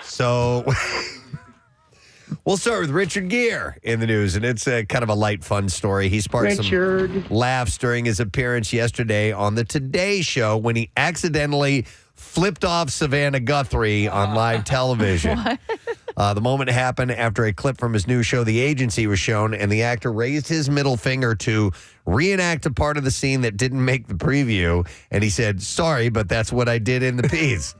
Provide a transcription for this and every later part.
So we'll start with Richard Gere in the news, and it's a kind of a light, fun story. He sparked some laughs during his appearance yesterday on the Today Show when he accidentally flipped off Savannah Guthrie on live television. The moment happened after a clip from his new show, The Agency, was shown, and the actor raised his middle finger to reenact a part of the scene that didn't make the preview, and he said, "Sorry, but that's what I did in the piece."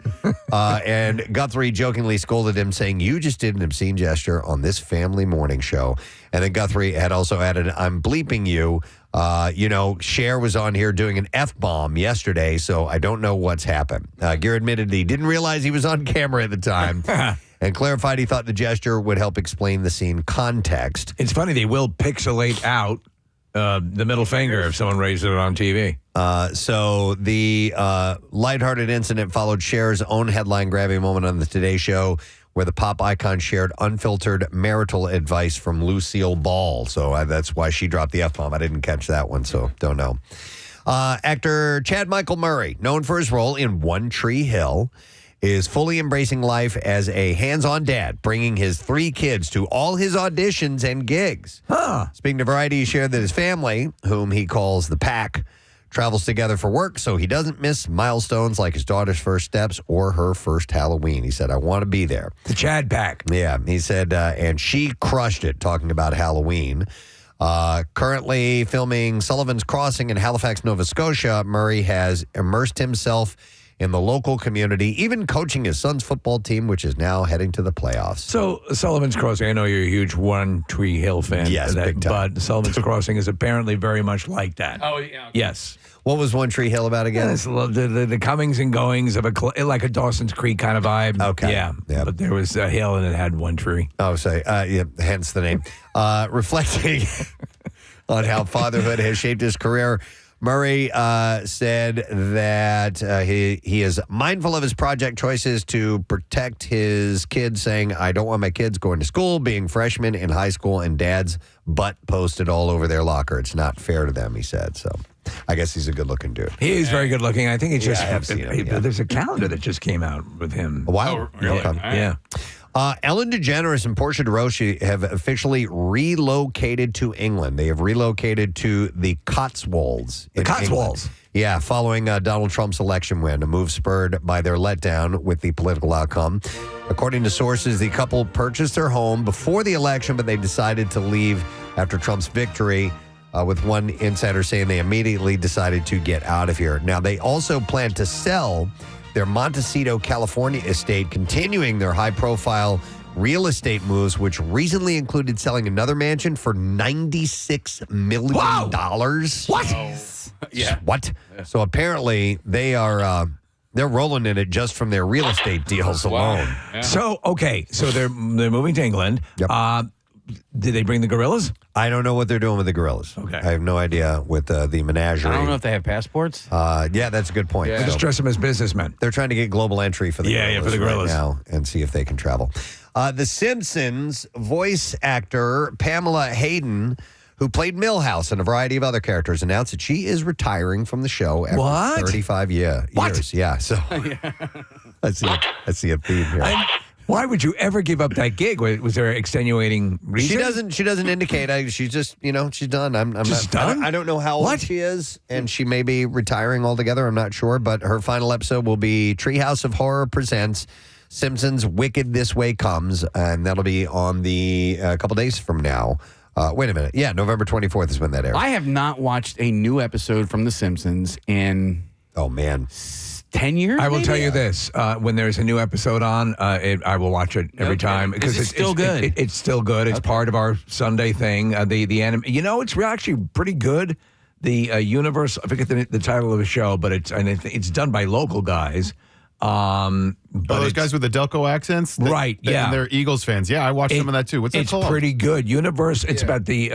And Guthrie jokingly scolded him, saying, "You just did an obscene gesture on this family morning show." And then Guthrie had also added, "I'm bleeping you. Cher was on here doing an F-bomb yesterday, so I don't know what's happened." Gere admitted he didn't realize he was on camera at the time. And clarified he thought the gesture would help explain the scene context. It's funny, they will pixelate out the middle finger if someone raises it on TV. So the lighthearted incident followed Cher's own headline-grabbing moment on the Today Show, where the pop icon shared unfiltered marital advice from Lucille Ball. So that's why she dropped the F-bomb. I didn't catch that one, so don't know. Actor Chad Michael Murray, known for his role in One Tree Hill, is fully embracing life as a hands-on dad, bringing his 3 kids to all his auditions and gigs. Speaking to Variety, he shared that his family, whom he calls the Pack, travels together for work, so he doesn't miss milestones like his daughter's first steps or her first Halloween. He said, "I want to be there." The Chad Pack. Yeah, he said, and she crushed it, talking about Halloween. Currently filming Sullivan's Crossing in Halifax, Nova Scotia, Murray has immersed himself in the local community, even coaching his son's football team, which is now heading to the playoffs. So, Sullivan's Crossing, I know you're a huge One Tree Hill fan. Yes, big time. But Sullivan's Crossing is apparently very much like that. Oh, yeah. Okay. Yes. What was One Tree Hill about again? Yeah, it's the comings and goings of like a Dawson's Creek kind of vibe. Okay. Yeah. Yep. But there was a hill and it had one tree. Oh, say, hence the name. Reflecting on how fatherhood has shaped his career, Murray said that he is mindful of his project choices to protect his kids, saying, "I don't want my kids going to school, being freshmen in high school, and dad's butt posted all over their locker. It's not fair to them," he said. So I guess he's a good-looking dude. He is very good looking. I think it's just, I have seen him, yeah. There's a calendar that just came out with him. A while. Oh, really? Okay. Yeah. Ellen DeGeneres and Portia de Rossi have officially relocated to England. They have relocated to the Cotswolds. The Cotswolds? England. Yeah, following Donald Trump's election win, a move spurred by their letdown with the political outcome. According to sources, the couple purchased their home before the election, but they decided to leave after Trump's victory, with one insider saying they immediately decided to get out of here. Now, they also plan to sell their Montecito, California estate, continuing their high-profile real estate moves, which recently included selling another mansion for $96 million. What? Yeah. What? So apparently they are they're rolling in it just from their real estate deals alone. Yeah. So they're moving to England. Yep. Did they bring the gorillas? I don't know what they're doing with the gorillas. Okay. I have no idea with the menagerie. I don't know if they have passports. Yeah, that's a good point. Yeah. Just dress them as businessmen. They're trying to get global entry for the gorillas, for the gorillas right now and see if they can travel. The Simpsons voice actor Pamela Hayden, who played Milhouse and a variety of other characters, announced that she is retiring from the show after 35 years. Yeah, so I see a theme here. Why would you ever give up that gig? Was there extenuating reason? She doesn't indicate. She's just, she's done. I'm Just not, done? I don't know how old she is, and she may be retiring altogether. I'm not sure, but her final episode will be Treehouse of Horror presents Simpsons Wicked This Way Comes, and that'll be on a couple days from now. Wait a minute. Yeah, November 24th is when that airs. I have not watched a new episode from The Simpsons in... Oh, man. 10 years? I will maybe? tell you this: when there's a new episode on, I will watch it every time because it's still good. It's still good. It's part of our Sunday thing. The anime, it's actually pretty good. The universe. I forget the title of the show, but it's done by local guys. But those guys with the Delco accents, right? Yeah, and they're Eagles fans. Yeah, I watched some of that too. What's that called? It's pretty good. Universe. It's about the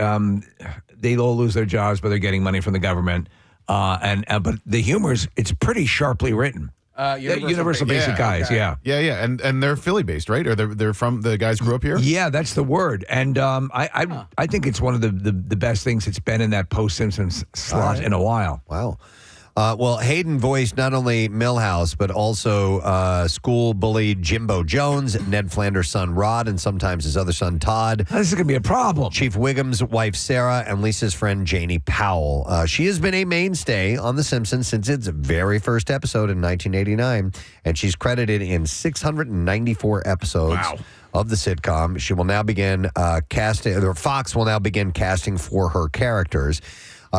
they all lose their jobs, but they're getting money from the government. But the humor's it's pretty sharply written. Universal Basic guys, yeah, and they're Philly based, right? Or they're from the guys grew up here. Yeah, that's the word. And I think it's one of the best things that's been in that post Simpsons slot in a while. Wow. Well, Hayden voiced not only Milhouse, but also school bully Jimbo Jones, Ned Flanders' son Rod, and sometimes his other son Todd. This is going to be a problem. Chief Wiggum's wife Sarah, and Lisa's friend Janie Powell. She has been a mainstay on The Simpsons since its very first episode in 1989, and she's credited in 694 episodes. Wow. Of the sitcom. She will now begin casting, or Fox will now begin casting for her characters.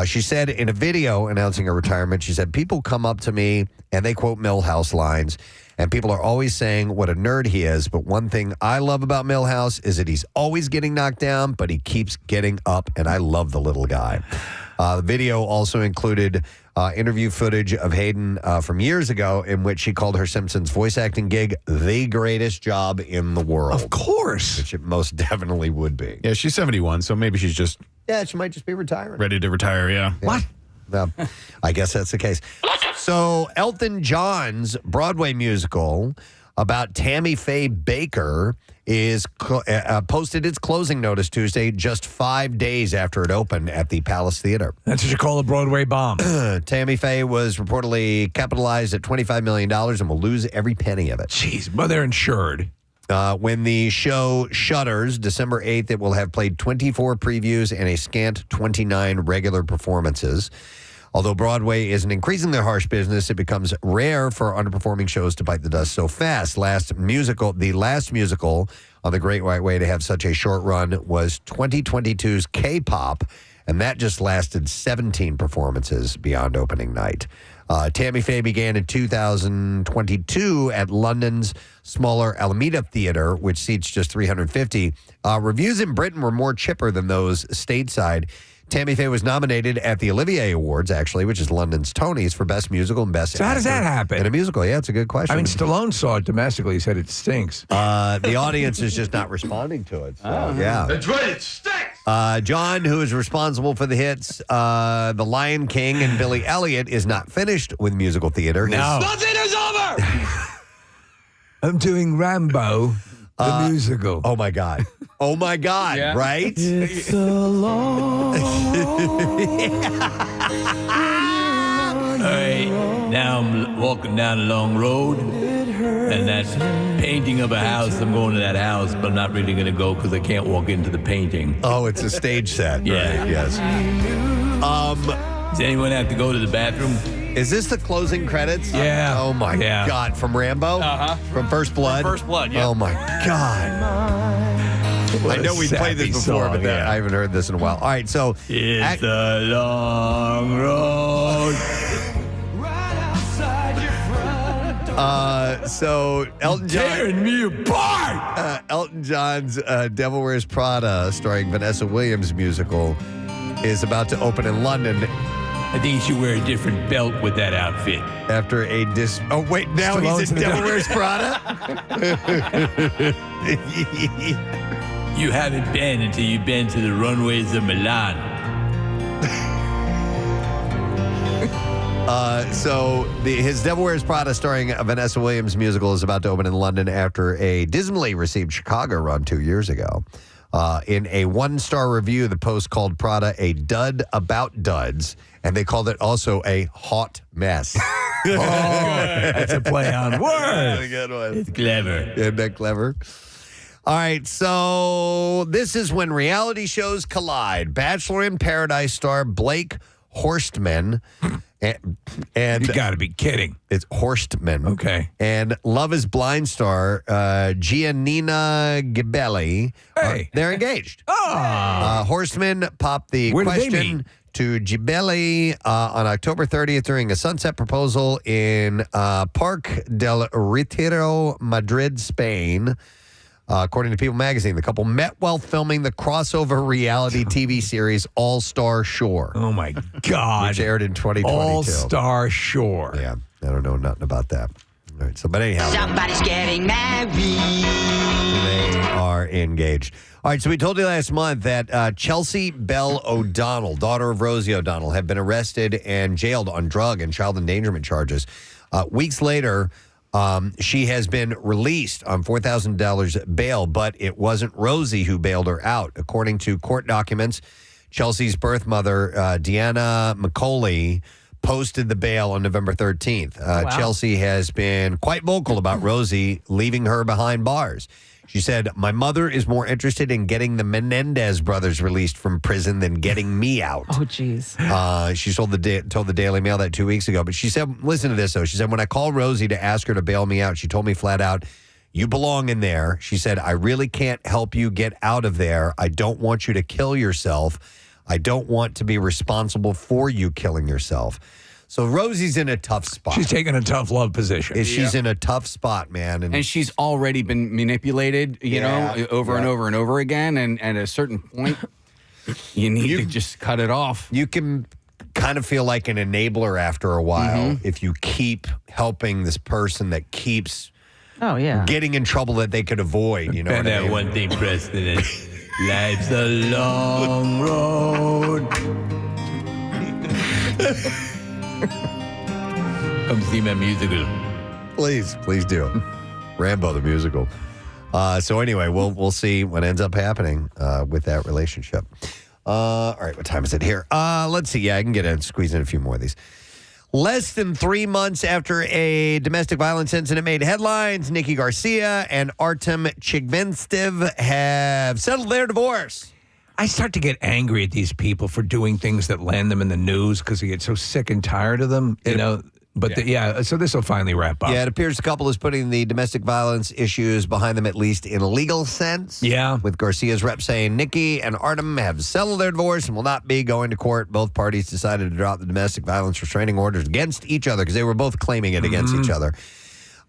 She said in a video announcing her retirement, she said, people come up to me and they quote Milhouse lines, and people are always saying what a nerd he is. But one thing I love about Milhouse is that he's always getting knocked down, but he keeps getting up, and I love the little guy. The video also included interview footage of Hayden from years ago in which she called her Simpsons voice acting gig the greatest job in the world. Of course. Which it most definitely would be. Yeah, she's 71, so maybe she's just Yeah, she might just be retiring. ready to retire, yeah. What? I guess that's the case. So Elton John's Broadway musical about Tammy Faye Baker is posted its closing notice Tuesday, just 5 days after it opened at the Palace Theater. That's what you call a Broadway bomb. Tammy Faye was reportedly capitalized at $25 million and will lose every penny of it. Jeez, but they're insured. When the show shutters December 8th, it will have played 24 previews and a scant 29 regular performances. Although Broadway is an increasingly harsh business, it becomes rare for underperforming shows to bite the dust so fast. The last musical on the Great White Way to have such a short run was 2022's K-pop, and that just lasted 17 performances beyond opening night. Tammy Faye began in 2022 at London's smaller Alameda Theater, which seats just 350. Reviews in Britain were more chipper than those stateside. Tammy Faye was nominated at the Olivier Awards, actually, which is London's Tonys, for Best Musical and Best So how does that happen? in a musical. Yeah, it's a good question. I mean, Stallone saw it domestically. He said it stinks. The audience is just not responding to it. So, yeah. That's right, it stinks! John, who is responsible for the hits The Lion King and Billy Elliot, is not finished with musical theater. No. Nothing is over! I'm doing Rambo, the musical. Oh, my God. Oh, my God, Yeah. right? It's a long All right, now I'm walking down a long road, and that's painting of a house. I'm going to that house, but I'm not really going to go because I can't walk into the painting. Oh, it's a stage set. Yeah. Right, yes. Does anyone have to go to the bathroom? Is this the closing credits? Yeah. Oh, my Yeah. God. From Rambo? Uh-huh. From First Blood? First Blood, yeah. Oh, my God. I know we've played this before, song, but yeah. I haven't heard this in a while. All right, so It's a long road. Elton John, Tearing me apart. Elton John's Devil Wears Prada, starring Vanessa Williams musical, is about to open in London I think you should wear a different belt with that outfit. after a dis. Oh wait, now Stallone's he's in in the Devil Wears Prada. You haven't been until you've been to the runways of Milan. His Devil Wears Prada, starring Vanessa Williams musical, is about to open in London after a dismally received Chicago run 2 years ago. In a one-star review, the Post called Prada a dud about duds, and they called it also a hot mess. That's a play on words. a good one. It's clever. Isn't that clever? All right, so this is when reality shows collide. Bachelor in Paradise star Blake Horstman and You got to be kidding. it's Horstman. Okay. And Love is Blind star Giannina Gibelli. Hey. They're engaged. Oh. Horstman popped the Where did they question meet? to Gibelli on October 30th during a sunset proposal in Park del Retiro, Madrid, Spain. According to People magazine, the couple met while filming the crossover reality TV series All Star Shore, Oh, my God. which aired in 2022. All-Star Shore. Yeah, I don't know nothing about that. All right, so but anyhow, Somebody's getting married. they are engaged. All right, so we told you last month that Chelsea Bell O'Donnell, daughter of Rosie O'Donnell, had been arrested and jailed on drug and child endangerment charges. Weeks later, she has been released on $4,000 bail, but it wasn't Rosie who bailed her out. According to court documents, Chelsea's birth mother, Deanna McCauley, posted the bail on November 13th. Chelsea has been quite vocal about Rosie leaving her behind bars. She said, "My mother is more interested in getting the Menendez brothers released from prison than getting me out." Oh, geez. She told the Daily Mail that 2 weeks ago. But she said, listen to this, though. She said, when I called Rosie to ask her to bail me out, she told me flat out, "You belong in there." She said, "I really can't help you get out of there. I don't want you to kill yourself. I don't want to be responsible for you killing yourself." So Rosie's in a tough spot. She's taking a tough love position. She's in a tough spot, man. And she's already been manipulated, you know, over and over and over again. And at a certain point, you need to just cut it off. You can kind of feel like an enabler after a while if you keep helping this person that keeps getting in trouble that they could avoid. You know And what I that mean? one thing, Preston, is life's a long road. Come see my musical. Please do. Rambo the musical. So anyway, we'll see what ends up happening with that relationship. All right, what time is it here? Let's see. Yeah, I can squeeze in a few more of these. Less than 3 months after a domestic violence incident made headlines, Nikki Garcia and Artem Chigvinstev have settled their divorce. I start to get angry at these people for doing things that land them in the news because I get so sick and tired of them, you know. But so this will finally wrap up. Yeah, it appears the couple is putting the domestic violence issues behind them, at least in a legal sense. Yeah. With Garcia's rep saying Nikki and Artem have settled their divorce and will not be going to court. Both parties decided to drop the domestic violence restraining orders against each other because they were both claiming it against each other.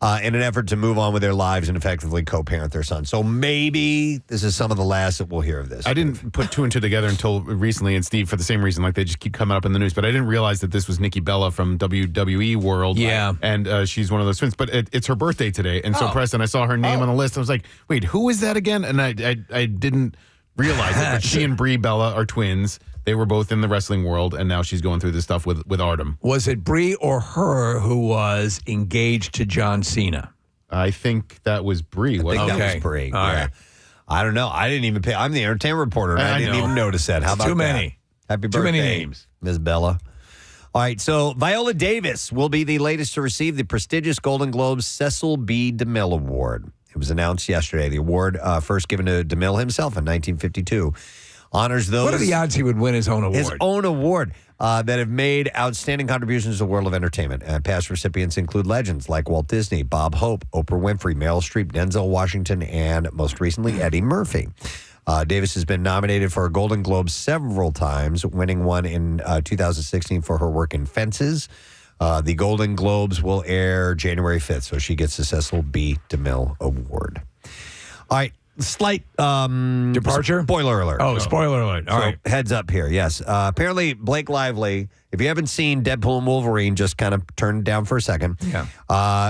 In an effort to move on with their lives and effectively co-parent their son. So maybe this is some of the last that we'll hear of this. I didn't put two and two together until recently, and Steve, for the same reason, like they just keep coming up in the news, but I didn't realize that this was Nikki Bella from WWE World. Yeah. And she's one of those twins, but it's her birthday today. And so, Preston, I saw her name on the list. I was like, wait, who is that again? And I didn't realize it, but she and Brie Bella are twins. They were both in the wrestling world, and now she's going through this stuff with Artem. Was it Brie or her who was engaged to John Cena? I think that was Brie. I think that was Brie. All right. I don't know. I didn't even pay. I'm the entertainment reporter, and I didn't even notice that. How about Too that? many. Happy birthday. Too many names. Ms. Bella. All right, so Viola Davis will be the latest to receive the prestigious Golden Globes Cecil B. DeMille Award. It was announced yesterday. The award, first given to DeMille himself in 1952, honors those. What are the odds he would win his own award? His own award that have made outstanding contributions to the world of entertainment. Past recipients include legends like Walt Disney, Bob Hope, Oprah Winfrey, Meryl Streep, Denzel Washington, and most recently, Eddie Murphy. Davis has been nominated for a Golden Globe several times, winning one in 2016 for her work in Fences. The Golden Globes will air January 5th, so she gets the Cecil B. DeMille Award. All right. Slight departure? Spoiler alert. Oh, spoiler alert. All right. Heads up here, yes. Apparently, Blake Lively, if you haven't seen Deadpool and Wolverine, just kind of turn it down for a second. Yeah.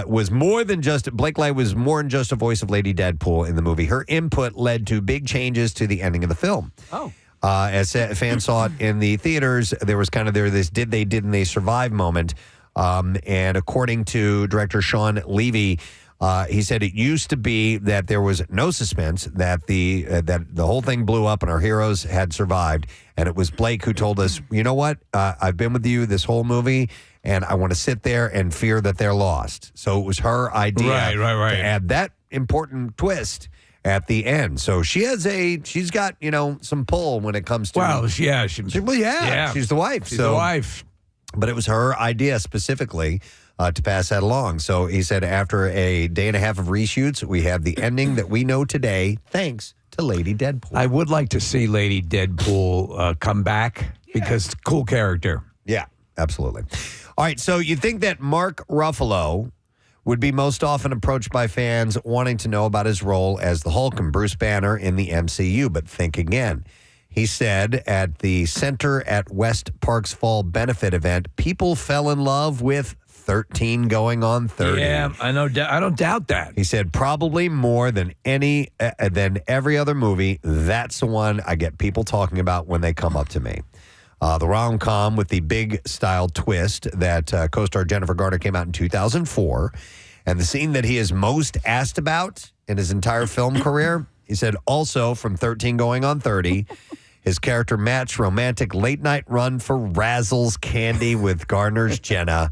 Was more than just, Blake Lively was more than just a voice of Lady Deadpool in the movie. Her input led to big changes to the ending of the film. Oh. As fans saw it in the theaters, there was this did they, didn't they survive moment. And according to director Sean Levy, he said it used to be that there was no suspense, that the whole thing blew up and our heroes had survived. And it was Blake who told us, you know what? I've been with you this whole movie, and I want to sit there and fear that they're lost. So it was her idea Right. to add that important twist at the end. So she's got, some pull when it comes to. Well, she's the wife. She's the wife. But it was her idea specifically to pass that along. So he said after a day and a half of reshoots, we have the ending that we know today, thanks to Lady Deadpool. I would like to see Lady Deadpool come back because cool character. Yeah, absolutely. All right, so you think that Mark Ruffalo would be most often approached by fans wanting to know about his role as the Hulk and Bruce Banner in the MCU, but think again. He said at the Center at West Park's Fall benefit event, people fell in love with 13 going on 30. Yeah, I know. I don't doubt that. He said probably more than every other movie. That's the one I get people talking about when they come up to me. The rom-com with the big style twist that co-star Jennifer Garner came out in 2004. And the scene that he is most asked about in his entire film career, he said also from 13 going on 30. His character matched romantic late-night run for Razzles candy with Gardner's Jenna.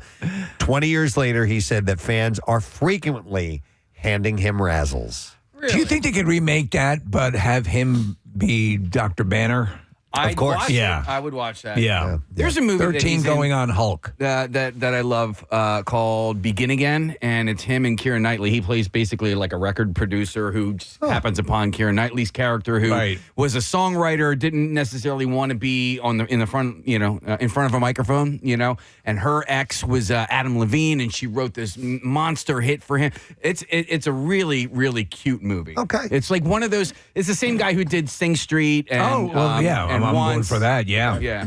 20 years later, he said that fans are frequently handing him Razzles. Really? Do you think they could remake that, but have him be Dr. Banner? Of course. Yeah. I would watch that. Yeah. There's a movie 13 going on Hulk. that I love called Begin Again, and it's him and Keira Knightley. He plays basically like a record producer who just happens upon Keira Knightley's character, who was a songwriter, didn't necessarily want to be in the front, in front of a microphone, and her ex was Adam Levine, and she wrote this monster hit for him. It's a really, really cute movie. Okay. It's like one of those. It's the same guy who did Sing Street and I'm on board for that. Yeah. Yeah.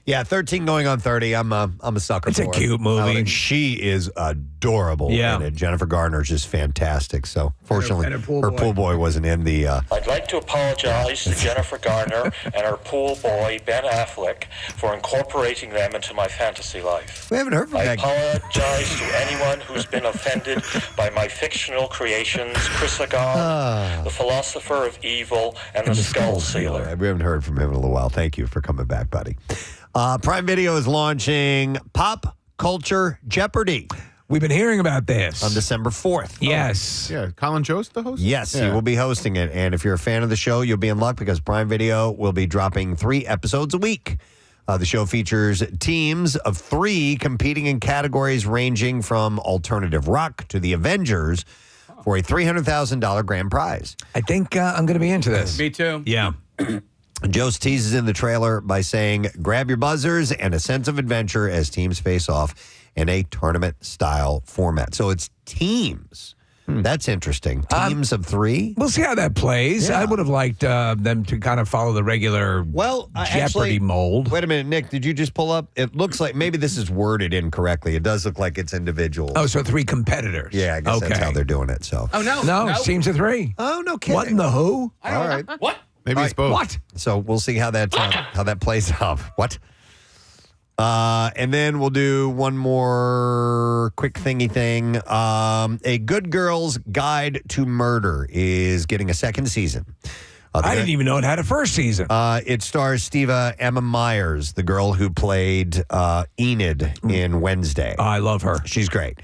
Yeah, 13 going on 30. I'm a sucker It's for a it. cute movie. And she is adorable in it. Jennifer Garner's just fantastic. So, fortunately, And her pool boy wasn't in the... I'd like to apologize to Jennifer Garner and her pool boy, Ben Affleck, for incorporating them into my fantasy life. We haven't heard from I that. apologize to anyone who's been offended by my fictional creations, Chrysagon, the Philosopher of Evil, and the Skull Sealer. We haven't heard from him in a little while. Thank you for coming back, buddy. Prime Video is launching Pop Culture Jeopardy We've been hearing about this. on December 4th. Yes. Yeah, Colin Jost, the host? Yes, Yeah. he will be hosting it. And if you're a fan of the show, you'll be in luck because Prime Video will be dropping 3 episodes a week. The show features teams of 3 competing in categories ranging from alternative rock to the Avengers for a $300,000 grand prize. I think I'm going to be into this. Me too. Yeah. Jost teases in the trailer by saying, grab your buzzers and a sense of adventure as teams face off in a tournament-style format. So it's teams. That's interesting. Teams of 3? We'll see how that plays. Yeah. I would have liked them to kind of follow the regular Jeopardy mold. Wait a minute, Nick, did you just pull up? It looks like maybe this is worded incorrectly. It does look like it's individual. Oh, so 3 competitors. Yeah, I guess that's how they're doing it. So. Oh, no. No, teams of 3. Oh, no kidding. What in the who? All right. What? Maybe it's both. What? So we'll see how that plays out. What? And then we'll do one more quick thingy thing. A Good Girl's Guide to Murder is getting a 2nd season. I didn't even know it had a 1st season. It stars Emma Myers, the girl who played Enid in Wednesday. I love her. She's great.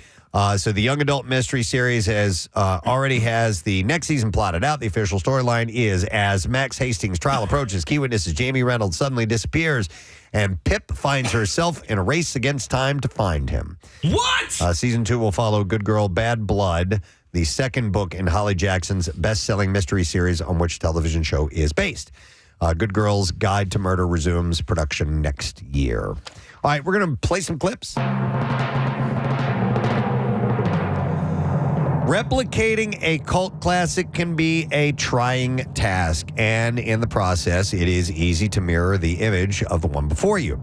So the young adult mystery series already has the next season plotted out. The official storyline is as Max Hastings' trial approaches, key witnesses Jamie Reynolds suddenly disappears, and Pip finds herself in a race against time to find him. What? Season 2 will follow Good Girl, Bad Blood, the 2nd book in Holly Jackson's best-selling mystery series on which television show is based. Good Girl's Guide to Murder resumes production next year. All right, we're going to play some clips. Replicating a cult classic can be a trying task, and in the process, it is easy to mirror the image of the one before you.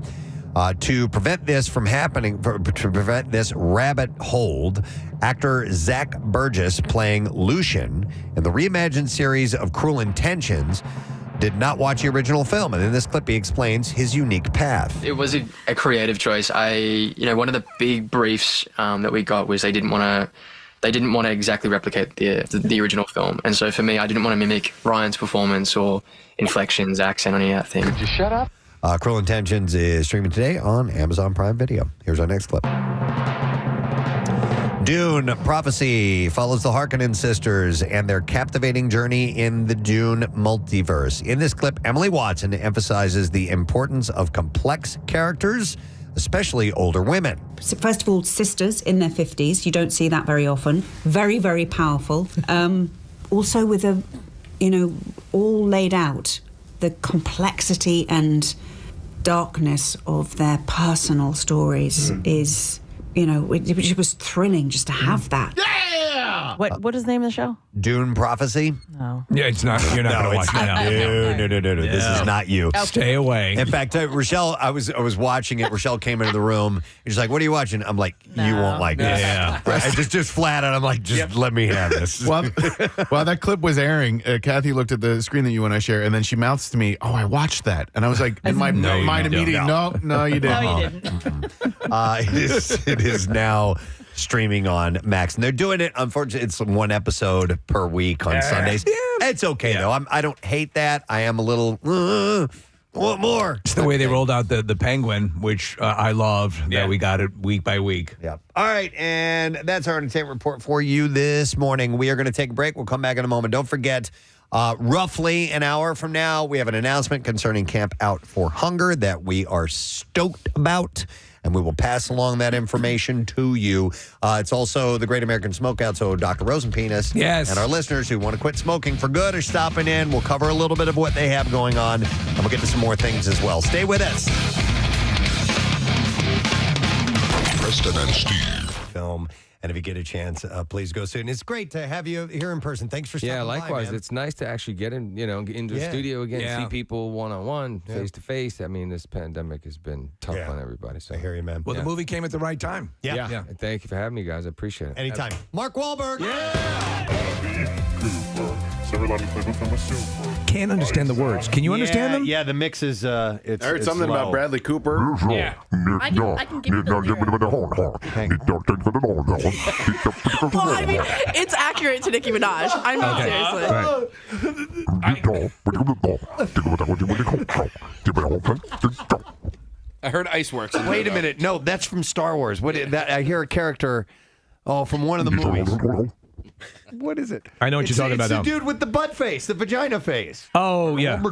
To prevent this from happening, to prevent this rabbit hold, actor Zach Burgess, playing Lucian in the reimagined series of Cruel Intentions, did not watch the original film, and in this clip, he explains his unique path. It was a creative choice. One of the big briefs that we got was they didn't want to exactly replicate the original film. And so for me, I didn't want to mimic Ryan's performance or inflections, accent, or any of that thing. Could you shut up? Cruel Intentions is streaming today on Amazon Prime Video. Here's our next clip. Dune Prophecy follows the Harkonnen sisters and their captivating journey in the Dune multiverse. In this clip, Emily Watson emphasizes the importance of complex characters, especially older women. First of all, sisters in their 50s. You don't see that very often. Very, very powerful. Also with all laid out, the complexity and darkness of their personal stories is, it was thrilling just to have that. What is the name of the show? Dune Prophecy? No. Yeah, it's not. You're not going to watch it. No. This is not you. Stay away. In fact, Rochelle, I was watching it. Rochelle came into the room. And she's like, "What are you watching?" I'm like, "You won't like this." Yeah. Right? just flat out. I'm like, "Just let me have this." While that clip was airing, Kathy looked at the screen that you and I share, and then she mouths to me, "Oh, I watched that," and I was like, in my mind immediately, no, you didn't. No, you didn't. It is now streaming on Max, and they're doing it. Unfortunately, it's 1 episode per week on Sundays. It's okay though. I don't hate that. I am a little, What more? It's the way they rolled out the Penguin, which I love, that we got it week by week. Yeah. All right, and that's our entertainment report for you this morning. We are going to take a break. We'll come back in a moment. Don't forget, roughly an hour from now, we have an announcement concerning Camp Out for Hunger that we are stoked about, and we will pass along that information to you. It's also the Great American Smokeout, so Dr. Rosenpenis and our listeners who want to quit smoking for good are stopping in. We'll cover a little bit of what they have going on, and we'll get to some more things as well. Stay with us. Preston and Steve. Film. And if you get a chance, please go soon. It's great to have you here in person. Thanks for stopping by, likewise. man. It's nice to actually get into the studio again, see people one-on-one, face-to-face. I mean, this pandemic has been tough on everybody. So I hear you, man. Well, the movie came at the right time. Yeah. Thank you for having me, guys. I appreciate it. Anytime. Mark Wahlberg. Can't understand the words. Can you understand them? Yeah, the mix is it's I heard something about Bradley Cooper. Yeah. I can give you the lyrics. Well, I mean, it's accurate to Nicki Minaj. I mean, I heard Iceworks. Wait a minute. No, that's from Star Wars. I hear a character from one of the movies. What is it? I know what you're talking about It's now. the dude with the butt face, the vagina face. Oh, yeah.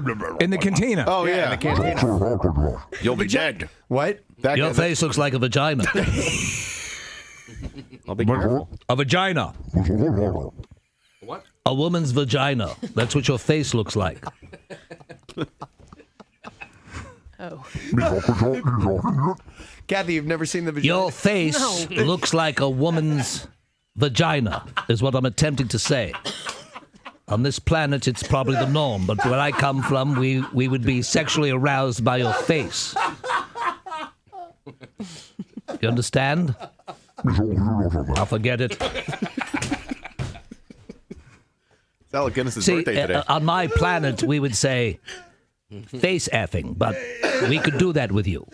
In the cantina. Oh, yeah. In the cantina. You'll be dead. What? Your face looks like a vagina. I'll be careful. A vagina. What? A woman's vagina. That's what your face looks like. oh. Kathy, you've never seen the vagina? Your face looks like a woman's vagina, is what I'm attempting to say. On this planet, it's probably the norm, but where I come from, we would be sexually aroused by your face. You understand? I'll forget it. It's Alec Guinness's See, birthday today. on my planet, we would say face effing, but we could do that with you.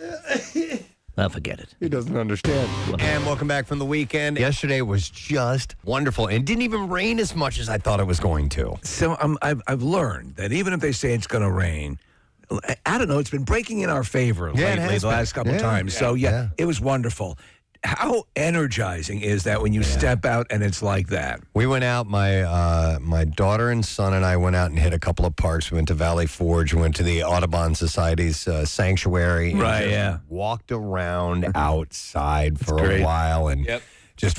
I'll forget it. He doesn't understand. And welcome back from the weekend. Yesterday was just wonderful and didn't even rain as much as I thought it was going to. So I've learned that even if they say it's going to rain, I don't know, it's been breaking in our favor lately the last couple times. So, it was wonderful. How energizing is that when you step out and it's like that? We went out, my daughter and son and I went out and hit a couple of parks. We went to Valley Forge, we went to the Audubon Society's sanctuary. And walked around outside for a while. And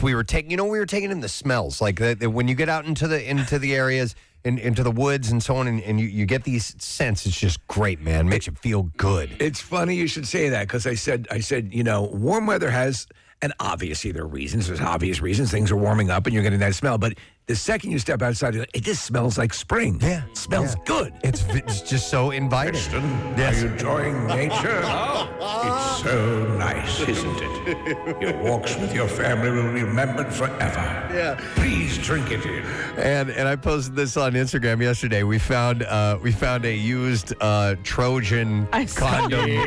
we were taking in the smells. Like when you get out into the areas, into the woods and so on, and you get these scents. It's just great, man. Makes you feel good. It's funny you should say that because I said, warm weather has an obvious reasons. There's obvious reasons. Things are warming up and you're getting that smell. But the second you step outside, it just smells like spring. Yeah. It smells good. It's just so inviting. Preston, are you enjoying nature? It's so nice, isn't it? Your walks with your family will be remembered forever. Yeah. Please drink it in. And I posted this on Instagram yesterday. We found a used Trojan condom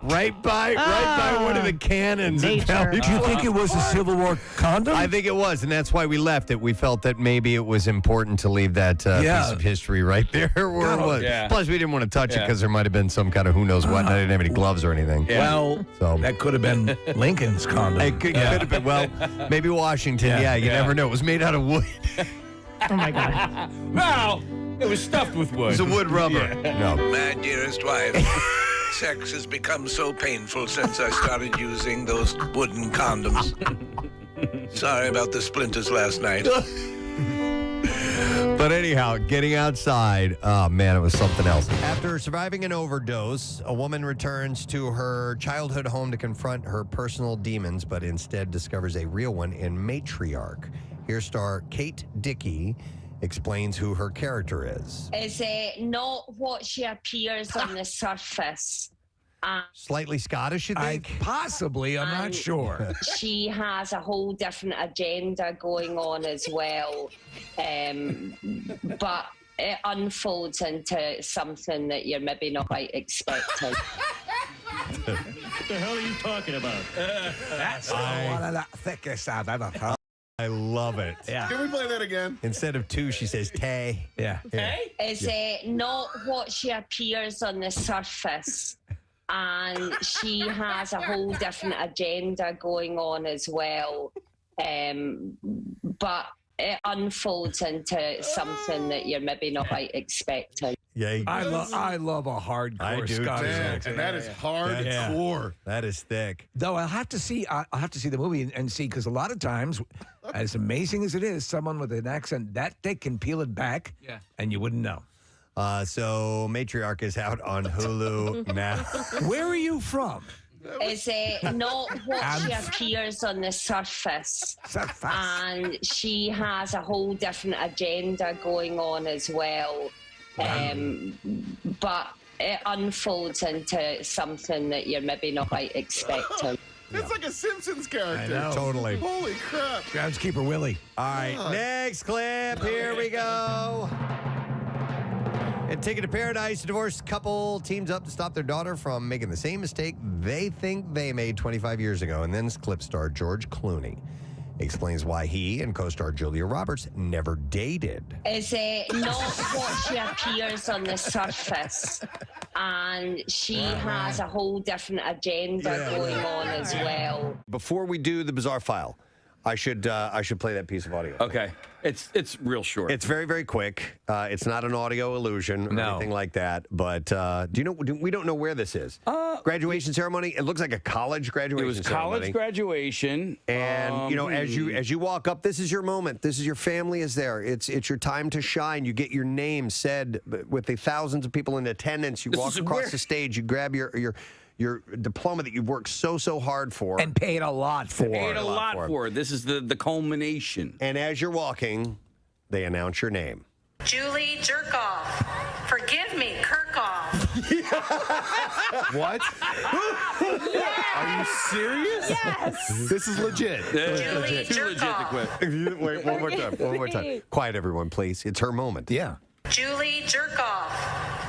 right by one of the cannons. Did you think it was a Civil War condom? I think it was, and that's why we left it. We felt that maybe it was important to leave that piece of history right there where it was. Yeah. Plus, we didn't want to touch it because there might have been some kind of who knows what. And I didn't have any gloves or anything. Yeah. Well, that could have been Lincoln's condom. It could have been. Well, maybe Washington. Yeah, you never know. It was made out of wood. Oh, my God. Well, it was stuffed with wood. It was a wood rubber. No. My dearest wife. Sex has become so painful since I started using those wooden condoms. Sorry about the splinters last night. But anyhow, getting outside, oh man, it was something else. After surviving an overdose, a woman returns to her childhood home to confront her personal demons, but instead discovers a real one in Matriarch. Here star Kate Dickey explains who her character is. Is not what she appears on the surface. Slightly Scottish, you think? Possibly, I'm not sure. She has a whole different agenda going on as well. But it unfolds into something that you're maybe not quite expecting. What the hell are you talking about? That's one of the thickest I've ever heard. I love it. Yeah. Can we play that again? Instead of two, she says tay. Yeah. Is not what she appears on the surface. And she has a whole different agenda going on as well. But it unfolds into something that you're maybe not quite expecting. Yeah, I love a hardcore Scottish accent. And that is hardcore. That is thick. Though I'll have to see the movie and see, because a lot of times, as amazing as it is, someone with an accent that thick can peel it back, and you wouldn't know. So Matriarch is out on Hulu now. Where are you from? Is not what she appears on the surface. And she has a whole different agenda going on as well. But it unfolds into something that you're maybe not quite expecting. It's like a Simpsons character. I know. Totally. Holy crap. Groundskeeper Willie. All right, next clip. Here we go. And Ticket to Paradise, a divorced couple teams up to stop their daughter from making the same mistake they think they made 25 years ago. And then this clip star George Clooney explains why he and co-star Julia Roberts never dated. Is not what she appears on the surface. And she has a whole different agenda going on as well. Before we do the bizarre file, I should play that piece of audio. Okay. It's real short. It's very, very quick. It's not an audio illusion or anything like that. But we don't know where this is. Graduation ceremony. It looks like a college graduation. It was ceremony. college graduation, and as you walk up, this is your moment. This is your family is there. It's your time to shine. You get your name said with the thousands of people in attendance. You walk across the stage. You grab your diploma that you've worked so hard for. And paid a lot for. Paid a lot for. This is the culmination. And as you're walking, they announce your name. Julie Jerkoff. Forgive me, Kirkhoff. What? Are you serious? Yes. This is legit. Julie Jerkoff. Wait, one more time. Quiet, everyone, please. It's her moment. Yeah. Julie Jerkoff.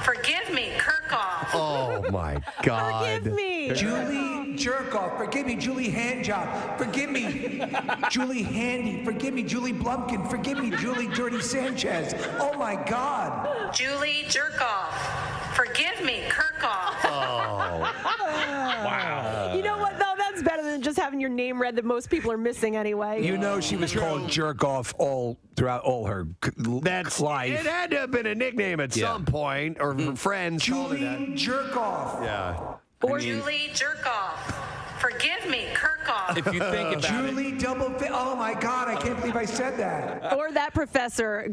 Forgive me, Kirkhoff. Oh, my God. Forgive me. Julie Jerkoff. Forgive me. Julie Handjob. Forgive me. Julie Handy. Forgive me. Julie Blumpkin. Forgive me. Julie Dirty Sanchez. Oh, my God. Julie Jerkoff. Forgive me, Kirkhoff. Oh. Wow. You know what, though? That's better than just having your name read that most people are missing anyway. You know she was called Jerkoff throughout all her life. It had to have been a nickname at some point, or friends. Julie Jerkoff. Yeah. Or Julie Jerkoff. Forgive me, Kirkhoff. If you think about Julie Oh, my God. I can't believe I said that. Or that professor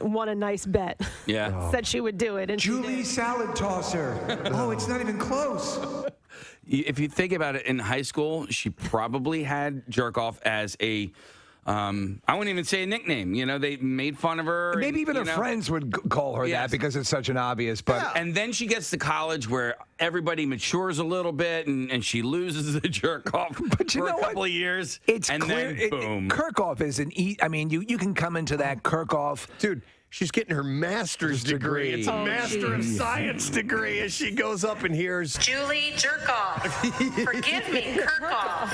won a nice bet. Yeah. Said she would do it. And Julie Salad Tosser. Oh, it's not even close. If you think about it, in high school, she probably had Jerkoff as a, I wouldn't even say a nickname. You know, they made fun of her. Maybe even her friends would call her that because it's such an obvious. But And then she gets to college where everybody matures a little bit and she loses the Jerkoff for a couple of years. It's and clear. then boom. Kirkhoff is I mean, you can come into that Kirkhoff. Dude, she's getting her master's degree. It's a Master of Science degree as she goes up and hears Julie Jerkoff. Forgive me, Kirkhoff.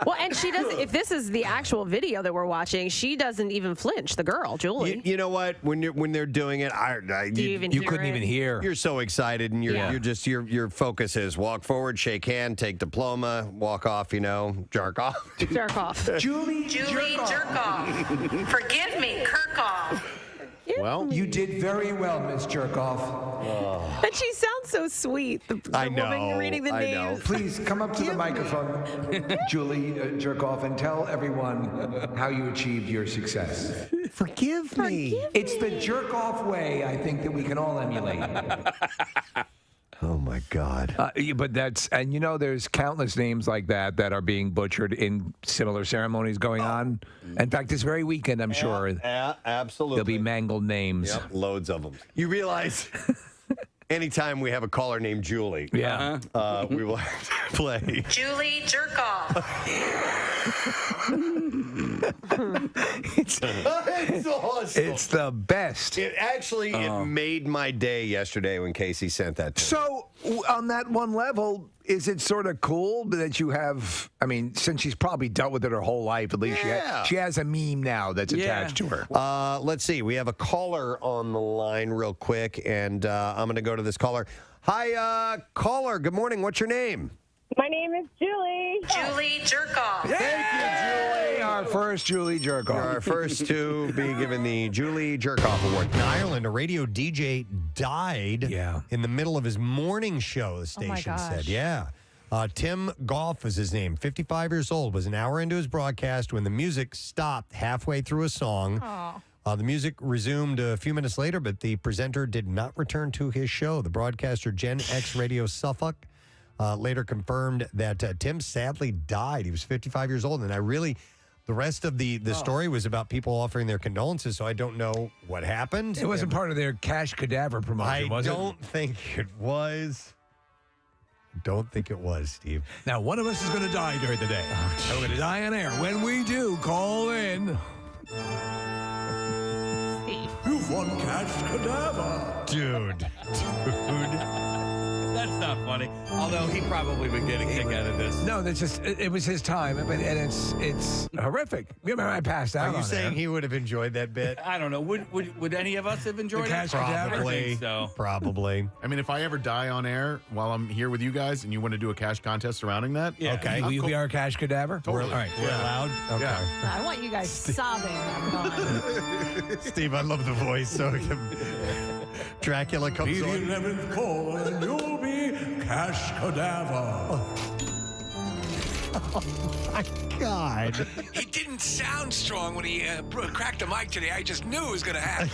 Well, and she doesn't. If this is the actual video that we're watching, she doesn't even flinch. The girl, Julie. You know what? When they're doing it, you couldn't even hear. You're so excited, and your focus is walk forward, shake hand, take diploma, walk off. Jerk off. Jerk off. Julie Jerkoff. Forgive me, Kirkhoff. Well, you did very well, Miss Jerkoff. And she sounds so sweet. The woman reading the names. Please come up to the microphone, Julie Jerkoff, and tell everyone how you achieved your success. Forgive me. It's the jerk-off way, I think, that we can all emulate. Oh, my God. But there's countless names like that are being butchered in similar ceremonies going on. In fact, this very weekend, I'm sure. Absolutely. There'll be mangled names. Yep, loads of them. You realize anytime we have a caller named Julie, we will have to play Julie Jerkoff. It's awesome. It's the best. It actually it made my day yesterday when Casey sent that to me. So, on that one level, is it sort of cool that you have, I mean, since she's probably dealt with it her whole life, at least she has a meme now that's attached to her. Let's see. We have a caller on the line real quick, and I'm going to go to this caller. Hi, caller. Good morning. What's your name? My name is Julie. Julie Jerkoff. Thank you, Julie. Our first Julie Jerkoff. You're our first to be given the Julie Jerkoff Award. In Ireland, a radio DJ died in the middle of his morning show, the station said. Yeah. Tim Goff was his name, 55 years old, was an hour into his broadcast when the music stopped halfway through a song. The music resumed a few minutes later, but the presenter did not return to his show. The broadcaster, Gen X Radio Suffolk, later confirmed that Tim sadly died. He was 55 years old, and the rest of the story was about people offering their condolences, so I don't know what happened. It wasn't part of their cash cadaver promotion, was it? I don't think it was. Don't think it was, Steve. Now, one of us is going to die during the day. And we're going to die on air. When we do, call in. Steve. You've won cash cadaver. Dude. That's not funny. Although he probably would get a kick out of this. No, that's just it was his time, and it's horrific. Remember, I passed out. Are you saying he would have enjoyed that bit? I don't know. Would any of us have enjoyed it? Probably. Probably. I mean, if I ever die on air while I'm here with you guys and you want to do a cash contest surrounding that, okay. Will you be our cash cadaver? Totally. All right. We're allowed? Okay. Yeah. I want you guys sobbing. I'm gone. Steve, I love the voice. So Dracula comes Be the on. 11th call, and you'll be cash cadaver. Oh, my God. He didn't sound strong when he cracked the mic today. I just knew it was going to happen.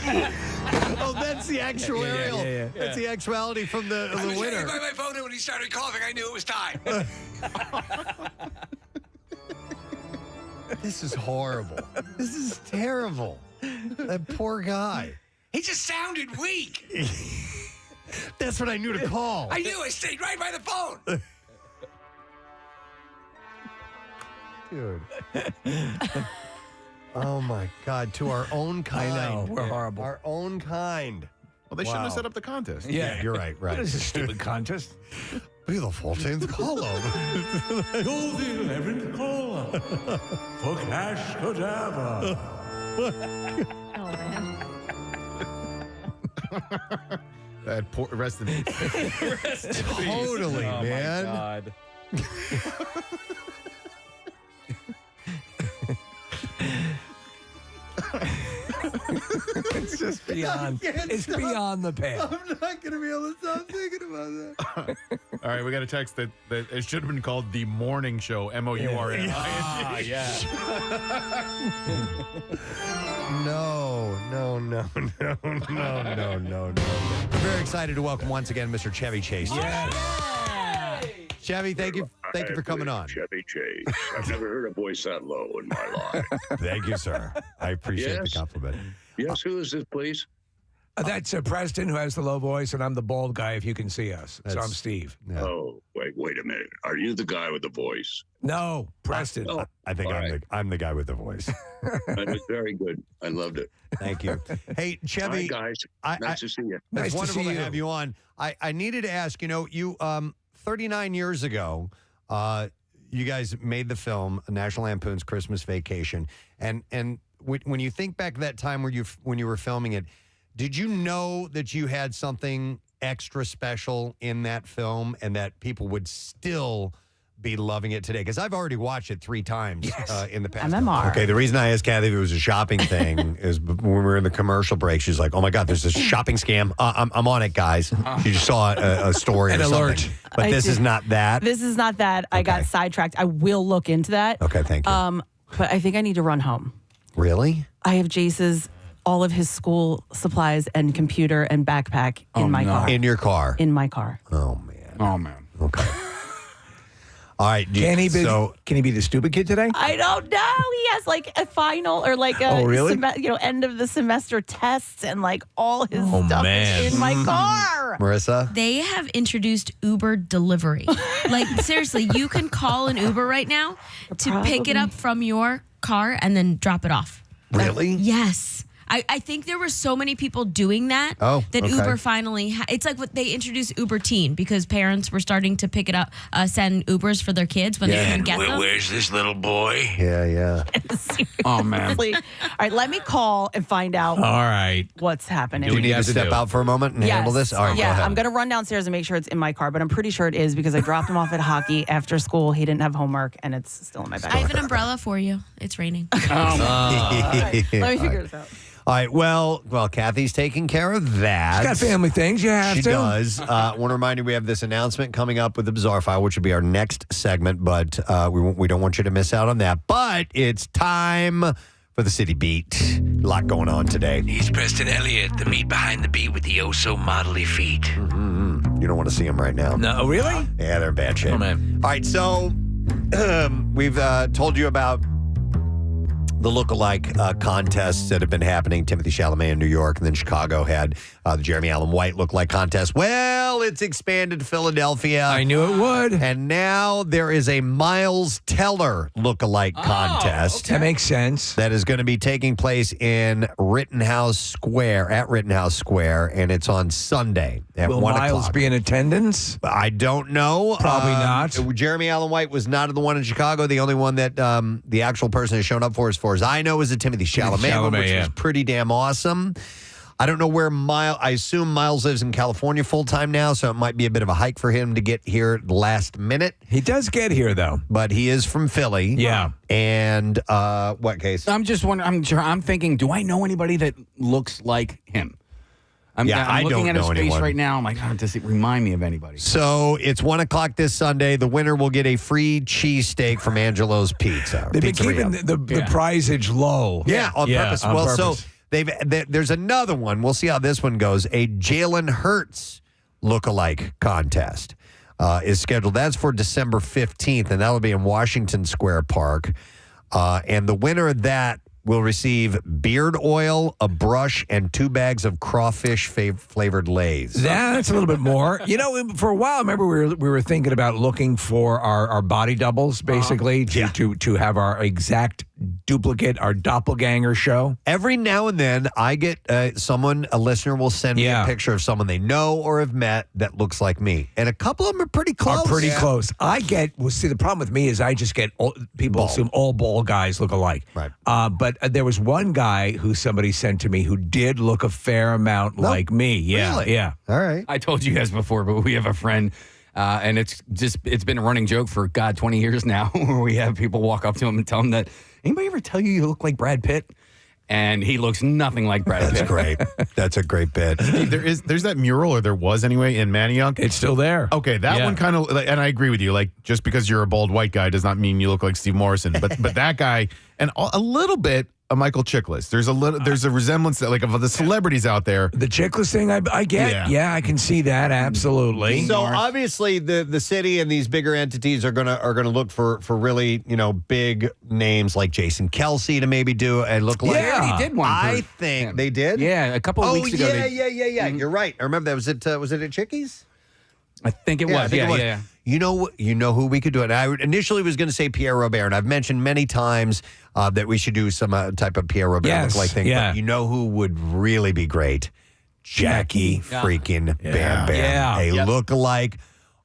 Oh, that's the actuarial. Yeah. That's the actuality from the I was winner. waiting by my phone, and when he started coughing, I knew it was time. This is horrible. This is terrible. That poor guy. He just sounded weak. That's what I knew to call. I knew. I stayed right by the phone. Dude. Oh, my God. To our own kind. I know. We're horrible. Our own kind. Well, they shouldn't have set up the contest. Yeah, you're right. What is this stupid contest? Be the 14th caller. You're the 11th caller for cash cadaver. Oh, man. That poor rest in peace. Totally, Oh, man. my God. It's just beyond. It's beyond the pale. I'm not going to be able to stop thinking about that. All right, we got a text that it should have been called the morning show. MOURN. No. We're very excited to welcome once again Mr. Chevy Chase. Chevy, thank you for coming on. Chevy Chase. I've never heard a voice that low in my life. Thank you, sir. I appreciate the compliment. Yes, who is this, please? That's Preston, who has the low voice, and I'm the bald guy, if you can see us. So I'm Steve. Yeah. Oh, wait a minute. Are you the guy with the voice? No, Preston. I think I'm the guy with the voice. That was very good. I loved it. Thank you. Hey, Chevy. Hi, guys. Nice to see you. It's Nice to wonderful see to you. have you on. I needed to ask, you 39 years ago, you guys made the film National Lampoon's Christmas Vacation, and when you think back to that time when you were filming it, did you know that you had something extra special in that film and that people would still be loving it today? Because I've already watched it 3 times in the past. MMR. Okay, the reason I asked Kathy if it was a shopping thing is when we were in the commercial break, she's like, "Oh my God, there's this shopping scam. I'm on it, guys." She just saw a story An or alert. something. But this is not that. This is not that. I got sidetracked. I will look into that. Okay, thank you. But I think I need to run home. Really? I have all of his school supplies and computer and backpack in my car. In your car? In my car. Oh, man. Oh, man. Okay. All right. Can he be the stupid kid today? I don't know. He has like a final or like a really? end of the semester tests and like all his Oh, stuff man. is in my car. Marissa? They have introduced Uber delivery. Like, seriously, you can call an Uber right now to pick it up from your car and then drop it off. Really? Yes. I think there were so many people doing that that okay. Uber finally it's like what they introduced Uber Teen because parents were starting to pick it up, send Ubers for their kids when they couldn't get them. Where's this little boy? Yeah. Oh, man. All right, let me call and find out All right. what's happening. Do you need to step out for a moment and handle this? All right, go ahead. I'm going to run downstairs and make sure it's in my car, but I'm pretty sure it is because I dropped him off at hockey after school. He didn't have homework, and it's still in my bag. I have an umbrella for you. It's raining. All right, let me figure this out. All right, well, Kathy's taking care of that. She's got family things. You have She to. does. Want to remind you we have this announcement coming up with the Bizarre File, which will be our next segment, but we don't want you to miss out on that. But it's time for the City Beat. A lot going on today. He's Preston Elliott, the meat behind the beat with the oh-so-modelly feet. Mm-hmm. You don't want to see them right now. No, really? Yeah, they're in bad shape. Oh, man. All right, so we've told you about the lookalike contests that have been happening. Timothy Chalamet in New York, and then Chicago had the Jeremy Allen White lookalike contest. Well, it's expanded to Philadelphia. I knew it would. And now there is a Miles Teller lookalike contest. That makes sense. That is going to be taking place in Rittenhouse Square, and it's on Sunday at Will 1 Miles o'clock. be in attendance? I don't know. Probably not. Jeremy Allen White was not the one in Chicago. The only one that the actual person has shown up for, as far as I know, is a Timothy Chalamet one, which was pretty damn awesome. I don't know where I assume Miles lives in California full time now, so it might be a bit of a hike for him to get here last minute. He does get here, though. But he is from Philly. Yeah. And what case? I'm just wondering, I'm thinking, do I know anybody that looks like him? I'm looking at his face right now. I'm like, does it remind me of anybody? So it's 1 o'clock this Sunday. The winner will get a free cheesesteak from Angelo's Pizza. They've been keeping the priceage low. Yeah, on purpose. On well, purpose. so there's another one. We'll see how this one goes. A Jalen Hurts lookalike contest is scheduled. That's for December 15th, and that'll be in Washington Square Park. And the winner of that will receive beard oil, a brush, and 2 bags of crawfish flavored Lay's. That's a little bit more. You know, for a while, I remember we were thinking about looking for our body doubles, basically, to have our exact duplicate, our doppelganger show. Every now and then, I get a listener will send me a picture of someone they know or have met that looks like me. And a couple of them are pretty close. Close. The problem with me is I just get people assume all bald guys look alike. Right. But there was one guy who somebody sent to me who did look a fair amount like me. Yeah. Really? Yeah. All right. I told you guys before, but we have a friend, and it's been a running joke for, 20 years now, where we have people walk up to him and tell him that, anybody ever tell you look like Brad Pitt? And he looks nothing like Brad Pitt. That's great. That's a great bit. There's that mural, or there was anyway, in Manayunk. It's still there. Okay, that one kind of, and I agree with you. Like, just because you're a bald white guy does not mean you look like Steve Morrison. But that guy, and a little bit of Michael Chiklis. There's a resemblance that, like, of the celebrities out there. The Chiklis thing, I get. Yeah, I can see that absolutely. So obviously, the city and these bigger entities are gonna look for really big names like Jason Kelsey to maybe do a look like. Yeah, he did one. I think they did. Yeah, a couple of weeks ago. Yeah. You're right. I remember that. Was it at Chickies? I think it was. Yeah. You know who we could do it. I initially was going to say Pierre Robert, and I've mentioned many times that we should do some type of Pierre Robert look-like thing. Yeah. But you know who would really be great? Jackie freaking Bam Bam. Yeah. A look-alike.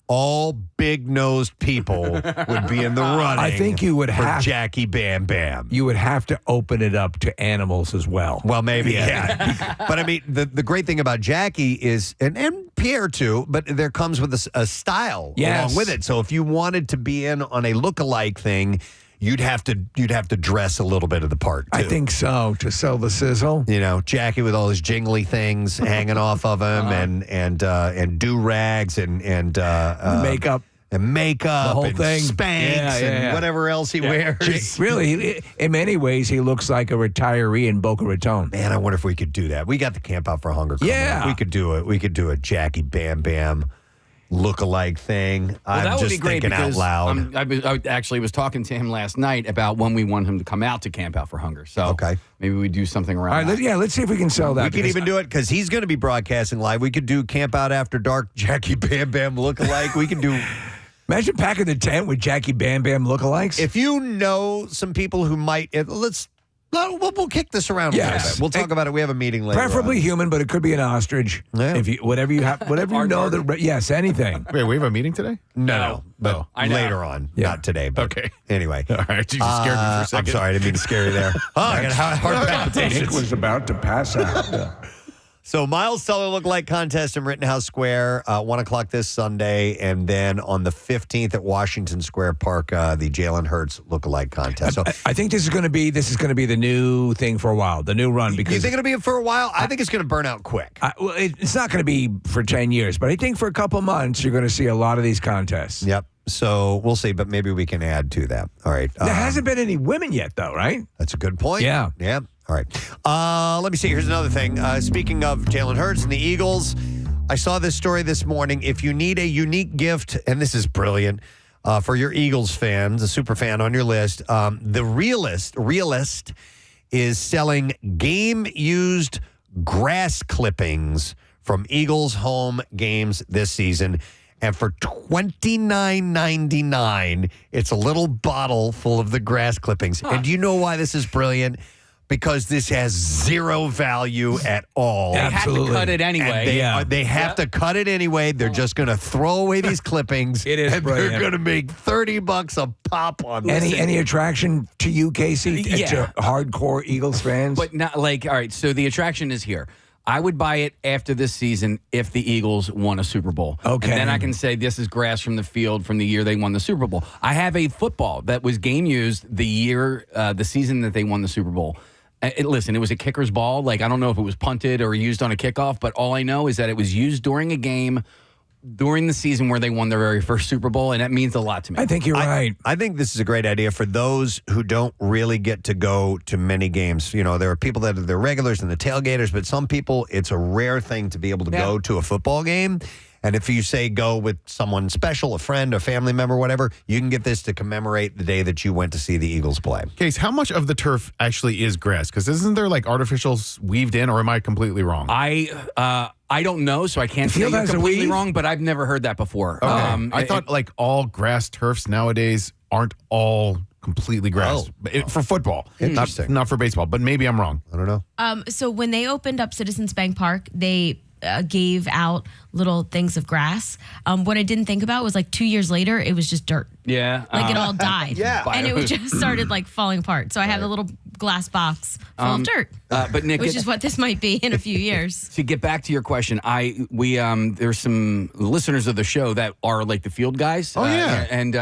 All big-nosed people would be in the running. I think you would for Jackie Bam Bam. You would have to open it up to animals as well. Well, maybe, yeah. But I mean, the great thing about Jackie is, and Pierre too, but there comes with a style along with it. So if you wanted to be in on a look-alike thing, you'd have to dress a little bit of the part too. I think so, to sell the sizzle. Jackie with all his jingly things hanging off of him, and do rags and makeup. And makeup, the whole and thing, Spanx, and whatever else he wears. Really, in many ways, he looks like a retiree in Boca Raton. Man, I wonder if we could do that. We got the Camp Out for Hunger coming up. We could do it. We could do a Jackie Bam Bam. look-alike thing. Well, I'm that would just be great thinking out because loud. I actually was talking to him last night about when we want him to come out to Camp Out for Hunger. So maybe we do something around All right, that. let's see if we can sell that. We could even do it because he's going to be broadcasting live. We could do Camp Out After Dark, Jackie Bam Bam look-alike. We can do... Imagine packing the tent with Jackie Bam Bam lookalikes. If you know some people who might... We'll kick this around a little bit. We'll talk about it. We have a meeting later. Preferably human, but it could be an ostrich. Yeah. If you, whatever you have, whatever you know that. Yes, anything. Wait, we have a meeting today? No. But later on, not today. But anyway. All right, you just scared me for a second. I'm sorry, I didn't mean to scare you there. I got heart palpitations. Nick was about to pass out. So Miles Teller look-alike contest in Rittenhouse Square, 1 o'clock this Sunday, and then on the 15th at Washington Square Park, the Jalen Hurts look-alike contest. So I think this is going to be the new thing for a while, the new run. Because you think it'll be for a while? I think it's going to burn out quick. Well, it's not going to be for 10 years, but I think for a couple months you're going to see a lot of these contests. Yep. So we'll see, but maybe we can add to that. All right. There hasn't been any women yet, though, right? That's a good point. Yeah. Yeah. All right. Let me see. Here's another thing. Speaking of Jalen Hurts and the Eagles, I saw this story this morning. If you need a unique gift, and this is brilliant, for your Eagles fans, a super fan on your list, the Realist is selling game-used grass clippings from Eagles home games this season. And for $29.99, it's a little bottle full of the grass clippings. And do you know why this is brilliant? Because this has zero value at all. They have to cut it anyway. And they have to cut it anyway. They're just going to throw away these clippings. It is and brilliant. they're going to make $30 a pop on this. Any attraction to you, Casey? Yeah. To hardcore Eagles fans? But not like, all right, so the attraction is here. I would buy it after this season if the Eagles won a Super Bowl. Okay. And then I can say this is grass from the field from the year they won the Super Bowl. I have a football that was game used the season that they won the Super Bowl. Listen, it was a kicker's ball. Like, I don't know if it was punted or used on a kickoff, but all I know is that it was used during a game during the season where they won their very first Super Bowl, and that means a lot to me. I think you're right. I think this is a great idea for those who don't really get to go to many games. You know, there are people that are the regulars and the tailgaters, but some people, it's a rare thing to be able to go to a football game. And if you say go with someone special, a friend, a family member, whatever, you can get this to commemorate the day that you went to see the Eagles play. Case, how much of the turf actually is grass? Because isn't there like artificials weaved in, or am I completely wrong? I don't know, so I can't say you're completely wrong, but I've never heard that before. Okay. I thought like all grass turfs nowadays aren't all completely grass for football. Interesting. Not for baseball, but maybe I'm wrong. I don't know. So when they opened up Citizens Bank Park, they gave out little things of grass. What I didn't think about was like 2 years later, it was just dirt. Yeah. Like it all died. Yeah. And it just started like falling apart. So I have a little glass box full of dirt. But Nick, which is what this might be in a few years. To get back to your question, there's some listeners of the show that are like the field guys. Oh, yeah. And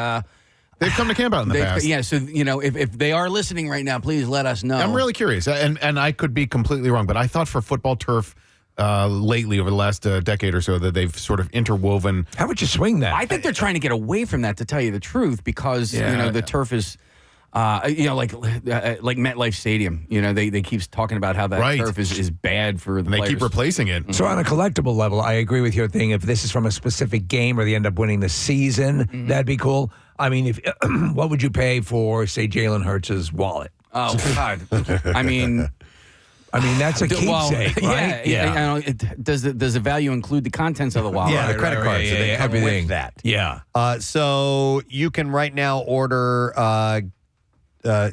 they've come to camp out in the past. Yeah, so if they are listening right now, please let us know. I'm really curious, and I could be completely wrong, but I thought for football turf lately over the last decade or so that they've sort of interwoven. How would you swing that? I think they're trying to get away from that, to tell you the truth, because the turf is. Like MetLife Stadium, they keep talking about how that turf is bad for the They players. keep replacing it. So on a collectible level, I agree with your thing. If this is from a specific game or they end up winning the season, that'd be cool. I mean, if what would you pay for, say, Jalen Hurts' wallet? Oh, God. I mean, that's a keepsake, right? Yeah. Does the value include the contents of the wallet? Yeah, the credit cards. So they come everything. with that. Yeah. So you can right now order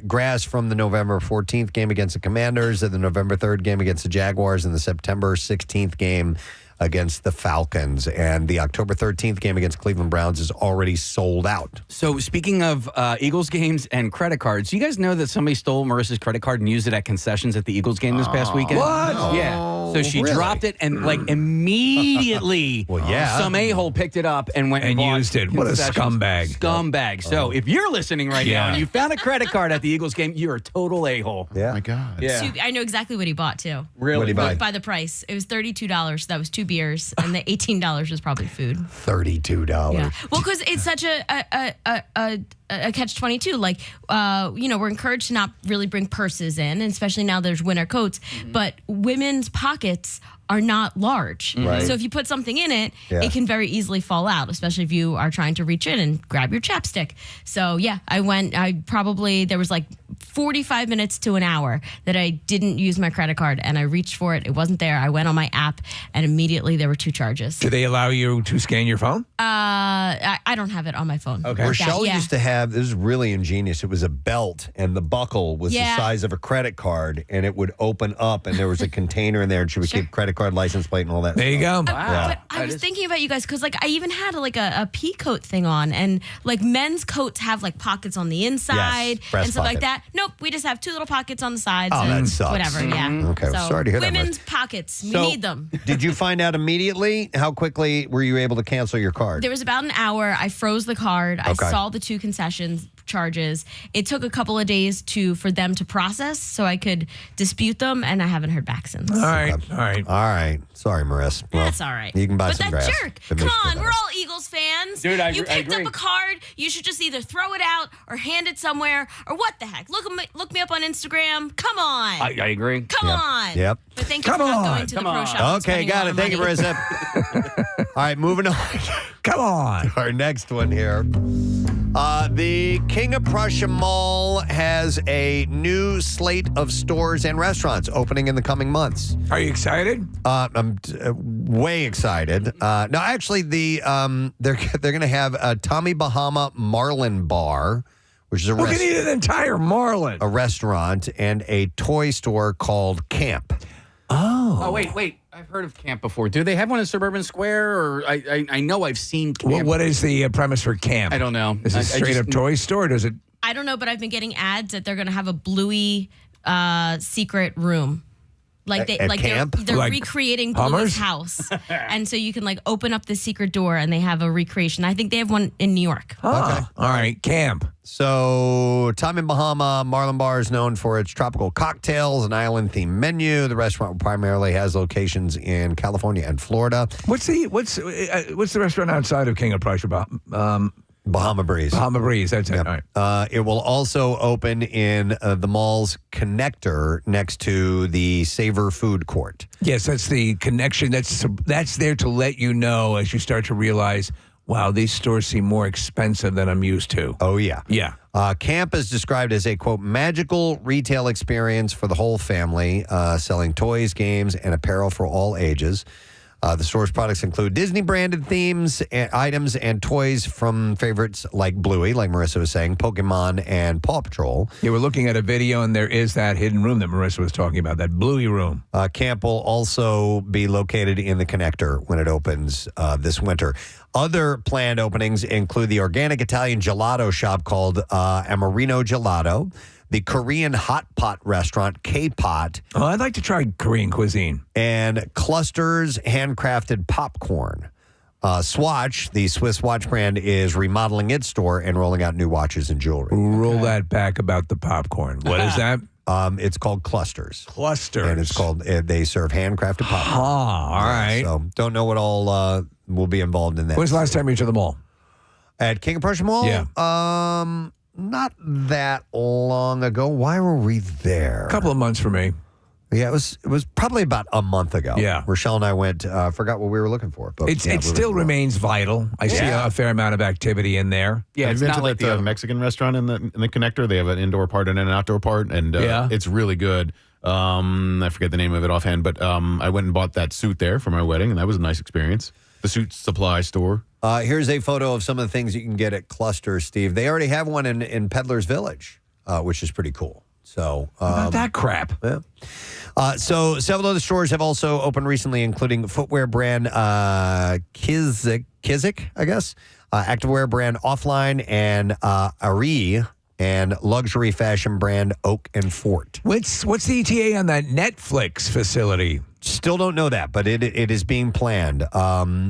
grass from the November 14th game against the Commanders, and the November 3rd game against the Jaguars, and the September 16th game against the Falcons. And the October 13th game against Cleveland Browns is already sold out. So speaking of Eagles games and credit cards, you guys know that somebody stole Marissa's credit card and used it at concessions at the Eagles game this past weekend? What? Yeah. So she dropped it and immediately some a-hole picked it up and went and bought used it. What a concessions. Scumbag. So if you're listening right now and you found a credit card at the Eagles game, you're a total a-hole. Yeah. Oh my God. Yeah. I know exactly what he bought too. Really? What'd he buy? By the price. It was $32. That was 2 beers, and the $18 was probably food. $32. Yeah. Well, because it's such a catch-22. Like, we're encouraged to not really bring purses in, and especially now there's winter coats. But women's pockets are not large. Right. So if you put something in it, Yeah. it can very easily fall out, especially if you are trying to reach in and grab your chapstick. So yeah, there was like 45 minutes to an hour that I didn't use my credit card, and I reached for it. It wasn't there. I went on my app, and immediately there were 2 charges. Do they allow you to scan your phone? I don't have it on my phone. Okay. Rochelle Yeah. used to have, this is really ingenious. It was a belt, and the buckle was the Yeah. size of a credit card, and it would open up, and there was a container in there, and she would keep credit card, license plate, and all that. There you go. But I was thinking about you guys because, like, I even had a pea coat thing on, and like men's coats have like pockets on the inside breast and stuff like pocket. that. Nope, we just have 2 little pockets on the sides. Oh, and that sucks. Whatever, yeah. Okay, well, sorry to hear that, women's Russ. pockets, we So, need them. Did you find out immediately? How quickly were you able to cancel your card? There was about an hour. I froze the card. I Okay. saw the 2 concessions charges. It took a couple of days for them to process, so I could dispute them, and I haven't heard back since. All right. All right. Sorry, Marissa. Well, That's all right. You can buy but some that grass. jerk, It come makes you on, feel we're better. all Eagles fans. Dude, I you picked agree. up a card. You should just either throw it out or hand it somewhere or what the heck. Look me up on Instagram. Come on. I agree. Come on. Yep. But thank you for not going to the pro shop. and Okay, spending got a it. lot Thank you, of money. Marissa. All right, moving on. Come on. Our next one here. The King of Prussia Mall has a new slate of stores and restaurants opening in the coming months. Are you excited? I'm way excited. No, actually, they're going to have a Tommy Bahama Marlin Bar, which is Who can eat an entire marlin? a restaurant, and a toy store called Camp. Oh, wait. I've heard of Camp before. Do they have one in Suburban Square? Or I know I've seen Camp. What is the premise for Camp? I don't know. Is it straight up toy store? Or does it? I don't know, but I've been getting ads that they're going to have a Bluey secret room. Like At camp? they're Like recreating Hummers? Bluey's house, and so you can like open up the secret door, and they have a recreation. I think they have one in New York. Okay. All right. Camp. So, Tommy Bahama Marlin Bar is known for its tropical cocktails and island-themed menu. The restaurant primarily has locations in California and Florida. What's the restaurant outside of King of Prussia? Bahama Breeze. Bahama Breeze. That's it. Yep. All right. It will also open in the mall's connector next to the Savor Food Court. Yes, that's the connection. That's there to let you know as you start to realize, wow, these stores seem more expensive than I'm used to. Oh, yeah. Yeah. Camp is described as a, quote, magical retail experience for the whole family, selling toys, games, and apparel for all ages. The store's products include Disney-branded themes, items, and toys from favorites like Bluey, like Marissa was saying, Pokemon, and Paw Patrol. Yeah, we're looking at a video, and there is that hidden room that Marissa was talking about, that Bluey room. Camp will also be located in the connector when it opens this winter. Other planned openings include the organic Italian gelato shop called Amarino Gelato, the Korean hot pot restaurant K-Pot. Oh, I'd like to try Korean cuisine. And Clusters handcrafted popcorn. Swatch, the Swiss watch brand, is remodeling its store and rolling out new watches and jewelry. Roll that back about the popcorn. What is that? It's called Clusters. Clusters. And it's called, they serve handcrafted popcorn. All right. So don't know what all will be involved in that. When's the last time you were to the mall? At King of Prussia Mall? Yeah. Not that long ago. Why were we there? A couple of months for me. Yeah, it was probably about a month ago. Yeah. Rochelle and I went, forgot what we were looking for. But It still remains vital. I see a fair amount of activity in there. Yeah, Have it's you been not to like that Mexican restaurant in the connector? They have an indoor part and an outdoor part, and it's really good. I forget the name of it offhand, but I went and bought that suit there for my wedding, and that was a nice experience. The suit supply store. Here's a photo of some of the things you can get at Cluster, Steve. They already have one in Peddler's Village, which is pretty cool. So Not that crap. Yeah. So several other stores have also opened recently, including footwear brand Kizik, I guess, activewear brand Offline, and Ari, and luxury fashion brand Oak and Fort. What's the ETA on that Netflix facility? Still don't know that, but it is being planned.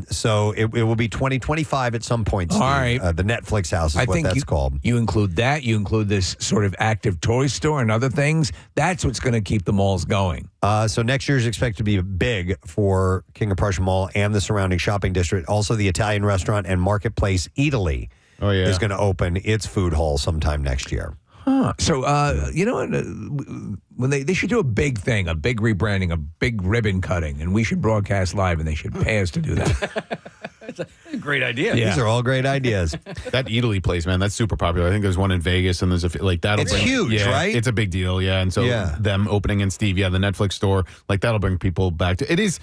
So it will be 2025 at some point, Steve. All right. The Netflix house is I what think that's called. You include that. You include this sort of active toy store and other things. That's what's going to keep the malls going. So next year is expected to be big for King of Prussia Mall and the surrounding shopping district. Also, the Italian restaurant and marketplace Eataly is going to open its food hall sometime next year. Huh. So, you know what? When they should do a big thing, a big rebranding, a big ribbon cutting, and we should broadcast live, and they should pay us to do that. That's a great idea. Yeah. These are all great ideas. That Italy place, man, that's super popular. I think there's one in Vegas, and there's that'll It's bring, huge, yeah, right? It's a big deal, yeah. And so them opening in Steve, the Netflix store, like that'll bring people back to it. Is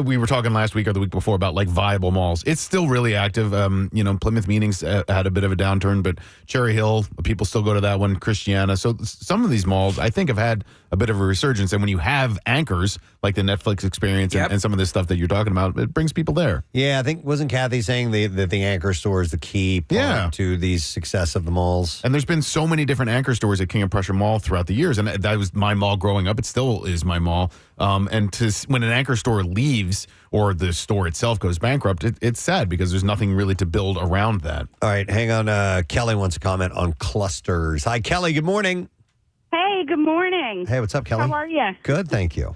we were talking last week or the week before about like viable malls. It's still really active. Plymouth Meetings had a bit of a downturn, but Cherry Hill, people still go to that one. Christiana. So some of these malls, I think, have had a bit of a resurgence. And when you have anchors like the Netflix experience and some of this stuff that you're talking about, it brings people there. Yeah, I think, wasn't Kathy saying that the anchor store is the key part to the success of the malls? And there's been so many different anchor stores at King of Prussia Mall throughout the years. And that was my mall growing up. It still is my mall. And when an anchor store leaves or the store itself goes bankrupt, it's sad because there's nothing really to build around that. All right, hang on. Kelly wants to comment on clusters. Hi, Kelly. Good morning. Hey, good morning. Hey, what's up, Kelly? How are you? Good, thank you.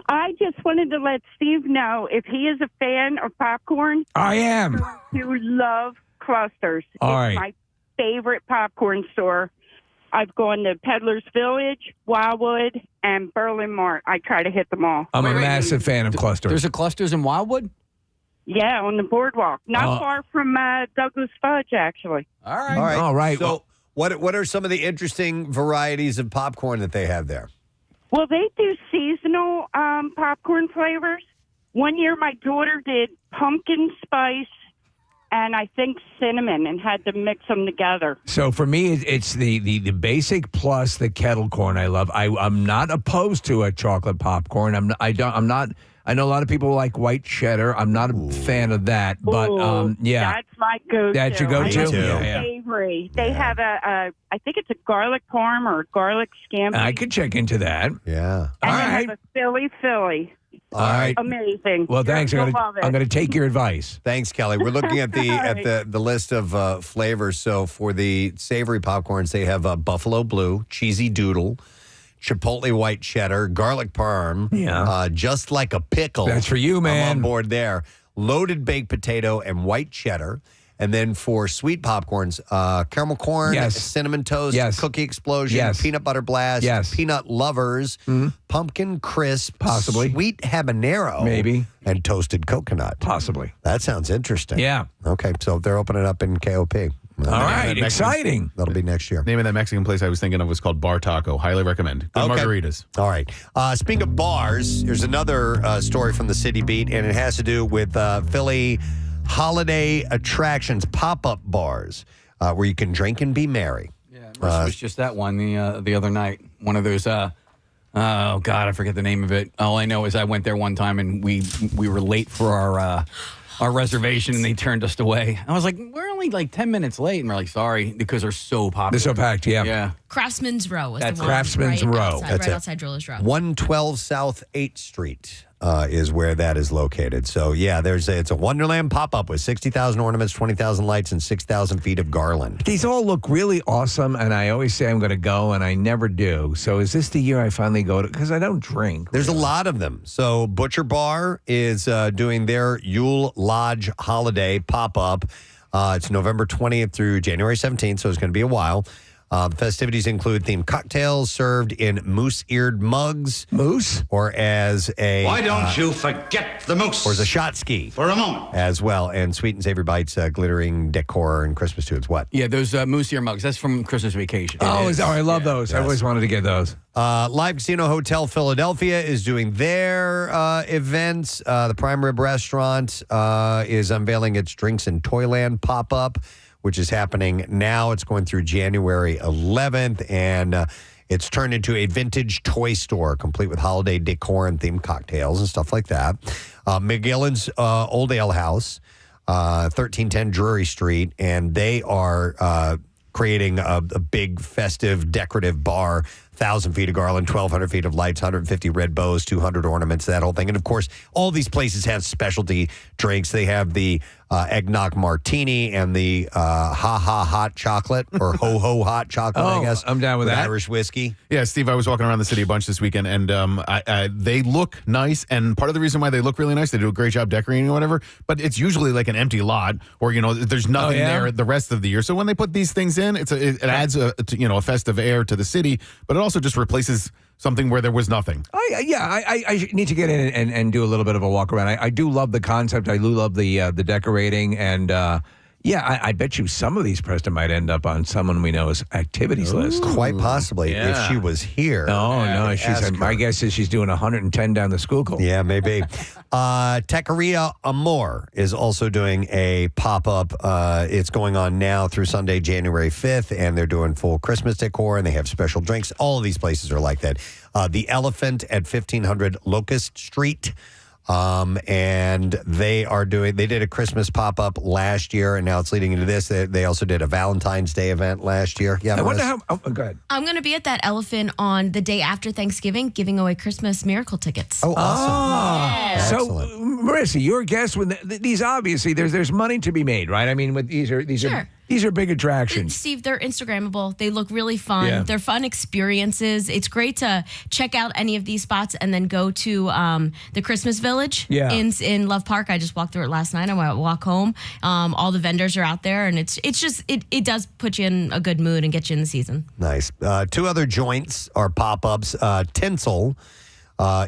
I just wanted to let Steve know if he is a fan of popcorn. I am. You love Clusters. All it's right. my favorite popcorn store. I've gone to Peddler's Village, Wildwood, and Berlin Mart. I try to hit them all. I'm a massive fan of Clusters. There's a Clusters in Wildwood? Yeah, on the boardwalk. Not far from Douglas Fudge, actually. All right. All right. So, what are some of the interesting varieties of popcorn that they have there? Well, they do seasonal popcorn flavors. One year, my daughter did pumpkin spice and I think cinnamon and had to mix them together. So for me, it's the basic plus the kettle corn I love. I'm not opposed to a chocolate popcorn. I'm not. I know a lot of people like white cheddar. I'm not a fan of that, but yeah, that's my go-to. That's your go-to. I love Savory. They have I think it's a garlic parm or a garlic scampi. I could check into that. Yeah. And All they right. have a Philly. All right. Amazing. Well, thanks. You'll I'm love it. going to take your advice. Thanks, Kelly. We're looking at the list of flavors. So for the savory popcorns, they have buffalo blue, cheesy doodle, chipotle white cheddar, garlic parm, just like a pickle. That's for you, man. I'm on board there. Loaded baked potato and white cheddar. And then for sweet popcorns, caramel corn, cinnamon toast, cookie explosion, peanut butter blast, peanut lovers, pumpkin crisp, possibly sweet habanero, maybe, and toasted coconut, possibly. That sounds interesting. Yeah. Okay, so they're opening up in KOP. All right, exciting. That'll be next year. Name of that Mexican place I was thinking of was called Bar Taco. Highly recommend. Good margaritas. All right. Speaking of bars, here's another story from the City Beat, and it has to do with Philly holiday attractions, pop-up bars where you can drink and be merry. Yeah, it was just that one the other night. One of those. Oh God, I forget the name of it. All I know is I went there one time and we were late for our reservation and they turned us away. I was like, we're only like 10 minutes late, and we're like, sorry, because they're so popular. They're so packed. Yeah. Yeah. Craftsman's Row was That's the one. Craftsman's right Row. Outside, That's right it. outside Drillers Row. 112 South 8th Street is where that is located. So, yeah, it's a Wonderland pop-up with 60,000 ornaments, 20,000 lights, and 6,000 feet of garland. These all look really awesome, and I always say I'm going to go, and I never do. So is this the year I finally go to? Because I don't drink. There's a lot of them. So Butcher Bar is doing their Yule Lodge holiday pop-up. It's November 20th through January 17th, so it's going to be a while. The festivities include themed cocktails served in moose-eared mugs. Moose? Or as a... Why don't you forget the moose? Or as a shot ski. For a moment. As well. And sweet and savory bites, glittering decor, and Christmas tunes. What? Yeah, those moose ear mugs. That's from Christmas Vacation. I love those. I always wanted to get those. Live Casino Hotel Philadelphia is doing their events. The Prime Rib Restaurant is unveiling its Drinks in Toyland pop-up, which is happening now. It's going through January 11th, and it's turned into a vintage toy store, complete with holiday decor and themed cocktails and stuff like that. McGillen's Old Ale House, 1310 Drury Street, and they are creating a big festive decorative bar 1,000 feet of garland, 1,200 feet of lights, 150 red bows, 200 ornaments, that whole thing. And of course, all these places have specialty drinks. They have the eggnog martini and the ha-ha hot chocolate, or ho-ho hot chocolate, I guess. I'm down with that. Irish whiskey. Yeah, Steve, I was walking around the city a bunch this weekend, and they look nice. And part of the reason why they look really nice, they do a great job decorating or whatever, but it's usually like an empty lot, or, there's nothing there the rest of the year. So when they put these things in, it adds a festive air to the city, but it also just replaces something where there was nothing. I need to get in and do a little bit of a walk around. I do love the concept. I do love the decorating, and I bet you some of these, Preston, might end up on someone we know's activities list. Quite possibly, if she was here. No, my guess is she's doing 110 down the Schuylkill. Yeah, maybe. Taqueria Amor is also doing a pop-up. It's going on now through Sunday, January 5th, and they're doing full Christmas decor, and they have special drinks. All of these places are like that. The Elephant at 1500 Locust Street. And they did a Christmas pop-up last year, and now it's leading into this. They also did a Valentine's Day event last year. Yeah, I wonder how, go ahead. I'm going to be at that Elephant on the day after Thanksgiving, giving away Christmas miracle tickets. Oh, awesome. Yeah. So, Marissa, your guess, when these, obviously, there's money to be made, right? I mean, these are big attractions. Steve, they're Instagrammable. They look really fun. Yeah. They're fun experiences. It's great to check out any of these spots and then go to the Christmas Village in Love Park. I just walked through it last night. I went to walk home. All the vendors are out there, and it does put you in a good mood and get you in the season. Nice. Two other joints are pop-ups. Tinsel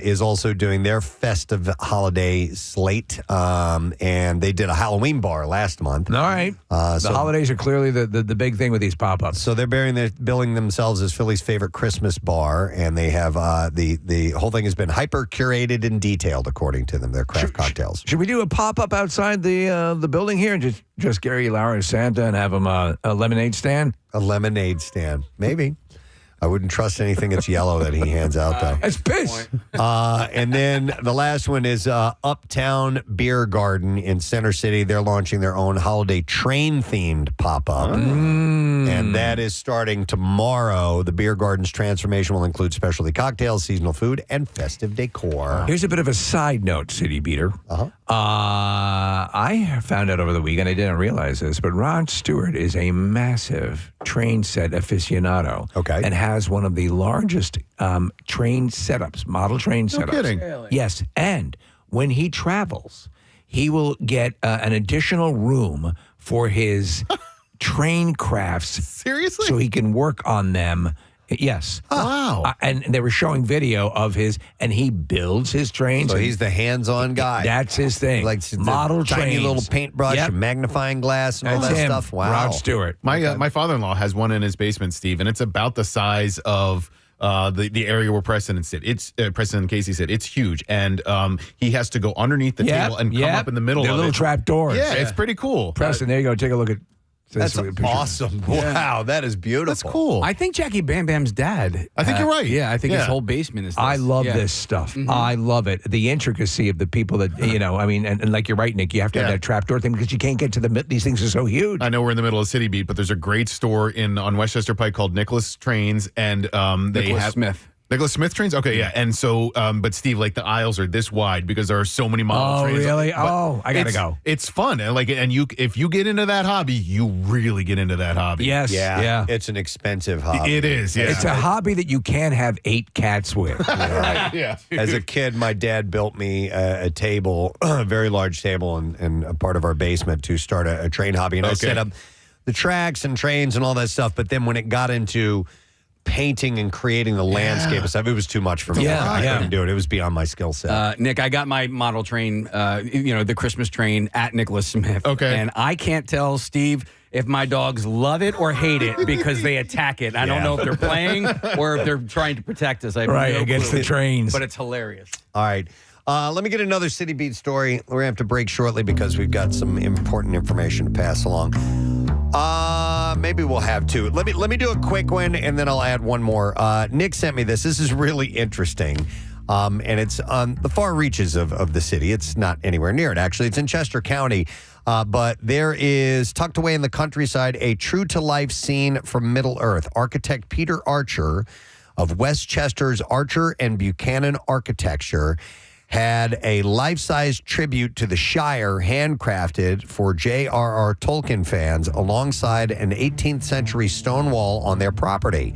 is also doing their festive holiday slate, and they did a Halloween bar last month. All right. The holidays are clearly the big thing with these pop-ups. So they're billing themselves as Philly's favorite Christmas bar, and they have the whole thing has been hyper-curated and detailed, according to them, their craft cocktails. Should we do a pop-up outside the building here and just Gary Lauer as Santa and have him a lemonade stand? A lemonade stand, maybe. I wouldn't trust anything that's yellow that he hands out, though. It's piss. And then the last one is Uptown Beer Garden in Center City. They're launching their own holiday train-themed pop-up. And that is starting tomorrow. The Beer Garden's transformation will include specialty cocktails, seasonal food, and festive decor. Here's a bit of a side note, City Beater. I found out over the weekend, I didn't realize this, but Rod Stewart is a massive train set aficionado. Okay. And has one of the largest train setups, model train setups. No kidding. Really? Yes. And when he travels, he will get an additional room for his train crafts. Seriously? So he can work on them. Yes. Wow. And they were showing video of and he builds his trains. So he's the hands-on guy. That's his thing. Like model tiny trains. little paintbrush and magnifying glass and all that stuff. Wow. Rod Stewart. My father-in-law has one in his basement, Steve, and it's about the size of the area where Preston and Casey sit. It's huge, and he has to go underneath the table and come up in the middle of it. Little trap doors. Yeah, it's pretty cool. Preston, there you go. Take a look at. That's awesome. Wow, that is beautiful. That's cool. I think Jackie Bam Bam's dad. I think you're right. Yeah, I think his whole basement is this. I love this stuff. I love it. The intricacy of the people that, I mean, and like you're right, Nick, you have to have that trapdoor thing because you can't get to these things are so huge. I know we're in the middle of City Beat, but there's a great store on Westchester Pike called Nicholas Trains, and they have Smith. Nicholas Smith trains? Okay, yeah. And so, but Steve, like the aisles are this wide because there are so many model trains. Oh, really? But I gotta go. It's fun. And if you get into that hobby, you really get into that hobby. Yes. Yeah. It's an expensive hobby. It is, yeah. It's a hobby that you can't have 8 cats with. Yeah. As a kid, my dad built me a table, a very large table in a part of our basement to start a train hobby. And I set up the tracks and trains and all that stuff. But then when it got into painting and creating the landscape and stuff, it was too much for me. I couldn't do it. It was beyond my skill set. Nick, I got my model train, the Christmas train at Nicholas Smith. Okay. And I can't tell, Steve, if my dogs love it or hate it because they attack it. I don't know if they're playing or if they're trying to protect us. I have no against clue. the trains. But it's hilarious. All right. Let me get another City Beat story. We're going to have to break shortly because we've got some important information to pass along. Maybe we'll have two. Let me do a quick one, and then I'll add one more. Nick sent me this. This is really interesting, and it's on the far reaches of the city. It's not anywhere near it, actually. It's in Chester County, but there is, tucked away in the countryside, a true-to-life scene from Middle Earth. Architect Peter Archer of Westchester's Archer and Buchanan architecture had a life-size tribute to the Shire handcrafted for J.R.R. Tolkien fans alongside an 18th century stone wall on their property.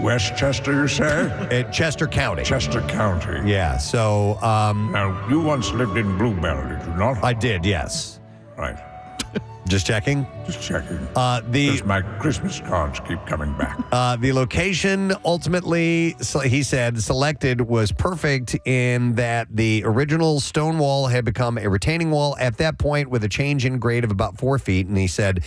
Westchester, you say? Chester County. Chester County. Yeah, so... now, you once lived in Bluebell, did you not? I did, yes. Right. Just checking? Just checking. Because my Christmas cards keep coming back. The location ultimately, he said, selected was perfect in that the original stone wall had become a retaining wall at that point with a change in grade of about 4 feet. And he said,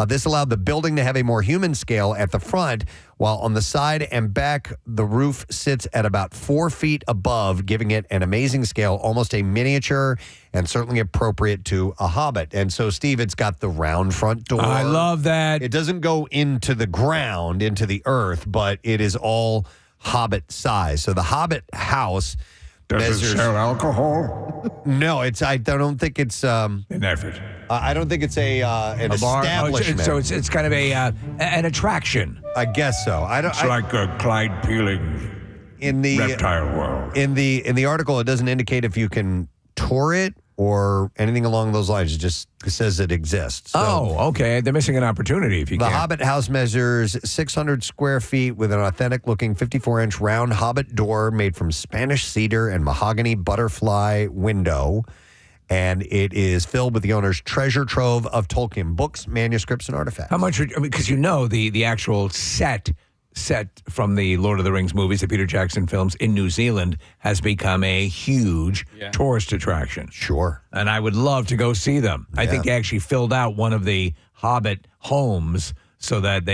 this allowed the building to have a more human scale at the front, while on the side and back, the roof sits at about 4 feet above, giving it an amazing scale, almost a miniature and certainly appropriate to a Hobbit. And so, Steve, it's got the round front door. I love that. It doesn't go into the ground, into the earth, but it is all Hobbit size. So the Hobbit house... Does it sell alcohol? No, I don't think it's an effort. I don't think it's an establishment. So it's kind of an attraction. I guess so. It's like a Clyde Peeling in the reptile world. In the article, it doesn't indicate if you can tour it or anything along those lines. It says it exists. So okay. They're missing an opportunity if you can. The Hobbit house measures 600 square feet with an authentic-looking 54-inch round Hobbit door made from Spanish cedar and mahogany butterfly window. And it is filled with the owner's treasure trove of Tolkien books, manuscripts, and artifacts. How much? Because the actual set from the Lord of the Rings movies, the Peter Jackson films in New Zealand, has become a huge tourist attraction. Sure. And I would love to go see them. I think they actually filled out one of the Hobbit homes so that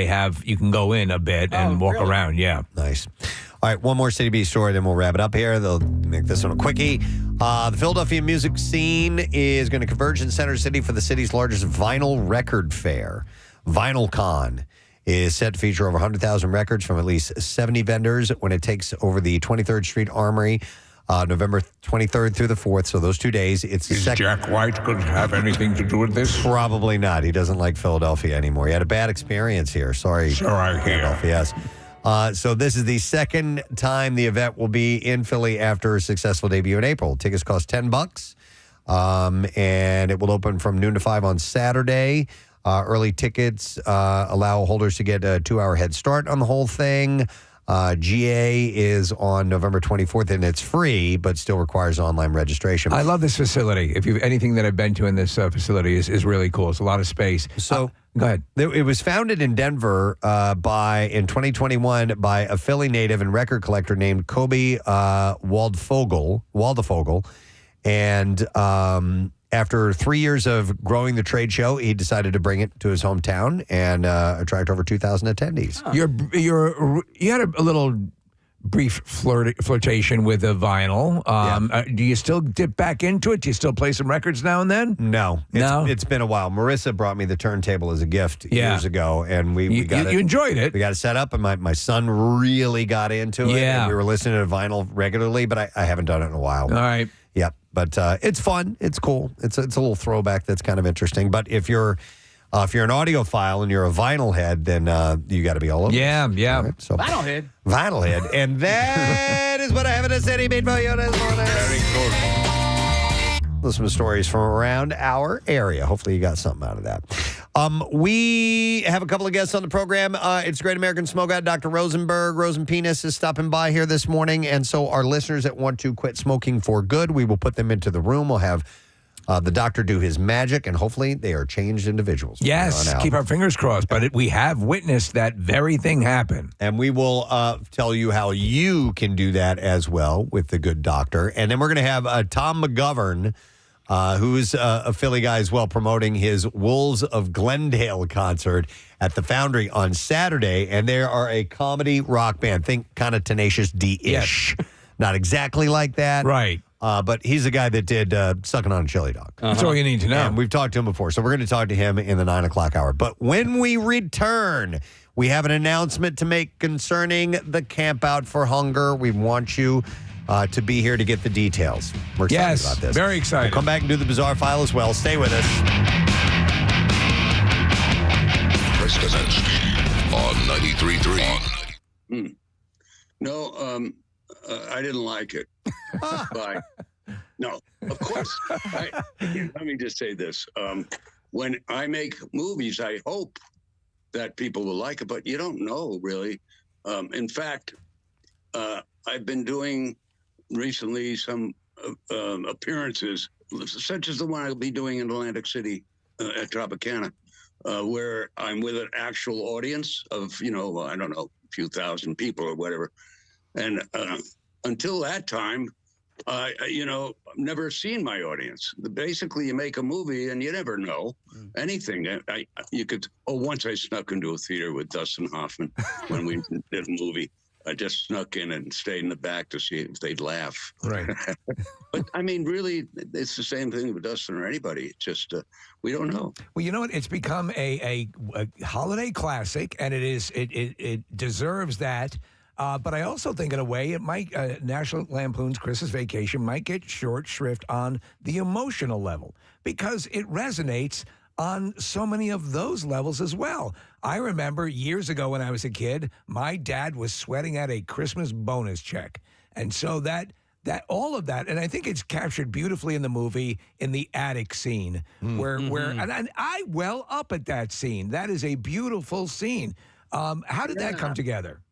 you can go in a bit and walk around. Yeah. Nice. All right, one more City Beat story, then we'll wrap it up here. They'll make this one a quickie. The Philadelphia music scene is going to converge in Center City for the city's largest vinyl record fair. VinylCon is set to feature over 100,000 records from at least 70 vendors when it takes over the 23rd Street Armory November 23rd through the 4th. So those 2 days. Is Jack White going to have anything to do with this? Probably not. He doesn't like Philadelphia anymore. He had a bad experience here. Sorry. So I hear. Yes. So this is the second time the event will be in Philly after a successful debut in April. Tickets cost $10, and it will open from noon to 5 on Saturday. Early tickets allow holders to get a 2-hour head start on the whole thing. GA is on November 24th, and it's free, but still requires online registration. I love this facility. Anything that I've been to in this facility is really cool. It's a lot of space. So go ahead. It was founded in Denver in 2021 by a Philly native and record collector named Kobe Waldefogel. And after 3 years of growing the trade show, he decided to bring it to his hometown and attract over 2,000 attendees. You had a little brief flirtation with the vinyl. Do you still dip back into it? Do you still play some records now and then? No. It's been a while. Marissa brought me the turntable as a gift years ago, and we got it. You enjoyed it. We got it set up, and my son really got into it. Yeah. And we were listening to vinyl regularly, but I haven't done it in a while. All right. Yep. But it's fun. It's cool. It's a little throwback that's kind of interesting. But if you're an audiophile and you're a vinyl head, then you got to be all over. Yeah. Right, so Vinyl head. And that is what I have in a City Beat for you this morning. Very good. Listen to stories from around our area. Hopefully you got something out of that. We have a couple of guests on the program. It's Great American Smoke Out. Dr. Rosenpenis is stopping by here this morning. And so our listeners that want to quit smoking for good, we will put them into the room. We'll have the doctor do his magic, and hopefully they are changed individuals. Yes, keep our fingers crossed. But we have witnessed that very thing happen. And we will tell you how you can do that as well with the good doctor. And then we're going to have Tom McGovern, who's a Philly guy as well, promoting his Wolves of Glendale concert at the Foundry on Saturday. And they are a comedy rock band. Think kind of Tenacious D-ish. Yes. Not exactly like that. Right. But he's the guy that did Sucking on a Chili Dog. That's all you need to know. And we've talked to him before. So we're going to talk to him in the 9 o'clock hour. But when we return, we have an announcement to make concerning the Camp Out for Hunger. We want you to be here to get the details. We're excited about this. Very excited. We'll come back and do the Bizarre File as well. Stay with us. Preston and Steve on 93.3. No, I didn't like it. Bye. No, of course. Let me just say this. When I make movies, I hope that people will like it, but you don't know, really. In fact, I've been doing recently some appearances, such as the one I'll be doing in Atlantic City at Tropicana, where I'm with an actual audience of, I don't know, a few thousand people or whatever. And until that time, I've never seen my audience. Basically, you make a movie and you never know anything. Once I snuck into a theater with Dustin Hoffman when we did a movie. I just snuck in and stayed in the back to see if they'd laugh. Right. But I mean, really, it's the same thing with Dustin or anybody. It's just we don't know. Well, you know what? It's become a holiday classic, and it deserves that. But I also think, in a way, it might National Lampoon's Christmas Vacation might get short shrift on the emotional level because it resonates on so many of those levels as well. I remember years ago when I was a kid, my dad was sweating out a Christmas bonus check. And so that all of that, and I think it's captured beautifully in the movie in the attic scene where and I well up at that scene. That is a beautiful scene. How did that come together?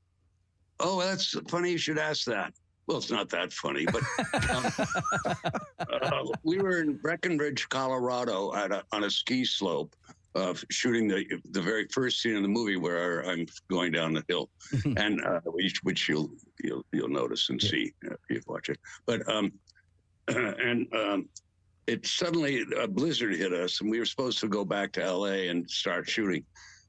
Oh, that's funny you should ask that. Well, it's not that funny, but we were in Breckenridge, Colorado, on a ski slope, shooting the very first scene in the movie where I'm going down the hill, and which you'll notice and see if you watch it. But it suddenly a blizzard hit us, and we were supposed to go back to L.A. and start shooting,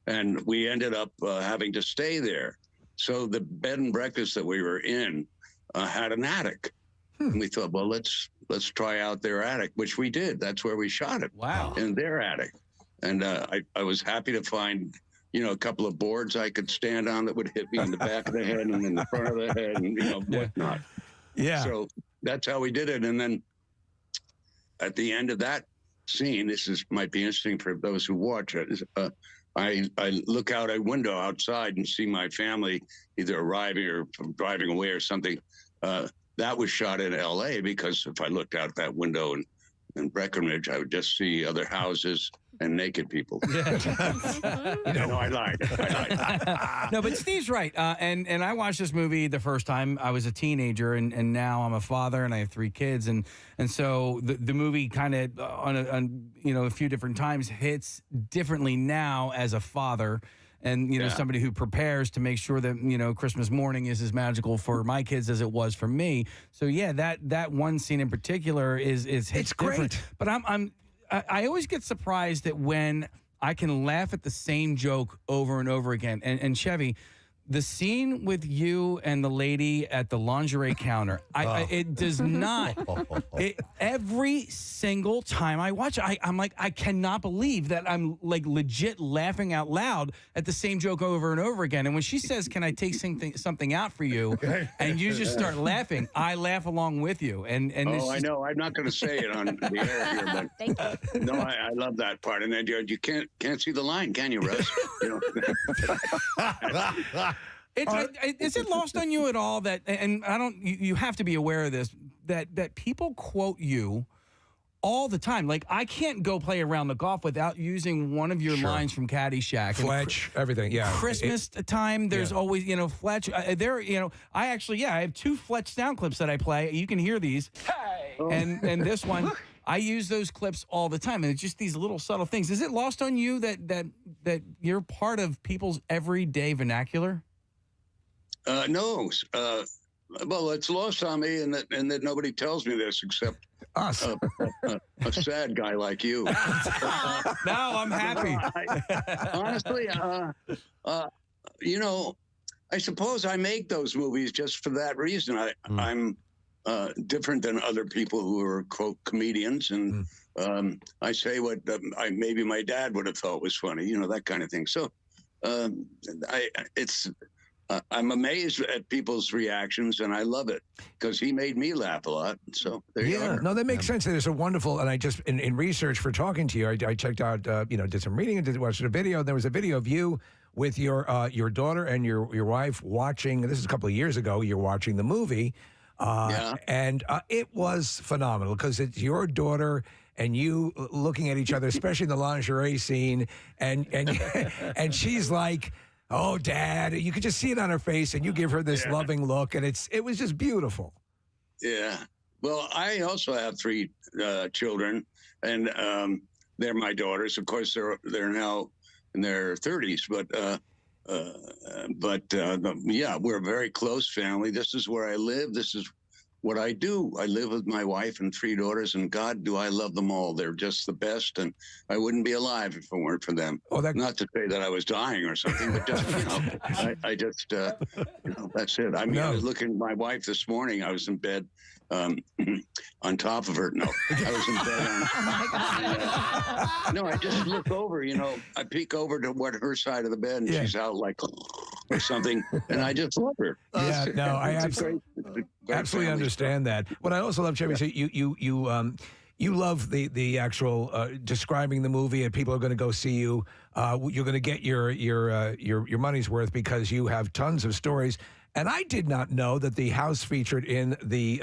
and we ended up having to stay there. So the bed and breakfast that we were in had an attic. And we thought, well, let's try out their attic, which we did. That's where we shot it. Wow. In their attic. And I was happy to find, a couple of boards I could stand on that would hit me in the back of the head and in the front of the head and, whatnot. Yeah. So that's how we did it. And then at the end of that scene, might be interesting for those who watch it, I look out a window outside and see my family either arriving or driving away or something. That was shot in L.A. because if I looked out that window in Breckenridge, I would just see other houses and naked people. No, I lied. No, but Steve's right. And I watched this movie the first time I was a teenager, and now I'm a father and I have 3 kids, and so the movie kind of on a few different times hits differently now as a father. And, somebody who prepares to make sure that, Christmas morning is as magical for my kids as it was for me. So, yeah, that one scene in particular is it's great. But I always get surprised that when I can laugh at the same joke over and over again. And Chevy, the scene with you and the lady at the lingerie counter, it does not. Every single time I watch it, I'm like, I cannot believe that I'm like legit laughing out loud at the same joke over and over again. And when she says, "Can I take something out for you?" and you just start laughing, I laugh along with you. And I know. I'm not going to say it on the air here, but thank you. No, I love that part. And then you can't see the line, can you, Russ? Is it lost on you at all that, and I don't, you have to be aware of this, that people quote you all the time? Like, I can't go play around the golf without using one of your lines from Caddyshack. Fletch, everything, yeah. Christmas time, there's always, Fletch. I have 2 Fletch sound clips that I play. You can hear these. Hey! And this one, I use those clips all the time, and it's just these little subtle things. Is it lost on you that you're part of people's everyday vernacular? No. Well, it's lost on me, and that nobody tells me this except us, a sad guy like you. No, I'm happy. Honestly, I suppose I make those movies just for that reason. I'm different than other people who are, quote, comedians, and I say what maybe my dad would have thought was funny, that kind of thing. So I'm amazed at people's reactions, and I love it because he made me laugh a lot. So there you are. No, that makes sense. There's a wonderful, and I just in research for talking to you, I checked out, did some reading and watched a video. And there was a video of you with your daughter and your wife watching. This is a couple of years ago. You're watching the movie, and it was phenomenal because it's your daughter and you looking at each other, especially in the lingerie scene, and and she's like, "Oh, Dad!" You could just see it on her face, and you give her this loving look, and it was just beautiful. Yeah. Well, I also have 3 children, and they're my daughters. Of course, they're now in their 30s, but yeah, we're a very close family. This is where I live. This is what I do. I live with my wife and 3 daughters, and God, do I love them all. They're just the best, and I wouldn't be alive if it weren't for them. Not to say that I was dying or something, but just, I just, that's it. I mean, I was looking at my wife this morning. I was in bed on top of her. No, I was in bed no, I just look over, I peek over to her side of the bed, and she's out like or something, and I just love her. Yeah, no, I absolutely understand that. What I also love, Chevy, so you love the actual describing the movie, and people are going to go see you. You're going to get your money's worth because you have tons of stories. And I did not know that the house featured in the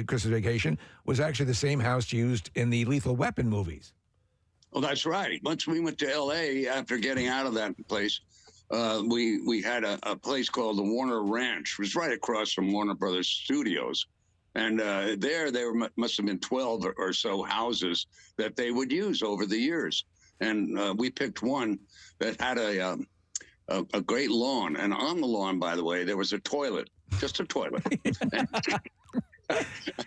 Christmas Vacation was actually the same house used in the Lethal Weapon movies. Well, that's right. Once we went to L.A. after getting out of that place, we had a place called the Warner Ranch. It was right across from Warner Brothers Studios. And there must have been 12 or so houses that they would use over the years. And we picked one that had a great lawn. And on the lawn, by the way, there was a toilet, just a toilet.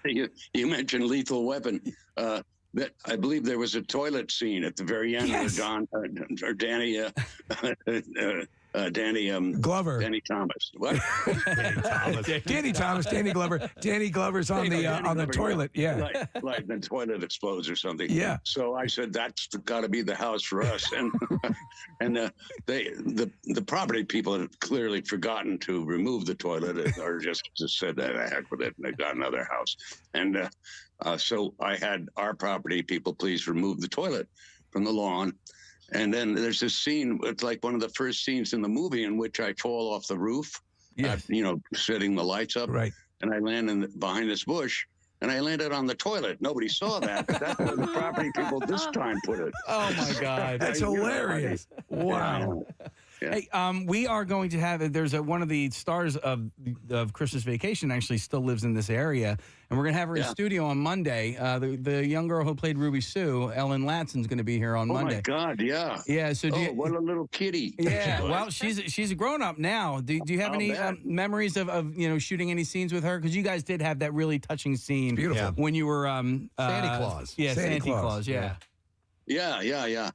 You mentioned Lethal Weapon. I believe there was a toilet scene at the very end of Danny Glover. Danny Thomas. What? Danny Thomas, Danny Glover. Danny Glover's on the toilet. Yeah. Like the toilet explodes or something. Yeah. So I said, that's got to be the house for us. And the property people had clearly forgotten to remove the toilet or just said that, heck with it, and they got another house. And so I had our property people please remove the toilet from the lawn. And then there's this scene, it's like one of the first scenes in the movie in which I fall off the roof, setting the lights up. Right. And I land behind this bush, and I landed on the toilet. Nobody saw that, but that's where the property people this time put it. Oh, my God. That's hilarious. Wow. Yeah. Hey, we are going to have there's one of the stars of Christmas Vacation actually still lives in this area, and we're going to have her in studio on Monday. The young girl who played Ruby Sue, Ellen Latson's going to be here on Monday. Oh my God, yeah. Yeah, so what a little kitty. Yeah, well, she's a grown up now. Do you have any memories of shooting any scenes with her? Because you guys did have that really touching scene. Beautiful. When you were Santa Claus. Yeah, Santa Claus. Yeah. Yeah.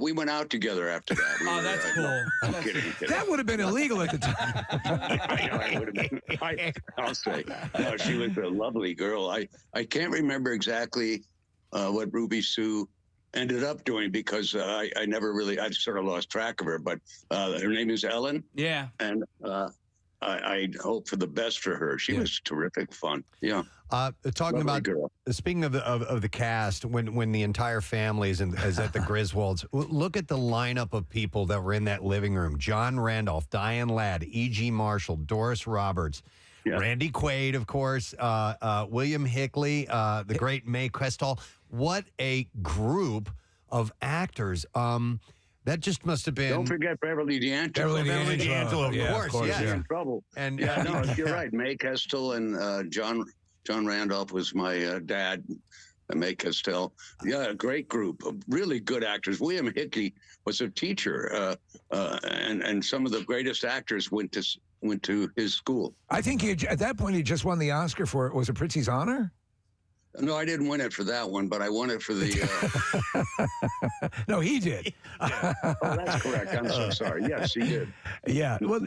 We went out together after that. That's cool. I'm kidding. That would have been illegal at the time. I know, it would have been. I'll say. No, she was a lovely girl. I can't remember exactly what Ruby Sue ended up doing because I sort of lost track of her. But her name is Ellen. Yeah. And I hope for the best for her. She was terrific fun. Yeah. Talking about girl. Speaking of the cast, when the entire family is at the Griswolds, look at the lineup of people that were in that living room: John Randolph, Diane Ladd, E.G. Marshall, Doris Roberts, Randy Quaid, of course, William Hickley, the great Mae Questel. What a group of actors! That just must have been. Don't forget Beverly D'Angelo. Beverly D'Angelo, of course. Yeah. In trouble. And no, you're right. Mae Questel and John Randolph was my dad. Mae Questel. Yeah, a great group of really good actors. William Hickey was a teacher, and some of the greatest actors went to his school. I think at that point he just won the Oscar for it. Was it Prizzi's Honor? No, I didn't win it for that one, but I won it for the. No, he did. Yeah. Oh, that's correct. I'm so sorry. Yes, he did. Yeah. Well,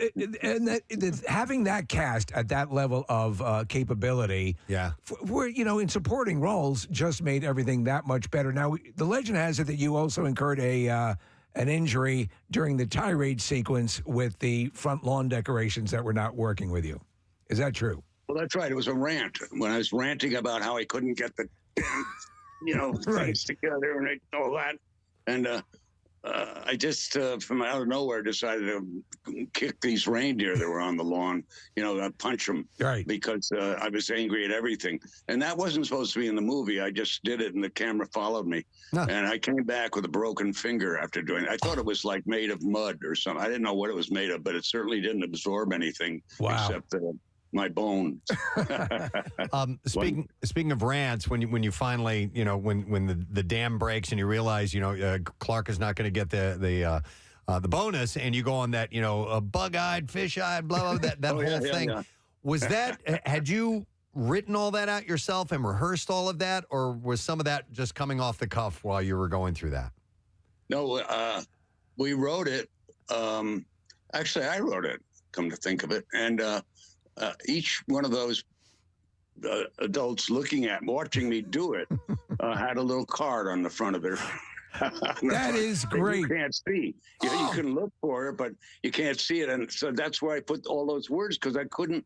having that cast at that level of capability, for in supporting roles, just made everything that much better. Now, the legend has it that you also incurred an injury during the tirade sequence with the front lawn decorations that were not working with you. Is that true? Well, that's right. It was a rant when I was ranting about how I couldn't get the, things together and all that. And I just, from out of nowhere, decided to kick these reindeer that were on the lawn, punch them. Right. Because I was angry at everything. And that wasn't supposed to be in the movie. I just did it, and the camera followed me. And I came back with a broken finger after doing it. I thought it was like made of mud or something. I didn't know what it was made of, but it certainly didn't absorb anything except my bones. Speaking of rants, when you finally, when the dam breaks and you realize, Clark is not going to get the bonus, and you go on that, bug-eyed, fish-eyed, blah, blah, that whole thing. Yeah. Was that, had you written all that out yourself and rehearsed all of that, or was some of that just coming off the cuff while you were going through that? No, we wrote it. Actually, I wrote it, come to think of it. And each one of those adults watching me do it, had a little card on the front of their. That is great. You can't see. You can look for it, but you can't see it, and so that's why I put all those words, because I couldn't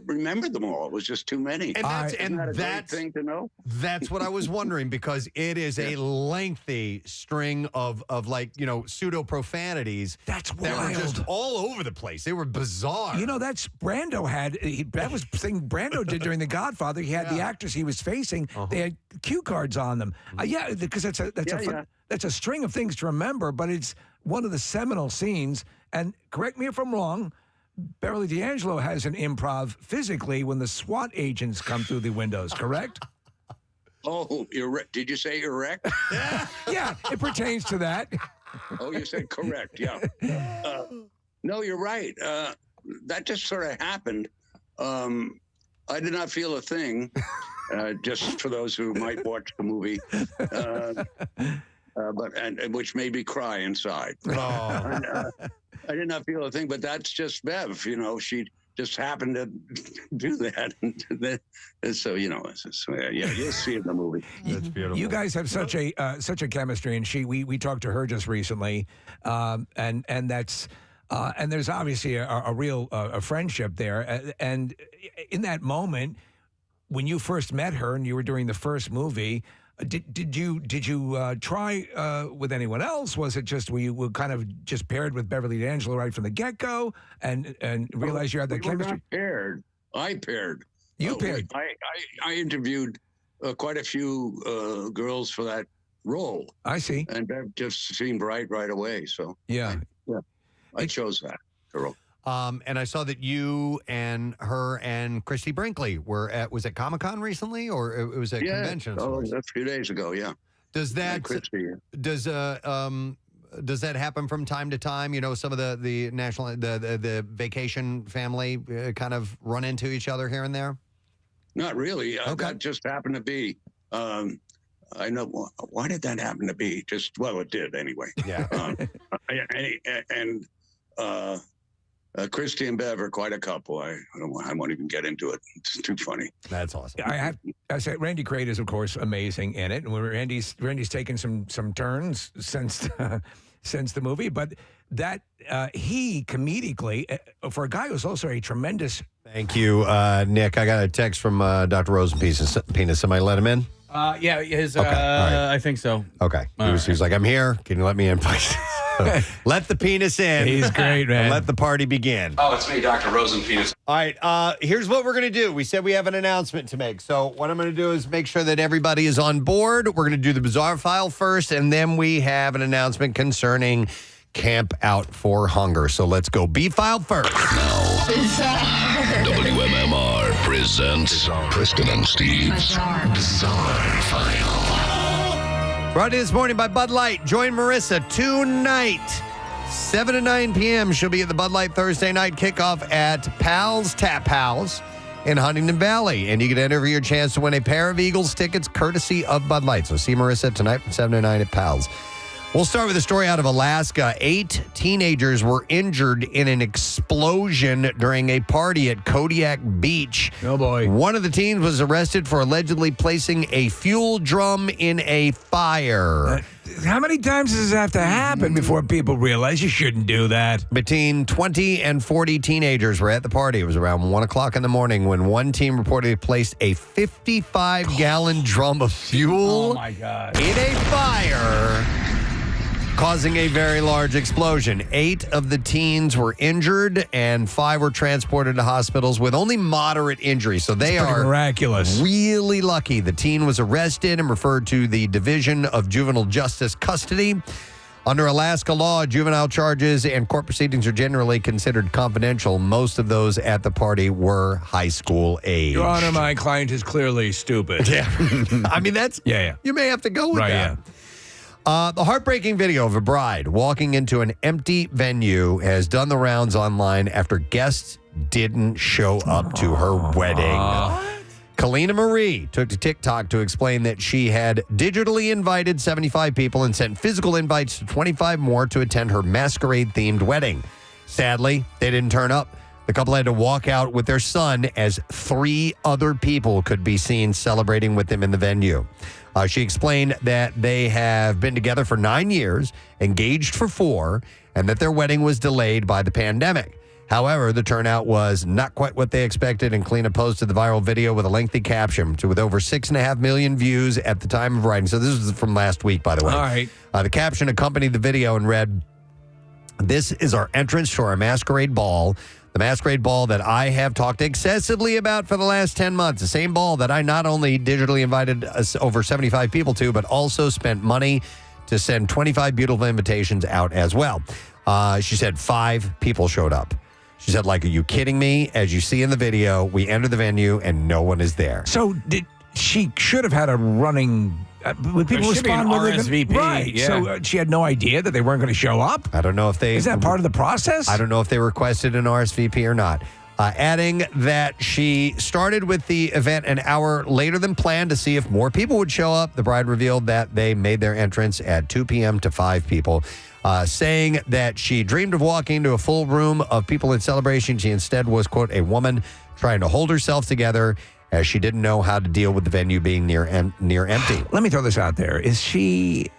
remember them all. It was just too many. And that's a great thing to know. That's what I was wondering, because it is a lengthy string of like pseudo profanities. That's wild. That were just all over the place. They were bizarre. That's Brando had. That was the thing Brando did during The Godfather. He had the actors he was facing. They had cue cards on them. Because that's a string of things to remember, but it's one of the seminal scenes. And correct me if I'm wrong, Beverly D'Angelo has an improv physically when the SWAT agents come through the windows, correct? Oh, did you say erect? Yeah, it pertains to that. Oh, you said correct, yeah. No, you're right. That just sort of happened. I did not feel a thing, just for those who might watch the movie. But which made me cry inside. I did not feel a thing, but that's just Bev. She just happened to do that, and so you'll see it in the movie. That's beautiful. You guys have such a chemistry, and we talked to her just recently, and that's. And there's obviously a real friendship there, and in that moment when you first met her and you were doing the first movie. Did you try with anyone else? Was it just were you kind of just paired with Beverly D'Angelo right from the get-go and realized you had that chemistry? I paired. You paired. I interviewed quite a few girls for that role. I see. And Bev just seemed right away. So I chose that girl. And I saw that you and her and Christy Brinkley were was it Comic-Con recently, or it was a convention? Oh, a few days ago, yeah. Does that does that happen from time to time? Some of the national the vacation family kind of run into each other here and there? Not really. That just happened to be. I know. Why did that happen to be? It did anyway. Yeah. Christy and Bev are quite a couple. I won't even get into it. It's too funny. That's awesome. I say Randy Quaid is, of course, amazing in it. And Randy's taken some turns since the movie, but that he comedically, for a guy who's also a tremendous. Thank you, Nick. I got a text from Dr. Rosenpenis. Somebody let him in? Yeah, his. Okay. Right. I think so. Okay. He was like, "I'm here. Can you let me in, please?" Let the penis in. He's great, man. And let the party begin. Oh, it's me, Dr. Rosenpenis. All right. Here's what we're going to do. We said we have an announcement to make. So what I'm going to do is make sure that everybody is on board. We're going to do the bizarre file first, and then we have an announcement concerning Camp Out for Hunger. So let's go. B-file first. Now, WMMR presents Preston and Steve's Bizarre File. Brought to you this morning by Bud Light. Join Marissa tonight, 7 to 9 p.m. She'll be at the Bud Light Thursday night kickoff at Pal's Tap House in Huntington Valley. And you can enter for your chance to win a pair of Eagles tickets courtesy of Bud Light. So see Marissa tonight from 7 to 9 at Pal's. We'll start with a story out of Alaska. 8 teenagers were injured in an explosion during a party at Kodiak Beach. Oh, boy. One of the teens was arrested for allegedly placing a fuel drum in a fire. How many times does this have to happen before people realize you shouldn't do that? Between 20 and 40 teenagers were at the party. It was around 1 o'clock in the morning when one team reportedly placed a 55-gallon drum of fuel Oh, my God. in a fire causing a very large explosion. 8 of the teens were injured and 5 were transported to hospitals with only moderate injuries. So they are miraculous. Really lucky. The teen was arrested and referred to the Division of Juvenile Justice Custody. Under Alaska law, juvenile charges and court proceedings are generally considered confidential. Most of those at the party were high school age. Your Honor, my client is clearly stupid. Yeah. I mean, that's... Yeah. You may have to go with Right, that. yeah. The heartbreaking video of a bride walking into an empty venue has done the rounds online after guests didn't show up to her wedding. Kalina Marie took to TikTok to explain that she had digitally invited 75 people and sent physical invites to 25 more to attend her masquerade-themed wedding. Sadly, they didn't turn up. The couple had to walk out with their son as 3 other people could be seen celebrating with them in the venue. She explained that they have been together for 9 years, engaged for 4, and that their wedding was delayed by the pandemic. However, the turnout was not quite what they expected, and Kalina posted the viral video with a lengthy caption with over 6.5 million views at the time of writing. So this was from last week, by the way. All right. The caption accompanied the video and read, "This is our entrance to our masquerade ball. The masquerade ball that I have talked excessively about for the last 10 months. The same ball that I not only digitally invited over 75 people to, but also spent money to send 25 beautiful invitations out as well." She said 5 people showed up. She said, like, are you kidding me? As you see in the video, we enter the venue and no one is there. So she should have had a running... would people There should be an respond with RSVP, Right. yeah. So she had no idea that they weren't going to show up? I don't know if they... Is that part of the process? I don't know if they requested an RSVP or not. Adding that she started with the event an hour later than planned to see if more people would show up. The bride revealed that they made their entrance at 2 p.m. to 5 people, saying that she dreamed of walking into a full room of people in celebration. She instead was, quote, a woman trying to hold herself together as she didn't know how to deal with the venue being near empty. Let me throw this out there. Is she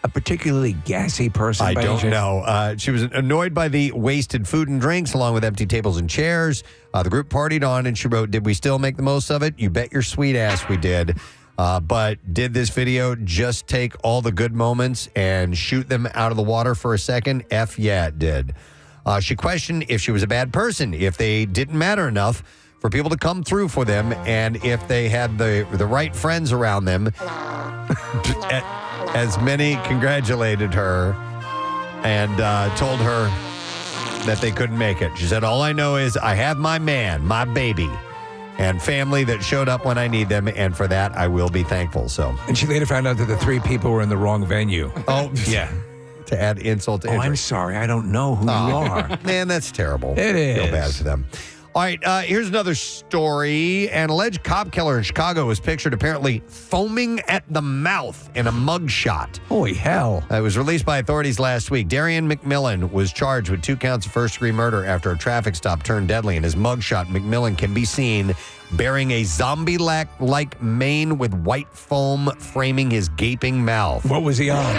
a particularly gassy person? I by any don't chance? know. She was annoyed by the wasted food and drinks along with empty tables and chairs. The group partied on, and she wrote, "Did we still make the most of it? You bet your sweet ass we did. But did this video just take all the good moments and shoot them out of the water for a second? F yeah, it did." She questioned if she was a bad person, if they didn't matter enough for people to come through for them, and if they had the right friends around them. As many congratulated her and told her that they couldn't make it. She said, "All I know is I have my man, my baby, and family that showed up when I need them, and for that I will be thankful." So, And she later found out that the 3 people were in the wrong venue. Oh, yeah. To add insult to Oh, injury. I'm sorry. I don't know who you are. Man, that's terrible. It is. Feel bad for them. All right, here's another story. An alleged cop killer in Chicago was pictured apparently foaming at the mouth in a mugshot. Holy hell. It was released by authorities last week. Darian McMillan was charged with 2 counts of first-degree murder after a traffic stop turned deadly. In his mugshot, McMillan can be seen bearing a zombie-like mane with white foam framing his gaping mouth. What was he on?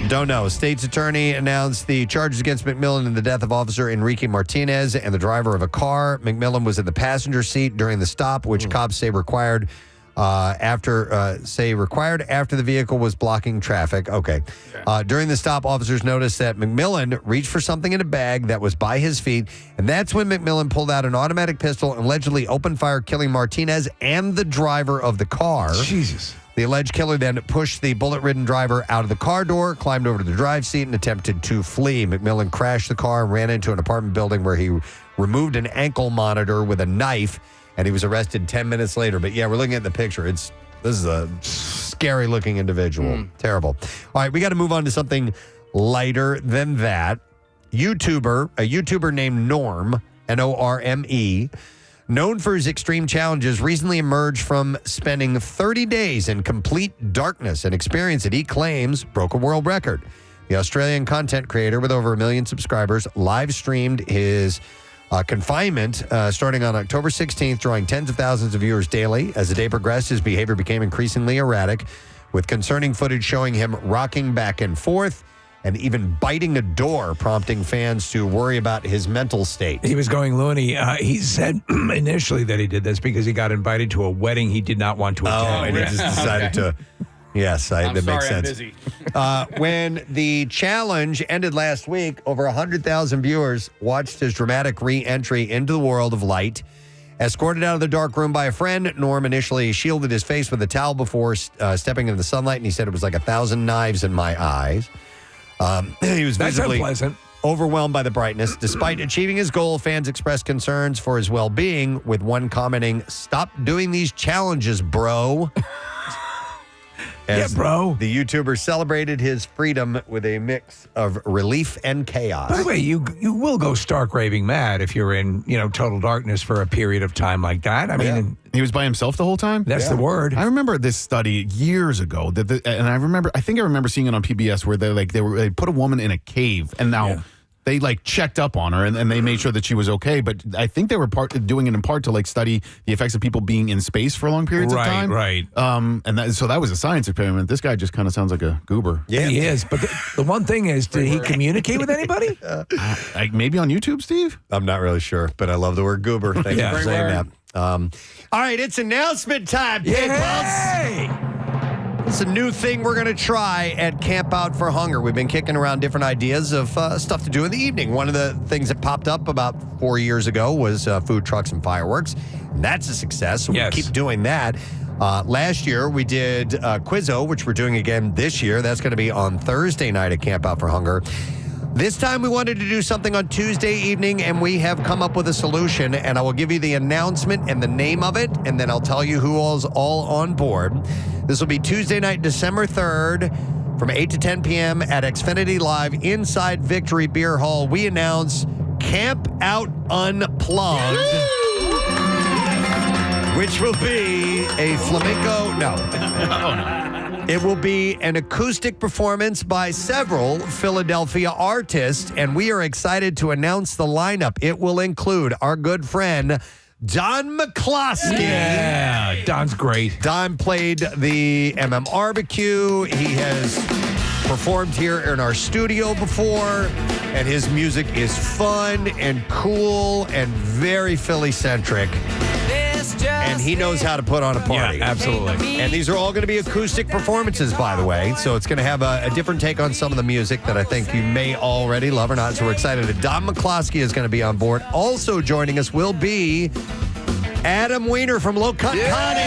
Don't know. State's attorney announced the charges against McMillan in the death of Officer Enrique Martinez and the driver of a car. McMillan was in the passenger seat during the stop, which cops say required after the vehicle was blocking traffic. Okay. During the stop, officers noticed that McMillan reached for something in a bag that was by his feet, and that's when McMillan pulled out an automatic pistol and allegedly opened fire, killing Martinez and the driver of the car. Jesus. The alleged killer then pushed the bullet-ridden driver out of the car door, climbed over to the drive seat, and attempted to flee. McMillan crashed the car and ran into an apartment building where he removed an ankle monitor with a knife, and he was arrested 10 minutes later. But yeah, we're looking at the picture. This is a scary-looking individual. Terrible. All right, we got to move on to something lighter than that. A YouTuber named Norm, N-O-R-M-E, known for his extreme challenges, recently emerged from spending 30 days in complete darkness, an experience that he claims broke a world record. The Australian content creator with over 1 million subscribers live streamed his confinement starting on October 16th, drawing tens of thousands of viewers daily. As the day progressed, his behavior became increasingly erratic, with concerning footage showing him rocking back and forth and even biting a door, prompting fans to worry about his mental state. He was going loony. He said initially that he did this because he got invited to a wedding he did not want to attend. Oh, and he just decided to, Yes, that makes sorry, I'm sense. busy. When the challenge ended last week, over 100,000 viewers watched his dramatic re-entry into the world of light. Escorted out of the dark room by a friend, Norm initially shielded his face with a towel before stepping into the sunlight, and he said it was like 1,000 knives in my eyes. He was visibly overwhelmed by the brightness. Despite achieving his goal, fans expressed concerns for his well-being, with one commenting, "Stop doing these challenges, bro." As bro. The YouTuber celebrated his freedom with a mix of relief and chaos. By the way, you will go stark raving mad if you're in total darkness for a period of time like that. I mean, he was by himself the whole time. That's the word. I remember this study years ago and I think I remember seeing it on PBS where they put a woman in a cave and now. They checked up on her and they made sure that she was okay. But I think they were doing it in part to study the effects of people being in space for long periods of time. Right. So that was a science experiment. This guy just kind of sounds like a goober. Yeah, he is. But the one thing is, did he communicate with anybody? Maybe on YouTube, Steve? I'm not really sure, but I love the word goober. Thank you for saying that. All right, it's announcement time. Yay! It's a new thing we're going to try at Camp Out for Hunger. We've been kicking around different ideas of stuff to do in the evening. One of the things that popped up about 4 years ago was food trucks and fireworks. And that's a success. So we keep doing that. Last year, we did Quizzo, which we're doing again this year. That's going to be on Thursday night at Camp Out for Hunger. This time we wanted to do something on Tuesday evening, and we have come up with a solution, and I will give you the announcement and the name of it, and then I'll tell you who all's all on board. This will be Tuesday night, December 3rd, from 8 to 10 p.m. at Xfinity Live inside Victory Beer Hall. We announce Camp Out Unplugged, which will be a flamenco. No. It will be an acoustic performance by several Philadelphia artists, and we are excited to announce the lineup. It will include our good friend, Don McCloskey. Yeah, Don's great. Don played the Barbecue. He has performed here in our studio before, and his music is fun and cool and very Philly-centric. And he knows how to put on a party. Yeah, absolutely. And these are all going to be acoustic performances, by the way. So it's going to have a different take on some of the music that I think you may already love or not. So we're excited that Don McCloskey is going to be on board. Also joining us will be Adam Weiner from Low Cut Connie.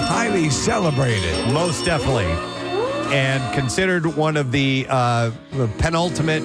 Highly celebrated. Most definitely. And considered one of the penultimate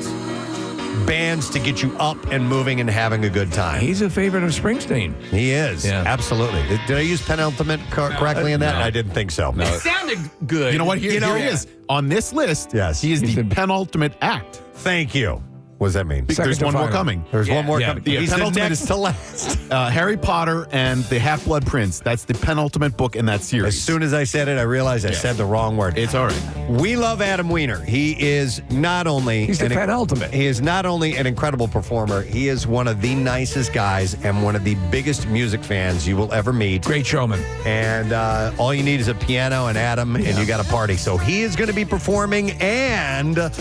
bands to get you up and moving and having a good time. He's a favorite of Springsteen. He is. Yeah. Absolutely. Did I use penultimate correctly in that? No. I didn't think so. It sounded good. You know what? Here he is. On this list, he is the penultimate act. Thank you. What does that mean? There's one more coming. There's one more coming. The He's the penultimate next to last. Harry Potter and the Half-Blood Prince. That's the penultimate book in that series. As soon as I said it, I realized I said the wrong word. It's all right. We love Adam Weiner. He is not only... He's the penultimate. He is not only an incredible performer, he is one of the nicest guys and one of the biggest music fans you will ever meet. Great showman. And all you need is a piano and Adam, and you got a party. So he is going to be performing, and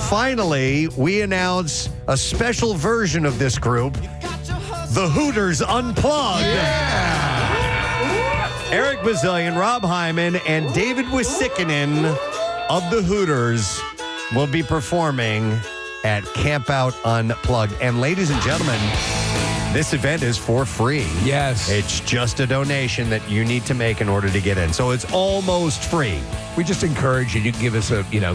finally, we announce a special version of this group, the Hooters Unplugged. Eric Bazillion, Rob Hyman, and David Wissikinen of the Hooters will be performing at Camp Out Unplugged. And ladies and gentlemen, this event is for free. Yes. It's just a donation that you need to make in order to get in. So it's almost free. We just encourage you to give us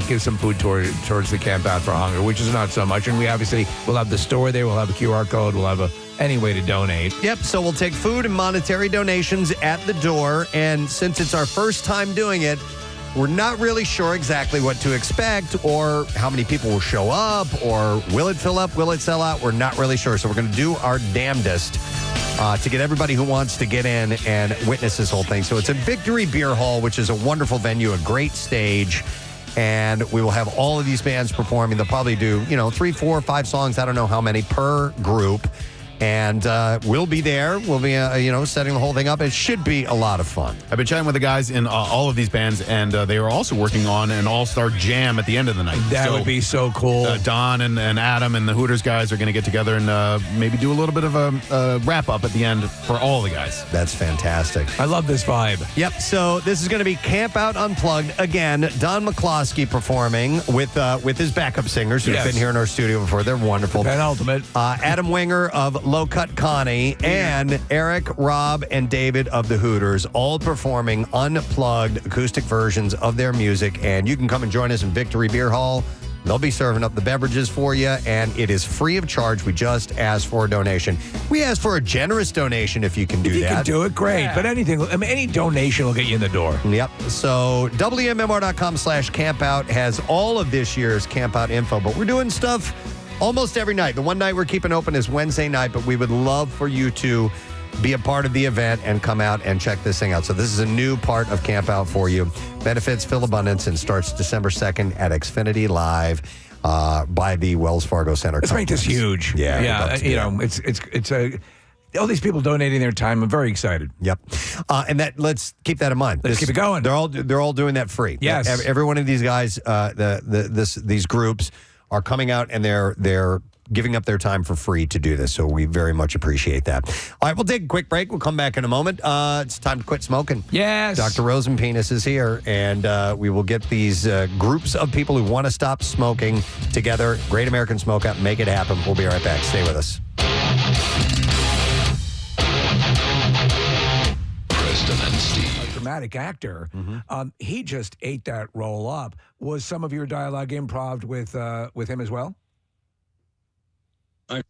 give some food towards the Camp Out for Hunger, which is not so much. And we obviously will have the store there. We'll have a QR code. We'll have any way to donate. Yep. So we'll take food and monetary donations at the door. And since it's our first time doing it, we're not really sure exactly what to expect or how many people will show up or will it fill up? Will it sell out? We're not really sure. So we're going to do our damnedest to get everybody who wants to get in and witness this whole thing. So it's a Victory Beer Hall, which is a wonderful venue, a great stage. And we will have all of these bands performing. They'll probably do, 3, 4, 5 songs. I don't know how many per group. And we'll be there. We'll be, setting the whole thing up. It should be a lot of fun. I've been chatting with the guys in all of these bands, and they are also working on an all-star jam at the end of the night. That would be so cool. Don and Adam and the Hooters guys are going to get together and maybe do a little bit of a wrap-up at the end for all the guys. That's fantastic. I love this vibe. Yep. So this is going to be Camp Out Unplugged. Again, Don McCloskey performing with his backup singers who've been here in our studio before. They're wonderful. Penultimate. Adam Winger of Low Cut Connie and Eric, Rob, and David of the Hooters, all performing unplugged acoustic versions of their music. And you can come and join us in Victory Beer Hall. They'll be serving up the beverages for you, and it is free of charge. We just asked for a donation. We asked for a generous donation if you can do that. If you can do it, great. Yeah. But any donation will get you in the door. Yep. So WMMR.com/campout has all of this year's Camp Out info, but we're doing stuff almost every night. The one night we're keeping open is Wednesday night, but we would love for you to be a part of the event and come out and check this thing out. So this is a new part of Camp Out for you. Benefits fill abundance and starts December 2nd at Xfinity Live by the Wells Fargo Center. Let's make this huge. Yeah. It's all these people donating their time. I'm very excited. Yep. And let's keep that in mind. Let's keep it going. They're all doing that free. Yes. Every one of these guys, these groups are coming out and they're giving up their time for free to do this. So we very much appreciate that. All right, we'll take a quick break. We'll come back in a moment. It's time to quit smoking. Yes. Dr. Rosenpenis is here, and we will get these groups of people who want to stop smoking together. Great American Smoke Out. Make it happen. We'll be right back. Stay with us. Preston and Steve. A dramatic actor. He just ate that role up. Was some of your dialogue improv with him as well? I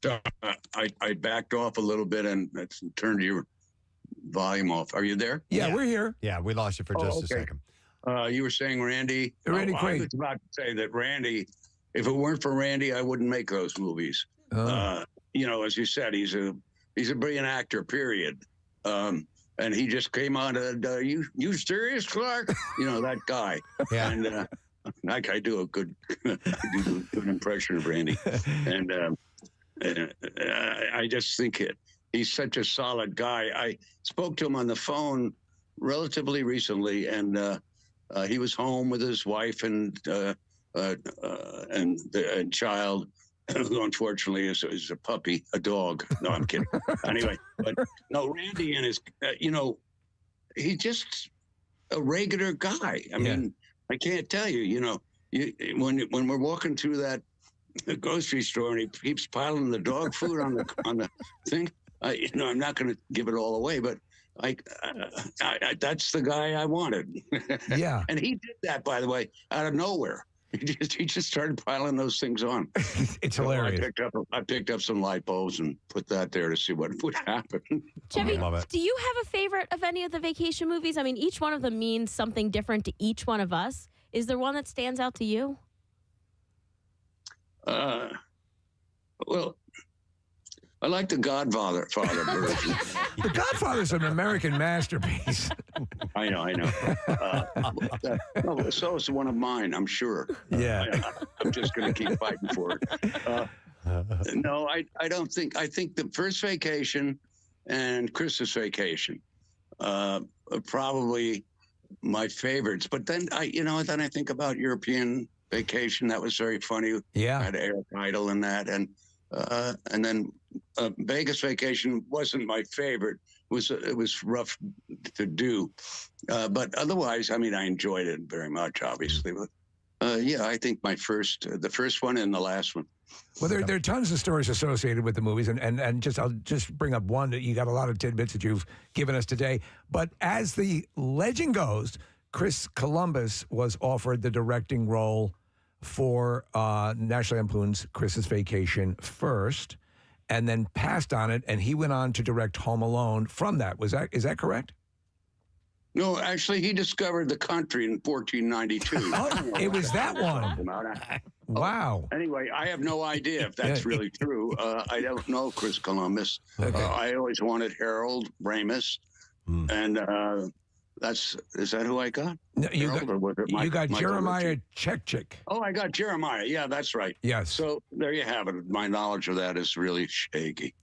backed off a little bit and turned your volume off. Are you there? Yeah, we're here. Yeah, we lost you for just a second. You were saying Randy. Randy Quaid. I was about to say that Randy, if it weren't for Randy, I wouldn't make those movies. As you said, he's a brilliant actor, period. And he just came on you serious, Clark? That guy. Yeah. And I do a good impression of Randy. And I just think he's such a solid guy. I spoke to him on the phone relatively recently, and he was home with his wife and child, who unfortunately is a puppy, a dog. No, I'm kidding. Anyway, but no, Randy and his, he's just a regular guy. I mean, I can't tell you, when we're walking through the grocery store and he keeps piling the dog food on the thing. I'm not going to give it all away, but that's the guy I wanted. Yeah, and he did that, by the way, out of nowhere. He just started piling those things on. It's hilarious. I picked up some light bulbs and put that there to see what would happen. Chevy, do you have a favorite of any of the vacation movies? I mean, each one of them means something different to each one of us. Is there one that stands out to you? Well, I like The Godfather version. The Godfather's an American masterpiece. I know. So is one of mine, I'm sure. Yeah. I'm just going to keep fighting for it. No, I don't think. I think the first vacation and Christmas Vacation are probably my favorites. But then I think about European Vacation. That was very funny. Yeah. I had Eric Idle in that, and then Vegas Vacation wasn't my favorite. It was rough to do, but otherwise, I mean, I enjoyed it very much, obviously. But I think the first one and the last one. Well, there are tons of stories associated with the movies, and I'll just bring up one that you got a lot of tidbits that you've given us today. But as the legend goes, Chris Columbus was offered the directing role for National Lampoon's Christmas Vacation first, and then passed on it, and he went on to direct Home Alone from that. Is that correct? No, actually, he discovered the country in 1492. It was that one. Wow. Anyway, I have no idea if that's really true. I don't know Chris Columbus. Okay. I always wanted Harold Ramis, and Is that who I got? No, you got Michael Jeremiah Richard? Chekchik. Oh, I got Jeremiah. Yeah, that's right. Yes. So there you have it. My knowledge of that is really shaky.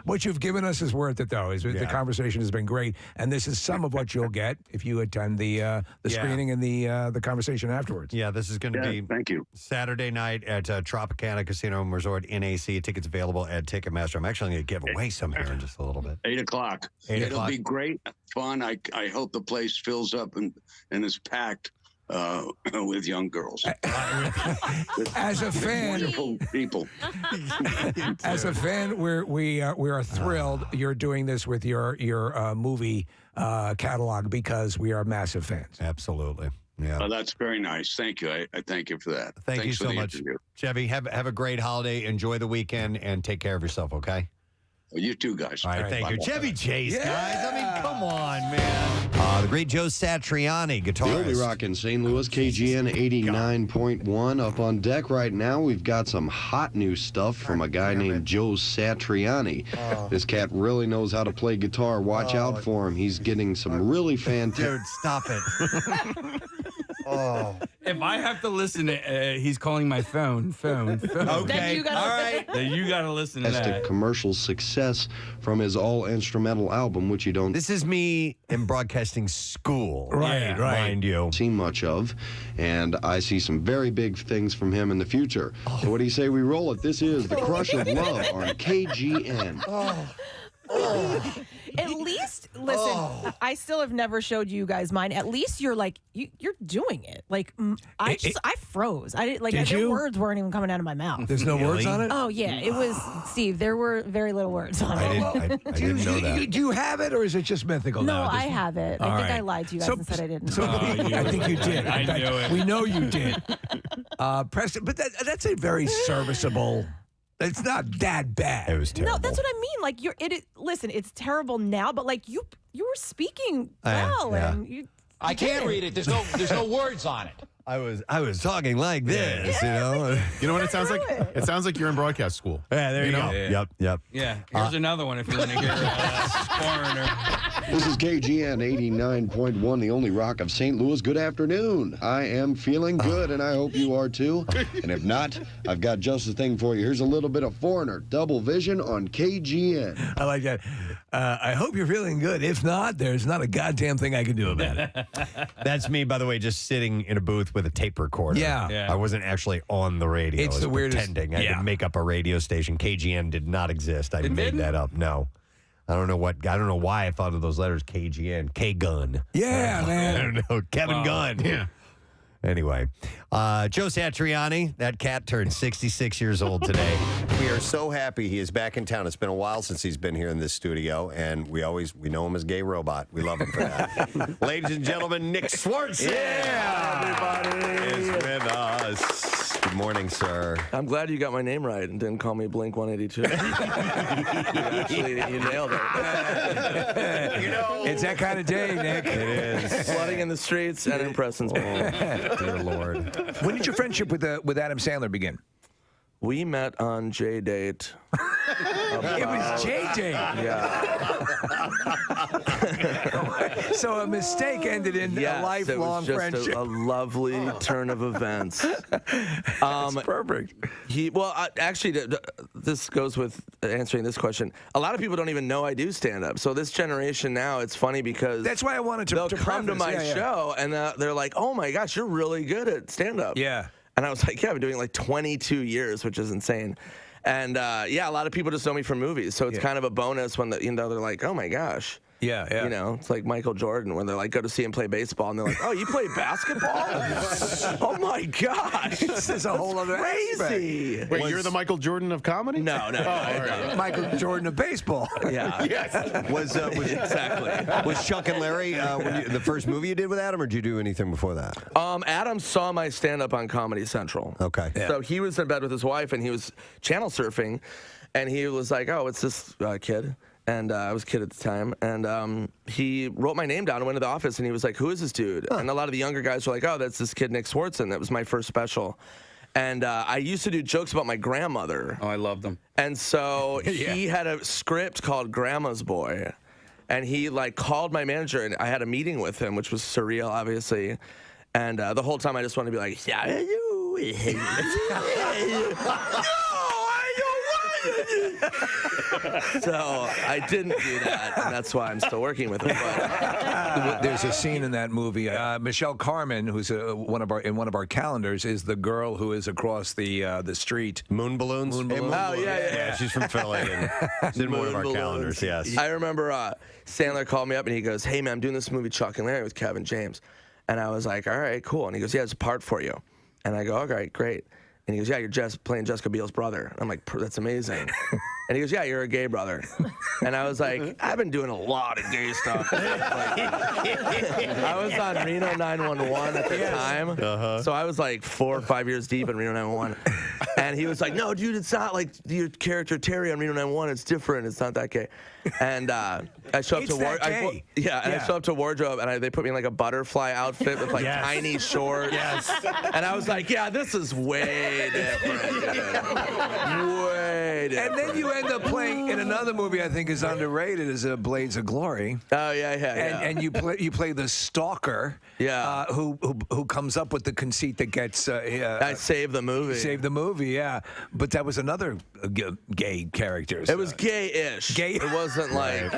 What you've given us is worth it, though. The conversation has been great, and this is some of what you'll get if you attend the screening and the conversation afterwards. Yeah, this is going to be thank you. Saturday night at Tropicana Casino and Resort NAC. Tickets available at Ticketmaster. I'm actually going to give away some here in just a little bit. 8 o'clock. 8 It'll o'clock. be great, fun. I hope the place fills up and is packed with young girls. As a fan, wonderful people. As a fan, we are thrilled you're doing this with your movie catalog because we are massive fans. Absolutely. Yeah. That's very nice. Thank you. I thank you for that. Thank you Thanks for so the much, interview. Chevy. Have a great holiday. Enjoy the weekend and take care of yourself, okay? Well, you too, guys. All right, thank you. Bye-bye. Chevy Chase, guys. I mean, come on, man. The great Joe Satriani, guitarist. The only rock in St. Louis, KGN 89.1. Up on deck right now, we've got some hot new stuff from a guy named Joe Satriani. This cat really knows how to play guitar. Watch out for him. He's getting some really fantastic... Dude, stop it. If I have to listen to, he's calling my phone. Okay, all right. Then you got to listen to that. commercial success from his all-instrumental album, which you don't... This is me in broadcasting school. Right. Mind you. See much of, and I see some very big things from him in the future. So what do you say we roll it? This is The Crush of Love on KGN. At least, listen, I still have never showed you guys mine. At least you're like, you're doing it. Like, I froze. I didn't, like, Did the you? words weren't even coming out of my mouth. There's no words on it? Oh, yeah. It was, Steve, there were very little words on it. I didn't know that. Do you have it, or is it just mythical No, now? I have it. I think I lied to you guys and said I didn't. I think you did. I In fact, knew it. We know you did. Preston, but that's a very serviceable... It's not that bad. It was terrible. No, that's what I mean. Like, listen, it's terrible now, but like you were speaking well, yeah. and you. I can't read it. There's no words on it. I was talking like this, you know. You know what it sounds like? It sounds like you're in broadcast school. Yeah, there you go. know? Yep. Yeah, here's another one if you want to hear Foreigner. This is KGN 89.1, the only rock of St. Louis. Good afternoon. I am feeling good, and I hope you are too. And if not, I've got just the thing for you. Here's a little bit of Foreigner, Double Vision on KGN. I like that. I hope you're feeling good. If not, there's not a goddamn thing I can do about it. That's me, by the way, just sitting in a booth with a tape recorder. Yeah. I wasn't actually on the radio. It's I was the weirdest- pretending. I had yeah. to make up a radio station. KGN did not exist. I made didn't? that up. No. I don't know why I thought of those letters. KGN. K-Gun. Yeah, man. I don't know. Kevin Gunn. Yeah. Anyway, Joe Satriani, that cat turned 66 years old today. We are so happy he is back in town. It's been a while since he's been here in this studio, and we know him as Gay Robot. We love him for that. Ladies and gentlemen, Nick Swartzen. Yeah, everybody is with us. Good morning, sir. I'm glad you got my name right and didn't call me Blink 182. you nailed it. It's that kind of day, Nick. It is. Flooding in the streets and in Preston's. Dear Lord. When did your friendship with Adam Sandler begin? We met on J-Date. It was J-Date. Yeah. So a mistake ended in a lifelong it was just friendship. a lovely turn of events. That's perfect. This goes with answering this question. A lot of people don't even know I do stand-up. So this generation now, it's funny because That's why I wanted to they'll come to preface. my Yeah. show and they're like, "Oh my gosh, you're really good at stand-up." Yeah. And I was like, "Yeah, I've been doing like 22 years, which is insane." And a lot of people just know me from movies, so it's kind of a bonus when they're like, "Oh my gosh." Yeah. You know, it's like Michael Jordan when they're like, go to see him play baseball, and they're like, "Oh, you play basketball? Oh my gosh, This is a whole other crazy!" aspect. Wait, you're the Michael Jordan of comedy? No. Michael Jordan of baseball. Yeah. Yes. Was exactly. Was Chuck and Larry the first movie you did with Adam, or did you do anything before that? Adam saw my stand-up on Comedy Central. Okay. So he was in bed with his wife, and he was channel surfing, and he was like, "Oh, it's this kid." And I was a kid at the time, and he wrote my name down and went to the office, and he was like, "Who is this dude?" And a lot of the younger guys were like, "Oh, that's this kid Nick Swartzen. That was my first special." And I used to do jokes about my grandmother. Oh, I loved them. And so he had a script called Grandma's Boy. And he like called my manager, and I had a meeting with him, which was surreal, obviously. And the whole time I just wanted to be like, yeah, you. So I didn't do that, and that's why I'm still working with him. But there's a scene in that movie. Michelle Carmen, who's one of our calendars, is the girl who is across the street. Moon balloons. Oh yeah. She's from Philly. And she's in one of our calendars. Yes. I remember Sandler called me up and he goes, "Hey man, I'm doing this movie Chuck and Larry with Kevin James," and I was like, "All right, cool." And he goes, "Yeah, it's a part for you," and I go, "Okay, great." And he goes, "Yeah, you're playing Jessica Biel's brother." I'm like, "That's amazing." And he goes, "Yeah, you're a gay brother." And I was like, "I've been doing a lot of gay stuff." I was on Reno 911 at the time. So I was like 4 or 5 years deep in Reno 911. And he was like, "No, dude, it's not like your character Terry on Reno 911. It's different. It's not that gay." And I show up to I show up to wardrobe, and they put me in like a butterfly outfit with like tiny shorts. Yes. And I was like, "Yeah, this is way different. Way different." And then you end up playing in another movie I think is underrated, is Blades of Glory. Oh yeah. And you play the stalker. Yeah. Who comes up with the conceit that gets I saved the movie. Saved the movie, yeah. But that was another gay character. It was gay-ish. Gay. It wasn't like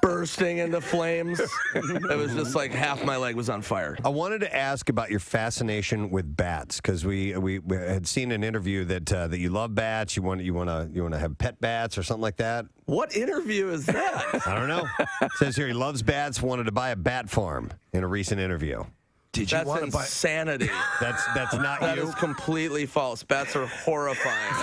bursting into flames. It was just like half my leg was on fire. I wanted to ask about your fascination with bats, because we had seen an interview that you love bats. You want to have pet bats or something like that. What interview is that? I don't know. It says here he loves bats. Wanted to buy a bat farm in a recent interview. Did you That's want to buy? insanity. That's not That you. is completely false. Bats are horrifying.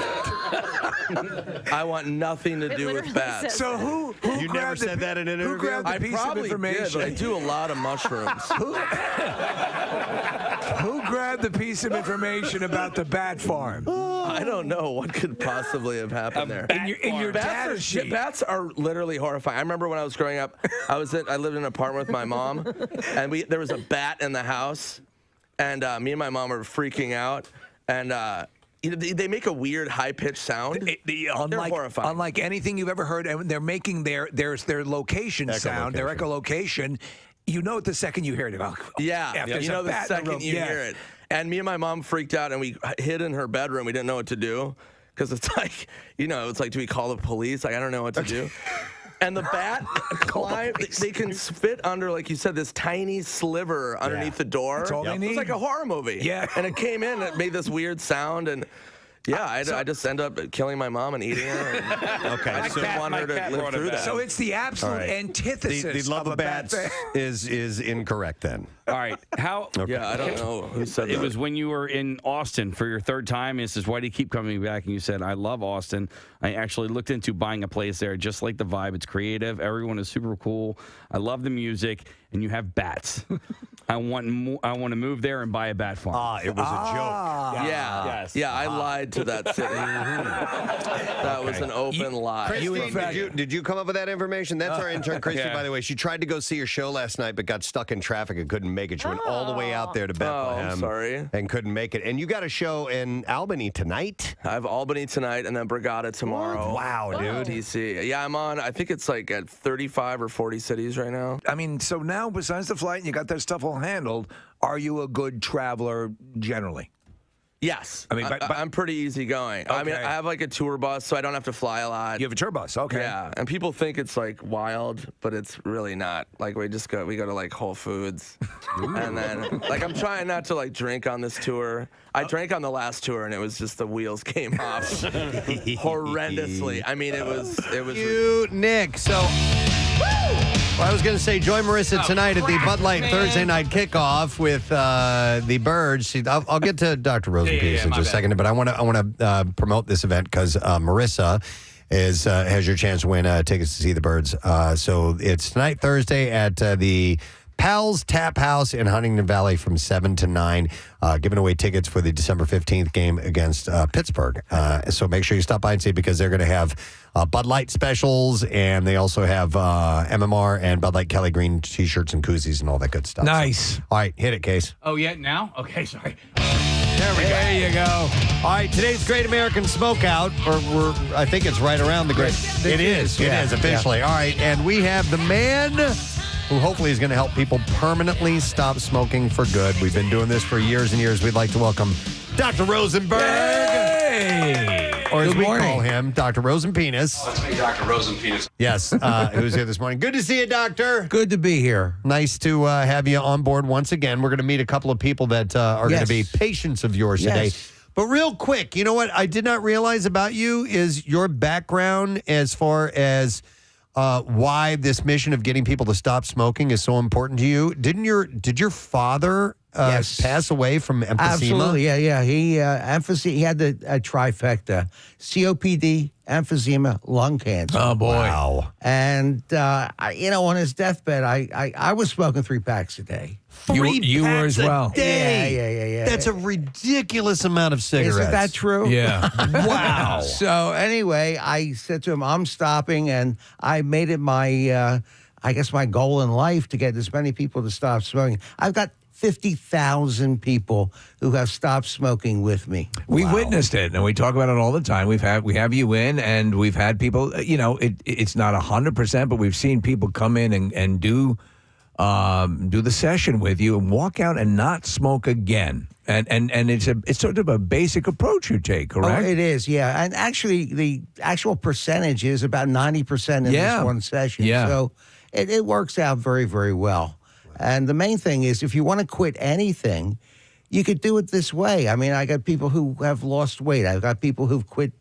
I want nothing to do with bats. So who You never said that in an interview? grabbed the I piece of probably information? did, but I do a lot of mushrooms. Who grabbed the piece of information about the bat farm? I don't know what could possibly have happened there. In your data sheet. Bats are literally horrifying. I remember when I was growing up, I lived in an apartment with my mom, and there was a bat in the house, and me and my mom were freaking out, and they make a weird high-pitched sound. They're horrifying. Unlike anything you've ever heard, and they're making their location sound, their echolocation. You know it the second you hear it. Yeah, you know the second you hear it. And me and my mom freaked out, and we hid in her bedroom. We didn't know what to do, because it's like, it's like, do we call the police? Like, I don't know what to do. And the bat they can fit under, like you said, this tiny sliver underneath the door. That's all they need. It's like a horror movie. Yeah. And it came in, and it made this weird sound, and I just end up killing my mom and eating her. And Okay, I just want her to live through that. So it's the absolute antithesis. The love of bats bat. is incorrect then. All right. How? Okay. Yeah, I don't know who said that. It was when you were in Austin for your third time. It says, "Why do you keep coming back?" And you said, "I love Austin. I actually looked into buying a place there. Just like the vibe. It's creative. Everyone is super cool. I love the music, and you have bats. I want to move there and buy a bat farm." It was a joke. Yeah, I lied to that city. That was an open lie. Christy, did you come up with that information? That's our intern, Christy, by the way. She tried to go see your show last night, but got stuck in traffic and couldn't make it. She went all the way out there to Bethlehem. I'm sorry. And couldn't make it. And you got a show in Albany tonight? I have Albany tonight and then Brigada tomorrow. Wow, dude. DC. Yeah, I'm on, I think it's like at 35 or 40 cities right now. I mean, so now besides the flight and you got that stuff all handled, are you a good traveler generally? Yes. I mean, I'm pretty easygoing. I mean, Okay. I have like a tour bus, so I don't have to fly a lot. You have a tour bus, okay. Yeah, and people think it's like wild, but it's really not. Like we go to like Whole Foods, and then like I'm trying not to like drink on this tour. I drank on the last tour, and it was just the wheels came off horrendously. I mean, it was. You, Nick. So. Well, I was going to say, join Marissa tonight at the Bud Light Thursday night kickoff with the Birds. I'll get to Dr. Rosenpiece in just a second, but I want to promote this event because Marissa has your chance to win tickets to see the Birds. So it's tonight, Thursday, at the Pal's Tap House in Huntington Valley from 7 to 9, giving away tickets for the December 15th game against Pittsburgh. So make sure you stop by and see, because they're going to have Bud Light specials, and they also have MMR and Bud Light Kelly Green T-shirts and koozies and all that good stuff. Nice. So, all right, hit it, Case. Oh, yeah, now? Okay, sorry. There you go. All right, today's Great American Smokeout, I think it's right around the Great. It is officially. Yeah. All right, and we have the man who hopefully is going to help people permanently stop smoking for good. We've been doing this for years and years. We'd like to welcome Dr. Rosenberg. Hey! Or as we call him, Dr. Rosenpenis. That's me, Dr. Rosenpenis. Yes, who's here this morning. Good to see you, Doctor. Good to be here. Nice to have you on board once again. We're going to meet a couple of people that are going to be patients of yours today. But real quick, you know what I did not realize about you is your background as far as why this mission of getting people to stop smoking is so important to you. Did your father pass away from emphysema? Absolutely, yeah. He he had the trifecta: COPD, emphysema, lung cancer. Oh boy! Wow. And on his deathbed, I was smoking 3 packs a day. You were as well. Yeah. That's a ridiculous amount of cigarettes. Isn't that true? Yeah. Wow. So anyway, I said to him, I'm stopping, and I made it my, my goal in life to get as many people to stop smoking. I've got 50,000 people who have stopped smoking with me. We've witnessed it, and we talk about it all the time. We have you in, and we've had people. It's not 100%, but we've seen people come in and do the session with you and walk out and not smoke again. And it's sort of a basic approach you take, correct? Oh, it is, yeah. And actually, the actual percentage is about 90% in this one session. Yeah. So it works out very, very well. And the main thing is, if you want to quit anything, you could do it this way. I mean, I got people who have lost weight. I've got people who've quit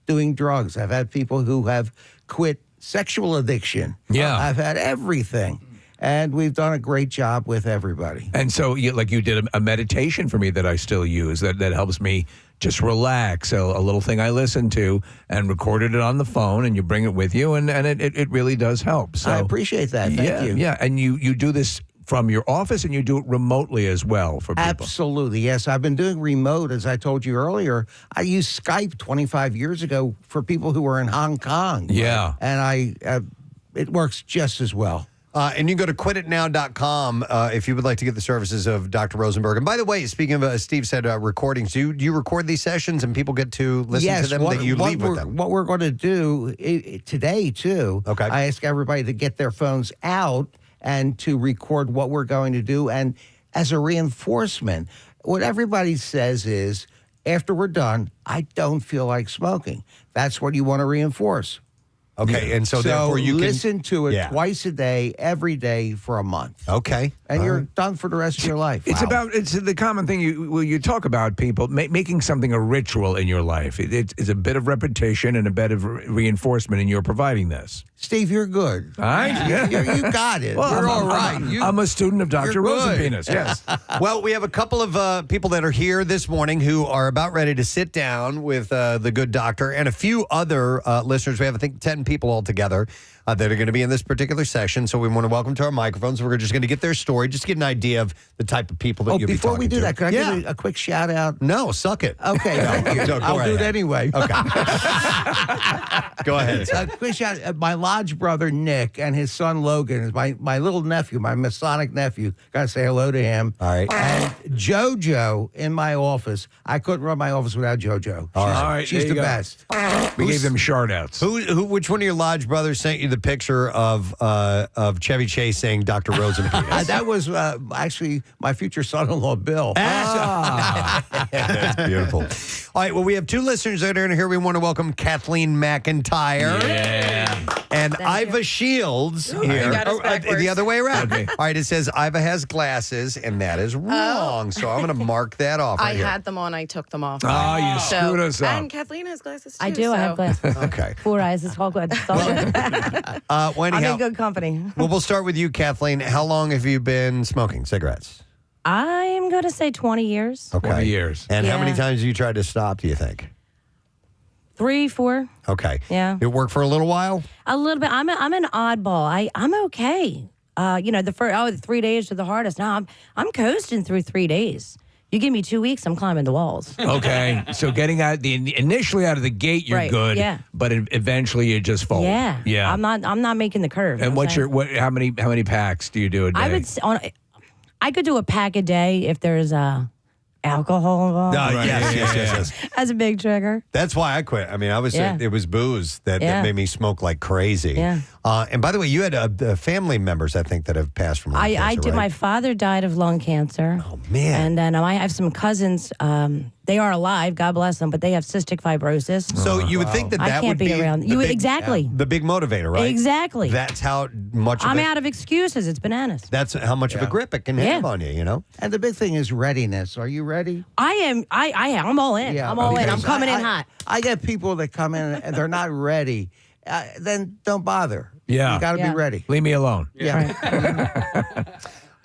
doing drugs. I've had people who have quit sexual addiction. Yeah. I've had everything. And we've done a great job with everybody. And so, you did a meditation for me that I still use that helps me just relax. A little thing I listen to and recorded it on the phone, and you bring it with you, and it really does help. So I appreciate that. Thank you. Yeah, and you do this from your office, and you do it remotely as well for people. Absolutely, yes. I've been doing remote, as I told you earlier. I used Skype 25 years ago for people who were in Hong Kong. Yeah. And it works just as well. And you can go to quititnow.com if you would like to get the services of Dr. Rosenberg. And by the way, speaking of, Steve said recordings, do you record these sessions and people get to listen to them, that you leave with them? What we're going to do today, too, I ask everybody to get their phones out and to record what we're going to do. And as a reinforcement, what everybody says is, after we're done, I don't feel like smoking. That's what you want to reinforce. Okay, and so therefore you listen to it twice a day, every day for a month. Okay. And you're done for the rest of your life. It's the common thing you talk about people making something a ritual in your life. It's a bit of repetition and a bit of reinforcement, and you're providing this. Steve, you're good. All right? You got it. Well, you're all right. I'm a student of Dr. Rosenpenis, yes. Well, we have a couple of people that are here this morning who are about ready to sit down with the good doctor and a few other listeners. We have, I think, 10 people altogether that are going to be in this particular session. So we want to welcome to our microphones. We're just going to get their story, just get an idea of the type of people that you'll be talking to. Before we do that, can I give a quick shout out? No, suck it. Okay, thank you. I'll do it anyway. Okay. Go ahead. A quick shout out. My lodge brother, Nick, and his son, Logan, is my little nephew, my Masonic nephew. Got to say hello to him. All right. And JoJo in my office. I couldn't run my office without JoJo. All right. She's the best. We gave them shout outs. Which one of your lodge brothers sent you the picture of Chevy Chase saying Dr. Rosenpenis? That was actually my future son-in-law, Bill. That's beautiful. All right, well, we have two listeners that are in here. We want to welcome Kathleen McIntyre. Yeah. And Iva Shields here. The other way around. All right, it says Iva has glasses, and that is wrong. So I'm going to mark that off right I here. had them on. I took them off. Oh, you screwed us up. And Kathleen has glasses, too. I do. I have glasses. Okay. 4 eyes. It's all good. It's all good. Wendy, I'm in good company. Well, we'll start with you, Kathleen. How long have you been smoking cigarettes? I'm going to say 20 years. Okay. 20 years. And how many Yeah. times have you tried to stop, do you think? 3, 4. Okay. Yeah. It worked for a little while? A little bit. I'm an oddball. I'm okay. The 3 days to the hardest. Now I'm coasting through 3 days. You give me 2 weeks, I'm climbing the walls. Okay, so getting initially out of the gate, you're Right, good. yeah. But eventually, you just fold. Yeah. Yeah. I'm not making the curve. And how many packs do you do a day? I could do a pack a day if there's alcohol involved. Yes. That's a big trigger. That's why I quit. I mean, it was booze that made me smoke like crazy. Yeah. And by the way, you had family members, I think, that have passed from lung cancer, I did. right? My father died of lung cancer. Oh, man. And then I have some cousins. They are alive, God bless them, but they have cystic fibrosis. So you would think that I can't would be be around. the big- Exactly. the big motivator, right? Exactly. That's how much. I'm out of excuses. It's bananas. That's how much of a grip it can have on you. You know. And the big thing is readiness. Are you ready? I am. I'm all in. Yeah, I'm all in. I'm because coming in hot. I get people that come in and they're not ready. Then don't bother. Yeah. You got to be ready. Leave me alone. Yeah.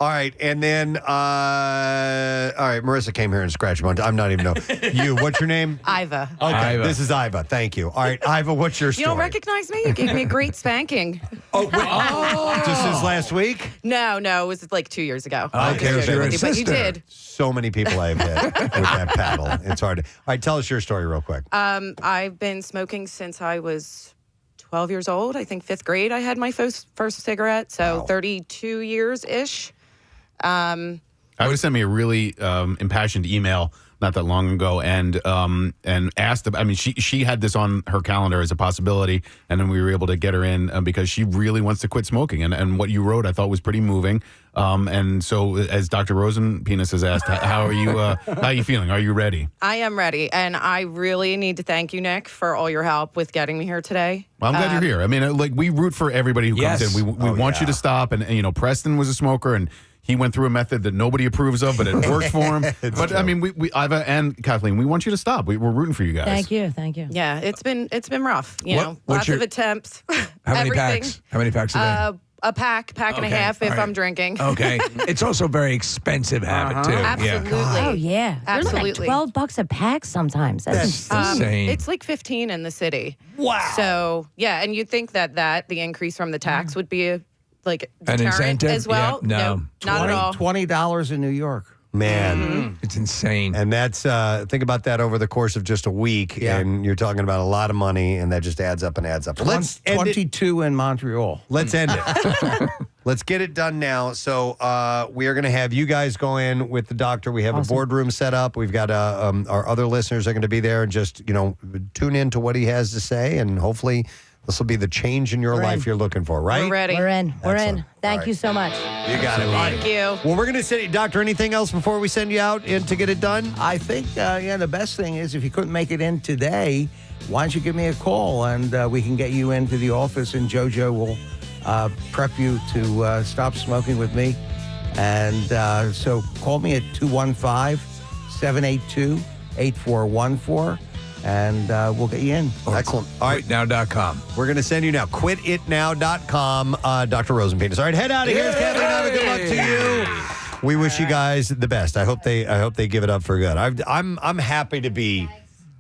All right, and then all right, Marissa came here and scratched a bunch. I'm not even know you. What's your name? Iva. Okay, Iva. this is Iva. Thank you. All right, Iva, what's your story? You don't recognize me? You gave me a great spanking. Just this last week? No, it was like 2 years ago. Okay, Just joking with you, but you sister. did. So many people I've hit with that paddle. It's hard. All right, tell us your story real quick. I've been smoking since I was 12 years old. I think 5th grade I had my first cigarette, so 32 years-ish. I would have sent me a really impassioned email not that long ago and asked. I mean, she had this on her calendar as a possibility, and then we were able to get her in because she really wants to quit smoking. And what you wrote, I thought was pretty moving. And so, as Dr. Rosenpenis has asked, how are you? How are you feeling? Are you ready? I am ready, and I really need to thank you, Nick, for all your help with getting me here today. Well, I'm glad you're here. I mean, like we root for everybody who comes in. We want you to stop. And you know, Preston was a smoker and. He went through a method that nobody approves of, but it worked for him. But I mean, we Iva and Kathleen, we want you to stop. We're rooting for you guys. Thank you. Yeah, it's been rough. You know, what's lots of attempts. How many everything. packs? How many packs a day? A pack and a half if I'm drinking. Okay. It's also a very expensive habit, too. Absolutely. Oh yeah, Absolutely. They're like $12 a pack sometimes. That's insane. It's like 15 in the city. Wow. So yeah, and you'd think that the increase from the tax would be a an deterrent incentive as well. Yeah, no. Not at all. $20 in New York. Man, it's insane. And that's think about that over the course of just a week, and you're talking about a lot of money, and that just adds up and adds up. Let's end 22 in Montreal. Let's end it. Let's get it done now. So we are going to have you guys go in with the doctor. We have a boardroom set up. We've got our other listeners are going to be there, and just tune in to what he has to say, and hopefully. This will be the change in your life you're looking for, right? We're ready. We're in. Thank you so much. You got it. Thank you. Well, we're going to send you, Doctor, anything else before we send you out to get it done? I think, the best thing is if you couldn't make it in today, why don't you give me a call and we can get you into the office and JoJo will prep you to stop smoking with me. And so call me at 215-782-8414. And we'll get you in. Excellent. All right. Quitnow.com. We're going to send you now. Quititnow.com. Dr. Rosenpenis. All right, head out of here. Kathleen, have a good luck to you. We wish you guys the best. I hope they give it up for good. I'm happy to be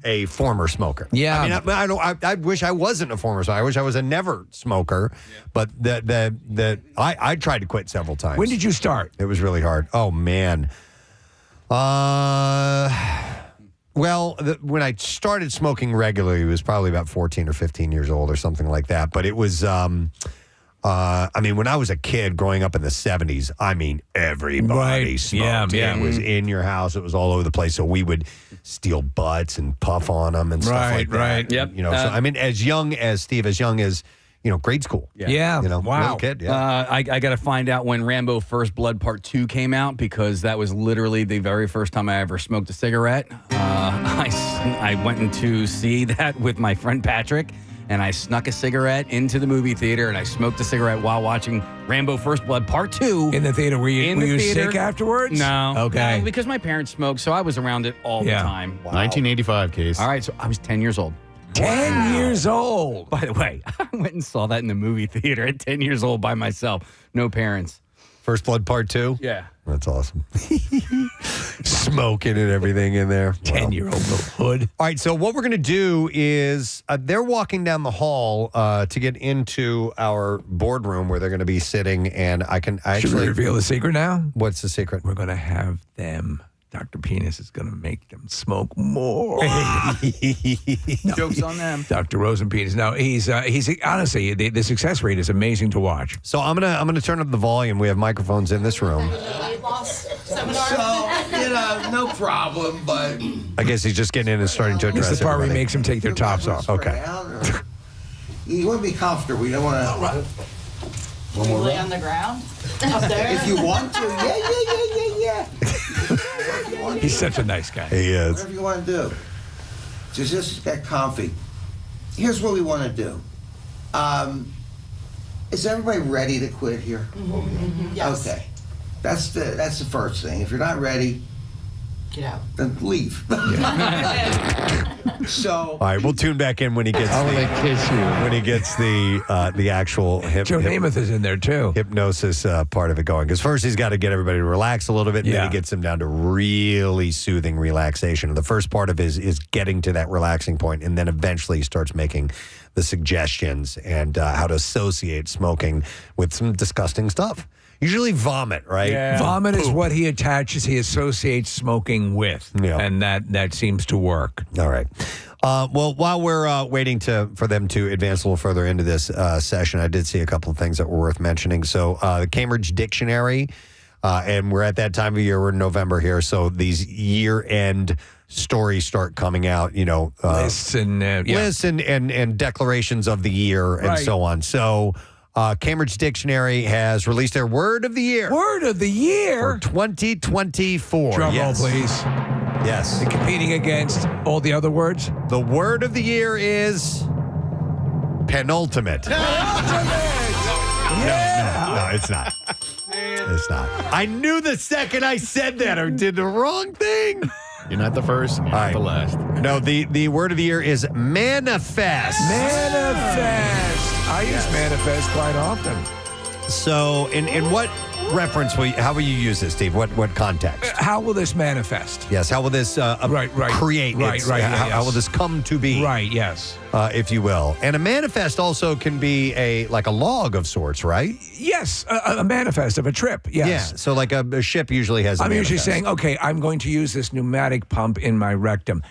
a former smoker. Yeah. I mean, I wish I wasn't a former smoker. I wish I was a never smoker. But I tried to quit several times. When did you start? It was really hard. Oh man. Well, when I started smoking regularly, it was probably about 14 or 15 years old or something like that. But it was, when I was a kid growing up in the 70s, everybody smoked. It was in your house. It was all over the place. So we would steal butts and puff on them and stuff like that. Right. Yep. As young as grade school. Yeah. Wow. Little kid. Yeah. I got to find out when Rambo First Blood Part 2 came out because that was literally the very first time I ever smoked a cigarette. I went in to see that with my friend Patrick, and I snuck a cigarette into the movie theater, and I smoked a cigarette while watching Rambo First Blood Part 2. In the theater. Were you sick afterwards? No. Okay. No, because my parents smoked, so I was around it all the time. Wow. 1985 case. All right, so I was 10 years old. 10 years old. By the way, I went and saw that in the movie theater at 10 years old by myself. No parents. First Blood Part 2? Yeah. That's awesome. Smoking and everything in there. 10-year-old little hood. All right, so what we're going to do is they're walking down the hall to get into our boardroom where they're going to be sitting, and I Should we reveal the secret now? What's the secret? We're going to have them. Dr. Penis is going to make them smoke more. Joke's on them. Dr. Rosenpenis. Now, he's honestly, the success rate is amazing to watch. So I'm gonna turn up the volume. We have microphones in this room. So, No problem, but I guess he's just getting in and starting to address This is the part where he everybody. makes them take their tops off. Okay. you want to be comfortable. You don't want to. Can we lay on the ground? Up there? If you want to, yeah. He's such a nice guy. He is. Whatever you want to do. Just get comfy. Here's what we want to do. Is everybody ready to quit here? Mm-hmm. Yes. Okay. That's the first thing. If you're not ready, Get out. then leave. So. All right, we'll tune back in when he gets when he gets the actual Joe Namath is in there too. Hypnosis part of it going. Because first he's got to get everybody to relax a little bit, and then he gets them down to really soothing relaxation. And the first part of it is getting to that relaxing point, and then eventually he starts making the suggestions and how to associate smoking with some disgusting stuff. Usually vomit, right? Yeah. Vomit is what he associates smoking with, and that seems to work. All right. Well, while we're waiting for them to advance a little further into this session, I did see a couple of things that were worth mentioning. So the Cambridge Dictionary, and we're at that time of year, we're in November here, so these year-end stories start coming out, lists and declarations of the year and so on. So Cambridge Dictionary has released their Word of the Year. Word of the Year? For 2024. Drum roll, yes. please. Yes. And competing against all the other words? The Word of the Year is penultimate. No, it's not. It's not. I knew the second I said that or did the wrong thing. You're not the first, and you're not the last. No, the word of the year is manifest. Manifest. I use manifest quite often. So, in what reference how will you use this, Steve? What context? How will this manifest? Yes. How will this create? How will this come to be? Right. Yes. If you will. And a manifest also can be a log of sorts, right? Yes. A manifest of a trip. Yes. Yeah. So like a ship usually has. I'm usually saying, okay, I'm going to use this pneumatic pump in my rectum.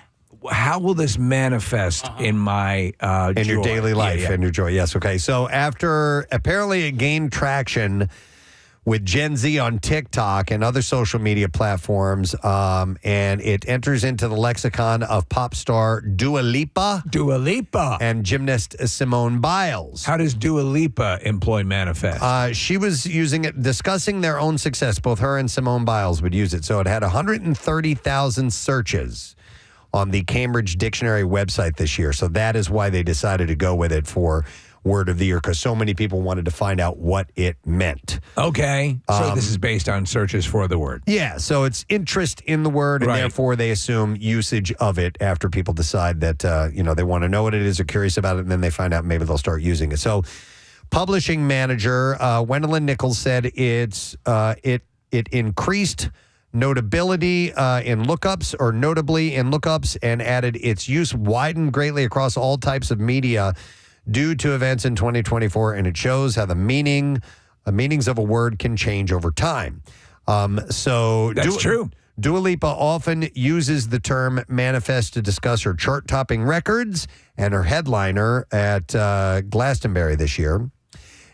How will this manifest in my in joy? your daily life Yeah. and your joy? Yes. Okay. So after apparently it gained traction with Gen Z on TikTok and other social media platforms, and it enters into the lexicon of pop star Dua Lipa and gymnast Simone Biles. How does Dua Lipa employ manifest? She was using it, discussing their own success. Both her and Simone Biles would use it. So it had 130,000 searches on the Cambridge Dictionary website this year. So that is why they decided to go with it for Word of the Year, because so many people wanted to find out what it meant. Okay. So this is based on searches for the word. Yeah. So it's interest in the word, and therefore they assume usage of it after people decide that, they want to know what it is or curious about it, and then they find out maybe they'll start using it. So publishing manager Gwendolyn Nichols said it increased notability in lookups, or notably in lookups, and added its use widened greatly across all types of media due to events in 2024, and it shows how the meanings of a word can change over time. So that's true. Dua Lipa often uses the term manifest to discuss her chart-topping records and her headliner at Glastonbury this year.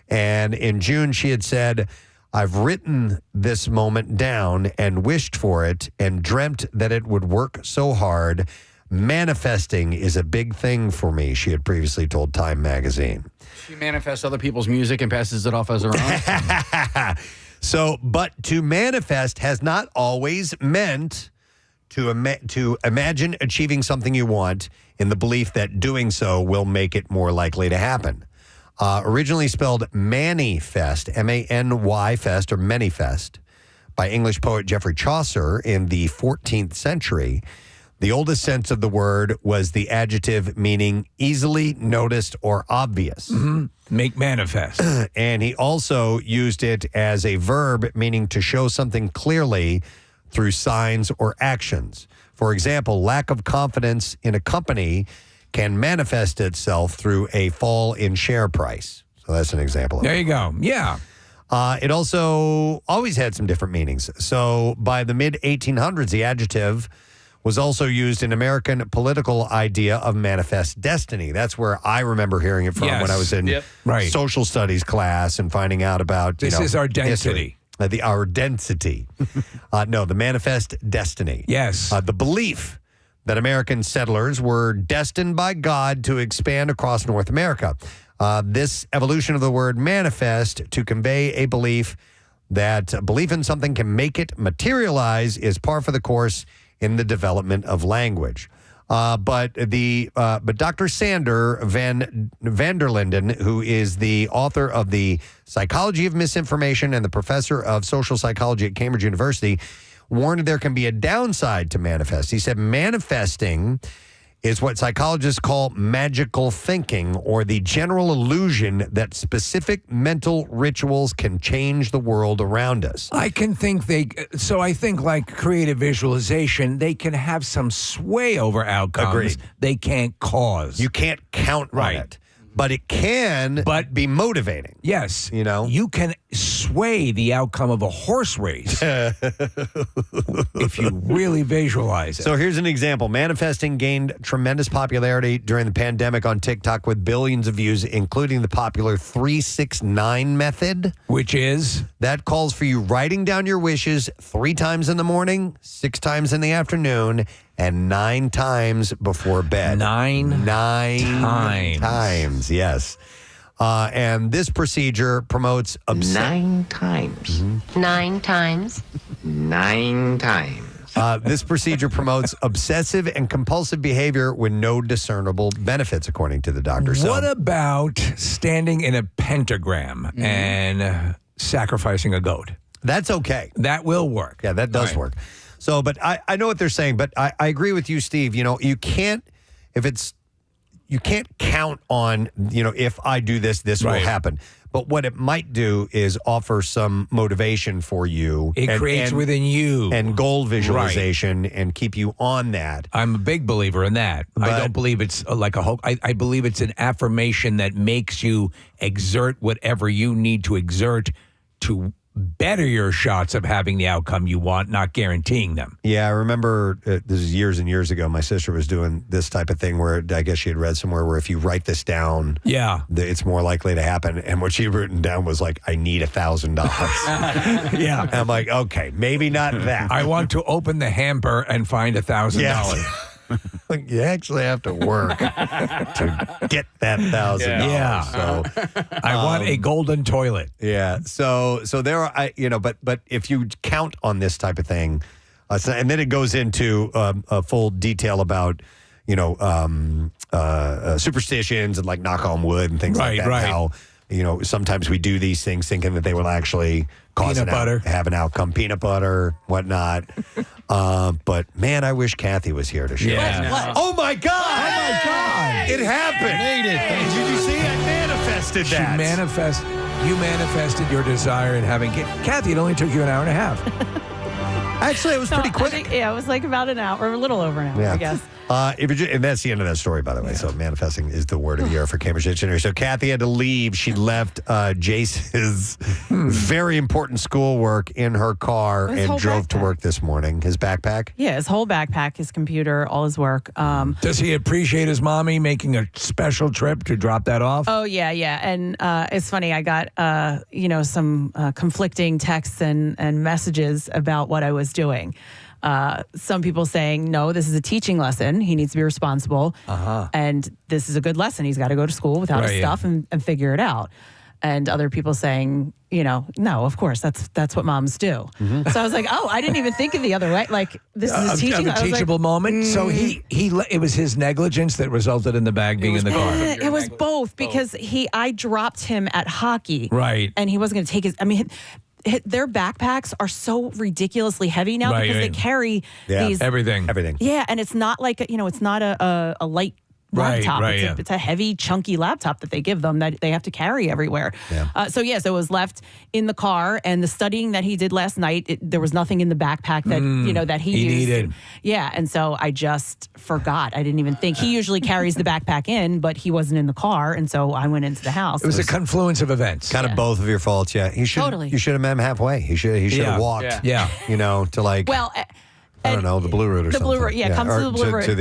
And in June, she had said, "I've written this moment down and wished for it and dreamt that it would work so hard. Manifesting is a big thing for me," she had previously told Time magazine. She manifests other people's music and passes it off as her own. So, but to manifest has not always meant to imagine achieving something you want in the belief that doing so will make it more likely to happen. Originally spelled manifest, M-A-N-Y fest, or manifest, by English poet Geoffrey Chaucer in the 14th century. The oldest sense of the word was the adjective meaning easily noticed or obvious. Mm-hmm. Make manifest. And he also used it as a verb meaning to show something clearly through signs or actions. For example, lack of confidence in a company can manifest itself through a fall in share price. So that's an example of it. There you go. Yeah. It also always had some different meanings. So by the mid-1800s, the adjective was also used in American political idea of manifest destiny. That's where I remember hearing it from when I was in social studies class and finding out about this is our density. History. Our density. No, the manifest destiny. Yes. The belief that American settlers were destined by God to expand across North America. This evolution of the word manifest to convey a belief that belief in something can make it materialize is par for the course in the development of language. But Dr. Sander van der Linden, who is the author of The Psychology of Misinformation and the professor of social psychology at Cambridge University, warned there can be a downside to manifest. He said manifesting is what psychologists call magical thinking, or the general illusion that specific mental rituals can change the world around us. I think like creative visualization, they can have some sway over outcomes. Agreed. They can't cause. You can't count on it. But it can be motivating. Yes. You know? You can sway the outcome of a horse race if you really visualize it. So here's an example. Manifesting gained tremendous popularity during the pandemic on TikTok with billions of views, including the popular 369 method. Which is? That calls for you writing down your wishes 3 times in the morning, 6 times in the afternoon, and 9 times before bed. 9 times, yes. And this procedure promotes... 9 times. 9 times. 9 times. This procedure promotes obsessive and compulsive behavior with no discernible benefits, according to the doctor. So, what about standing in a pentagram and sacrificing a goat? That's okay. That will work. Yeah, that does work. So, but I know what they're saying, but I agree with you, Steve. You know, you can't count on, if I do this, this will happen. But what it might do is offer some motivation for you. It creates within you. And goal visualization and keep you on that. I'm a big believer in that. I don't believe it's like a hope. I believe it's an affirmation that makes you exert whatever you need to exert to better your shots of having the outcome you want, not guaranteeing them. Yeah, I remember this is years and years ago. My sister was doing this type of thing where I guess she had read somewhere where if you write this down, it's more likely to happen. And what she had written down was like, I need $1,000. Yeah. And I'm like, okay, maybe not that. I want to open the hamper and find $1,000. Yes. You actually have to work to get that $1,000. Yeah. So I want a golden toilet. Yeah. So there are, but if you count on this type of thing, and then it goes into a full detail about, superstitions and like knock on wood and things like that. Right. How, sometimes we do these things thinking that they will actually cause have an outcome, peanut butter, whatnot. But man, I wish Kathy was here to share. Yeah. What? Oh my God! Oh my God! It happened. Made it. Did you see? I manifested that. You manifested your desire in having Kathy, it only took you an hour and a half. Actually, it was pretty quick. It was like about an hour, or a little over an hour, I guess. And that's the end of that story, by the way. So manifesting is the word of the year for Cambridge Dictionary. So Kathy had to leave. She left Jace's very important schoolwork in her car and drove to work this morning. His backpack? Yeah, his whole backpack, his computer, all his work. Does he appreciate his mommy making a special trip to drop that off? Oh, yeah. And it's funny. I got, some conflicting texts and messages about what I was doing. Some people saying, no, this is a teaching lesson. He needs to be responsible. And this is a good lesson. He's got to go to school without his stuff and figure it out. And other people saying, no, of course, that's what moms do. So I was like, oh, I didn't even think of the other way. Like, this is a teaching. A teachable moment. So it was his negligence that resulted in the bag being in the car. It was both because I dropped him at hockey. Right. And he wasn't going to take their backpacks are so ridiculously heavy now because they carry these everything. Yeah, and it's not like it's not a light laptop. It's a heavy, chunky laptop that they give them that they have to carry everywhere. Yeah. So it was left in the car, and the studying that he did last night, there was nothing in the backpack that that he used. Needed. Yeah, and so I just forgot. I didn't even think. He usually carries the backpack in, but he wasn't in the car, and so I went into the house. It was a confluence of events. Kind of both of your faults. Yeah, you should have met him halfway. He should have walked. Yeah. To like. Well. I don't know, the Blue Route or something. The Blue Route, comes to the Blue Route. To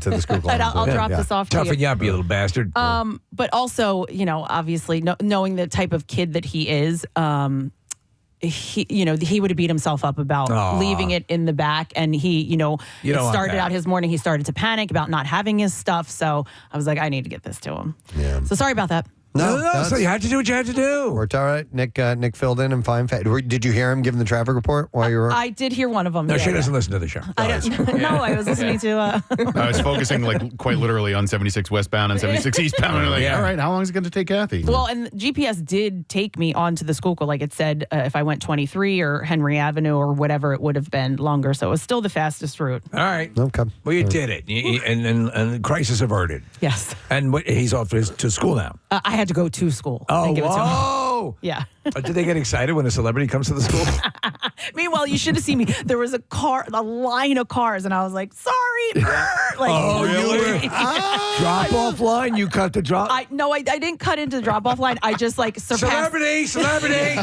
the school club. And I'll drop this off to you. Toughen you up, you little bastard. But also, obviously, knowing the type of kid that he is, he would have beat himself up about leaving it in the back. And he, it started out his morning. He started to panic about not having his stuff. So I was like, I need to get this to him. Yeah. So sorry about that. No. So you had to do what you had to do. Worked all right. Nick filled in and fine. Did you hear him giving the traffic report while you were? I did hear one of them. No, she doesn't listen to the show. No, I was listening to. I was focusing quite literally on 76 westbound and 76 eastbound. And all right, how long is it going to take Kathy? Well, and GPS did take me onto the Schuylkill. Like it said, if I went 23 or Henry Avenue or whatever, it would have been longer. So it was still the fastest route. All right. Okay. Well, you did it, and crisis averted. Yes. And he's off to school now. I had to go to school. Oh, give it to him. whoa! Yeah. Did they get excited when a celebrity comes to the school? Meanwhile, you should have seen me. There was a line of cars, and I was like, sorry. Really? Drop-off line? You cut the drop? I didn't cut into the drop-off line. I just surpassed. Celebrity!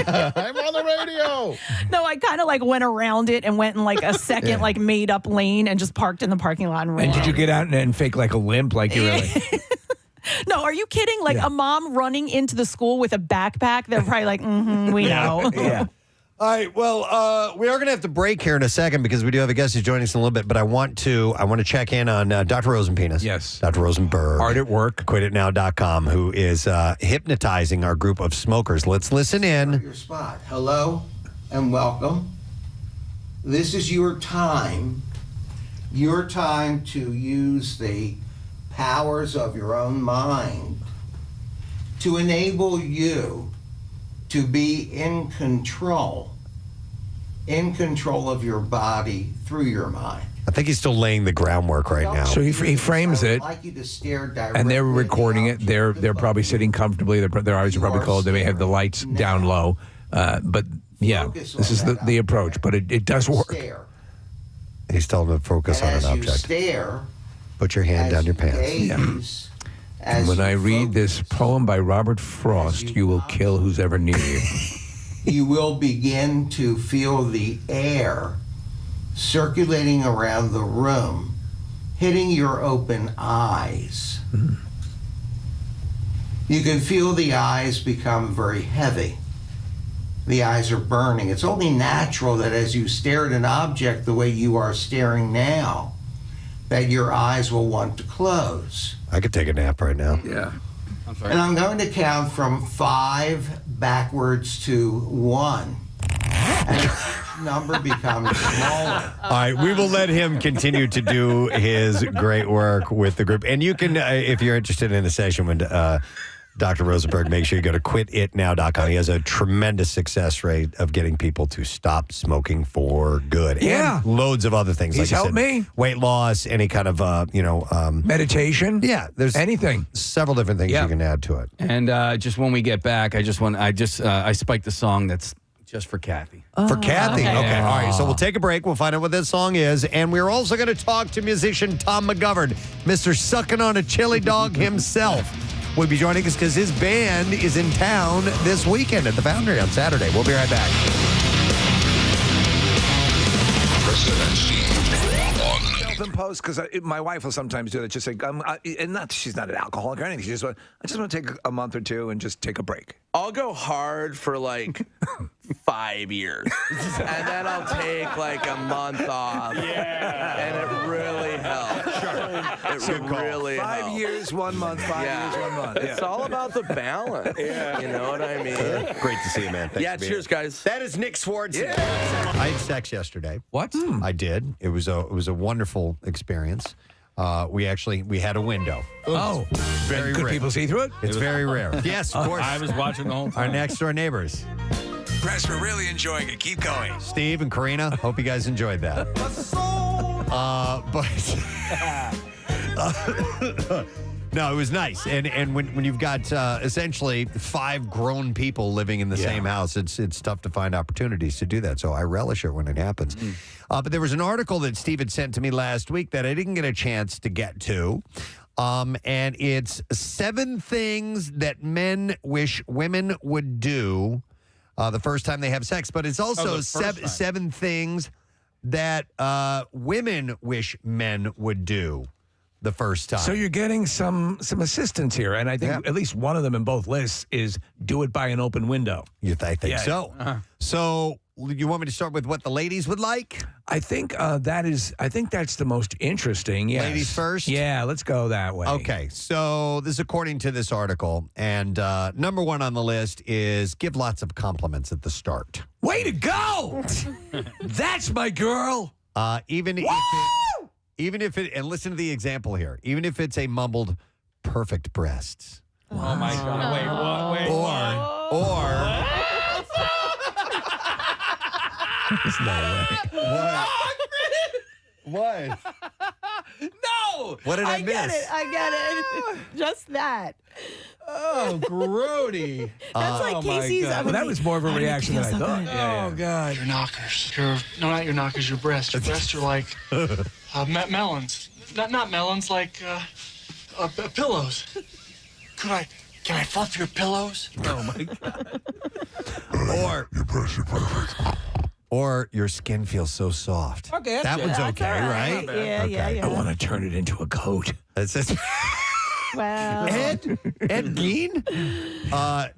I'm on the radio. No, I kind of went around it and went in a second made-up lane and just parked in the parking lot and ran. And did you get out and fake a limp like you really? No, are you kidding? A mom running into the school with a backpack, they're probably we know. Yeah. All right. Well, we are going to have to break here in a second because we do have a guest who's joining us in a little bit. But I want to check in on Dr. Rosenpenis. Yes. Dr. Rosenberg. Hard at work. QuitItNow.com, who is hypnotizing our group of smokers. Let's listen in. Your spot. Hello and welcome. This is your time. Your time to use the powers of your own mind to enable you to be in control of your body through your mind. I think he's still laying the groundwork right now. So he frames it, I'd like you to stare and they're directly recording at it. They're probably sitting comfortably. Their eyes are probably closed. They may have the lights down low. But yeah, this is the approach. But it does work. Stare. He's telling him to focus on And an as you object. stare, Put your hand down your pants. gaze, And when I read this poem by Robert Frost, you will kill who's ever near you. you will begin to feel the air circulating around the room, hitting your open eyes. Mm-hmm. You can feel the eyes become very heavy. The eyes are burning. It's only natural that as you stare at an object the way you are staring now, that your eyes will want to close. I could take a nap right now. Yeah. And I'm going to count from 5 backwards to 1. And each number becomes smaller. All right, we will let him continue to do his great work with the group. And you can, if you're interested in a session with Dr. Rosenberg, make sure you go to quititnow.com. He has a tremendous success rate of getting people to stop smoking for good. Yeah. And loads of other things. He's like helped me. Weight loss, any kind of, meditation. Yeah, there's anything. Several different things you can add to it. And just when we get back, I spiked the song that's just for Kathy. For Kathy. Okay. Yeah. All right. So we'll take a break. We'll find out what this song is. And we're also going to talk to musician Tom McGovern, Mr. Sucking on a Chili Dog himself. Will be joining us because his band is in town this weekend at the Foundry on Saturday. We'll be right back. Preston and Steve on Self-imposed, because my wife will sometimes do that. Just say, and not she's not an alcoholic or anything. She just I just want to take a month or two and just take a break. I'll go hard for 5 years. And then I'll take a month off. Yeah. And it really helps. Sure. It really 5 helps. years, 1 month, 5 years, 1 month. It's all about the balance. Yeah. You know what I mean? Great to see you, man. Thanks for being cheers, here. guys. That is Nick Swartz. Yeah. I had sex yesterday. What? I did. It was a wonderful experience. We had a window. Oh, very could rare. people see through it? It's very rare. Yes, of course. I was watching the whole time. Our next door neighbors. Press, we're really enjoying it. Keep going. Steve and Karina, hope you guys enjoyed that. No, it was nice. And when you've got essentially 5 grown people living in the same house, it's tough to find opportunities to do that. So I relish it when it happens. But there was an article that Steve had sent to me last week that I didn't get a chance to get to. And it's 7 things that men wish women would do the first time they have sex. But it's also 7 things that women wish men would do the first time. So you're getting some assistance here, and I think at least one of them in both lists is do it by an open window. I think so. So you want me to start with what the ladies would like? I think that's the most interesting. Yes. Ladies first? Yeah, let's go that way. Okay, so this is according to this article, and number one on the list is give lots of compliments at the start. Way to go! That's my girl. Even if it, and listen to the example here, even if it's a mumbled perfect breasts. Oh my God! Wait, what? Wait, or. There's no way. What? No! What did I miss? I get it. Just that. Oh, grody. That's like Casey's. Well, that was more of a reaction than I thought. Oh, God. Your knockers. Not your knockers, your breasts. Your breasts are like melons. Not melons, like pillows. Can I fluff your pillows? Oh, my God. Your breasts are perfect. Or your skin feels so soft. Okay, that one's okay, right? Yeah. I want to turn it into a coat. That's it. Well, Ed Gein?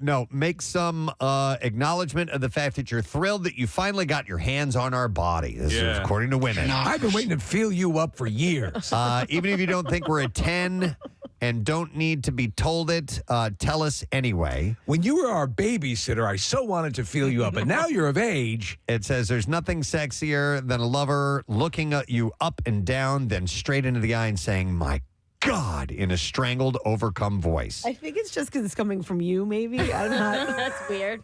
No, make some acknowledgement of the fact that you're thrilled that you finally got your hands on our body. This is according to women. I've been waiting to feel you up for years. Even if you don't think we're a 10 and don't need to be told it, tell us anyway. When you were our babysitter, I so wanted to feel you up, but now you're of age. It says there's nothing sexier than a lover looking at you up and down, then straight into the eye and saying, my God, in a strangled, overcome voice. I think it's just because it's coming from you, maybe. I'm not. That's weird.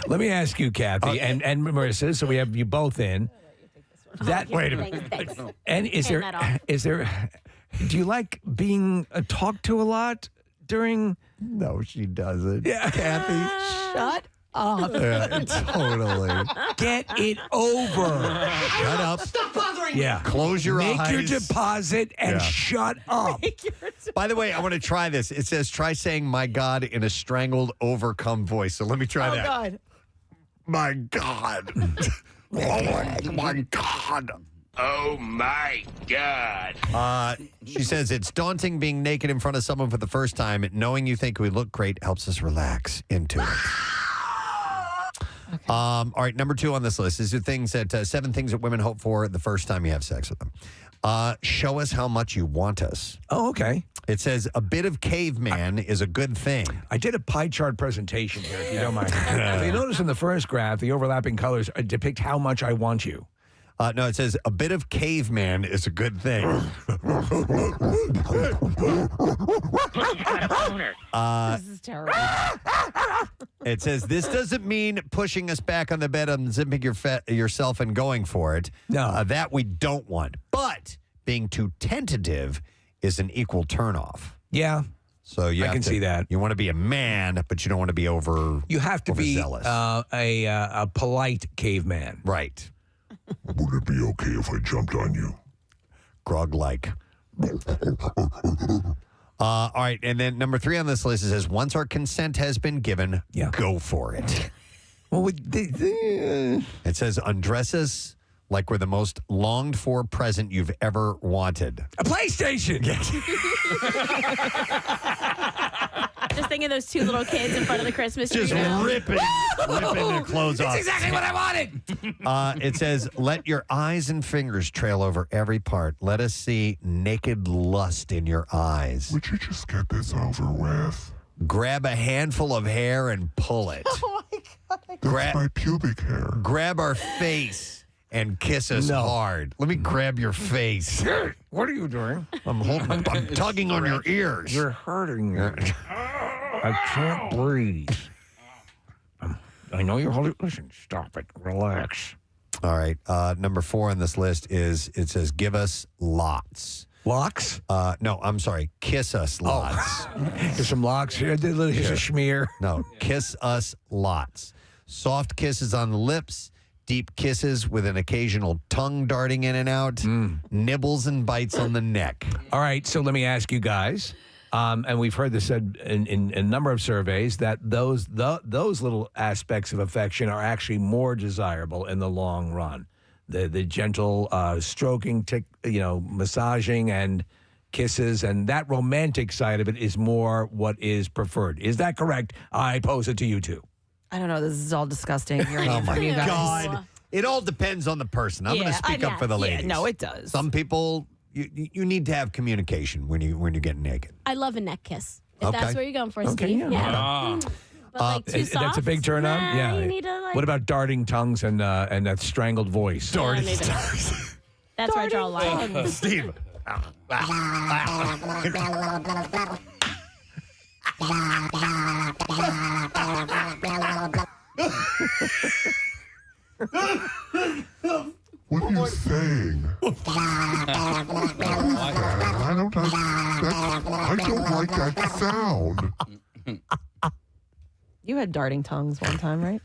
Let me ask you, Kathy, and Marissa, so we have you both in. Wait a minute. Thanks. And is there, do you like being talked to a lot during? No, she doesn't. Yeah. Kathy. Shut up. Yeah, totally. Get it over. Shut up. Stop bothering me. Yeah. Close your eyes. Make your deposit and shut up. By the way, I want to try this. It says, try saying my God in a strangled, overcome voice. So let me try that. God. My God. Oh, my God. Oh my God. She says, it's daunting being naked in front of someone for the first time. Knowing you think we look great helps us relax into it. Okay. All right, number 2 on this list is the things that 7 things that women hope for the first time you have sex with them. Show us how much you want us. Oh, okay. It says a bit of caveman is a good thing. I did a pie chart presentation here, if you don't mind. So you notice in the first graph, the overlapping colors depict how much I want you. No, it says a bit of caveman is a good thing. This is terrible. It says this doesn't mean pushing us back on the bed, unzipping yourself and going for it. No. That we don't want. But being too tentative is an equal turnoff. Yeah. So you I have can to, see that. You want to be a man, but you don't want to be You have to be overzealous. a polite caveman. Right. Would it be okay if I jumped on you? Grog-like. All right, and then number 3 on this list says, once our consent has been given, go for it. Well, it says, undress us like we're the most longed-for present you've ever wanted. A PlayStation! Just thinking of those 2 little kids in front of the Christmas tree. Just ripping their clothes off. That's exactly what I wanted! It says, let your eyes and fingers trail over every part. Let us see naked lust in your eyes. Would you just get this over with? Grab a handful of hair and pull it. Oh, my God. That's my pubic hair. Grab our face and kiss us hard. Let me grab your face. What are you doing? I'm tugging on your ears. You're hurting me. I can't breathe. I know you're holding. Listen, stop it. Relax. All right. Number 4 on this list is, it says, give us lots. Locks? No, I'm sorry. Kiss us lots. Here's some locks. Here's a schmear. No, kiss us lots. Soft kisses on the lips. Deep kisses with an occasional tongue darting in and out. Nibbles and bites on the neck. All right, so let me ask you guys, and we've heard this said in a number of surveys, that those little aspects of affection are actually more desirable in the long run. The gentle stroking, massaging, and kisses, and that romantic side of it is more what is preferred. Is that correct? I pose it to you two. I don't know. This is all disgusting. Oh my God! It all depends on the person. I'm going to speak up for the ladies. No, it does. Some people, you need to have communication when you're getting naked. I love a neck kiss. If Okay. that's where you're going for, Okay, Steve. yeah. Yeah. But like too soft? That's a big turn on. Nah, Yeah. you need to, like- What about darting tongues and that strangled voice? Darting tongues. That's where I draw a line. Steve. What are you saying? I don't like that sound. You had darting tongues one time, right?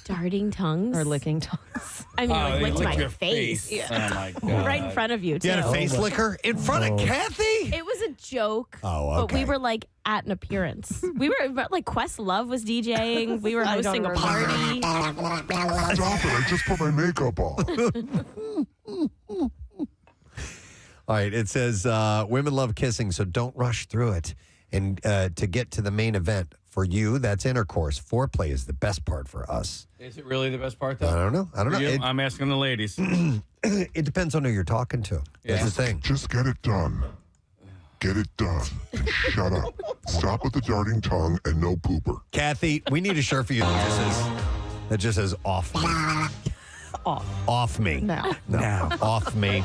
Darting tongues? Or licking tongues? I mean, like, licked my face. Oh, my God. Right in front of you, too. You had a face licker in front of Kathy? It was a joke. Oh, But we okay. were like at an appearance. We were like Questlove was DJing. We were hosting a party. Stop it. I just put my makeup on. All right, it says women love kissing, so don't rush through it. And to get to the main event, for you, that's intercourse. Foreplay is the best part for us. Is it really the best part, though? I don't know. For you? I'm asking the ladies. It depends on who you're talking to. That's the thing. Just get it done. Get it done. And shut up. Stop with the darting tongue and no pooper. Kathy, we need a shirt for you that just says off me. Off me. No. Off me.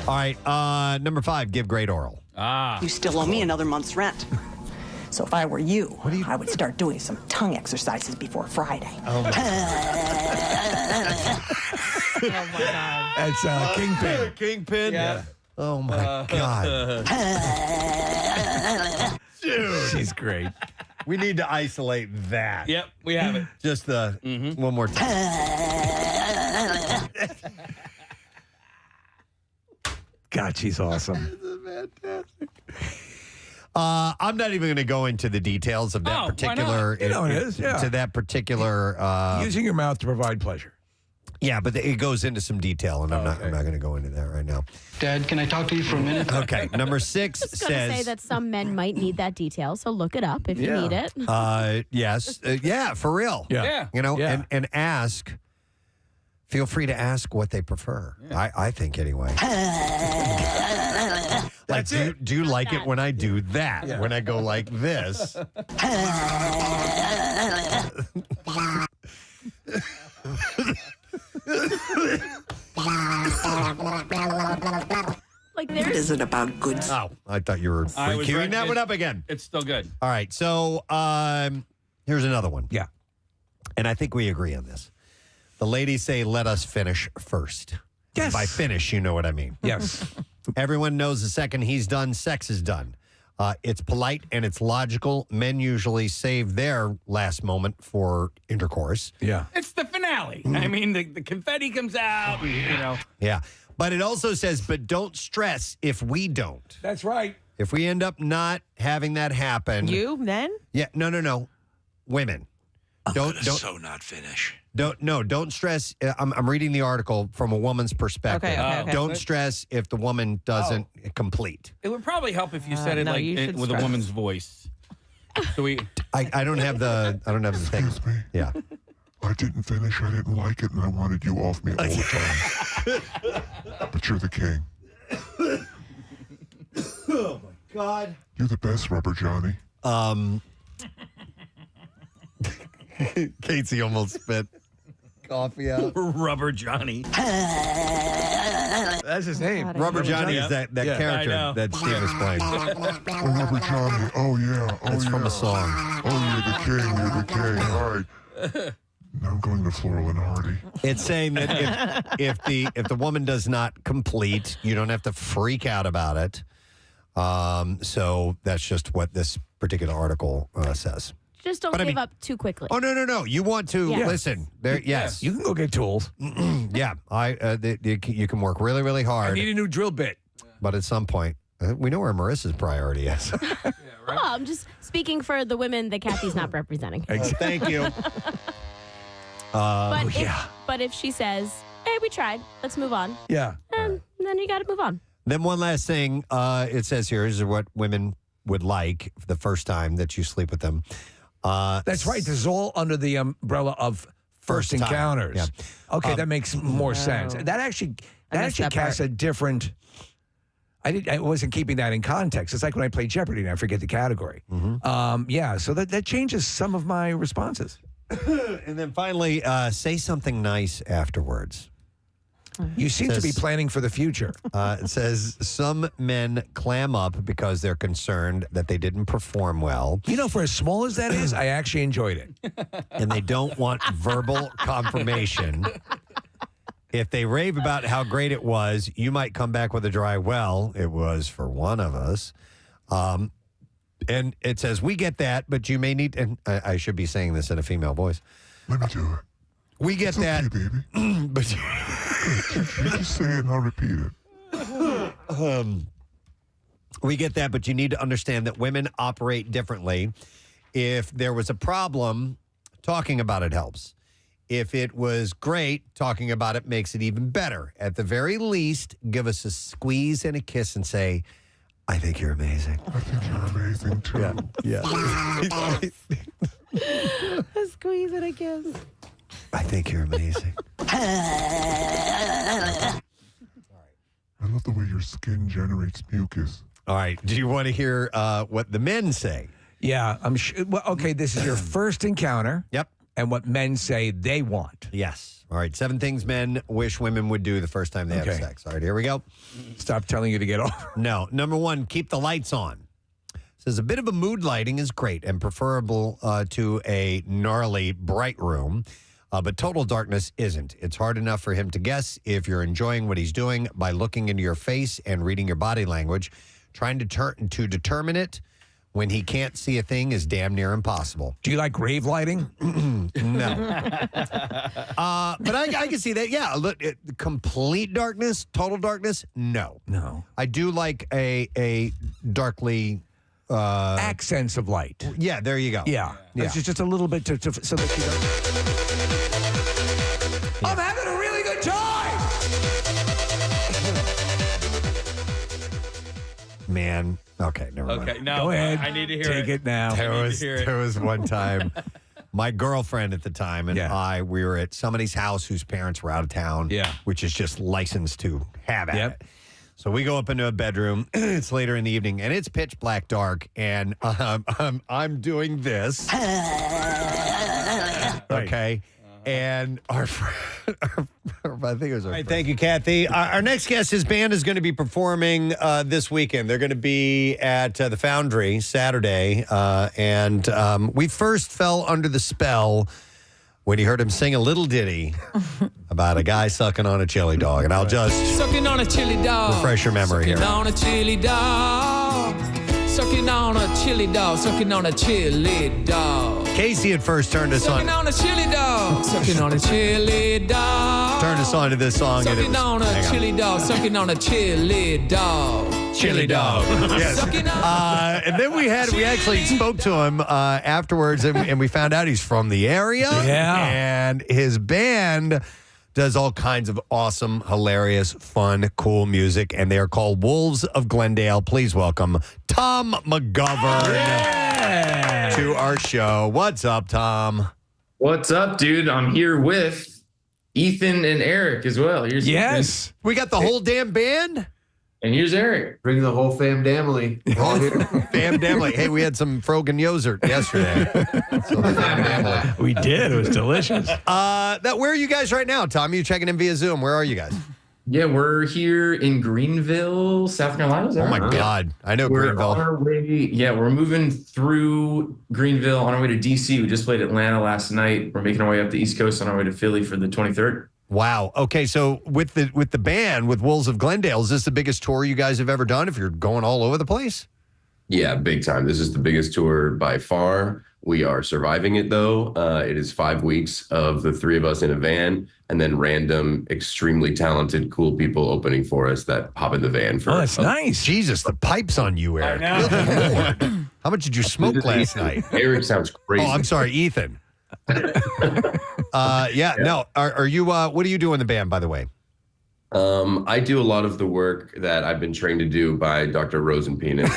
All right, number 5, give great oral. You still owe me another month's rent. So if I were you, I would start doing some tongue exercises before Friday. Oh my God. That's Kingpin. Kingpin? Yeah. Oh my God. Dude. She's great. We need to isolate that. Yep, we have it. Just one more time. God, she's awesome. Fantastic. I'm not even going to go into the details of that particular. You know it is, yeah. To that particular. Using your mouth to provide pleasure. Yeah, but it goes into some detail, and I'm not going to go into that right now. Dad, can I talk to you for a minute? Okay, number 6 Just gonna say says. that some men might need that detail, so look it up if you need it. Yes, yeah, for real. Yeah. You know, Yeah. and ask. Feel free to ask what they prefer. I think anyway. Like, do you like it when I do that? Yeah. When I go like this? Like What is it about good? Oh, I thought you were I was queuing right. that one up again. It's still good. All right, so here's another one. Yeah. And I think we agree on this. The ladies say, let us finish first. Yes. By finish, you know what I mean. Yes. Everyone knows the second he's done, sex is done. It's polite and it's logical. Men usually save their last moment for intercourse. Yeah. It's the finale. I mean, the confetti comes out, you know. Yeah. But it also says, but don't stress if we don't. That's right. If we end up not having that happen. You, men? Yeah. No. Women. Don't so not finish. Don't stress. I'm reading the article from a woman's perspective. Okay. Don't stress if the woman doesn't complete. It would probably help if you said it no, like you should with a stress. woman's voice. So I don't have the thing. Excuse me. Yeah. I didn't finish. I didn't like it, and I wanted you off me all the time. But you're the king. Oh my God. You're the best, Rubber Johnny. Casey almost spit coffee out. Rubber Johnny. That's his name. Rubber Johnny is that Yeah, I character know. that Steve was playing. Oh, Rubber Johnny. Oh, yeah. Oh, That's yeah. from a song. Oh, you're the king. You're the king. All right. Now I'm going to Floral and Hardy. It's saying that if the woman does not complete, you don't have to freak out about it. So that's just what this particular article says. Just don't But I give mean- up too quickly. Oh no! You want to Yeah. listen? There, yes, You can go get tools. yeah. You can work really, really I hard, need a new drill bit. but at some point, we know where Marissa's priority is. Oh, I'm just speaking for the women that Kathy's not representing. Thank you. But if she says, "Hey, we tried. Let's move on," Yeah. then you got to move on. Then one last thing, it says here is what women would like the first time that you sleep with them. That's right. This is all under the umbrella of first time. encounters. Yeah. Okay, that makes more sense. That actually casts a different. I wasn't keeping that in context. It's like when I play Jeopardy and I forget the category. So that changes some of my responses. And then finally, say something nice afterwards. You seem to be planning for the future. It says some men clam up because they're concerned that they didn't perform well. You know, for as small as that is, I actually enjoyed it. And they don't want verbal confirmation. If they rave about how great it was, you might come back with a dry, well, it was for one of us. And it says, we get that, but you may need, and I should be saying this in a female voice. Let me do it. We get that, okay, baby. but you just say it and I'll repeat it. We get that, but you need to understand that women operate differently. If there was a problem, talking about it helps. If it was great, talking about it makes it even better. At the very least, give us a squeeze and a kiss and say, I think you're amazing. I think you're amazing, too. Yeah. A squeeze and a kiss. I think you're amazing. I love the way your skin generates mucus. All right. Do you want to hear what the men say? Yeah, I'm sure. Well, okay, this is your first encounter. Yep. And what men say they want. Yes. All right. 7 things men wish women would do the first time they have sex. All right, here we go. Stop telling you to get off. No. Number 1, keep the lights on. Says a bit of a mood lighting is great and preferable to a gnarly bright room. But total darkness isn't. It's hard enough for him to guess if you're enjoying what he's doing by looking into your face and reading your body language. Trying to determine it when he can't see a thing is damn near impossible. Do you like grave lighting? No. But I can see that. Yeah. Look, complete darkness, total darkness, no. No. I do like a darkly... accents of light. Yeah, there you go. Yeah. It's just a little bit so that you don't... I'm having a really good time! Man. Okay, never mind. Okay, no. Go ahead. I need to hear Take it now. There was one time, my girlfriend at the time and we were at somebody's house whose parents were out of town, which is just licensed to have at it. So we go up into a bedroom. It's later in the evening, and it's pitch black dark, and I'm doing this. Okay. And our friend, I think it was our friend. Thank you, Kathy. Our next guest, his band is going to be performing this weekend. They're going to be at the Foundry Saturday. And we first fell under the spell when he heard him sing a little ditty about a guy sucking on a chili dog. And I'll just sucking on a chili dog. Refresh your memory sucking here. On a chili dog. Sucking on a chili dog. Sucking on a chili dog. Casey at first turned us sucking on a chili dog. Sucking on a chili dog. Turned us on to this song. Sucking on a chili dog. Sucking on a chili dog. Chili dog. Yes. And then we actually spoke to him afterwards, and we found out he's from the area. Yeah. And his band does all kinds of awesome, hilarious, fun, cool music, and they are called Wolves of Glendale. Please welcome Tom McGovern to our show. What's up, Tom? What's up, dude? I'm here with Ethan and Eric as well. Here's Yes. We got the whole damn band? And here's Eric. Bring the whole fam damily. All here. Fam damily. Hey, we had some Frogan Yozert yesterday. We did. It was delicious. Where are you guys right now, Tom? You checking in via Zoom. Where are you guys? Yeah, we're here in Greenville, South Carolina. Is that Oh, my right? God. I know We're Greenville. on our way, we're moving through Greenville on our way to D.C. We just played Atlanta last night. We're making our way up the East Coast on our way to Philly for the 23rd. Wow. Okay, so with the band, with Wolves of Glendale, is this the biggest tour you guys have ever done if you're going all over the place? Yeah, big time. This is the biggest tour by far. We are surviving it, though. It is 5 weeks of the 3 of us in a van and then random, extremely talented, cool people opening for us that hop in the van for that's nice. Jesus, the pipe's on you, Eric. Good Lord. How much did you smoke last night? Eric sounds crazy. Oh, I'm sorry, Ethan. No. Are you? What do you do in the band, by the way? I do a lot of the work that I've been trained to do by Dr. Rosenpenis.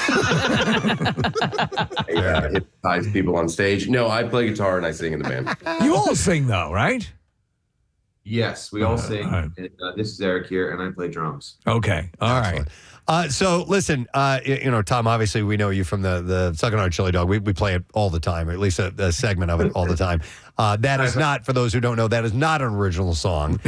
I hypnotize people on stage. No, I play guitar and I sing in the band. You all sing though, right? Yes, we all sing. Right. And, this is Eric here, and I play drums. Okay, all right. So listen, Tom, obviously we know you from the Sucking on a Chili Dog. We play it all the time, or at least a segment of it all the time. That is not, for those who don't know, that is not an original song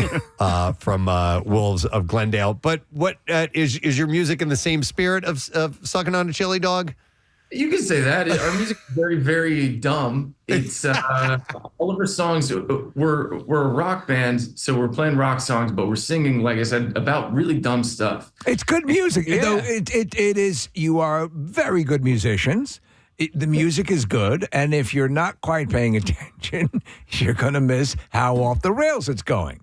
from Wolves of Glendale. But what is your music in the same spirit of Sucking on a Chili Dog? You can say that. Our music is very, very dumb. It's all of our songs. We're a rock band, so we're playing rock songs, but we're singing, like I said, about really dumb stuff. It's good music. Though it is. You are very good musicians. The music is good, and if you're not quite paying attention, you're going to miss how off the rails it's going.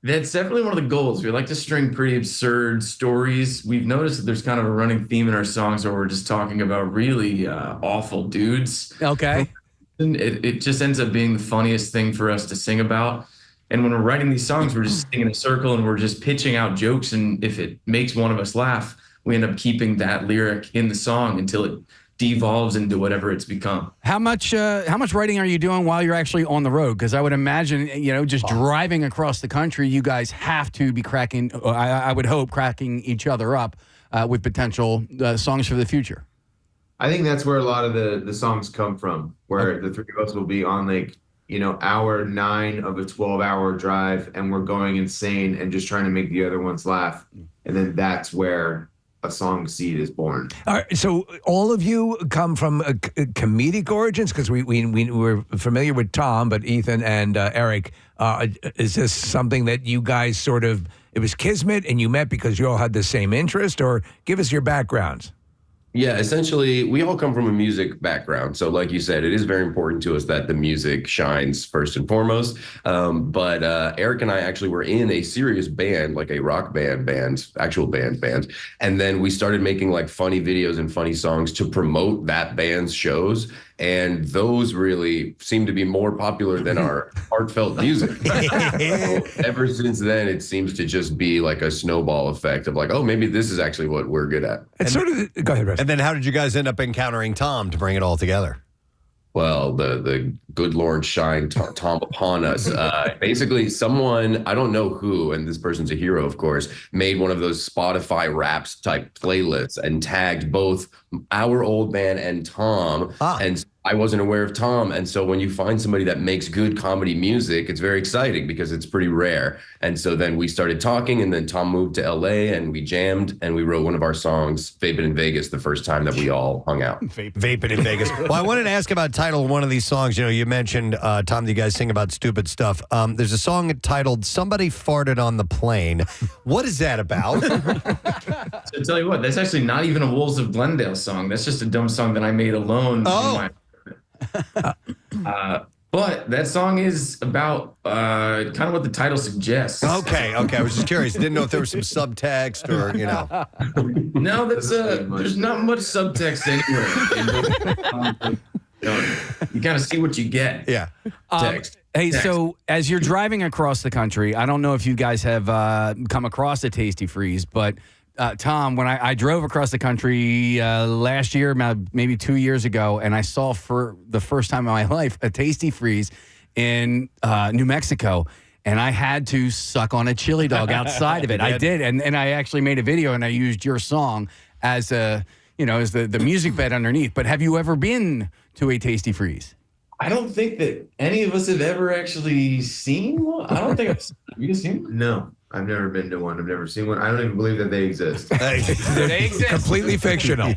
That's definitely one of the goals. We like to string pretty absurd stories. We've noticed that there's kind of a running theme in our songs where we're just talking about really awful dudes. Okay. And it just ends up being the funniest thing for us to sing about. And when we're writing these songs, we're just sitting in a circle and we're just pitching out jokes. And if it makes one of us laugh, we end up keeping that lyric in the song until it devolves into whatever it's become. How much writing are you doing while you're actually on the road? Because I would imagine, just driving across the country, you guys have to be cracking, I would hope, cracking each other up with potential songs for the future. I think that's where a lot of the songs come from, where the three of us will be on hour 9 of a 12-hour drive, and we're going insane and just trying to make the other ones laugh. And then that's where a song seed is born. All right, so all of you come from comedic origins, because we were familiar with Tom, but Ethan and Eric, is this something that you guys sort of, it was kismet and you met because you all had the same interest, or give us your backgrounds? Yeah, essentially, we all come from a music background. So like you said, it is very important to us that the music shines first and foremost. But Eric and I actually were in a serious band, like a rock band, actual band. And then we started making like funny videos and funny songs to promote that band's shows. And those really seem to be more popular than our heartfelt music. So ever since then, it seems to just be like a snowball effect of like, oh, maybe this is actually what we're good at. It's sort of, go ahead, Preston. And then how did you guys end up encountering Tom to bring it all together? Well, the good Lord shine Tom upon us. Basically, someone, I don't know who, and this person's a hero, of course, made one of those Spotify Wraps type playlists and tagged both our old band and Tom. And I wasn't aware of Tom. And so when you find somebody that makes good comedy music, it's very exciting because it's pretty rare. And so then we started talking, and then Tom moved to LA and we jammed and we wrote one of our songs, Vaping in Vegas, the first time that we all hung out. Vaping in Vegas. Well, I wanted to ask about title of one of these songs. You mentioned, Tom, that you guys sing about stupid stuff. There's a song titled Somebody Farted on the Plane. What is that about? So I'll tell you what, that's actually not even a Wolves of Glendale song. That's just a dumb song that I made alone. But that song is about kind of what the title suggests. Okay. I was just curious. Didn't know if there was some subtext or, No, there's not much subtext anywhere. You kind of see what you get. Yeah. Text. So as you're driving across the country, I don't know if you guys have come across a Tasty Freeze, but Tom, when I drove across the country last year, maybe 2 years ago, and I saw for the first time in my life a Tasty Freeze in New Mexico, and I had to suck on a chili dog outside of it. I did, and I actually made a video, and I used your song as as the music bed underneath. But have you ever been to a Tasty Freeze? I don't think that any of us have ever actually seen one. I don't think have you seen one? No. I've never been to one. I've never seen one. I don't even believe that they exist. They exist. Completely fictional.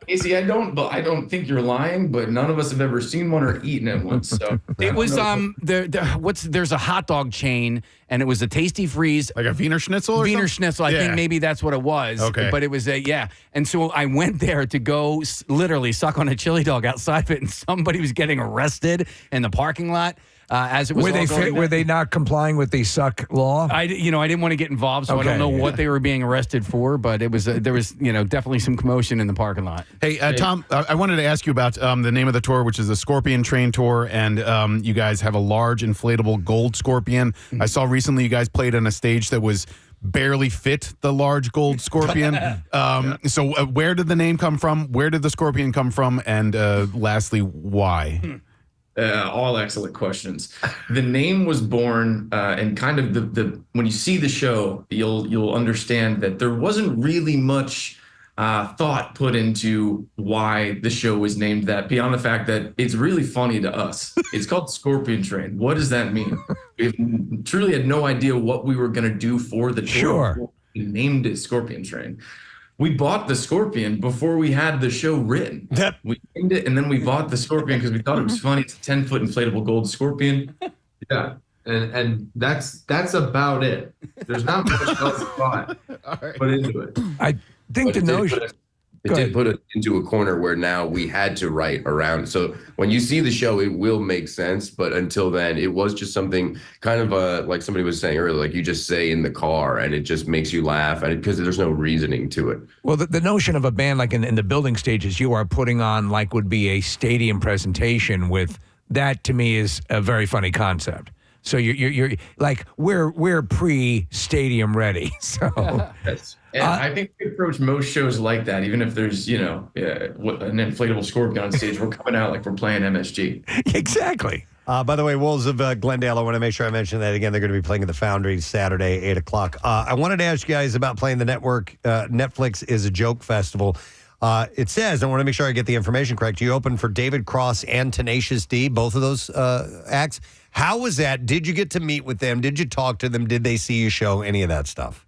Casey, I don't think you're lying, but none of us have ever seen one or eaten it once. So it was there's a hot dog chain, and it was a Tasty Freeze, like a Wiener Schnitzel. Wiener Schnitzel. I think maybe that's what it was. Okay, but it was And so I went there to go literally suck on a chili dog outside of it, and somebody was getting arrested in the parking lot. as it was Were they not complying with the suck law? I didn't want to get involved, so I don't know what they were being arrested for, but it was there was definitely some commotion in the parking lot. Hey, Tom, I wanted to ask you about the name of the tour, which is the Scorpion Train Tour, and you guys have a large inflatable gold scorpion. I saw recently you guys played on a stage that was barely fit the large gold scorpion. So where did the name come from? Where did the scorpion come from? And lastly, why? All excellent questions. The name was born, and kind of the when you see the show, you'll understand that there wasn't really much thought put into why the show was named that, beyond the fact that it's really funny to us. It's called Scorpion Train. What does that mean? We truly had no idea what we were going to do for the tour. Sure. We named it Scorpion Train. We bought the Scorpion before we had the show written. We named it, and then we bought the Scorpion because we thought it was funny. It's a 10-foot inflatable gold scorpion. Yeah. And that's about it. There's not much else to put into it. I think the notion... It did put it into a corner where now we had to write around. So when you see the show, it will make sense. But until then, it was just something kind of like somebody was saying earlier, like you just say in the car and it just makes you laugh and because there's no reasoning to it. Well, the notion of a band like in the building stages you are putting on like would be a stadium presentation with that to me is a very funny concept. So you're like we're pre-stadium ready. So yes. And I think we approach most shows like that. Even if there's an inflatable scorpion on stage, we're coming out like we're playing MSG. Exactly. By the way, Wolves of Glendale, I want to make sure I mention that again. They're going to be playing at the Foundry Saturday, 8 o'clock. I wanted to ask you guys about playing the network. Netflix is a joke festival. It says, I want to make sure I get the information correct, you opened for David Cross and Tenacious D, both of those acts. How was that? Did you get to meet with them? Did you talk to them? Did they see you show any of that stuff?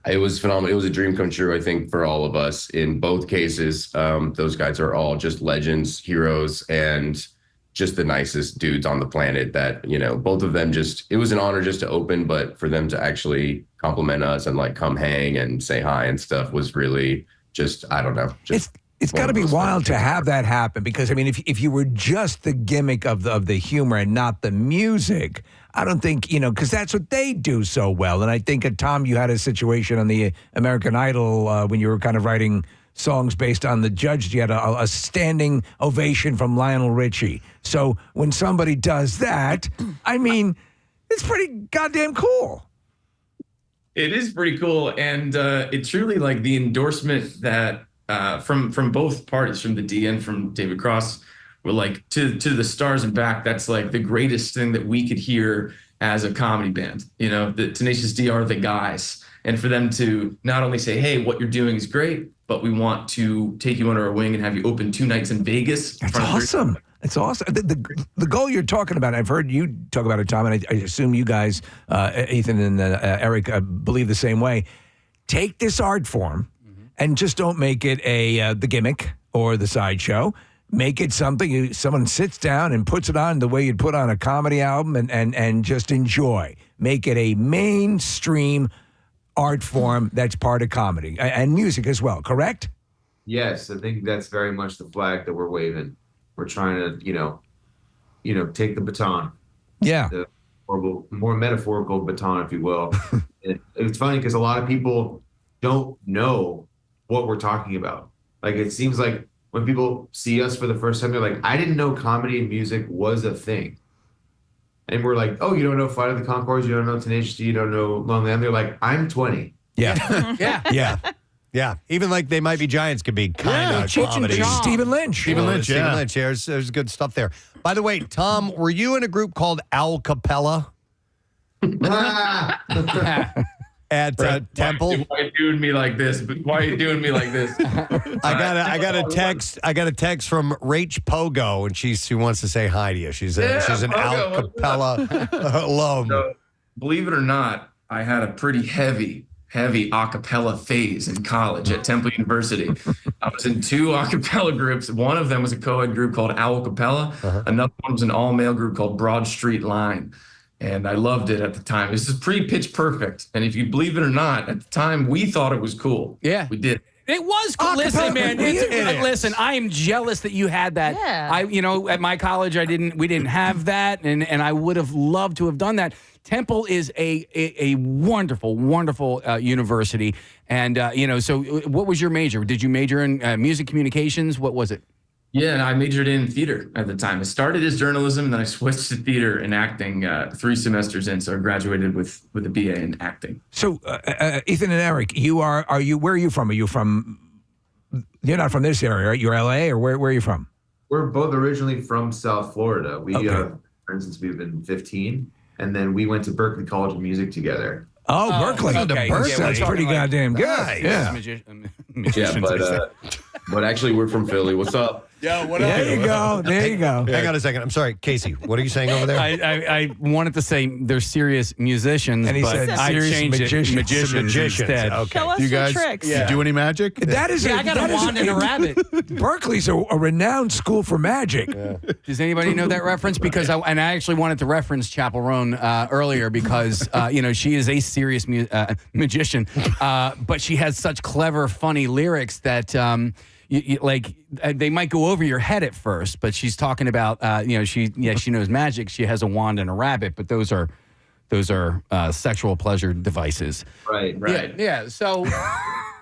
It was phenomenal. It was a dream come true, I think, for all of us. In both cases, those guys are all just legends, heroes, and just the nicest dudes on the planet that, both of them it was an honor just to open, but for them to actually compliment us and like come hang and say hi and stuff was really just, I don't know. It's got to be wild to have that happen because, I mean, if you were just the gimmick of the humor and not the music, I don't think, because that's what they do so well. And I think, Tom, you had a situation on the American Idol when you were kind of writing songs based on the judge. You had a standing ovation from Lionel Richie. So when somebody does that, I mean, it's pretty goddamn cool. It is pretty cool. And it's truly like the endorsement that from both parties, from the D and from David Cross, were like to the stars and back. That's like the greatest thing that we could hear as a comedy band. The Tenacious D are the guys, and for them to not only say, "Hey, what you're doing is great," but we want to take you under our wing and have you open 2 nights in Vegas. That's awesome. It's awesome. The goal you're talking about, I've heard you talk about it, Tom, and I assume you guys, Ethan and Eric, believe the same way. Take this art form and just don't make it the gimmick or the sideshow. Make it something someone sits down and puts it on the way you'd put on a comedy album and just enjoy. Make it a mainstream art form that's part of comedy and music as well, correct? Yes, I think that's very much the flag that we're waving. We're trying to, take the baton. Yeah. The more metaphorical baton, if you will. It's funny because a lot of people don't know what we're talking about. Like, it seems like when people see us for the first time, they're like, I didn't know comedy and music was a thing. And we're like, oh, you don't know Flight of the Conchords, you don't know Tenacious D, you don't know Long Land. They're like, I'm 20. Yeah. Yeah. Even like They Might Be Giants could be kind of comedy. Stephen Lynch. Stephen Lynch. There's good stuff there. By the way, Tom, were you in a group called Al Capella? At Temple. Why are you doing me like this? Why are you doing me like this? I got a text. I got a text from Rach Pogo, and she wants to say hi to you. She's an Al Capella alum. So, believe it or not, I had a pretty heavy a cappella phase in college at Temple University. I was in 2 a cappella groups. One of them was a co-ed group called Owl Capella. Another one was an all-male group called Broad Street Line. And I loved it at the time. This is pre-Pitch Perfect. And if you believe it or not, at the time, we thought it was cool. Yeah. We did. It was cool. Listen, man. Listen, I am jealous that you had that. Yeah. At my college, we didn't have that, and I would have loved to have done that. Temple is a wonderful, wonderful university, and So, what was your major? Did you major in music communications? What was it? Yeah, and I majored in theater at the time. I started as journalism, and then I switched to theater and acting 3 semesters in. So I graduated with a BA in acting. So, Ethan and Eric, where are you from? You're not from this area, right? You're LA, or where are you from? We're both originally from South Florida. We friends since we've been 15, and then we went to Berklee College of Music together. Oh, Berkeley. Okay. That's pretty goddamn good. Nice. Yeah. But actually, we're from Philly. What's up? Yeah, what There you go. There you go. Hang on a second. I'm sorry, Casey. What are you saying over there? I wanted to say they're serious musicians, And he but said I serious changed magicians. it magicians instead. Okay. Show us You your guys tricks. you do any magic? That is I got a wand and a rabbit. Berkeley's a renowned school for magic. Does anybody know that reference? Because I actually wanted to reference Chapel Roan earlier because she is a serious magician, but she has such clever, funny lyrics that they might go over your head at first. But she's talking about she knows magic. She has a wand and a rabbit, but those are sexual pleasure devices. Right. Yeah. So.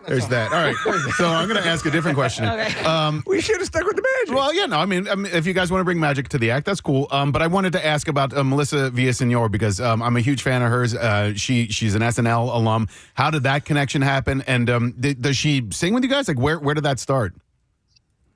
There's that. All right. So I'm going to ask a different question. We should have stuck with the magic. Well, yeah, no, I mean, if you guys want to bring magic to the act, that's cool. But I wanted to ask about Melissa Villaseñor because I'm a huge fan of hers. She's an SNL alum. How did that connection happen? And does she sing with you guys? Like, where did that start?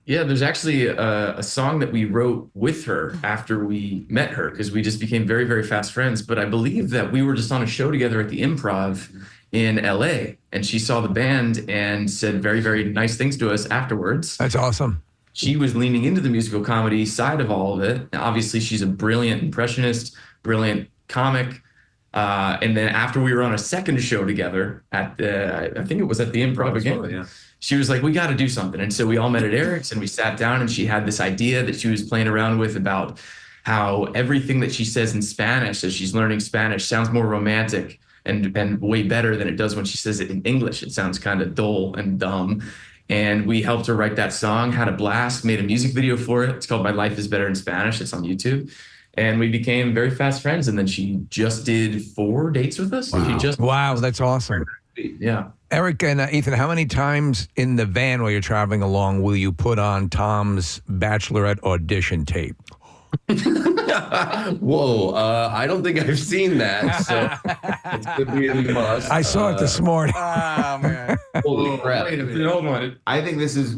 Yeah, there's actually a song that we wrote with her after we met her because we just became very, very fast friends. But I believe that we were just on a show together at the Improv in LA, and she saw the band and said very, very nice things to us afterwards. That's awesome. She was leaning into the musical comedy side of all of it. Now, obviously, she's a brilliant impressionist, brilliant comic. And then after we were on a second show together at I think it was at the Improv again. Well, yeah. She was like, we got to do something. And so we all met at Eric's and we sat down, and she had this idea that she was playing around with about how everything that she says in Spanish as she's learning Spanish sounds more romantic and way better than it does when she says it in English. It sounds kind of dull and dumb. And we helped her write that song, had a blast, made a music video for it. It's called My Life is Better in Spanish. It's on YouTube. And we became very fast friends. And then she just did 4 dates with us. Wow, that's awesome. Yeah. Eric and Ethan, how many times in the van while you're traveling along will you put on Tom's Bachelorette audition tape? Whoa, I don't think I've seen that, so it could be a must. I saw it this morning. Oh man! Holy crap! Wait a minute, hold on. I think this is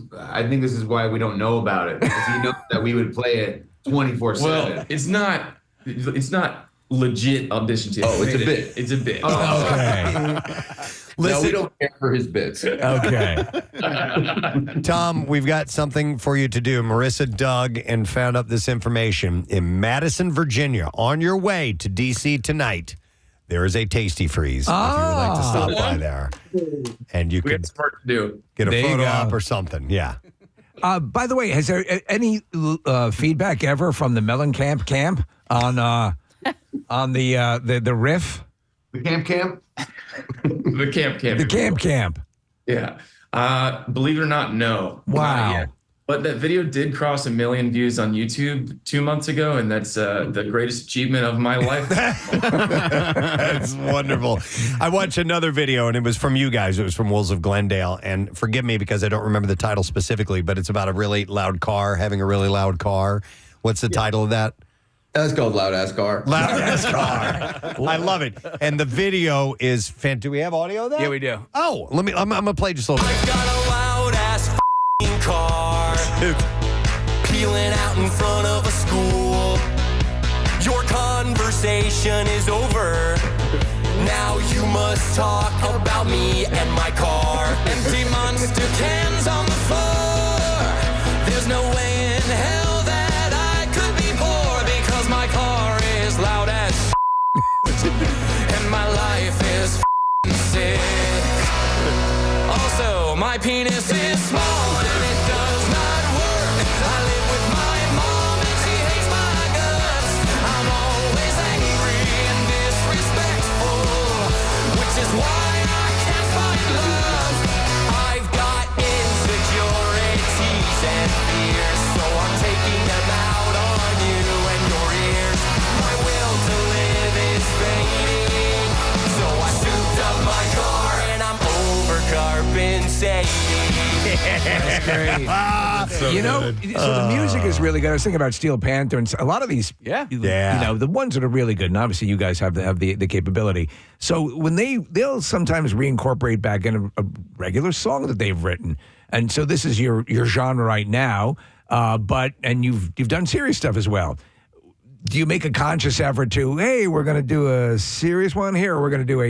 why we don't know about it, because he knows that we would play it 24/7. Well, it's not legit audition tape. Oh, it's a bit. It's a bit. Oh, okay. No, we don't care for his bits. Okay. Tom, we've got something for you to do. Marissa dug and found up this information. In Madison, Virginia, on your way to D.C. tonight, there is a Tasty Freeze if you would like to stop by there. And you could get a photo op or something. Yeah. By the way, has there any feedback ever from the Mellencamp camp on the riff? The camp? The camp. The camp. Yeah. Believe it or not, no. Wow. Not yet. But that video did cross 1 million views on YouTube 2 months ago, and that's the greatest achievement of my life. That's wonderful. I watched another video, and it was from you guys. It was from Wolves of Glendale. And forgive me because I don't remember the title specifically, but it's about a really loud car, having a really loud car. What's the title of that? That's called Loud Ass Car. Loud Ass Car. I love it. And the video is fantastic. Do we have audio of that? Yeah, we do. Oh, I'm going to play just a little bit. I've got a loud ass car peeling out in front of a school. Your conversation is over. Now you must talk about me and my car. Empty monster cans on the floor. There's no way in hell that I could be poor, because my car is loud as and my life is sick. Also, my penis is small and it does not work. I live with my mom and she hates my guts. I'm always angry and disrespectful, which is why I can't find love. I've got great. So you know, good. so the music is really good. I was thinking about Steel Panther and a lot of these. Yeah. You know, the ones that are really good. And obviously, you guys have the capability. So when they'll sometimes reincorporate back in a regular song that they've written, and so this is your genre right now. And you've done serious stuff as well. Do you make a conscious effort to, hey, we're going to do a serious one here, or we're going to do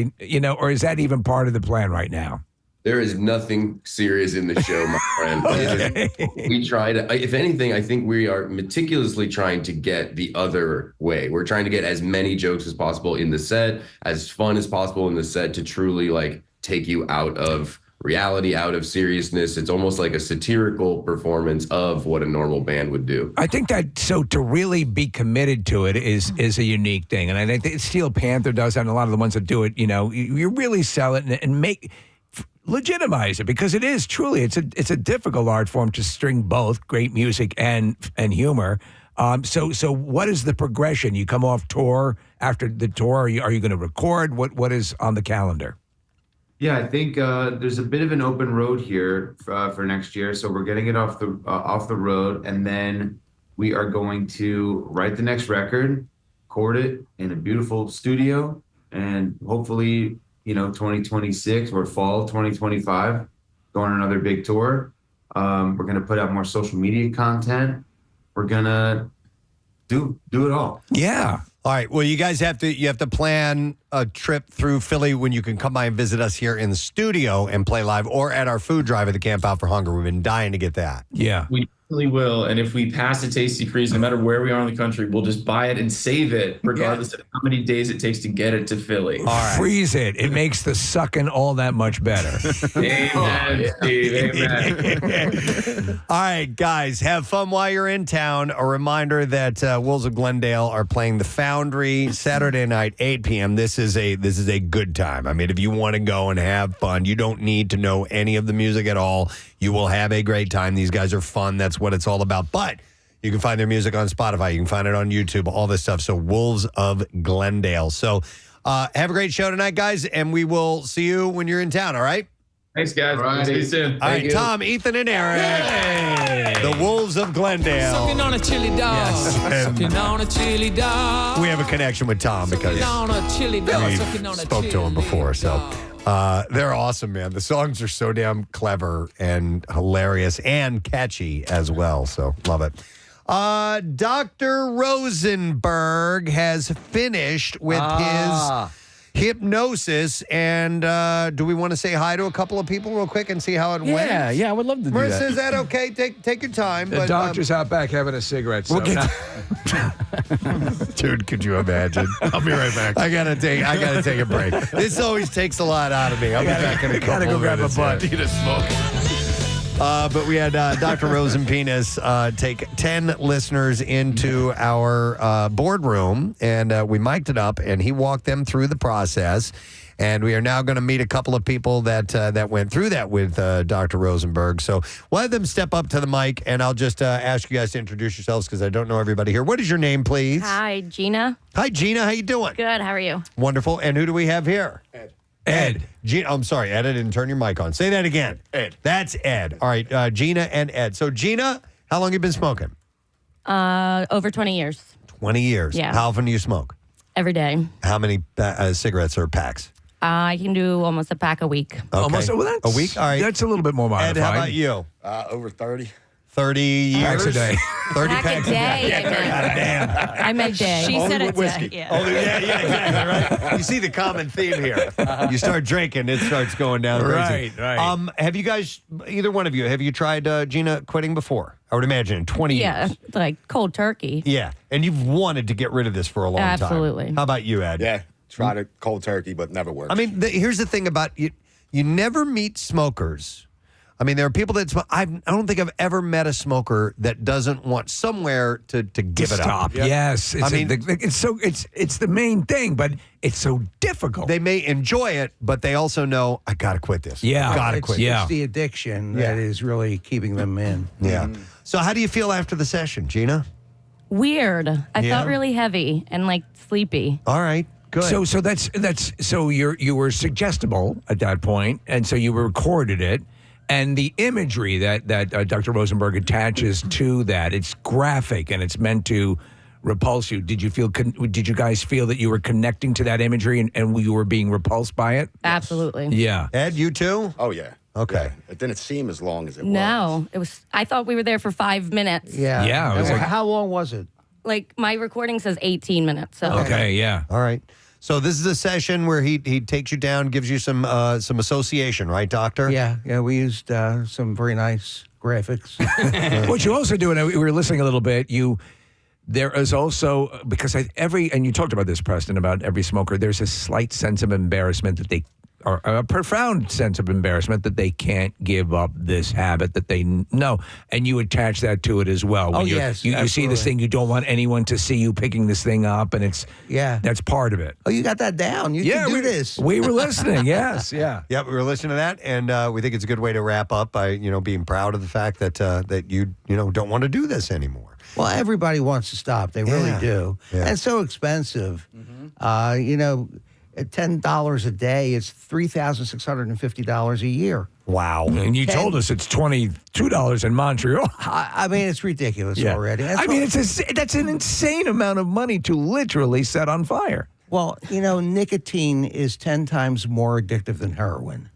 or is that even part of the plan right now? There is nothing serious in the show, my friend. We try to, if anything, I think we are meticulously trying to get the other way. We're trying to get as many jokes as possible in the set, as fun as possible in the set to truly like take you out of reality, out of seriousness. It's almost like a satirical performance of what a normal band would do. I think that to really be committed to it is a unique thing. And I think Steel Panther does that, and a lot of the ones that do it, you really sell it and legitimize it, because it is truly, it's a difficult art form to string both great music and humor. So what is the progression? You come off tour. After the tour, are you going to record? What is on the calendar? Yeah, I think there's a bit of an open road here for next year. So we're getting it off the road, and then we are going to write the next record, record it in a beautiful studio, and hopefully, 2026 or fall 2025, go on another big tour. We're gonna put out more social media content. We're gonna do it all. Yeah. All right. Well, you guys have to plan a trip through Philly when you can come by and visit us here in the studio and play live, or at our food drive at the Camp Out for Hunger. We've been dying to get that. Yeah. We really will. And if we pass a Tasty Freeze, no matter where we are in the country, we'll just buy it and save it, regardless of how many days it takes to get it to Philly. All right. Freeze it. It makes the sucking all that much better. Amen, Steve. Amen. All right, guys, have fun while you're in town. A reminder that Wolves of Glendale are playing the Foundry Saturday night, 8 p.m. This is a good time. I mean, if you want to go and have fun, you don't need to know any of the music at all. You will have a great time. These guys are fun. That's what it's all about. But you can find their music on Spotify. You can find it on YouTube, all this stuff. So Wolves of Glendale. So have a great show tonight, guys, and we will see you when you're in town, all right? Thanks, guys. We'll see you soon. All right, Tom, Ethan, and Eric. The Wolves of Glendale. Sucking on a chili dog. Yes. Sucking on a chili dog. We have a connection with Tom because Sucking on a chili dog. we Sucking on a spoke to him before. So they're awesome, man. The songs are so damn clever and hilarious and catchy as well. So love it. Dr. Rosenberg has finished with his hypnosis, and do we want to say hi to a couple of people real quick and see how it went? Yeah, I would love to do Marissa, that. is that okay? Take your time. The doctor's out back having a cigarette. So Dude, could you imagine? I'll be right back. I gotta take a break. This always takes a lot out of me. I'll be back in a couple go of grab a minutes. butt. Need a smoke. But we had Dr. Rosenpenis take 10 listeners into our boardroom, and we mic'd it up, and he walked them through the process. And we are now going to meet a couple of people that went through that with Dr. Rosenberg. So we'll have them step up to the mic, and I'll just ask you guys to introduce yourselves because I don't know everybody here. What is your name, please? Hi, Gina. Hi, Gina. How you doing? Good. How are you? Wonderful. And who do we have here? Ed. I'm sorry, Ed, I didn't turn your mic on. Say that again. Ed. That's Ed. All right, Gina and Ed. So, Gina, how long have you been smoking? Over 20 years. 20 years. Yeah. How often do you smoke? Every day. How many cigarettes or packs? I can do almost a pack a week. Okay. Almost, well, that's, a week? All right. That's a little bit more modified. Ed, how about you? Over 30. 30 years? Packs a day. 30 Pack packs a day. Yeah, damn. I meant day. She Only said with it whiskey. Yeah. Yeah, exactly, right? You see the common theme here. You start drinking, it starts going down crazy. Right. Have you guys, either one of you, have you tried, Gina, quitting before? I would imagine in 20 Yeah, years. like cold turkey. Yeah, and you've wanted to get rid of this for a long time. Absolutely. How about you, Ed? Yeah, tried it cold turkey, but never worked. I mean, here's the thing about you. You never meet smokers. I mean, there are people that smoke. I don't think I've ever met a smoker that doesn't want somewhere to give it Stop. up. Yes. It's the main thing, but it's so difficult. They may enjoy it, but they also know, I got to quit this. Yeah. Got to It's, quit it's the addiction that is really keeping them in. this. Yeah. So how do you feel after the session, Gina? Weird. I Yeah? felt really heavy and like sleepy. All right. Good. So that's so you were suggestible at that point, and so you recorded it. And the imagery that Dr. Rosenberg attaches to that, it's graphic and it's meant to repulse you. Did you guys feel that you were connecting to that imagery and you were being repulsed by it? Absolutely. Yeah. Ed, you too? Oh, yeah. Okay. Yeah. It didn't seem as long as it was. No, it was. I thought we were there for 5 minutes. Yeah. Yeah. It was like, How long was it? Like my recording says 18 minutes. So okay, yeah. All right. So this is a session where he takes you down, gives you some association, right, Doctor? Yeah. We used some very nice graphics. What you also do, and we were listening a little bit, there is also, because and you talked about this, Preston, about every smoker, there's a slight sense of embarrassment or a profound sense of embarrassment that they can't give up this habit that they know. And you attach that to it as well. When yes. You see this thing, you don't want anyone to see you picking this thing up, and that's part of it. Oh, you got that down. You can do this. We were listening, yes, yeah. Yeah, we were listening to that, and we think it's a good way to wrap up by, being proud of the fact that you don't want to do this anymore. Well, everybody wants to stop. They really do. Yeah. And it's so expensive. At $10 a day, it's $3,650 a year. Wow. And you told us it's $22 in Montreal. I mean, it's ridiculous already. That's an insane amount of money to literally set on fire. Well, nicotine is 10 times more addictive than heroin.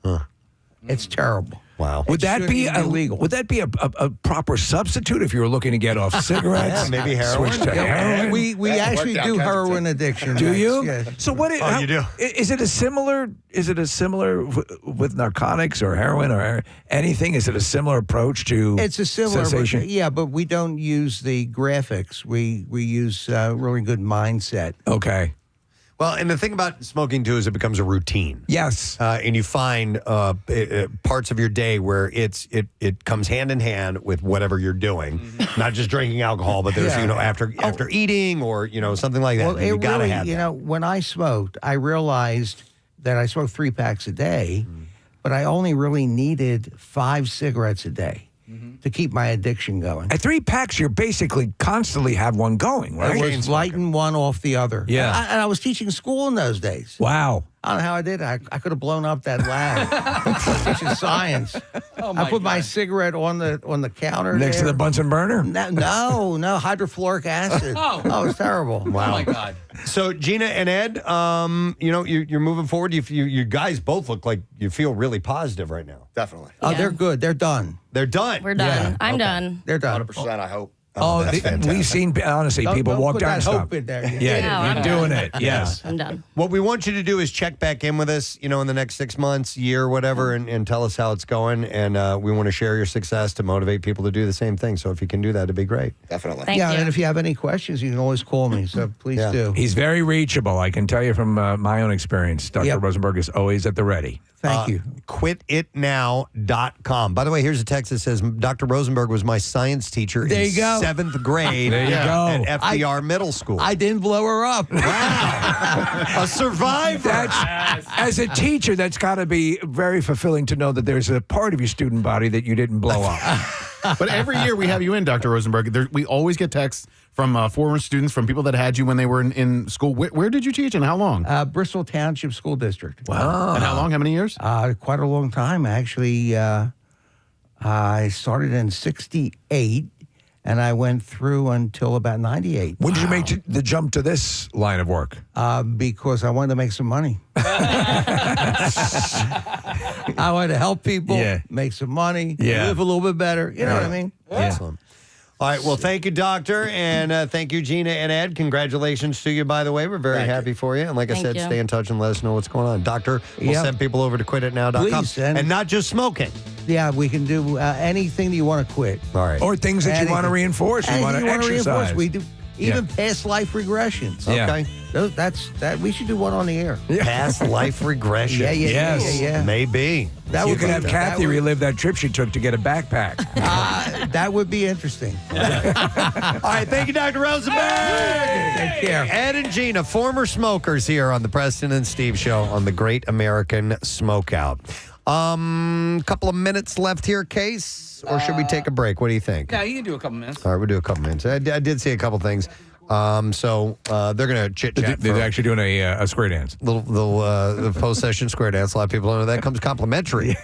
It's terrible. Wow. Would that be illegal? Would that be a proper substitute if you were looking to get off cigarettes? Yeah, maybe heroin. Switch to heroin. We actually do heroin addiction. Do you? Yeah. So what? You do? Is it a similar with narcotics or heroin or anything? Is it a similar approach to? It's a similar, cessation? but we don't use the graphics. We use really good mindset. Okay. Well, and the thing about smoking, too, is it becomes a routine. Yes. And you find parts of your day where it comes hand in hand with whatever you're doing. Not just drinking alcohol, but there's, after eating or, something like that. Well, you got to have that. when I smoked, I realized that I smoked 3 packs a day, but I only really needed 5 cigarettes a day to keep my addiction going. At 3 packs, you're basically constantly have one going, right? I was lighting one off the other. Yeah. And I was teaching school in those days. Wow. I don't know how I did. I could have blown up that lab. Teaching science. I put my cigarette on the counter next to the Bunsen burner. No, hydrofluoric acid. Oh, it's terrible. Wow. Oh my God. So Gina and Ed, you're moving forward. You guys both look like you feel really positive right now. Definitely. Oh, they're good. They're done. They're done. we're done. Yeah. I'm done. They're done. 100%, I hope. Oh, that's fantastic. We've seen, honestly, people don't walk put down that and hope stop. in there. Yeah, you're doing it. Yes. I'm done. What we want you to do is check back in with us, in the next 6 months, year, whatever, and tell us how it's going. And we want to share your success to motivate people to do the same thing. So if you can do that, it'd be great. Definitely. Thank you. And if you have any questions, you can always call me. So please do. He's very reachable. I can tell you from my own experience. Dr. Rosenberg is always at the ready. Thank you. Quititnow.com. By the way, here's a text that says Dr. Rosenberg was my science teacher There in you go. 7th grade There you go. at FDR Middle School. I didn't blow her up. A survivor. As a teacher, that's got to be very fulfilling to know that there's a part of your student body that you didn't blow up. But every year we have you in, Dr. Rosenberg. We always get texts from former students, from people that had you when they were in school. Where did you teach and how long? Bristol Township School District. Wow. And how long? How many years? Quite a long time, actually. I started in 1968, and I went through until about 1998. When did you make the jump to this line of work? Because I wanted to make some money. I wanted to help people, make some money, live a little bit better. You know what I mean? Excellent. All right. Well, thank you, Doctor. And thank you, Gina and Ed. Congratulations to you, by the way. We're very happy for you. And like I said, stay in touch and let us know what's going on. Doctor, we'll send people over to quititnow.com. Please, and not just smoking. Yeah, we can do anything that you want to quit. All right. Or things that you want to reinforce. You want to exercise. We do even past life regressions. Okay. That's we should do one on the air. Past life regression. Yeah. Maybe. You can have Kathy relive that trip she took to get a backpack. That would be interesting. All right. Thank you, Dr. Rosenberg. Take care. Ed and Gina, former smokers here on the Preston and Steve Show on the Great American Smokeout. Couple of minutes left here, Case, or should we take a break? What do you think? Yeah, you can do a couple minutes. All right, we'll do a couple minutes. I did see a couple things. So they're going to chit-chat. They're actually doing a square dance. The post-session square dance. A lot of people don't know that comes complimentary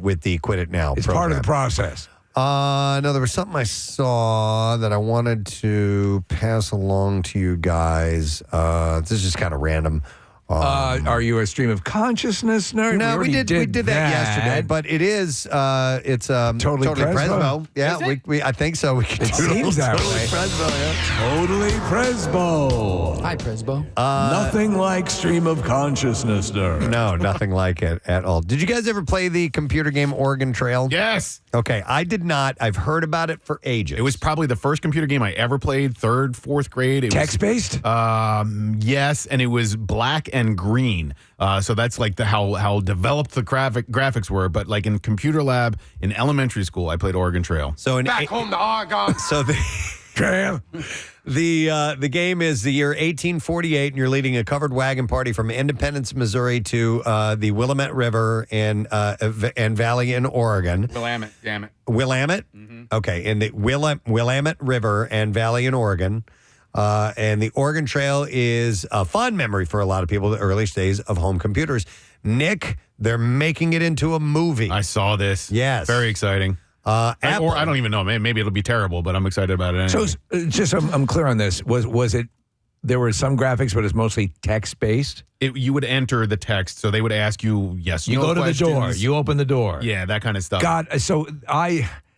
with the Quit It Now It's program. part of the process. No, there was something I saw that I wanted to pass along to you guys. This is just kind of random. Are you a stream of consciousness nerd? No, we did that yesterday, but it's totally Presbo. Yeah, I think so. We can It seems that way. Presbo, yeah. Totally Presbo. Hi, Presbo. Nothing like stream of consciousness nerd. No, nothing like it at all. Did you guys ever play the computer game Oregon Trail? Yes. Okay, I did not. I've heard about it for ages. It was probably the first computer game I ever played, 3rd, 4th grade. Text-based? Yes, and it was black and green. So that's like how developed the graphics were. But like in computer lab in elementary school, I played Oregon Trail. So Back home to Oregon. So the game is the year 1848, and you're leading a covered wagon party from Independence, Missouri, to the Willamette River and Valley in Oregon. Willamette, damn it. Willamette? Okay, in the Willamette River and Valley in Oregon. And the Oregon Trail is a fond memory for a lot of people, the earliest days of home computers. Nick, they're making it into a movie. I saw this. Yes. Very exciting. Or I don't even know. Maybe it'll be terrible, but I'm excited about it anyway. So just so I'm clear on this. Was it, there were some graphics, but it's mostly text-based? You would enter the text, so they would ask you, yes, You no go to questions. the door. You open the door. Yeah, that kind of stuff. God, so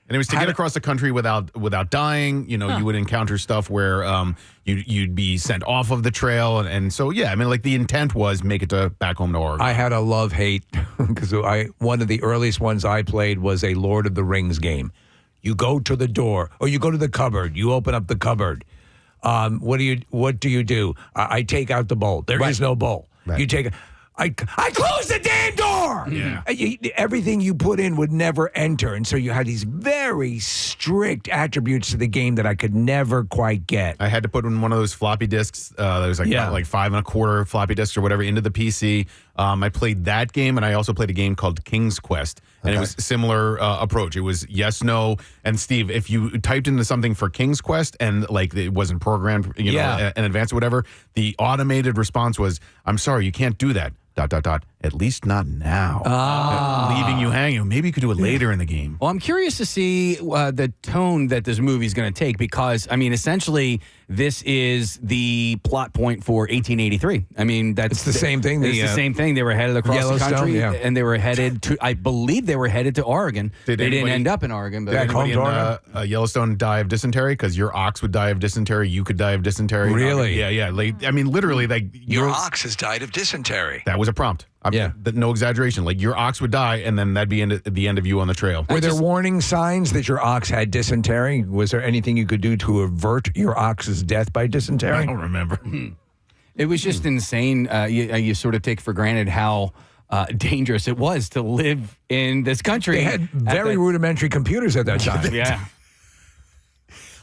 And it was to get across the country without dying. You know, you would encounter stuff where you'd be sent off of the trail. And so, yeah, I mean, like the intent was make it to back home to Oregon. I had a love-hate because one of the earliest ones I played was a Lord of the Rings game. You go to the door, or you go to the cupboard. You open up the cupboard. What do you do? I take out the bowl. There is no bowl. Right. You take. I closed the damn door. Yeah. Everything you put in would never enter, and so you had these very strict attributes to the game that I could never quite get. I had to put in one of those floppy disks. That was like 5 1/4 floppy disks or whatever into the PC. I played that game, and I also played a game called King's Quest, and it was a similar approach. It was yes, no, and Steve, if you typed into something for King's Quest and like it wasn't programmed, in advance or whatever, the automated response was, "I'm sorry, you can't do that." ... At least not now. Leaving you hanging. Maybe you could do it later in the game. Well, I'm curious to see the tone that this movie is going to take because, I mean, essentially, this is the plot point for 1883. I mean, It's the same thing. It's the same thing. They were headed across the Yellowstone, country, yeah. and they were headed to, I believe they were headed to Oregon. They didn't end up in Oregon. But Back home Anybody to Oregon? in Yellowstone die of dysentery? Because your ox would die of dysentery. You could die of dysentery. Really? Yeah. Like, I mean, literally, like Your ox has died of dysentery. That was a prompt. No exaggeration. Like your ox would die, and then that'd be the end of you on the trail. Were there warning signs that your ox had dysentery? Was there anything you could do to avert your ox's death by dysentery? I don't remember. It was just insane. You sort of take for granted how dangerous it was to live in this country. They had very rudimentary computers at that time. Yeah.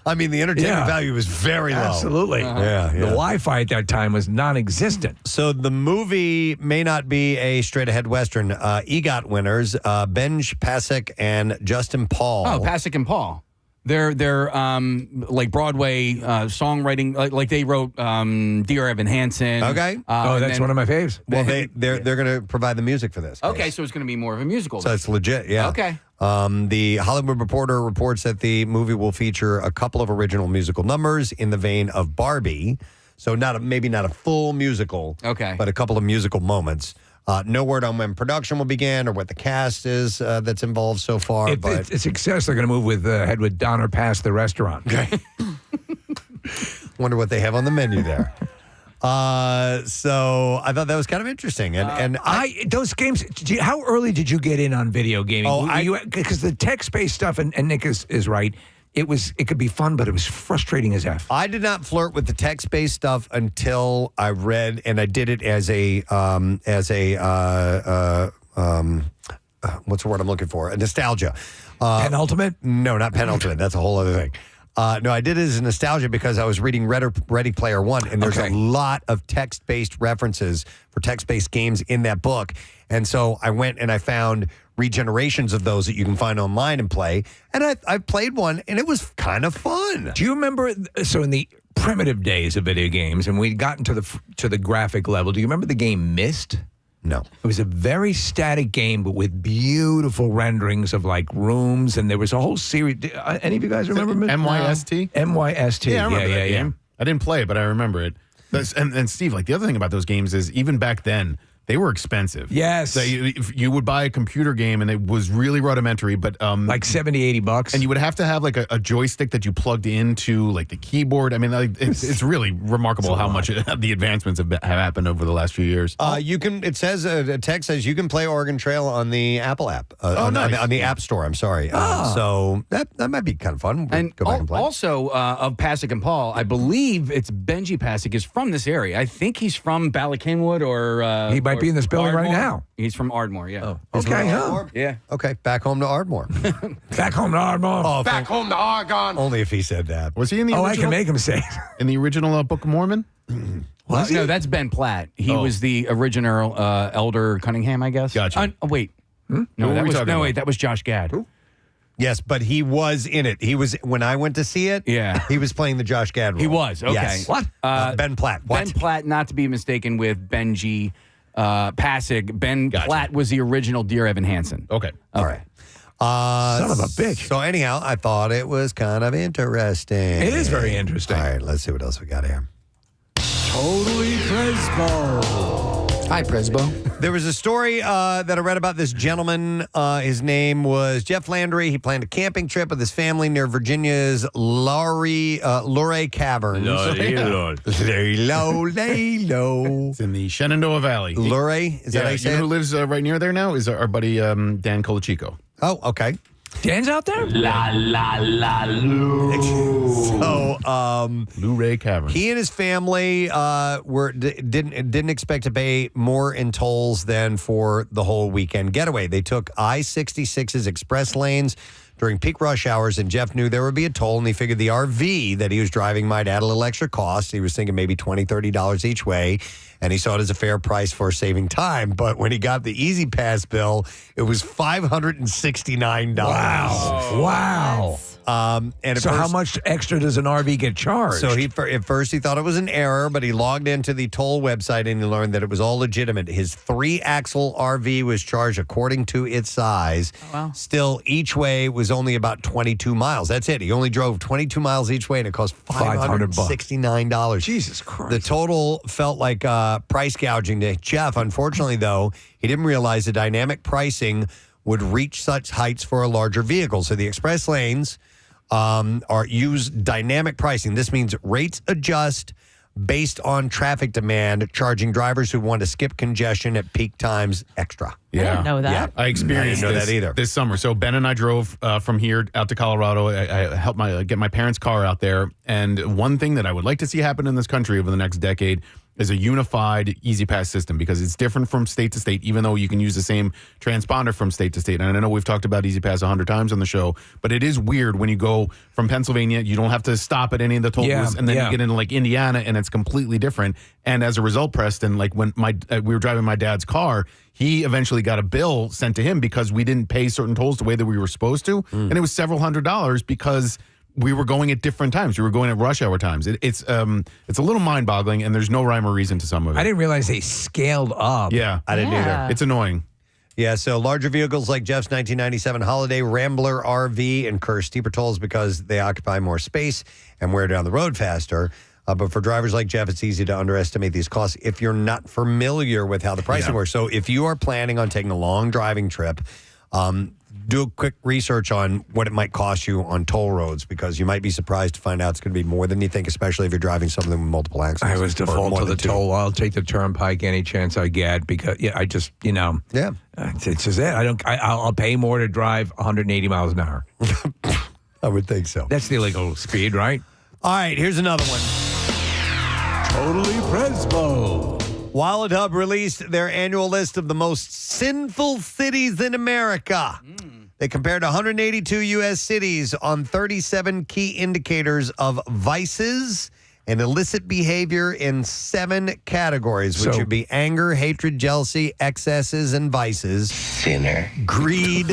I mean, the entertainment value was very low. Absolutely. Yeah. The Wi-Fi at that time was non-existent. So the movie may not be a straight-ahead Western. EGOT winners, Benj Pasek and Justin Paul. Oh, Pasek and Paul. They're like Broadway songwriting. Like they wrote Dear Evan Hansen. Okay. That's one of my faves. Well, they're going to provide the music for this. Okay, so it's going to be more of a musical. So it's legit, yeah. Okay. The Hollywood Reporter reports that the movie will feature a couple of original musical numbers in the vein of Barbie. So maybe not a full musical, but a couple of musical moments. No word on when production will begin or what the cast is that's involved so far. If it's a success, they're going to move head with Donner past the restaurant. Okay. Wonder what they have on the menu there. So I thought that was kind of interesting, and those games. How early did you get in on video gaming? Because the text-based stuff, and Nick is right. It could be fun, but it was frustrating as F. I did not flirt with the text-based stuff until I read, and I did it as a what's the word I'm looking for? A nostalgia. Penultimate? No, not penultimate. That's a whole other thing. No, I did it as a nostalgia because I was reading Ready Player One, and there's a lot of text-based references for text-based games in that book. And so I went and I found regenerations of those that you can find online and play. And I played one, and it was kind of fun. Do you remember, so in the primitive days of video games, and we'd gotten to the graphic level, do you remember the game Myst? No. It was a very static game, but with beautiful renderings of like rooms, and there was a whole series. Any of you guys remember MYST? MYST. Yeah, I remember that game. I didn't play it, but I remember it. And Steve, like the other thing about those games is even back then, they were expensive. Yes. So you would buy a computer game and it was really rudimentary, but like $70, $80. And you would have to have like a joystick that you plugged into like the keyboard. I mean, like, it's really remarkable how much the advancements have happened over the last few years. You can. It says a text says you can play Oregon Trail on the Apple app. Nice. On the App Store. I'm sorry. So that might be kind of fun. And go back and play. also of Pasek and Paul, I believe it's Benji Pasek is from this area. I think he's from Ballackinwood or he might be in this building right Ardmore. now. He's from Ardmore, yeah. Okay, Yeah. Okay, back home to Ardmore. Back home to Ardmore. Oh, Back home to Argonne. only if he said that. Was he in the original? I can make him say it. In the original Book of Mormon? No, that's Ben Platt. He was the original Elder Cunningham, I guess. Gotcha. Wait. Who No, were that we was talking about? that was Josh Gad. Who? Yes, but he was in it. He was when I went to see it. Yeah, he was playing the Josh Gad role. He was okay. Yes. What? Ben Platt. What? Ben Platt, not to be mistaken with Benji Pasek. Ben Platt was the original Dear Evan Hansen. Okay. All right. Son of a bitch. So anyhow, I thought it was kind of interesting. It is very interesting. All right, let's see what else we got here. Totally Presbo. Hi, Presbo. There was a story that I read about this gentleman. His name was Jeff Landry. He planned a camping trip with his family near Virginia's Luray Caverns. Lay low. It's in the Shenandoah Valley. Luray? Is that how you say know it? who lives right near there now? Is our buddy Dan Colachico. Oh, okay. Dan's out there? So, Luray Cavern. he and his family didn't expect to pay more in tolls than for the whole weekend getaway. They took I-66's express lanes during peak rush hours, and Jeff knew there would be a toll, and he figured the RV that he was driving might add a little extra cost. He was thinking maybe $20, $30 each way, and he saw it as a fair price for saving time. But when he got the Easy Pass bill, it was $569. Wow. And So how much extra does an RV get charged? So at first he thought it was an error, but he logged into the toll website and he learned that it was all legitimate. His 3-axle RV was charged according to its size. Oh, wow. Still, each way was only about 22 miles. That's it. He only drove 22 miles each way, and it cost $569. Jesus Christ. The total felt like price gouging to Jeff. Unfortunately, though, he didn't realize the dynamic pricing would reach such heights for a larger vehicle. So the express lanes use dynamic pricing. This means rates adjust based on traffic demand, charging drivers who want to skip congestion at peak times extra. I didn't know that. Yeah. I experienced I didn't know that either. this summer. So Ben and I drove from here out to Colorado. I helped get my parents' car out there. And one thing that I would like to see happen in this country over the next decade is a unified Easy Pass system, because it's different from state to state, even though you can use the same transponder from state to state. And I know we've talked about Easy Pass 100 times on the show, but it is weird when you go from Pennsylvania, you don't have to stop at any of the toll booths, and then you get into like Indiana and it's completely different. And as a result, Preston, like when we were driving my dad's car, he eventually got a bill sent to him because we didn't pay certain tolls the way that we were supposed to. And it was several $100s because we were going at different times. We were going at rush hour times. It's a little mind-boggling, and there's no rhyme or reason to some of it. I didn't realize they scaled up. Yeah. I didn't either. It's annoying. Yeah, so larger vehicles like Jeff's 1997 Holiday Rambler RV incur steeper tolls because they occupy more space and wear down the road faster. But for drivers like Jeff, it's easy to underestimate these costs if you're not familiar with how the pricing works. So if you are planning on taking a long driving trip, do a quick research on what it might cost you on toll roads, because you might be surprised to find out it's going to be more than you think, especially if you're driving something with multiple axles. I was default to the toll. I'll take the turnpike any chance I get, because I just it's just it. I'll pay more to drive 180 miles an hour. I would think so. That's the illegal speed, right? All right, here's another one. Totally Presbo. Wallet Hub released their annual list of the most sinful cities in America. They compared 182 U.S. cities on 37 key indicators of vices and illicit behavior in 7 categories, which would be anger, hatred, jealousy, excesses, and vices. Sinner. Greed,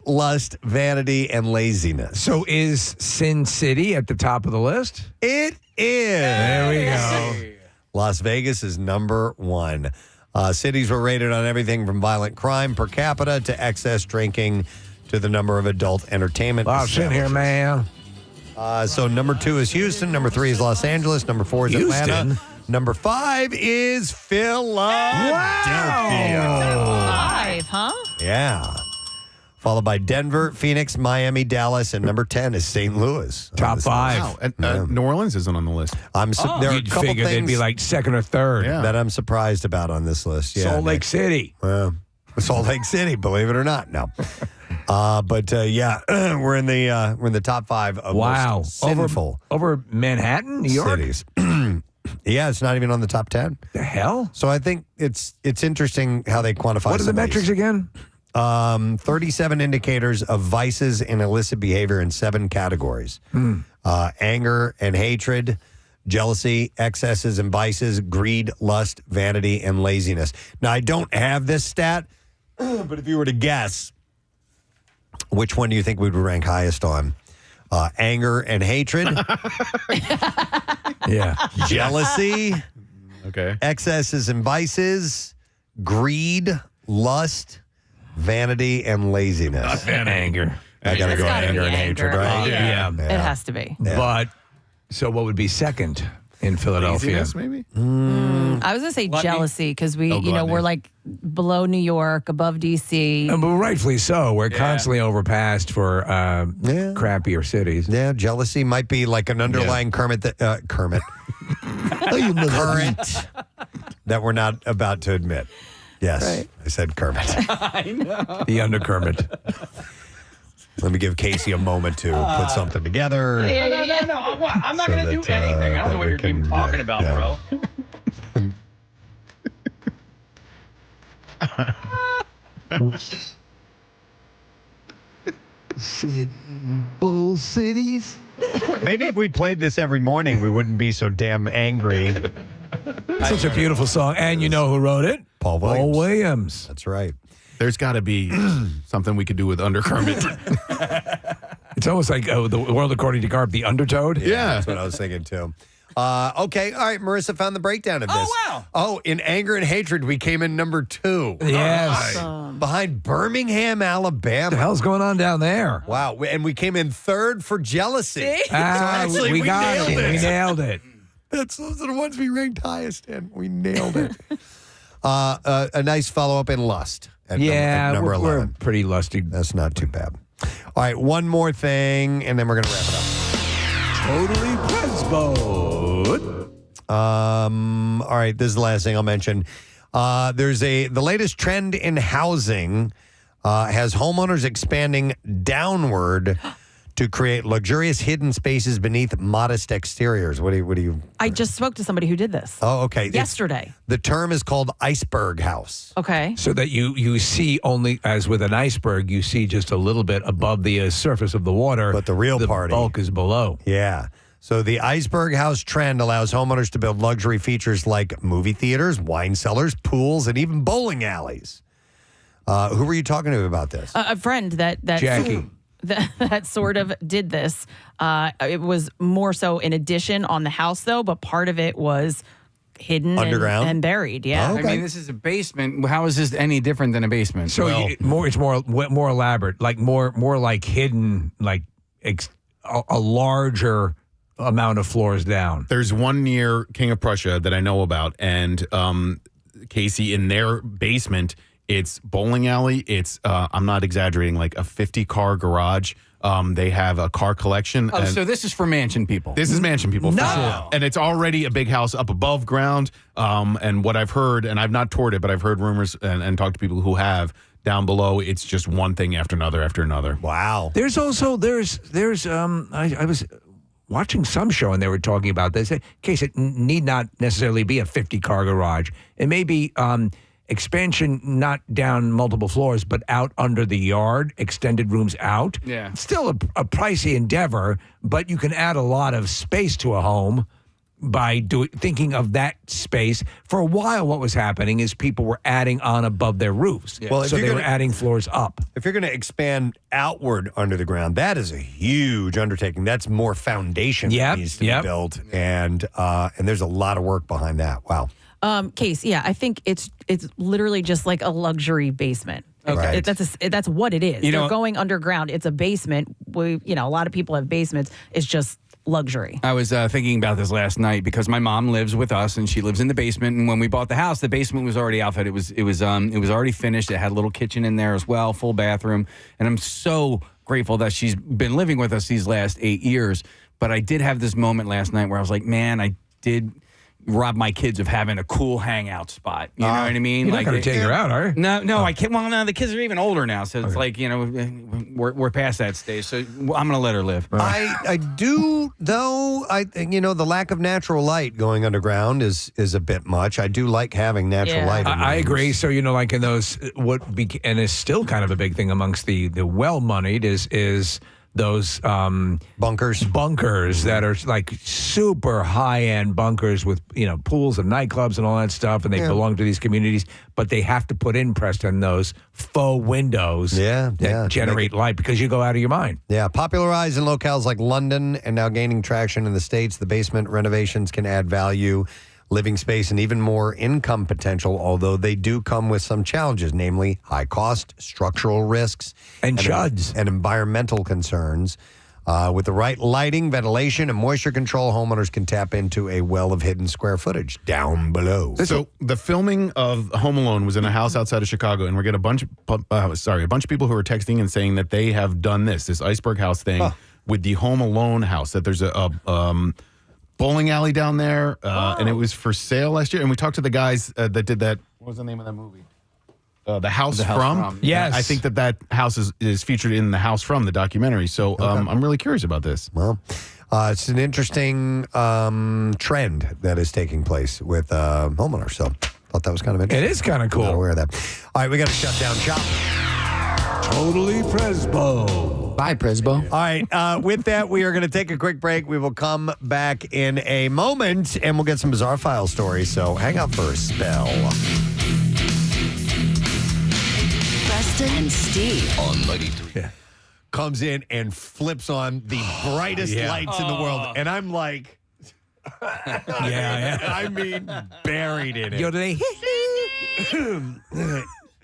lust, vanity, and laziness. So is Sin City at the top of the list? It is. There we go. Las Vegas is number 1. Cities were rated on everything from violent crime per capita to excess drinking to the number of adult entertainment. Wow, sit here, man. So number 2 is Houston. Number 3 is Los Angeles. Number 4 is Atlanta. Number 5 is Philadelphia. Wow. 5, huh? Yeah. Followed by Denver, Phoenix, Miami, Dallas, and number 10 is St. Louis. Top 5. Wow. And New Orleans isn't on the list. There are a You'd couple figure they'd things be like second or third. that I'm surprised about on this list. Yeah, Salt Lake City. Salt Lake City, believe it or not. No. But we're in the top 5 of most sinful over Manhattan, New York cities. Yeah, it's not even on the top 10. The hell? So I think it's interesting how they quantify. What are the metrics again? 37 indicators of vices and illicit behavior in 7 categories: anger and hatred, jealousy, excesses and vices, greed, lust, vanity, and laziness. Now, I don't have this stat, but if you were to guess, which one do you think we would rank highest on? Anger and hatred. Yeah. Jealousy. Okay. Excesses and vices. Greed, lust, vanity, and laziness. Anger. I got to go anger and hatred, right? Yeah. It has to be. Yeah. But, so what would be second in Philadelphia? Laziness, maybe? I was going to say jealousy because we're like below New York, above D.C. But rightfully so. We're constantly overpassed for crappier cities. Yeah, jealousy might be like an underlying current that we're not about to admit. Yes, Right. I said Kermit. I know. The undercurrent. Let me give Casey a moment to put something together. No. I'm not going to do anything. I don't know what you're even talking about, bro. Bull cities. Maybe if we played this every morning, we wouldn't be so damn angry. Such a beautiful song. And you know who wrote it? Paul Williams. Paul Williams. That's right. There's got to be something we could do with undercurrent. It's almost like the world according to Garb, the undertoad. Yeah, that's what I was thinking too. Okay, all right. Marissa found the breakdown of this. Oh, wow. Oh, in anger and hatred, we came in number 2. Yes. Awesome. Behind Birmingham, Alabama. What the hell's going on down there? Wow. And we came in 3rd for jealousy. See? actually, we got nailed it. We nailed it. Those are the ones we ranked highest in. We nailed it. A nice follow-up in lust. At number 11. We're pretty lusty. That's not too bad. All right, one more thing, and then we're going to wrap it up. Totally Presbo. All right, this is the last thing I'll mention. There's the latest trend in housing has homeowners expanding downward to create luxurious hidden spaces beneath modest exteriors. What do you? I just spoke to somebody who did this. Oh, okay. Yesterday. The term is called iceberg house. Okay. So that you see only, as with an iceberg, you see just a little bit above the surface of the water. But the real party. bulk is below. Yeah. So the iceberg house trend allows homeowners to build luxury features like movie theaters, wine cellars, pools, and even bowling alleys. Who were you talking to about this? A friend that Jackie. That sort of did this. It was more so in addition on the house, though, but part of it was hidden underground and buried. Yeah. Oh, okay. I mean, this is a basement. How is this any different than a basement? So it's more elaborate, like more like hidden, like a larger amount of floors down. There's one near King of Prussia that I know about, and Casey, in their basement, it's bowling alley. It's I'm not exaggerating, like a 50-car garage. They have a car collection. Oh, so this is for mansion people. This is mansion people, for No. sure. And it's already a big house up above ground. And what I've heard, and I've not toured it, but I've heard rumors and talked to people who have, down below, it's just one thing after another after another. Wow. There's also I was watching some show and they were talking about this. In case it need not necessarily be a 50-car garage. It may be expansion not down multiple floors, but out under the yard, extended rooms out. Yeah. It's still a pricey endeavor, but you can add a lot of space to a home by thinking of that space. For a while, what was happening is people were adding on above their roofs. Well, so they were adding floors up. If you're going to expand outward under the ground, that is a huge undertaking. That's more foundation that needs to be built, and there's a lot of work behind that. Wow. Case, yeah, I think it's literally just like a luxury basement. Okay. That's what it is. They're going underground. It's a basement. A lot of people have basements. It's just luxury. I was thinking about this last night because my mom lives with us and she lives in the basement. And when we bought the house, the basement was already outfitted. It was already finished. It had a little kitchen in there as well, full bathroom. And I'm so grateful that she's been living with us these last 8 years. But I did have this moment last night where I was like, man, I did rob my kids of having a cool hangout spot. You know what I mean? You're not going to take her out, are you? No, I can't. Well, no, the kids are even older now, so it's like, we're past that stage. So I'm going to let her live. I do, though. The lack of natural light going underground is a bit much. I do like having natural light. I agree. So like in those and it's still kind of a big thing amongst the well-moneyed is those bunkers that are like super high-end bunkers with pools and nightclubs and all that stuff, and they belong to these communities, but they have to put in, Preston, those faux windows that generate light because you go out of your mind. Yeah, popularized in locales like London and now gaining traction in the States, the basement renovations can add value, living space, and even more income potential, although they do come with some challenges, namely high cost, structural risks, and chuds, and environmental concerns. With the right lighting, ventilation, and moisture control, homeowners can tap into a well of hidden square footage down below. So the filming of Home Alone was in a house outside of Chicago, and we're getting a bunch of people who are texting and saying that they have done this iceberg house thing with the Home Alone house, that there's a bowling alley down there, and it was for sale last year. And we talked to the guys that did that. What was the name of that movie? The House From. Yes. I think that house is featured in the House From, the documentary. So I'm really curious about this. Well, it's an interesting trend that is taking place with homeowners. So thought that was kind of interesting. It is kind of cool. Not aware of that. All right, we got to shut down shop. Totally Presbo. Bye, Presbo. All right. With that, we are going to take a quick break. We will come back in a moment, and we'll get some Bizarre File stories. So hang out for a spell. Preston and Steve On 93. Yeah. Comes in and flips on the brightest lights in the world. And I'm like... I mean, buried in it. Yo, do they...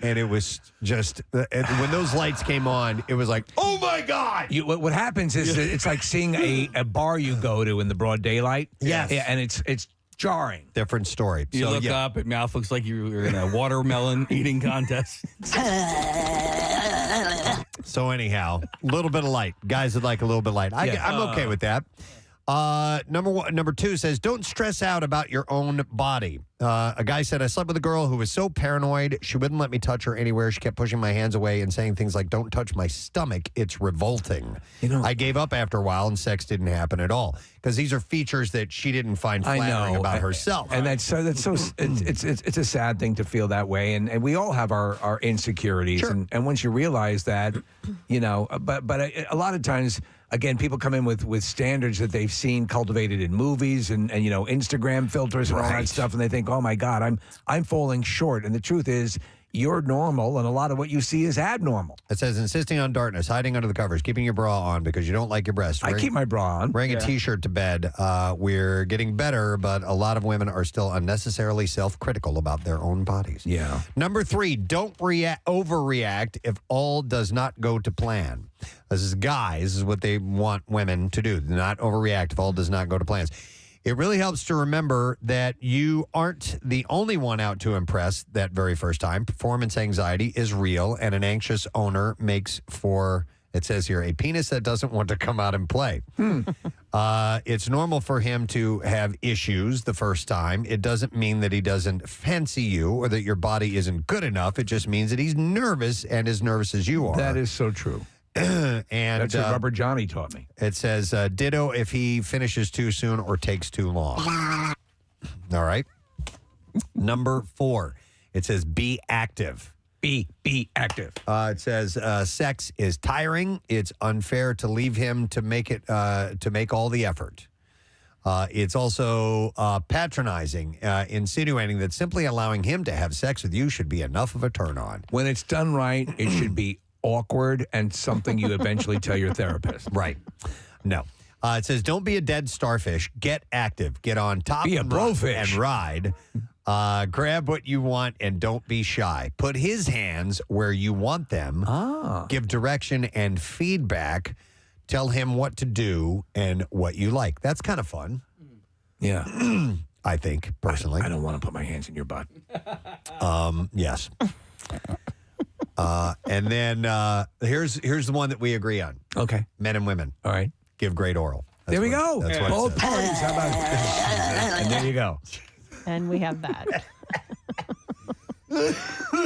And it was just, when those lights came on, it was like, oh my God. What happens is that it's like seeing a bar you go to in the broad daylight. Yes. Yeah, and it's jarring. Different story. You look up, and mouth looks like you were in a watermelon eating contest. So anyhow, a little bit of light. Guys would like a little bit of light. I'm okay with that. Number two says, don't stress out about your own body. A guy said, I slept with a girl who was so paranoid, she wouldn't let me touch her anywhere. She kept pushing my hands away and saying things like, don't touch my stomach. It's revolting. I gave up after a while and sex didn't happen at all. Because these are features that she didn't find flattering about herself. And that's so it's a sad thing to feel that way. And we all have our insecurities. Sure. And once you realize that, but a lot of times, again, people come in with standards that they've seen cultivated in movies and Instagram filters and all that stuff, and they think, oh my God, I'm falling short. And the truth is, you're normal, and a lot of what you see is abnormal. It says insisting on darkness, hiding under the covers, keeping your bra on because you don't like your breasts. I keep my bra on. Wearing a T-shirt to bed. We're getting better, but a lot of women are still unnecessarily self-critical about their own bodies. Yeah. Number 3, don't overreact if all does not go to plan. This is guys. This is what they want women to do. Not overreact if all does not go to plans. It really helps to remember that you aren't the only one out to impress that very first time. Performance anxiety is real, and an anxious owner makes for, it says here, a penis that doesn't want to come out and play. It's normal for him to have issues the first time. It doesn't mean that he doesn't fancy you or that your body isn't good enough. It just means that he's nervous and as nervous as you are. That is so true. And that's what Rubber Johnny taught me. It says, ditto if he finishes too soon or takes too long. All right. Number 4, it says, be active. Be active. It says, sex is tiring. It's unfair to leave him to make all the effort. It's also patronizing, insinuating that simply allowing him to have sex with you should be enough of a turn on. When it's done right, it should be awkward and something you eventually tell your therapist. Right. No. It says, don't be a dead starfish. Get active. Get on top Be a and blowfish. ride. Grab what you want and don't be shy. Put his hands where you want them. Give direction and feedback. Tell him what to do and what you like. That's kind of fun. Yeah. I think, personally. I don't want to put my hands in your butt. Yes. And then here's the one that we agree on. Okay. Men and women. All right. Give great oral. There we go. That's what it Both says. parties. How about and there you go. And we have that.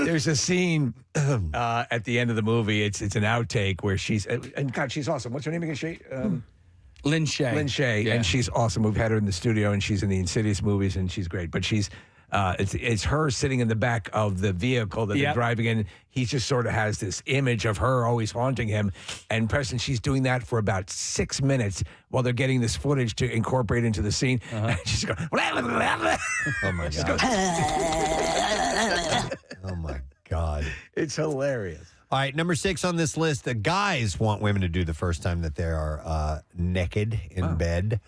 There's a scene at the end of the movie. It's an outtake where she's and God, she's awesome. What's her name again? Lynn Shay. Lynn Shay, Yeah. and she's awesome. We've had her in the studio, and she's in the Insidious movies, and she's great. But she's it's her sitting in the back of the vehicle that they're driving in. He just sort of has this image of her always haunting him. And Preston, she's doing that for about 6 minutes while they're getting this footage to incorporate into the scene. And she's going, oh my God. Oh my God. It's hilarious. All right, number 6 on this list. The guys want women to do the first time that they are naked in bed.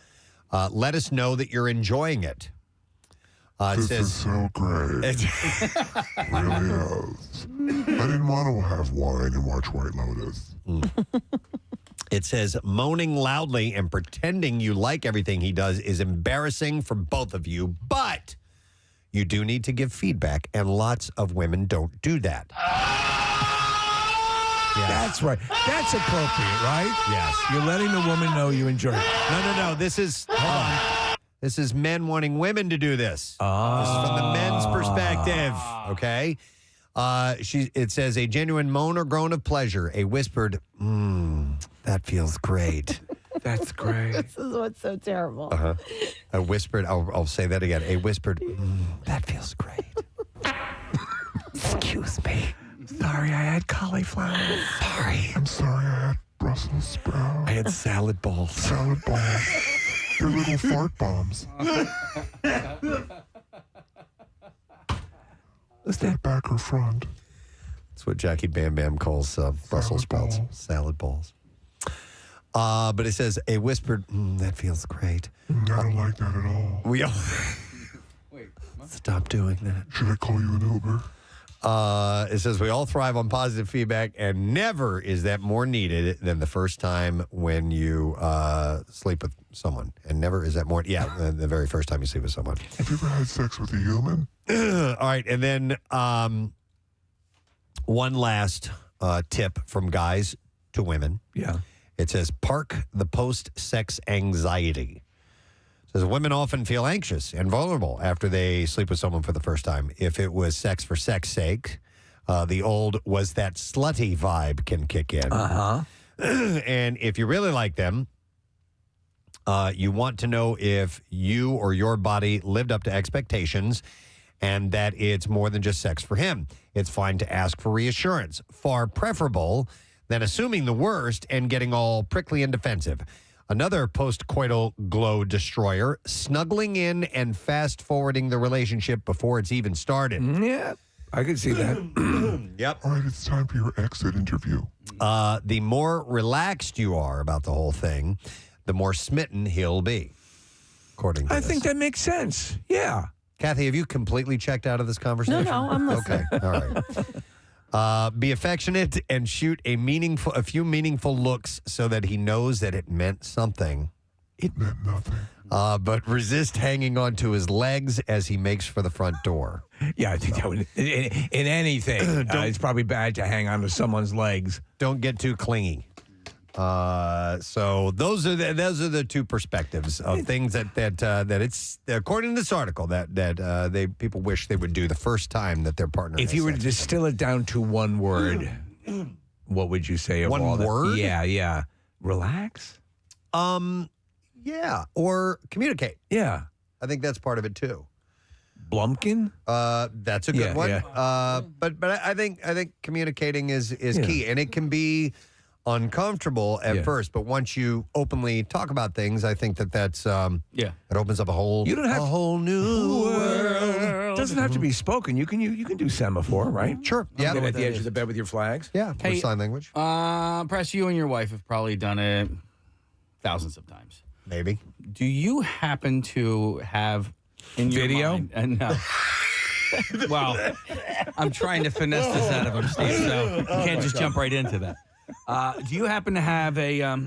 Let us know that you're enjoying it. It This says, is so great. It really is. I didn't want to have wine and watch White Lotus. It says, moaning loudly and pretending you like everything he does is embarrassing for both of you, but you do need to give feedback, and lots of women don't do that. That's right. That's appropriate, right? Yes. You're letting the woman know you enjoy it. No. This is, hold on. This is men wanting women to do this. This is from the men's perspective, okay? It says, a genuine moan or groan of pleasure, a whispered, that feels great. That's great. This is what's so terrible. A whispered, I'll say that again, a whispered, that feels great. Excuse me. Sorry, I had cauliflower. Sorry. I'm sorry I had Brussels sprouts. I had salad balls. Salad balls. Your little fart bombs. What's that? Back or front? That's what Jackie Bam Bam calls Brussels sprouts. Salad balls. But it says, a whispered, that feels great. I don't like that at all. We all... Stop doing that. Should I call you an Uber? It says, we all thrive on positive feedback, and never is that more needed than the first time when you sleep with someone. And never is that more, the very first time you sleep with someone. Have you ever had sex with a human? All right, and then one last tip from guys to women. Yeah. It says, park the post-sex anxiety. It says, women often feel anxious and vulnerable after they sleep with someone for the first time. If it was sex for sex sake, the old was that slutty vibe can kick in. And if you really like them, you want to know if you or your body lived up to expectations and that it's more than just sex for him. It's fine to ask for reassurance, far preferable than assuming the worst and getting all prickly and defensive. Another post-coital glow destroyer, snuggling in and fast-forwarding the relationship before it's even started. Yeah, I can see that. Yep. All right, it's time for your exit interview. The more relaxed you are about the whole thing, the more smitten he'll be, according to I this. think that makes sense. Yeah. Kathy, have you completely checked out of this conversation? No, I'm listening. Okay, all right. Be affectionate and shoot a few meaningful looks so that he knows that it meant something. It meant nothing. But resist hanging onto his legs as he makes for the front door. Yeah, I think that would, in anything, it's probably bad to hang onto someone's legs. Don't get too clingy. So those are the two perspectives of things that it's, according to this article, that people wish they would do the first time that their partner. If you were to distill it down to one word, what would you say? Of One all word? Yeah. Relax. Yeah, or communicate. Yeah, I think that's part of it too. Blumpkin. That's a good one. Yeah. But I think communicating is key, and it can be uncomfortable at first, but once you openly talk about things, I think that's it opens up a whole new world. It doesn't have to be spoken. You can do semaphore, right? Sure. Yeah. At the edge of the bed with your flags. Yeah. Hey, sign language. Press, you and your wife have probably done it thousands of times. Maybe. Do you happen to have in your video? mind? No. Well, I'm trying to finesse this out of him, Steve, so you can't just jump right into that. Do you happen to have a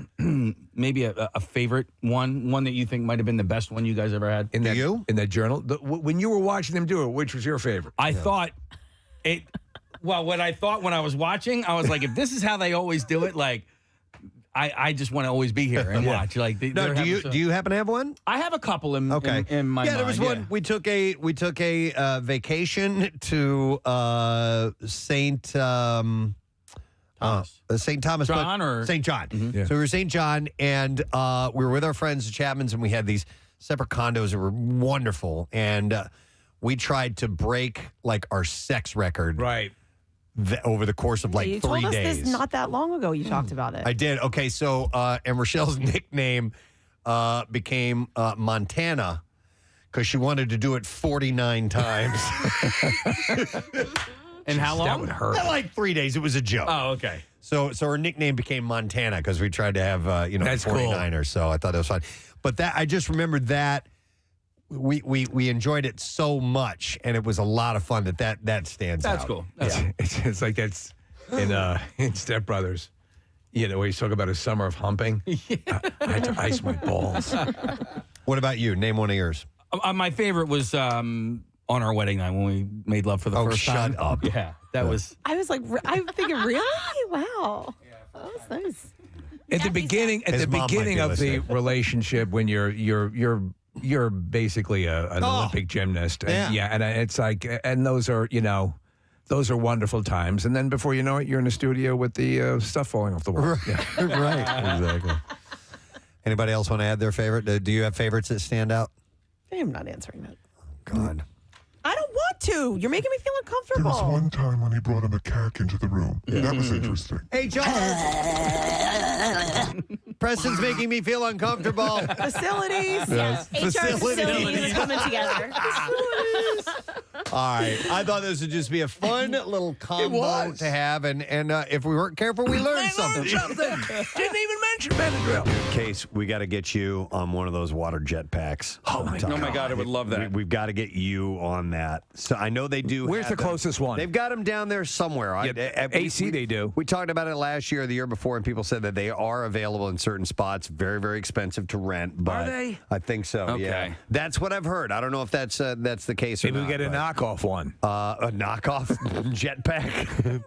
maybe a favorite one that you think might have been the best one you guys ever had? In that journal? When you were watching them do it, which was your favorite? I thought it. Well, what I thought when I was watching, I was like, if this is how they always do it, like, I just want to always be here and watch. Like, do you happen to have one? I have a couple in my mind. Yeah, there was one. We took a vacation to St. Thomas. St. Thomas, John or St. John. Yeah. So we were St. John, and we were with our friends, the Chapmans, and we had these separate condos that were wonderful. And we tried to break like our sex record, right? Over the course of like you 3 told us days. this not that long ago. You talked about it. I did. Okay, so and Rochelle's nickname became Montana because she wanted to do it 49 times. And how long? That would hurt. Like 3 days. It was a joke. Oh, okay. So her nickname became Montana because we tried to have That's 49 cool. or so. I thought that was fun. But that I just remembered that we enjoyed it so much, and it was a lot of fun that stands out. That's cool. It's like that's in Step Brothers. You know, where he's talking about a summer of humping. I had to ice my balls. What about you? Name one of yours. My favorite was on our wedding night when we made love for the first time. Shut up. Yeah, that was. I was like, I'm thinking, really? Wow. That was nice. At the beginning of the relationship, when you're basically an Olympic gymnast, and and it's like, and those are wonderful times. And then before you know it, you're in the studio with the stuff falling off the wall. Right, right. Exactly. Anybody else want to add their favorite? Do you have favorites that stand out? I am not answering that. God. I don't want to. You're making me feel There uncomfortable. was one time when he brought a macaque into the room. That was interesting. Hey, John. Preston's making me feel uncomfortable. Facilities. Yes. HR facilities coming together. All right. I thought this would just be a fun little combo to have. And if we weren't careful, we learned something. Didn't even mention Benadryl. Case, we got to get you on one of those water jet packs. Oh my God, I would love that. We've got to get you on that. So I know they do. Where's the closest one? They've got them down there somewhere. AC they do. We talked about it last year or the year before, and people said that they are available in certain spots. Very, very expensive to rent. But Are they? I think so. Okay. Yeah, that's what I've heard. I don't know if that's the case or Maybe not. we get a knockoff one. A knockoff jetpack.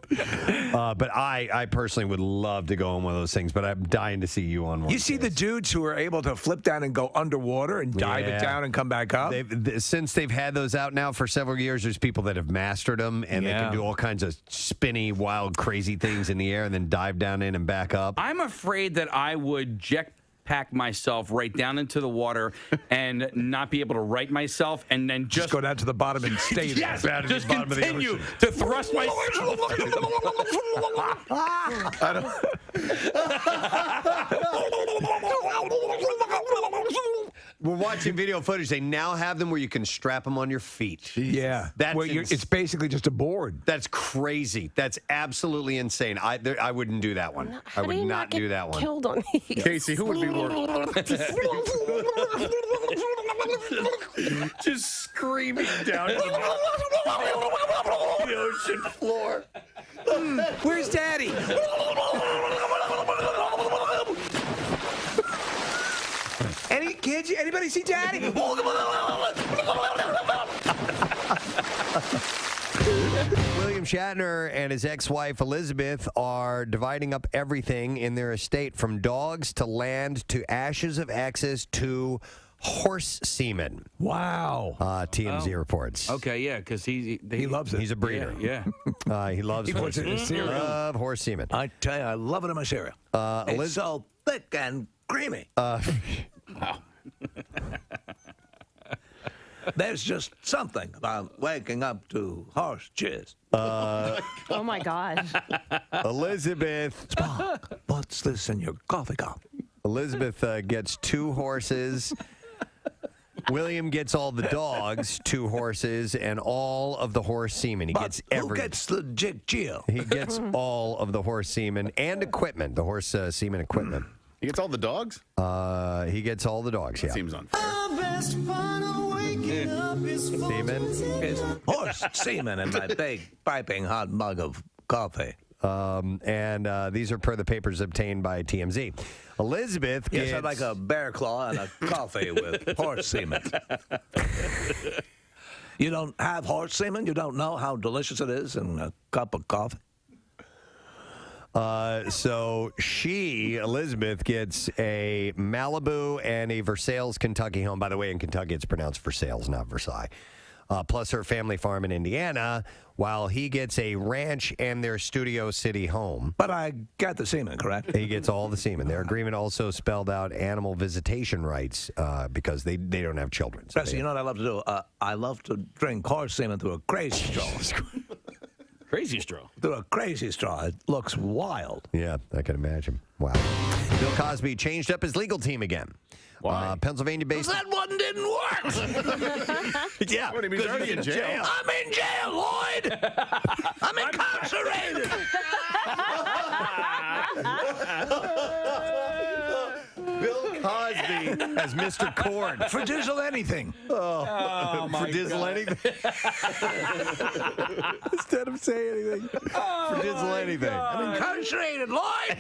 But I personally would love to go on one of those things. But I'm dying to see you on one. You see the dudes who are able to flip down and go underwater and dive it down and come back up? Since they've had those out now for several years, there's people that have mastered them, and they can do all kinds of spinny, wild, crazy things in the air and then dive down in and back up. I'm afraid that I would jetpack myself right down into the water and not be able to right myself, and then just go down to the bottom and stay there. Yes, just continue to thrust myself. We're watching video footage. They now have them where you can strap them on your feet. Yeah. It's basically just a board. That's crazy. That's absolutely insane. I wouldn't do that one. I would not do that one. Killed on these. Casey, who would be more? Just screaming down to the ocean floor. Where's Daddy? Any kids? Anybody see Daddy? William Shatner and his ex-wife Elizabeth are dividing up everything in their estate, from dogs to land to ashes of exes to horse semen. Wow. TMZ reports. Okay, yeah, because he loves it. He's a breeder. Yeah. He loves He puts it in his cereal. Love horse semen. I tell you, I love it in my cereal. It's so thick and creamy. Wow. There's just something about waking up to horse jizz. Oh my God. Elizabeth. Spock, boy, What's this in your coffee cup? Elizabeth gets 2 horses. William gets all the dogs, 2 horses, and all of the horse semen. He gets Who gets the Jill? He gets all of the horse semen and equipment, the horse semen equipment. He gets all the dogs? He gets all the dogs, yeah. That seems unfair. Semen? It's horse semen in my big, piping hot mug of coffee. And these are per the papers obtained by TMZ. Elizabeth gets... Yes, I'd like a bear claw and a coffee with horse semen. You don't have horse semen? You don't know how delicious it is in a cup of coffee? So Elizabeth, gets a Malibu and a Versailles, Kentucky home. By the way, in Kentucky, it's pronounced Versailles, not Versailles. Plus her family farm in Indiana, while he gets a ranch and their Studio City home. But I got the semen, correct? He gets all the semen. Their agreement also spelled out animal visitation rights because they don't have children. So Preston, you know what I love to do? I love to drink horse semen through a crazy straw. Crazy straw. Through a crazy straw. It looks wild. Yeah, I can imagine. Wow. Bill Cosby changed up his legal team again. Why? Pennsylvania-based. That one didn't work. Yeah. What do you mean? He's already in jail. I'm in jail, Lloyd. I'm incarcerated. Bill Cosby as Mr. Cord. For dizzle anything. For dizzle anything. Instead of saying anything. For dizzle anything. I'm incarcerated, Lloyd.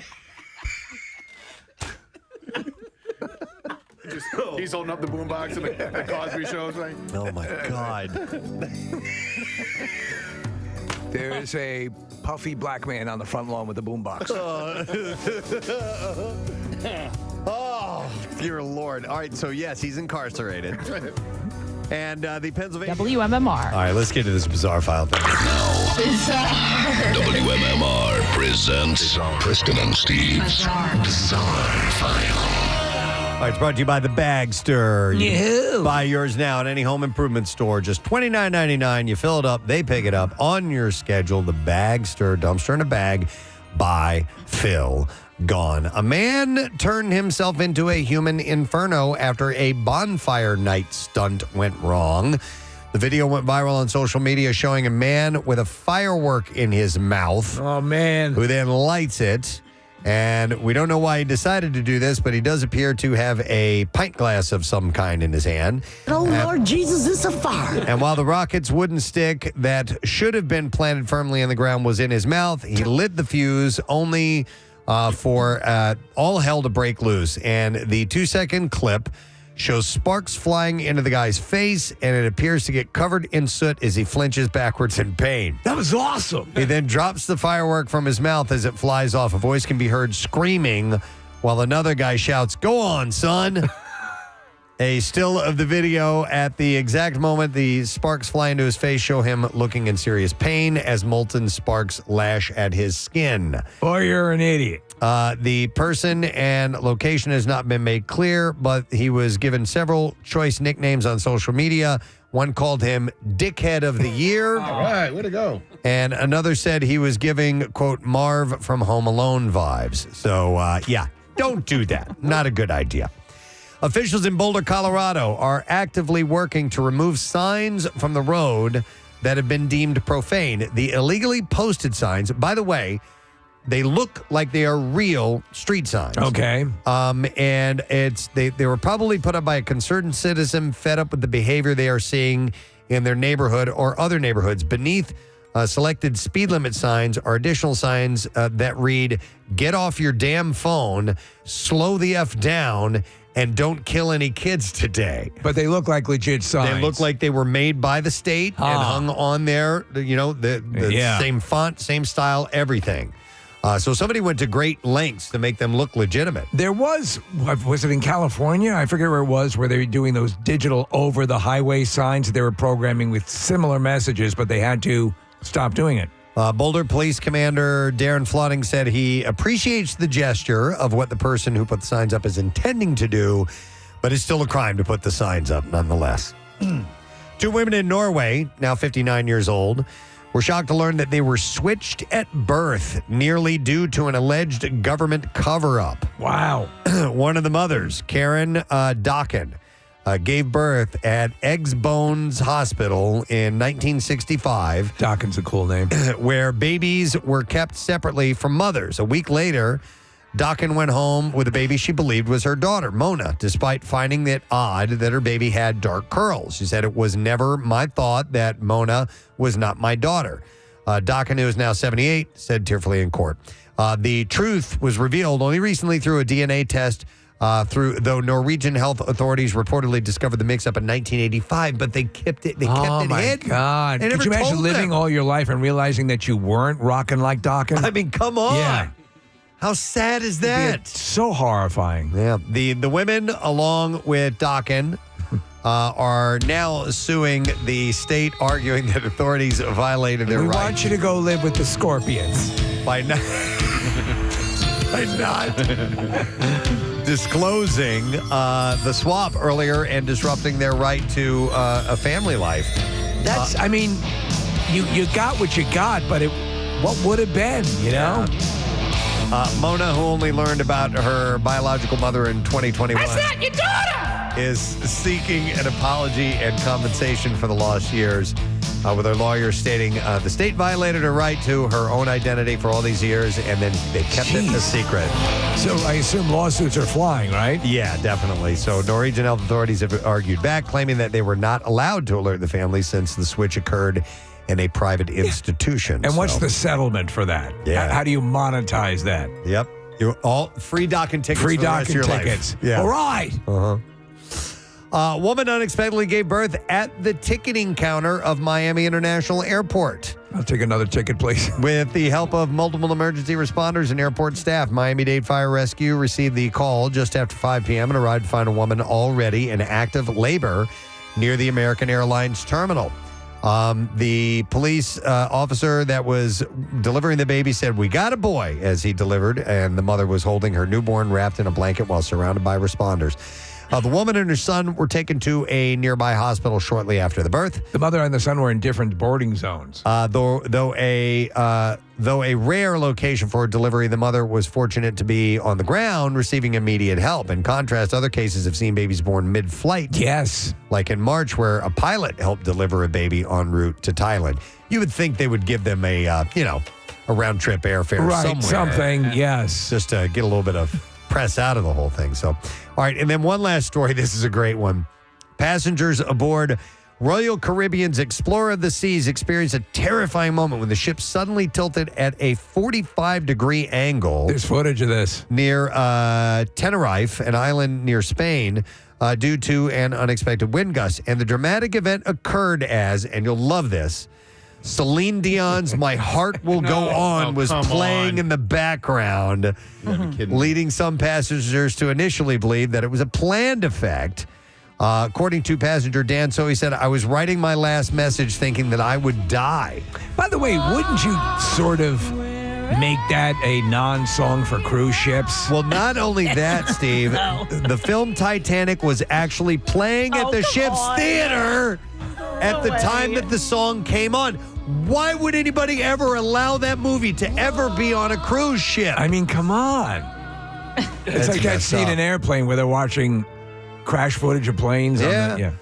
He's holding up the boombox in the Cosby shows, right? Oh, my God. There is a puffy black man on the front lawn with a boombox. Oh, dear Lord. All right, so yes, he's incarcerated. And the Pennsylvania... WMMR. All right, let's get to this bizarre file thing. WMMR presents Preston and Steve's Bizarre File. All right, it's brought to you by The Bagster. You Yahoo! can buy yours now at any home improvement store. Just $29.99. You fill it up, they pick it up on your schedule. The Bagster, dumpster in a bag, buy, fill, gone. A man turned himself into a human inferno after a bonfire night stunt went wrong. The video went viral on social media showing a man with a firework in his mouth. Oh, man. Who then lights it. And we don't know why he decided to do this, but he does appear to have a pint glass of some kind in his hand. Oh, Lord Jesus, it's a fire. And while the rocket's wooden stick that should have been planted firmly in the ground was in his mouth, he lit the fuse only for all hell to break loose. And the 2-second clip shows sparks flying into the guy's face, and it appears to get covered in soot as he flinches backwards in pain. That was awesome. He then drops the firework from his mouth as it flies off. A voice can be heard screaming while another guy shouts, "Go on, son." A still of the video at the exact moment the sparks fly into his face show him looking in serious pain as molten sparks lash at his skin. Boy, you're an idiot. The person and location has not been made clear, but he was given several choice nicknames on social media. One called him Dickhead of the Year. All right, way to go. And another said he was giving, quote, Marv from Home Alone vibes. So, yeah, don't do that. Not a good idea. Officials in Boulder, Colorado are actively working to remove signs from the road that have been deemed profane. The illegally posted signs, by the way, they look like they are real street signs. Okay. And they were probably put up by a concerned citizen fed up with the behavior they are seeing in their neighborhood or other neighborhoods. Beneath selected speed limit signs are additional signs that read, "Get off your damn phone, slow the F down, and don't kill any kids today." But they look like legit signs. They look like they were made by the state and hung on there, the same font, same style, everything. So somebody went to great lengths to make them look legitimate. There was it in California? I forget where it was, where they were doing those digital over-the-highway signs that they were programming with similar messages, but they had to stop doing it. Boulder Police Commander Darren Flotting said he appreciates the gesture of what the person who put the signs up is intending to do, but it's still a crime to put the signs up nonetheless. 2 women in Norway, now 59 years old, were shocked to learn that they were switched at birth, nearly due to an alleged government cover-up. Wow. One of the mothers, Karen Dokken, gave birth at Eggs Bones Hospital in 1965. Dokken's a cool name. Where babies were kept separately from mothers. A week later, Dokken went home with a baby she believed was her daughter, Mona, despite finding it odd that her baby had dark curls. She said, "It was never my thought that Mona was not my daughter." Dokken, who is now 78, said tearfully in court. The truth was revealed only recently through a DNA test, though Norwegian health authorities reportedly discovered the mix-up in 1985, but they kept it. Oh my God! Could you imagine living all your life and realizing that you weren't rocking like Dokken? I mean, come on. Yeah. How sad is that? So horrifying. Yeah. The women, along with Dokken, are now suing the state, arguing that authorities violated their rights. We want you to go live with the Scorpions by not disclosing the swap earlier and disrupting their right to a family life. That's, I mean, you got what you got, but what would have been, you know? Mona, who only learned about her biological mother in 2021, That's not your daughter! is seeking an apology and compensation for the lost years, with her lawyer stating the state violated her right to her own identity for all these years, and then they kept it a secret. So I assume lawsuits are flying, right? Yeah, definitely. So Norwegian health authorities have argued back, claiming that they were not allowed to alert the family since the switch occurred in a private institution. And what's the settlement for that? Yeah. How do you monetize that? Yep. You're all free docking tickets Free for the rest of docking your tickets. life. Yeah. All right. A woman unexpectedly gave birth at the ticketing counter of Miami International Airport. I'll take another ticket, please. With the help of multiple emergency responders and airport staff, Miami-Dade Fire Rescue received the call just after 5 p.m. and arrived to find a woman already in active labor near the American Airlines terminal. The police officer that was delivering the baby said, "We got a boy," as he delivered, and the mother was holding her newborn wrapped in a blanket while surrounded by responders. The woman and her son were taken to a nearby hospital shortly after the birth. The mother and the son were in different boarding zones. Though a rare location for delivery, the mother was fortunate to be on the ground receiving immediate help. In contrast, other cases have seen babies born mid-flight. Yes. Like in March, where a pilot helped deliver a baby en route to Thailand. You would think they would give them a round-trip airfare somewhere. Something, yes. Just to get a little bit of press out of the whole thing. So, all right, and then one last story. This is a great one. Passengers aboard Royal Caribbean's Explorer of the Seas experienced a terrifying moment when the ship suddenly tilted at a 45-degree angle. There's footage of this. Near Tenerife, an island near Spain, due to an unexpected wind gust. And the dramatic event occurred as, and you'll love this, Celine Dion's "My Heart Will Go On" was playing in the background, leading some passengers to initially believe that it was a planned effect. According to passenger Dan, so he said, "I was writing my last message thinking that I would die." By the way, wouldn't you sort of make that a non-song for cruise ships? Well, not only that, Steve, the film Titanic was actually playing at the ship's theater at the time that the song came on. Why would anybody ever allow that movie to ever be on a cruise ship? I mean, come on. It's like that scene in Airplane where they're watching crash footage of planes. Yeah.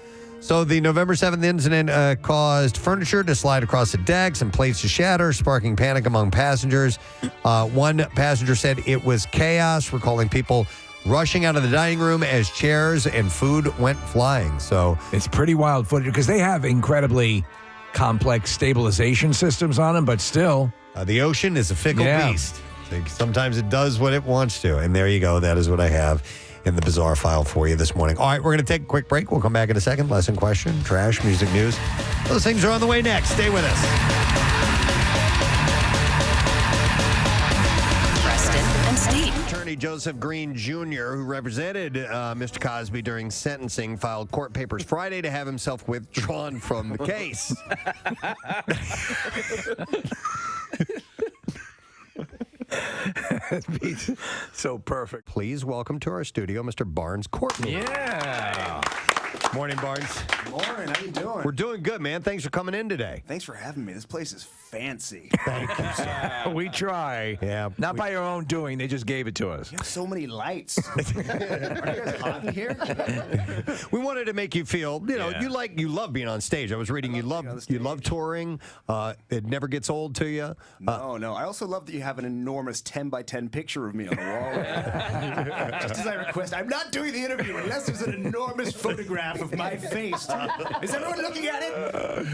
So the November 7th incident caused furniture to slide across the decks and plates to shatter, sparking panic among passengers. One passenger said it was chaos, recalling people rushing out of the dining room as chairs and food went flying. So it's pretty wild footage because they have incredibly complex stabilization systems on them, but still. The ocean is a fickle beast. Sometimes it does what it wants to. And there you go. That is what I have in the bizarre file for you this morning. All right, we're going to take a quick break. We'll come back in a second. Lesson question, trash, music news. Those things are on the way next. Stay with us. Preston and Steve. Attorney Joseph Green Jr., who represented Mr. Cosby during sentencing, filed court papers Friday to have himself withdrawn from the case. So perfect. Please welcome to our studio Mr. Barnes Courtney. Yeah. Morning, Barnes. Morning. How you doing? We're doing good, man. Thanks for coming in today. Thanks for having me. This place is fancy. Thank you, sir. We try. Yeah. Not by your own doing. They just gave it to us. You have so many lights. Are you guys hot in here? We wanted to make you feel, you love being on stage. I was reading you love touring. It never gets old to you. No. I also love that you have an enormous 10 by 10 picture of me on the wall. Just as I request, I'm not doing the interview unless there's an enormous photograph of my face. Is everyone looking at it?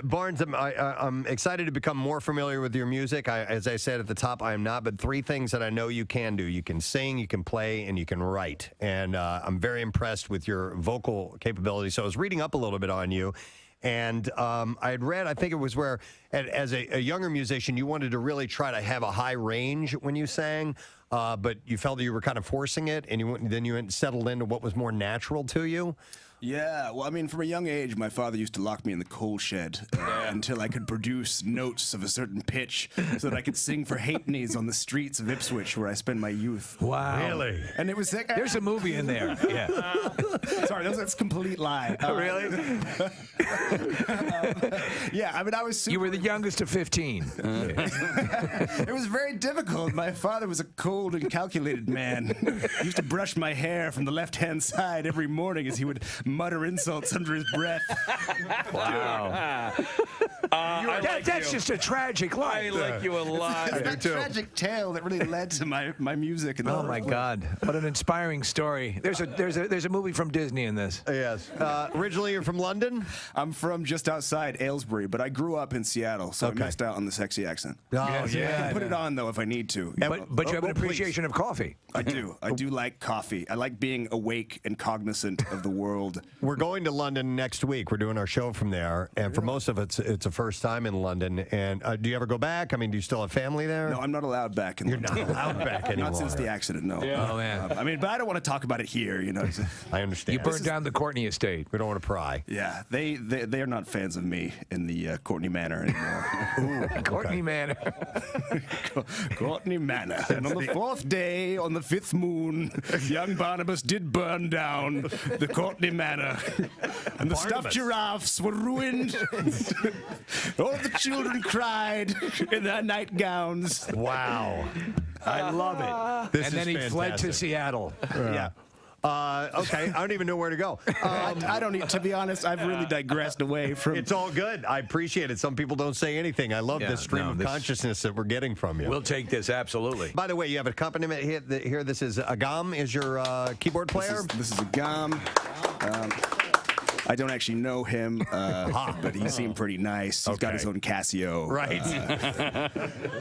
Barnes, I'm excited to become more familiar with your music. As I said at the top, I am not, but 3 things that I know you can do. You can sing, you can play, and you can write. And I'm very impressed with your vocal capability. So I was reading up a little bit on you. And I had read, I think it was where, as a younger musician, you wanted to really try to have a high range when you sang, but you felt that you were kind of forcing it, and then you settled into what was more natural to you. Yeah, well, I mean, from a young age, my father used to lock me in the coal shed until I could produce notes of a certain pitch so that I could sing for halfpennies on the streets of Ipswich, where I spent my youth. Wow. Really? And it was like... There's a movie in there. Yeah. Sorry, that's a complete lie. Really? Yeah, I mean, I was super... You were the youngest of 15. It was very difficult. My father was a cold and calculated man. He used to brush my hair from the left-hand side every morning as he would mutter insults under his breath. Wow. That's just a tragic life. I like you a lot. It's that tragic tale that really led to my music. And oh my God! What an inspiring story. There's a movie from Disney in this. Yes. Originally, you're from London. I'm from just outside Aylesbury, but I grew up in Seattle, so I missed out on the sexy accent. Oh, I can put it on though if I need to. But you have an appreciation of coffee. I do. I do like coffee. I like being awake and cognizant of the world. We're going to London next week. We're doing our show from there, and for most of it, it's a first time in London. And do you ever go back? I mean, do you still have family there? No, I'm not allowed back. You're not allowed back anymore. Not since the accident. No. Yeah. Oh man. I mean, but I don't want to talk about it here. You know. I understand. You burned down the Courtney estate. We don't want to pry. Yeah, they are not fans of me in the Courtney Manor anymore. Ooh, Courtney Manor. Courtney Manor. And on the 4th day, on the 5th moon, young Barnabas did burn down the Courtney Manor. And the stuffed giraffes were ruined. All the children cried in their nightgowns. Wow. I love it. This and then he fantastic. fled to Seattle. Yeah. Okay, I don't even know where to go. I don't need, to be honest, I've really digressed away from... It's all good. I appreciate it. Some people don't say anything. I love this stream of consciousness that we're getting from you. We'll take this, absolutely. By the way, you have an accompaniment here. This is Agam is your keyboard player? This is Agam. I don't actually know him, but he seemed pretty nice. He's got his own Casio. Right.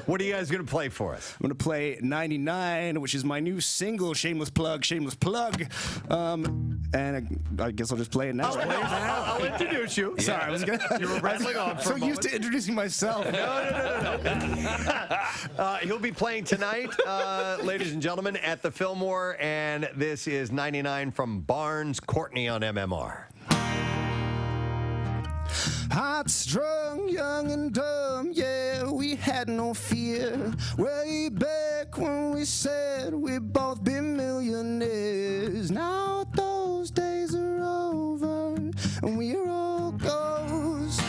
What are you guys going to play for us? I'm going to play 99, which is my new single, Shameless Plug, Shameless Plug. And I guess I'll just play it now. I'll introduce you. Sorry, I was gonna, you were rattling on for so used to introducing myself. No. He'll be playing tonight, ladies and gentlemen, at the Fillmore, and this is 99 from Barnes Courtney on MMR. Hot, strong, young and dumb, yeah, we had no fear. Way back when we said we'd both be millionaires. Now those days are over, and we're all ghosts.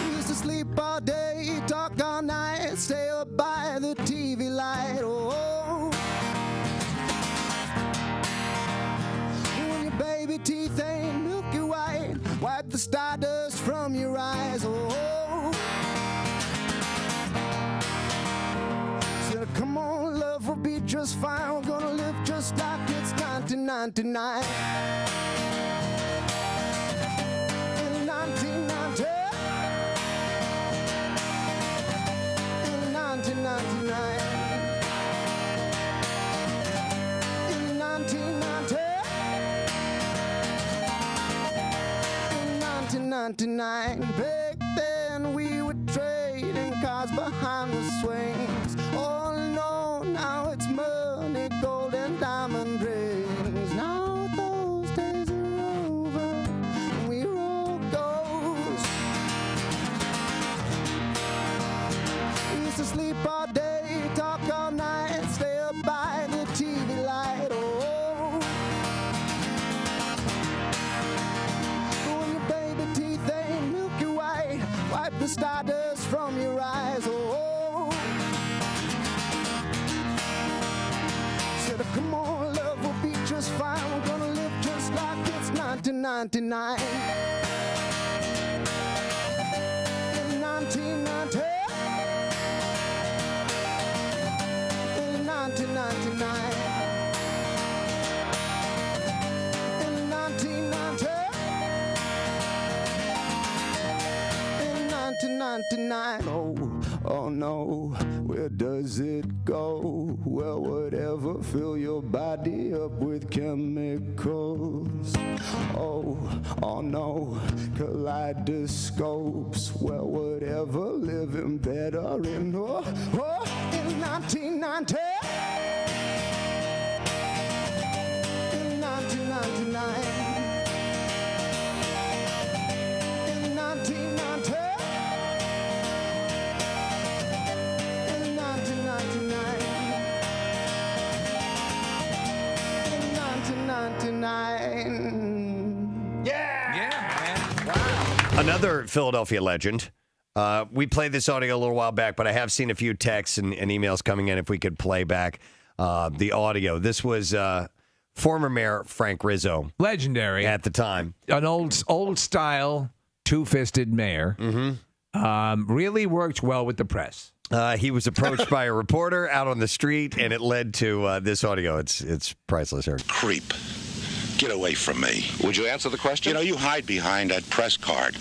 We used to sleep all day, talk all night, stay up by the TV light, oh. When your baby teeth ain't milky white, wipe the stardust from your eyes, oh. Said, come on, love, we'll be just fine. We're gonna live just like it's 1999. In 1990. In 1999. In 1990. 1999. Back then we were trading cars behind the swings. Oh no, now it's money, gold and diamond rings. Now those days are over, and we're all ghosts. We used to sleep all day, talk all night, stay up by the TV light. Oh. the stardust from your eyes. Oh, said, come on, love will be just fine. We're gonna live just like it's 1999. In 1990. In 1999. In 1990. In 1999. Oh no, where does it go? Well, whatever, fill your body up with chemicals. Oh no, kaleidoscopes. Well, whatever, living better in 1990. In 1999. In 1990. In 1999. In 1999. Another Philadelphia legend. We played this audio a little while back, but I have seen a few texts and emails coming in if we could play back the audio. This was former Mayor Frank Rizzo. Legendary. At the time. An old style, two-fisted mayor. Really worked well with the press. He was approached by a reporter out on the street, and it led to this audio. It's priceless here. Creep. Get away from me. Would you answer the question? You know, you hide behind that press card.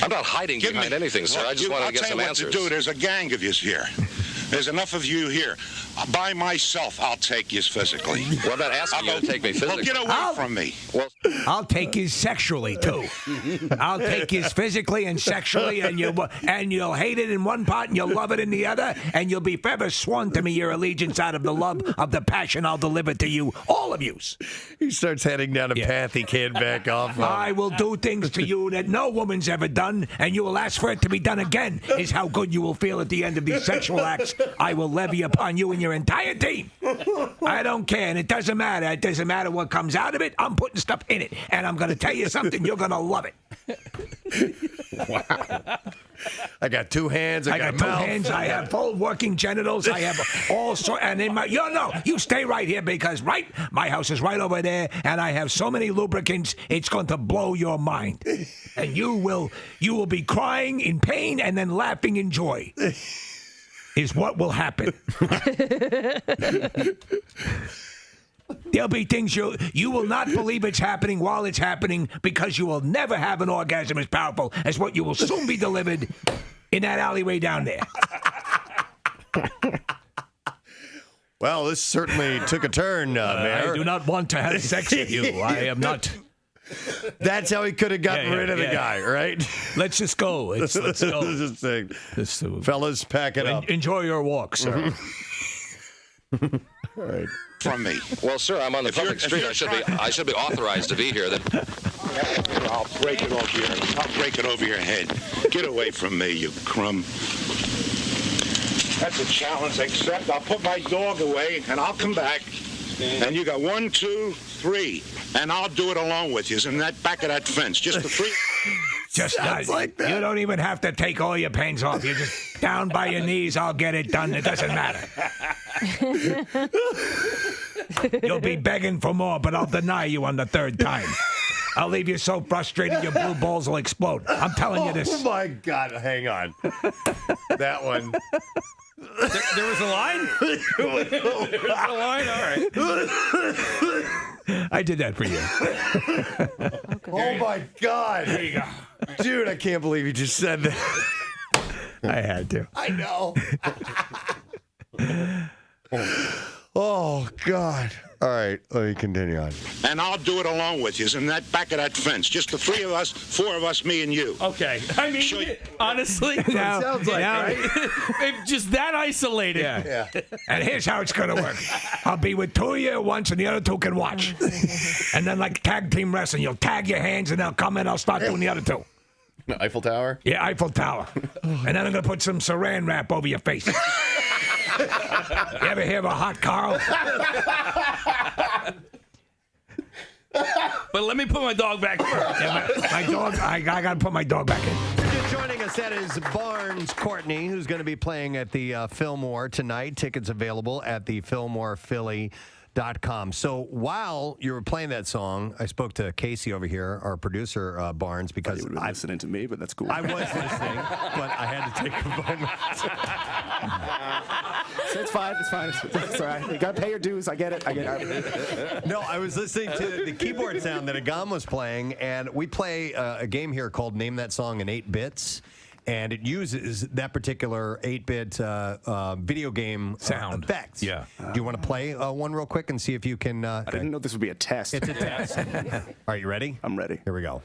I'm not hiding behind anything, sir. I just want to get some answers. I'll tell you what to do. There's a gang of yous here. There's enough of you here. By myself, I'll take you physically. What about asking you to take me physically? Well, get away from me. Well, I'll take you sexually, too. I'll take you physically and sexually, and you'll hate it in one part and you'll love it in the other, and you'll be forever sworn to me your allegiance out of the love of the passion I'll deliver to you, all of yous. He starts heading down a path he can't back off of. I will do things to you that no woman's ever done, and you will ask for it to be done again, is how good you will feel at the end of these sexual acts I will levy upon you and your entire team. I don't care, and it doesn't matter. It doesn't matter what comes out of it. I'm putting stuff in it, and I'm going to tell you something. You're going to love it. Wow. I got two hands. I got two mouth. hands. I have full working genitals. I have all sorts. And in my, you stay right here because my house is right over there, and I have so many lubricants. It's going to blow your mind, and you will be crying in pain and then laughing in joy. Is what will happen. There'll be things you will not believe it's happening while it's happening because you will never have an orgasm as powerful as what you will soon be delivered in that alleyway down there. Well, this certainly took a turn, Mayor. I do not want to have sex with you. I am not. That's how he could have gotten rid of the guy, right? Let's just go. Let's go. Fellas, pack it up. Enjoy your walk, sir. All right. From me. Well, sir, I'm on the public street. I should be authorized to be here. Then I'll break it over your. I'll break it over your head. Get away from me, you crumb. That's a challenge. Except I'll put my dog away and I'll come back. And you got 1, 2, 3, and I'll do it along with you. In that back of that fence, just the 3. Just like that. You don't even have to take all your pants off. You're just down by your knees. I'll get it done. It doesn't matter. You'll be begging for more, but I'll deny you on the third time. I'll leave you so frustrated your blue balls will explode. I'm telling you this. Oh, my God. Hang on. That one. There was a line? There was a line? All right. I did that for you. Oh, my God. There you go. Dude, I can't believe you just said that. I had to. I know. Oh, God. All right, let me continue on. And I'll do it along with you. In that back of that fence, just the 3 of us, 4 of us, me and you. Okay. I mean, honestly, now, sounds like right? If just that isolated. Yeah. And here's how it's going to work. I'll be with 2 of you at once, and the other 2 can watch. And then like tag team wrestling, you'll tag your hands, and they'll come in. I'll start doing the other 2. Eiffel Tower? Yeah, Eiffel Tower. And then I'm going to put some saran wrap over your face. You ever hear of a hot Carl? But let me put my dog back first. Yeah, my dog, I got to put my dog back in. Just joining us, that is Barnes Courtney, who's going to be playing at the Fillmore tonight. Tickets available at the FillmorePhilly.com. So while you were playing that song, I spoke to Casey over here, our producer, Barnes, because you were listening to me, but that's cool. I was listening, but I had to take a moment. So it's fine. It's all right. You got to pay your dues. I get it. No, I was listening to the keyboard sound that Agam was playing, and we play a game here called Name That Song in 8 Bits. And it uses that particular 8-bit video game sound effects. Yeah. Do you want to play one real quick and see if you can? I didn't know this would be a test. It's a test. All right, you ready? I'm ready. Here we go.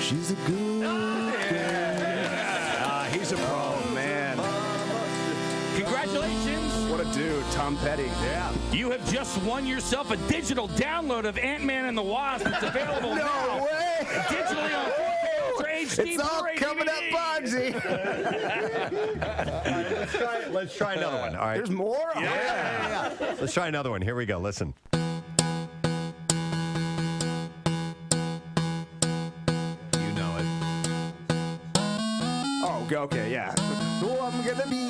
She's a good girl. He's a pro. Oh, man. Congratulations. What a dude. Tom Petty. Yeah. You have just won yourself a digital download of Ant-Man and the Wasp. It's available now. No way. Digitally on 4K Ultra HD. It's all coming up, Bonzi. Let's try another one. All right. There's more? Yeah. Let's try another one. Here we go. Listen. You know it. Oh, okay, yeah. So I'm gonna be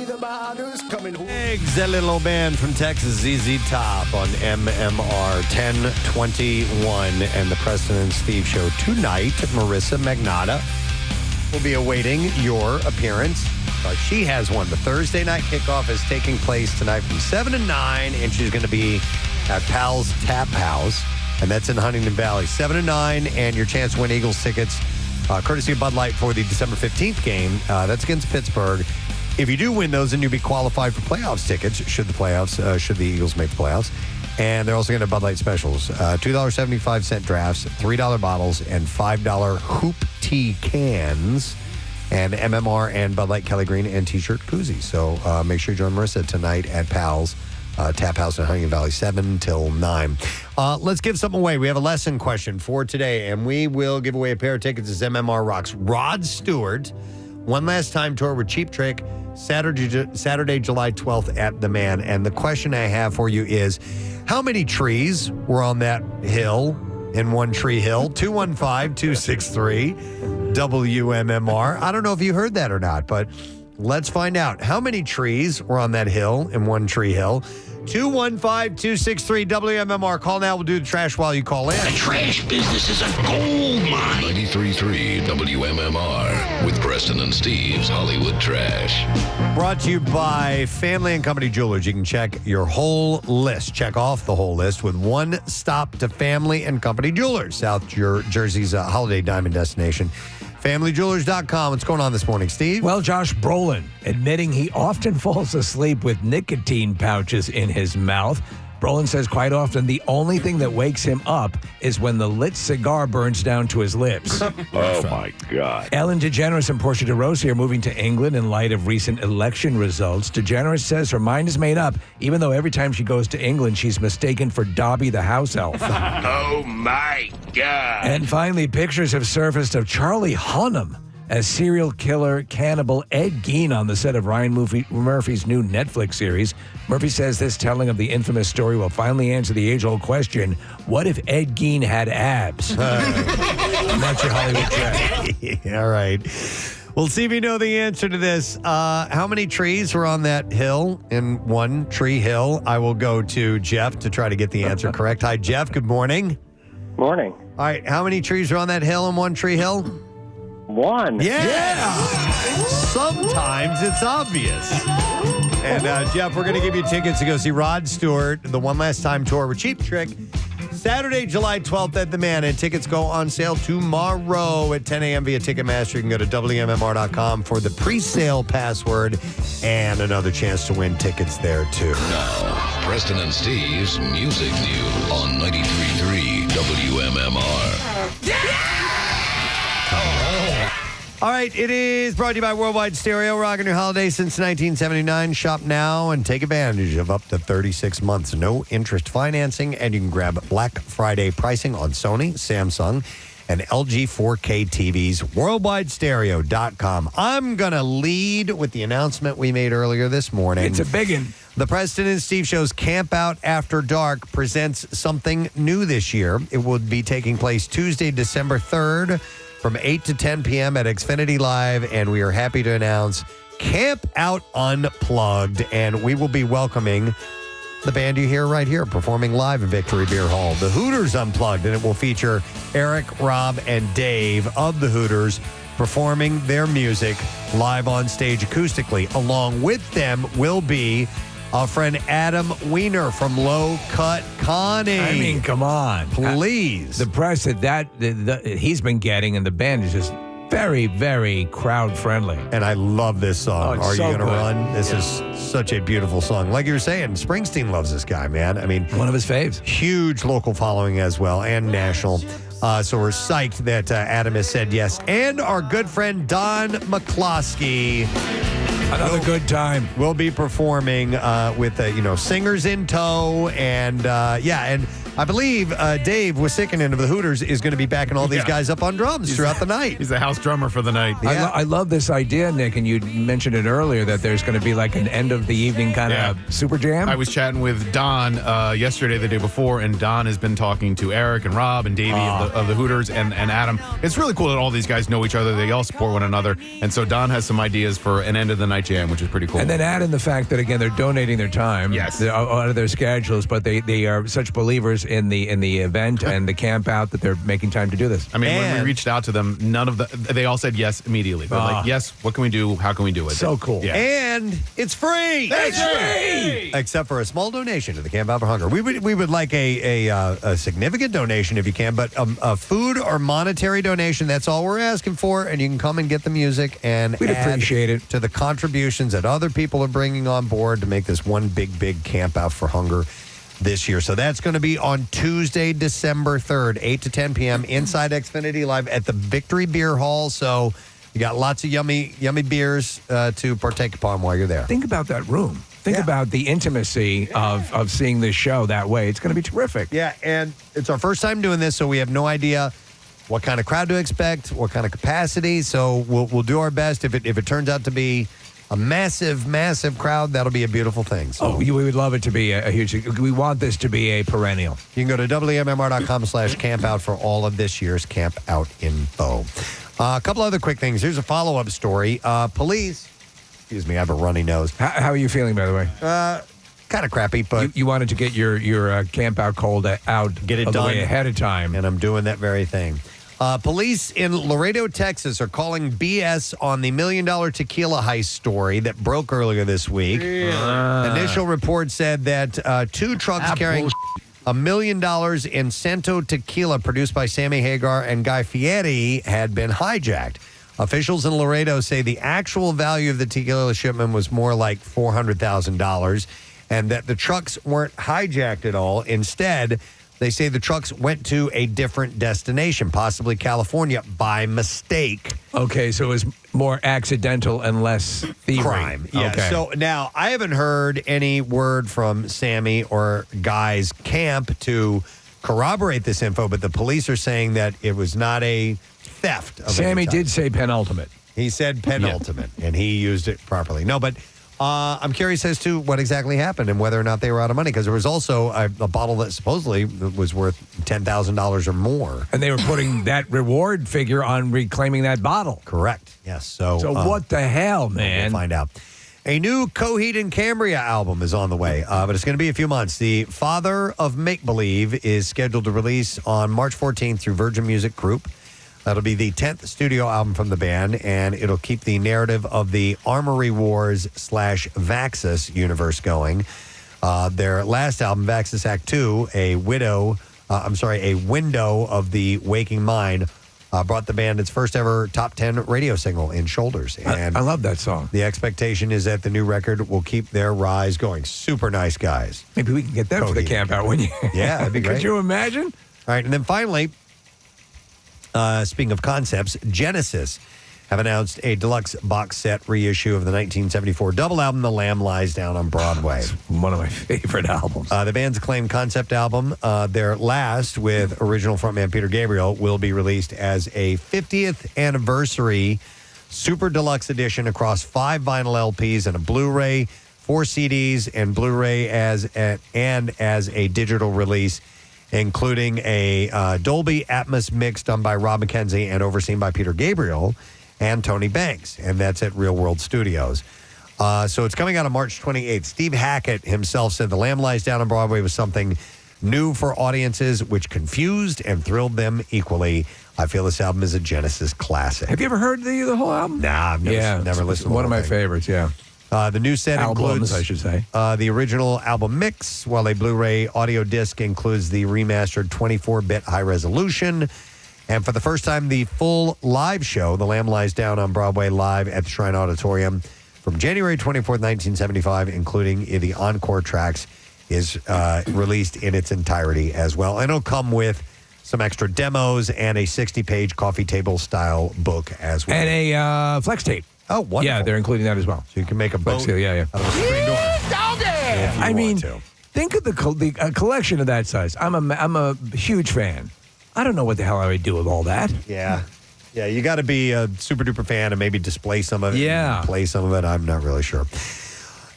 the man who's coming home. Eggs, that little old band from Texas, ZZ Top on MMR 1021 and the Preston and Steve show tonight. Marissa Magnata will be awaiting your appearance. She has one. The Thursday night kickoff is taking place tonight from 7 to 9, and she's going to be at Pal's Tap House, and that's in Huntington Valley. 7 to 9, and your chance to win Eagles tickets, courtesy of Bud Light for the December 15th game. That's against Pittsburgh. If you do win those, then you'll be qualified for playoffs tickets should the Eagles make the playoffs. And they're also going to have Bud Light specials. $2.75 drafts, $3 bottles, and $5 hoop tea cans. And MMR and Bud Light Kelly Green and T-shirt koozies. So make sure you join Marissa tonight at Pal's Tap House in Huntington Valley, 7 till 9. Let's give something away. We have a lesson question for today, and we will give away a pair of tickets as MMR Rocks. Rod Stewart, One Last Time tour with Cheap Trick, Saturday, July 12th at The Man. And the question I have for you is, how many trees were on that hill in One Tree Hill? 215-263-WMMR. I don't know if you heard that or not, but let's find out. How many trees were on that hill in One Tree Hill? 215-263-WMMR. Call now. We'll do the trash while you call in. The trash business is a gold mine. 93.3 WMMR with Preston and Steve's Hollywood Trash. Brought to you by Family and Company Jewelers. You can check your whole list. Check off the whole list with one stop to Family and Company Jewelers, South Jersey's holiday diamond destination. FamilyJewelers.com. What's going on this morning, Steve? Well, Josh Brolin admitting he often falls asleep with nicotine pouches in his mouth. Brolin says quite often the only thing that wakes him up is when the lit cigar burns down to his lips. Oh, my God. Ellen DeGeneres and Portia de Rossi are moving to England in light of recent election results. DeGeneres says her mind is made up, even though every time she goes to England, she's mistaken for Dobby the house elf. Oh, my God. And finally, pictures have surfaced of Charlie Hunnam as serial killer cannibal Ed Gein on the set of Ryan Murphy's new Netflix series. Murphy says this telling of the infamous story will finally answer the age-old question, what if Ed Gein had abs? That's your Hollywood trash. All right. We'll see if you know the answer to this. How many trees were on that hill in One Tree Hill? I will go to Jeff to try to get the answer correct. Hi, Jeff. Good morning. Morning. All right. How many trees are on that hill in One Tree Hill? One. Yeah. Sometimes it's obvious. And Jeff, we're going to give you tickets to go see Rod Stewart, the One Last Time tour with Cheap Trick, Saturday, July 12th at The Man. And tickets go on sale tomorrow at 10 a.m. via Ticketmaster. You can go to WMMR.com for the pre-sale password and another chance to win tickets there, too. Now, Preston and Steve's Music News on 93.3 WMMR. All right, it is brought to you by Worldwide Stereo, rocking your holiday since 1979. Shop now and take advantage of up to 36 months. No interest financing, and you can grab Black Friday pricing on Sony, Samsung, and LG 4K TVs. WorldwideStereo.com. I'm going to lead with the announcement we made earlier this morning. It's a big one. The Preston and Steve Show's Camp Out After Dark presents something new this year. It will be taking place Tuesday, December 3rd from 8 to 10 p.m. at Xfinity Live, and we are happy to announce Camp Out Unplugged, and we will be welcoming the band you hear right here performing live at Victory Beer Hall, the Hooters Unplugged, and it will feature Eric, Rob, and Dave of the Hooters performing their music live on stage acoustically. Along with them will be our friend Adam Weiner from Low Cut Connie. I mean, come on. Please. The press that he's been getting, and the band is just very, very crowd friendly. And I love this song. Are so You Gonna good. Run? This is such a beautiful song. Like you were saying, Springsteen loves this guy, man. I mean, one of his faves. Huge local following as well, and national. So we're psyched that Adam has said yes. And our good friend Don McCloskey. Another good time. We'll be performing with, singers in tow. And, and I believe Dave Wisickanen of the Hooters is going to be backing all these guys up on drums throughout the night. He's the house drummer for the night. Yeah. I love this idea, Nick, and you mentioned it earlier that there's going to be like an end of the evening kind of super jam. I was chatting with Don yesterday, the day before, and Don has been talking to Eric and Rob and Davey of the Hooters and Adam. It's really cool that all these guys know each other. They all support one another. And so Don has some ideas for an end of the night jam, which is pretty cool. And then add in the fact that, again, they're donating their time out of their schedules, but they are such believers in the event and the camp out that they're making time to do this. I mean, when we reached out to them, they all said yes immediately. They're like, yes, what can we do? How can we do it? So cool. Yeah. And it's free. It's free. Except for a small donation to the Camp Out for Hunger. We would like a significant donation if you can, but a food or monetary donation, that's all we're asking for. And you can come and get the music and We'd appreciate it. To the contributions that other people are bringing on board to make this one big Camp Out for Hunger this year. So that's going to be on Tuesday, December 3rd, 8 to 10 p.m. inside Xfinity Live at the Victory Beer Hall. So you got lots of yummy beers to partake upon while you're there. Think about that room. Think about the intimacy of seeing this show that way. It's going to be terrific. Yeah, and it's our first time doing this, so we have no idea what kind of crowd to expect, what kind of capacity. So we'll do our best. If it turns out to be a massive crowd, that'll be a beautiful thing. So we would love it to be a huge. We want this to be a perennial. You can go to WMMR.com/campout for all of this year's Camp Out info. A couple other quick things. Here's a follow-up story. Police, excuse me, I have a runny nose. How are you feeling, by the way? Kind of crappy, but you wanted to get your Camp Out cold out, get it of the done way ahead of time, and I'm doing that very thing. Police in Laredo, Texas are calling BS on the $1 million tequila heist story that broke earlier this week. Initial report said that 2 trucks carrying $1 million in Santo tequila produced by Sammy Hagar and Guy Fieri had been hijacked. Officials in Laredo say the actual value of the tequila shipment was more like $400,000 and that the trucks weren't hijacked at all. Instead, they say the trucks went to a different destination, possibly California, by mistake. Okay, so it was more accidental and less thievery. Crime. Yeah. Okay. So now I haven't heard any word from Sammy or Guy's camp to corroborate this info, but the police are saying that it was not a theft. Of Sammy any type. did say penultimate. He said penultimate, and he used it properly. No, but I'm curious as to what exactly happened and whether or not they were out of money, because there was also a bottle that supposedly was worth $10,000 or more. And they were putting that reward figure on reclaiming that bottle. Correct. Yes. So what the hell, man? We'll find out. A new Coheed and Cambria album is on the way, but it's going to be a few months. The Father of Make Believe is scheduled to release on March 14th through Virgin Music Group. That'll be the 10th studio album from the band, and it'll keep the narrative of the Armory Wars / Vaxxus universe going. Their last album, Vaxxus Act 2, a window of the waking mind, brought the band its first ever top 10 radio single in Shoulders. And I love that song. The expectation is that the new record will keep their rise going. Super nice guys. Maybe we can get them for the camp out one year. Yeah, that'd be great. Could you imagine? All right, and then finally, speaking of concepts, Genesis have announced a deluxe box set reissue of the 1974 double album, The Lamb Lies Down on Broadway. It's one of my favorite albums. The band's acclaimed concept album, their last with original frontman Peter Gabriel, will be released as a 50th anniversary super deluxe edition across 5 vinyl LPs and a Blu-ray 4 CDs and Blu-ray as a digital release, including a Dolby Atmos mix done by Rob McKenzie and overseen by Peter Gabriel and Tony Banks, and that's at Real World Studios. So it's coming out on March 28th. Steve Hackett himself said The Lamb Lies Down on Broadway was something new for audiences, which confused and thrilled them equally. I feel this album is a Genesis classic. Have you ever heard the whole album? Nah, I've never listened to one of my favorites, yeah. The new set includes, I should say, the original album mix, while a Blu-ray audio disc includes the remastered 24-bit high resolution. And for the first time, the full live show, The Lamb Lies Down on Broadway, live at the Shrine Auditorium from January 24th, 1975, including the encore tracks, is released in its entirety as well. And it'll come with some extra demos and a 60-page coffee table-style book as well. And a flex tape. Oh, wonderful. Yeah, they're including that as well. So you can make a boat out of a screen door. I mean, think of the collection of that size. I'm a huge fan. I don't know what the hell I would do with all that. Yeah. Yeah, you got to be a super-duper fan and maybe display some of it. Yeah. And play some of it. I'm not really sure.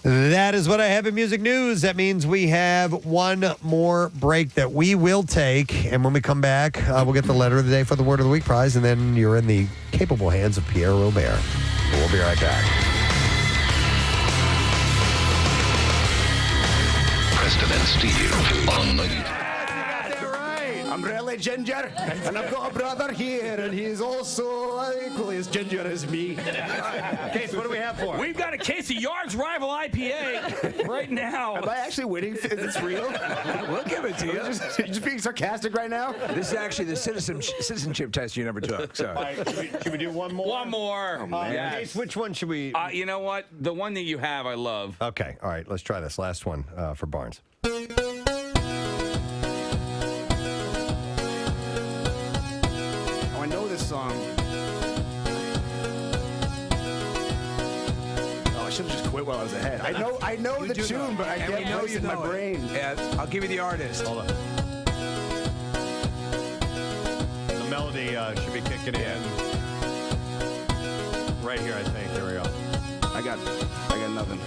That is what I have in music news. That means we have one more break that we will take. And when we come back, we'll get the letter of the day for the Word of the Week prize. And then you're in the capable hands of Pierre Robert. We'll be right back. Preston and Steve on 90. I'm really ginger, and I've got a brother here, and he's also equally as ginger as me. Case, what do we have for him? We've got a case of Yard's Rival IPA right now. Am I actually winning? Is this real? We'll give it to you. You're just being sarcastic right now? This is actually the citizenship test you never took. So. Should we do one more? One more. Yes. Case, which one should we? You know what? The one that you have, I love. Okay. All right. Let's try this last one for Barnes. I know this song. Oh, I should have just quit while I was ahead. I know the tune, but I can't place it in my brain. Yeah, I'll give you the artist. Hold on. The melody should be kicking in. Right here, I think. Here we go. I got nothing.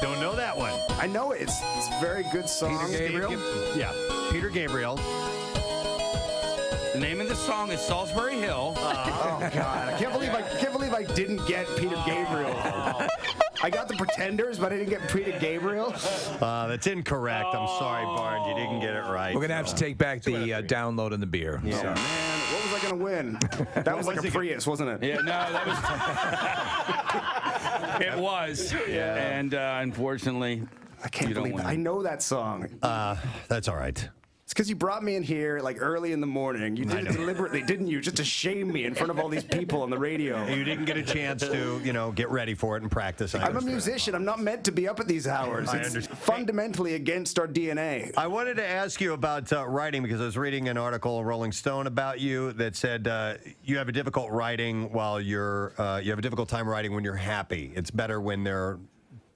Don't know that one. I know it. It's a very good song. Peter Gabriel? Yeah. Peter Gabriel. The name of the song is Salisbury Hill. Oh God! I can't believe I didn't get Peter Gabriel. I got the Pretenders, but I didn't get Peter Gabriel. That's incorrect. I'm sorry, Barnes. You didn't get it right. We're gonna have to take back the download and the beer. Yeah. So. Man, what was I gonna win? That was like a Prius, wasn't it? Yeah, no, that was. It was. Yeah. And unfortunately, I can't believe I know that song. That's all right. It's because you brought me in here like early in the morning. You did it deliberately, didn't you? Just to shame me in front of all these people on the radio. You didn't get a chance to, get ready for it and practice. I'm a musician. I'm not meant to be up at these hours. It's fundamentally against our DNA. I wanted to ask you about writing because I was reading an article in Rolling Stone about you that said you have a difficult writing while you have a difficult time writing when you're happy. It's better when there are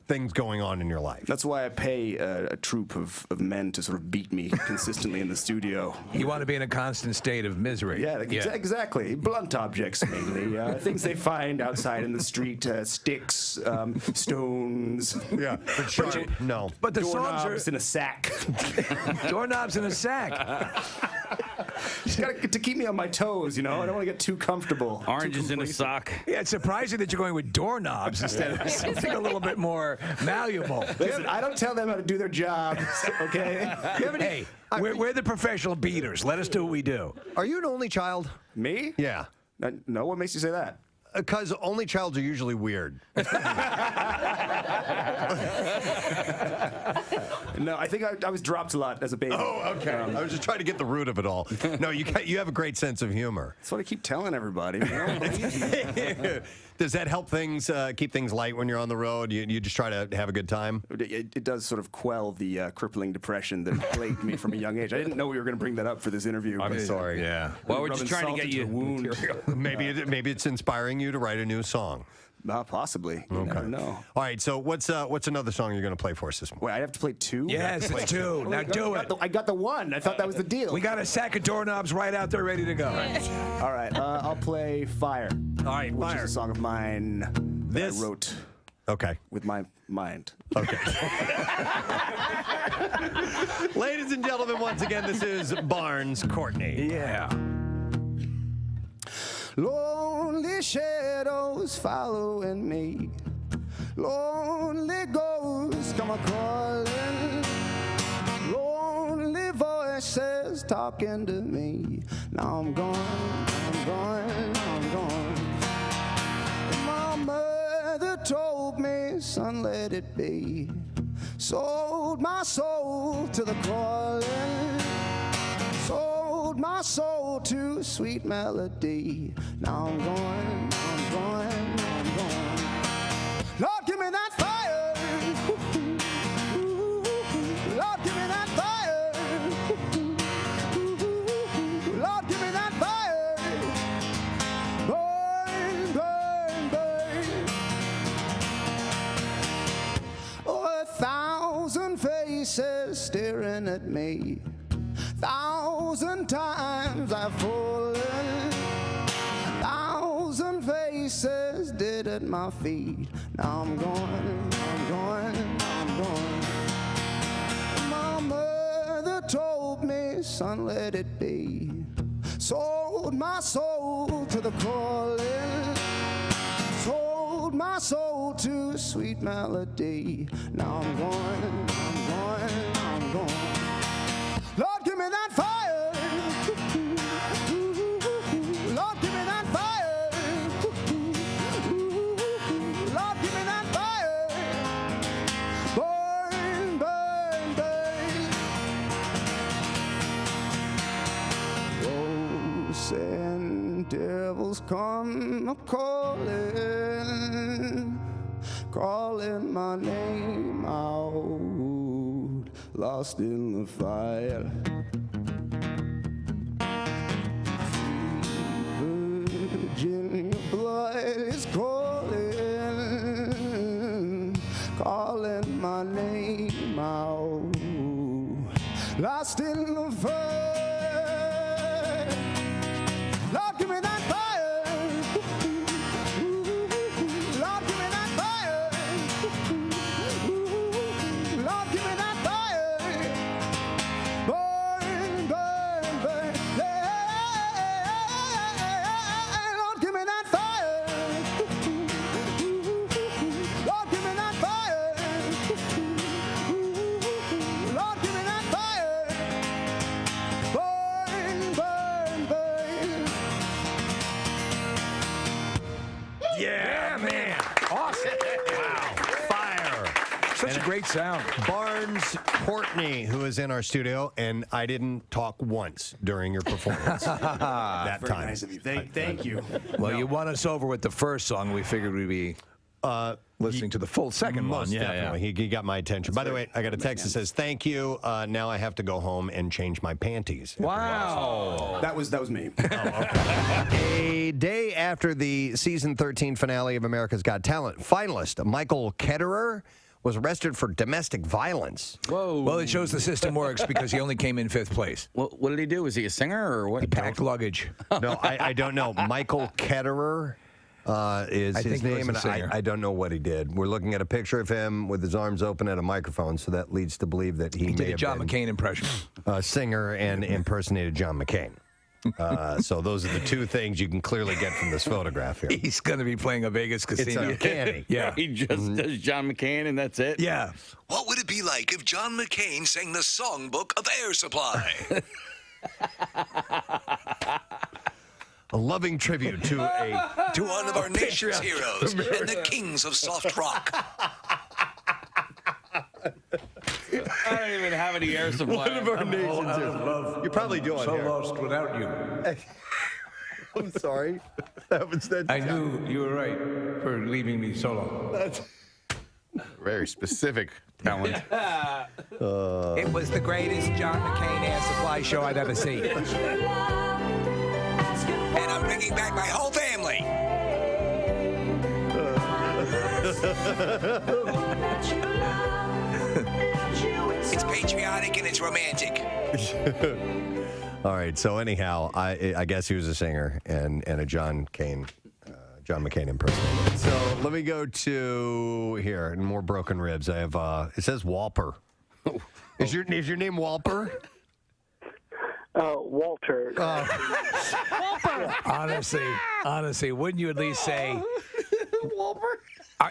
things going on in your life. That's why I pay a troupe of men to sort of beat me consistently in the studio. You want to be in a constant state of misery. Yeah, exactly. Blunt objects mainly. Things they find outside in the street, sticks, stones. Yeah, but sharp. No. But the doorknobs songs in a sack. Doorknobs in a sack. Just got to keep me on my toes, I don't want to get too comfortable. Oranges in a sock. Yeah, it's surprising that you're going with doorknobs instead of something a little bit more malleable. Listen, I don't tell them how to do their jobs, okay? Hey, we're the professional beaters. Let us do what we do. Are you an only child? Me? Yeah. No, what makes you say that? Because only childs are usually weird. No, I think I was dropped a lot as a baby. Oh, okay. I was just trying to get the root of it all. No, you have a great sense of humor. That's what I keep telling everybody. Does that help things keep things light when you're on the road? You just try to have a good time? It does sort of quell the crippling depression that plagued me from a young age. I didn't know we were going to bring that up for this interview. I'm sorry. Yeah. Well, we're just trying to get you wound. Maybe it's inspiring you to write a new song. Possibly. You never know. All right. So what's another song you're going to play for us this morning? Wait, I have to play two? Yes, it's two. Now do it. I got the one. I thought that was the deal. We got a sack of doorknobs right out there ready to go. All right. I'll play Fire. All right, which is a song of mine. that I wrote. Okay. With my mind. Okay. Ladies and gentlemen, once again, this is Barnes Courtney. Yeah. Lonely shadows following me. Lonely ghosts come a-calling. Lonely voices talking to me. Now I'm gone, I'm gone, I'm gone. My mother told me, son, let it be. Sold my soul to the calling. Sold my soul to sweet melody. Now I'm gone, I'm gone, I'm gone. Lord, give me that fire. Lord, give me that fire. Lord, give me that fire. Burn, burn, burn. Oh, 1,000 faces staring at me. 1,000 times I've fallen. 1,000 faces dead at my feet. Now I'm gone, I'm gone, I'm gone. My mother told me, son, let it be. Sold my soul to the calling. Sold my soul to sweet melody. Now I'm gone, I'm gone, I'm gone. Lord, give me that fire. Lord, give me that fire. Lord, give me that fire. Burn, burn, burn. Oh, send devils come a-calling, calling my name out, lost in the fire. Virginia blood is calling, calling my name out, lost in the fire. Lord, give me that fire. Lord, give me that fire. Lord, give me that fire. Burn, burn, burn. Yeah. Lord, give me that fire. Lord, give me that fire. Lord, give me that fire. Burn, burn, burn. Yeah, man. Awesome. Wow. Fire. Such a great sound. Barnes Courtney, who is in our studio, and I didn't talk once during your performance. That Very time. nice of you. Thank you. Well, you won us over with the first song. We figured we'd be listening to the full second one. Most definitely. He got my attention. By the way, I got a text that says, "Thank you. Now I have to go home and change my panties." Wow. That was me. A day after the season 13 finale of America's Got Talent, finalist Michael Ketterer was arrested for domestic violence. Whoa. Well, it shows the system works because he only came in 5th place. What did he do? Was he a singer or what? He packed luggage. No, I don't know. Michael Ketterer is I his think he was name, a and singer. I don't know what he did. We're looking at a picture of him with his arms open at a microphone, so that leads to believe that he He may did a have John been McCain impression. a singer and impersonated John McCain. So those are the two things you can clearly get from this photograph here. He's going to be playing a Vegas It's casino. uncanny. Yeah. He just does John McCain and that's it? Yeah. What would it be like if John McCain sang the songbook of Air Supply? A loving tribute to To one of our nation's patriotic heroes and American- the kings of soft rock. I don't even have any air supply. One of our nation's heroes. You're probably doing so here. lost without you. I'm sorry. That I knew you were right for leaving me so long. That's Very specific talent. It was the greatest John McCain Air Supply show I'd ever seen. And I'm bringing back my whole family. It's patriotic and it's romantic. All right. So anyhow, I guess he was a singer and a John John McCain impersonated. So let me go to here and more broken ribs. I have it says Walper. Is your name Walper? Walter. Walper. Honestly, wouldn't you at least say Walper?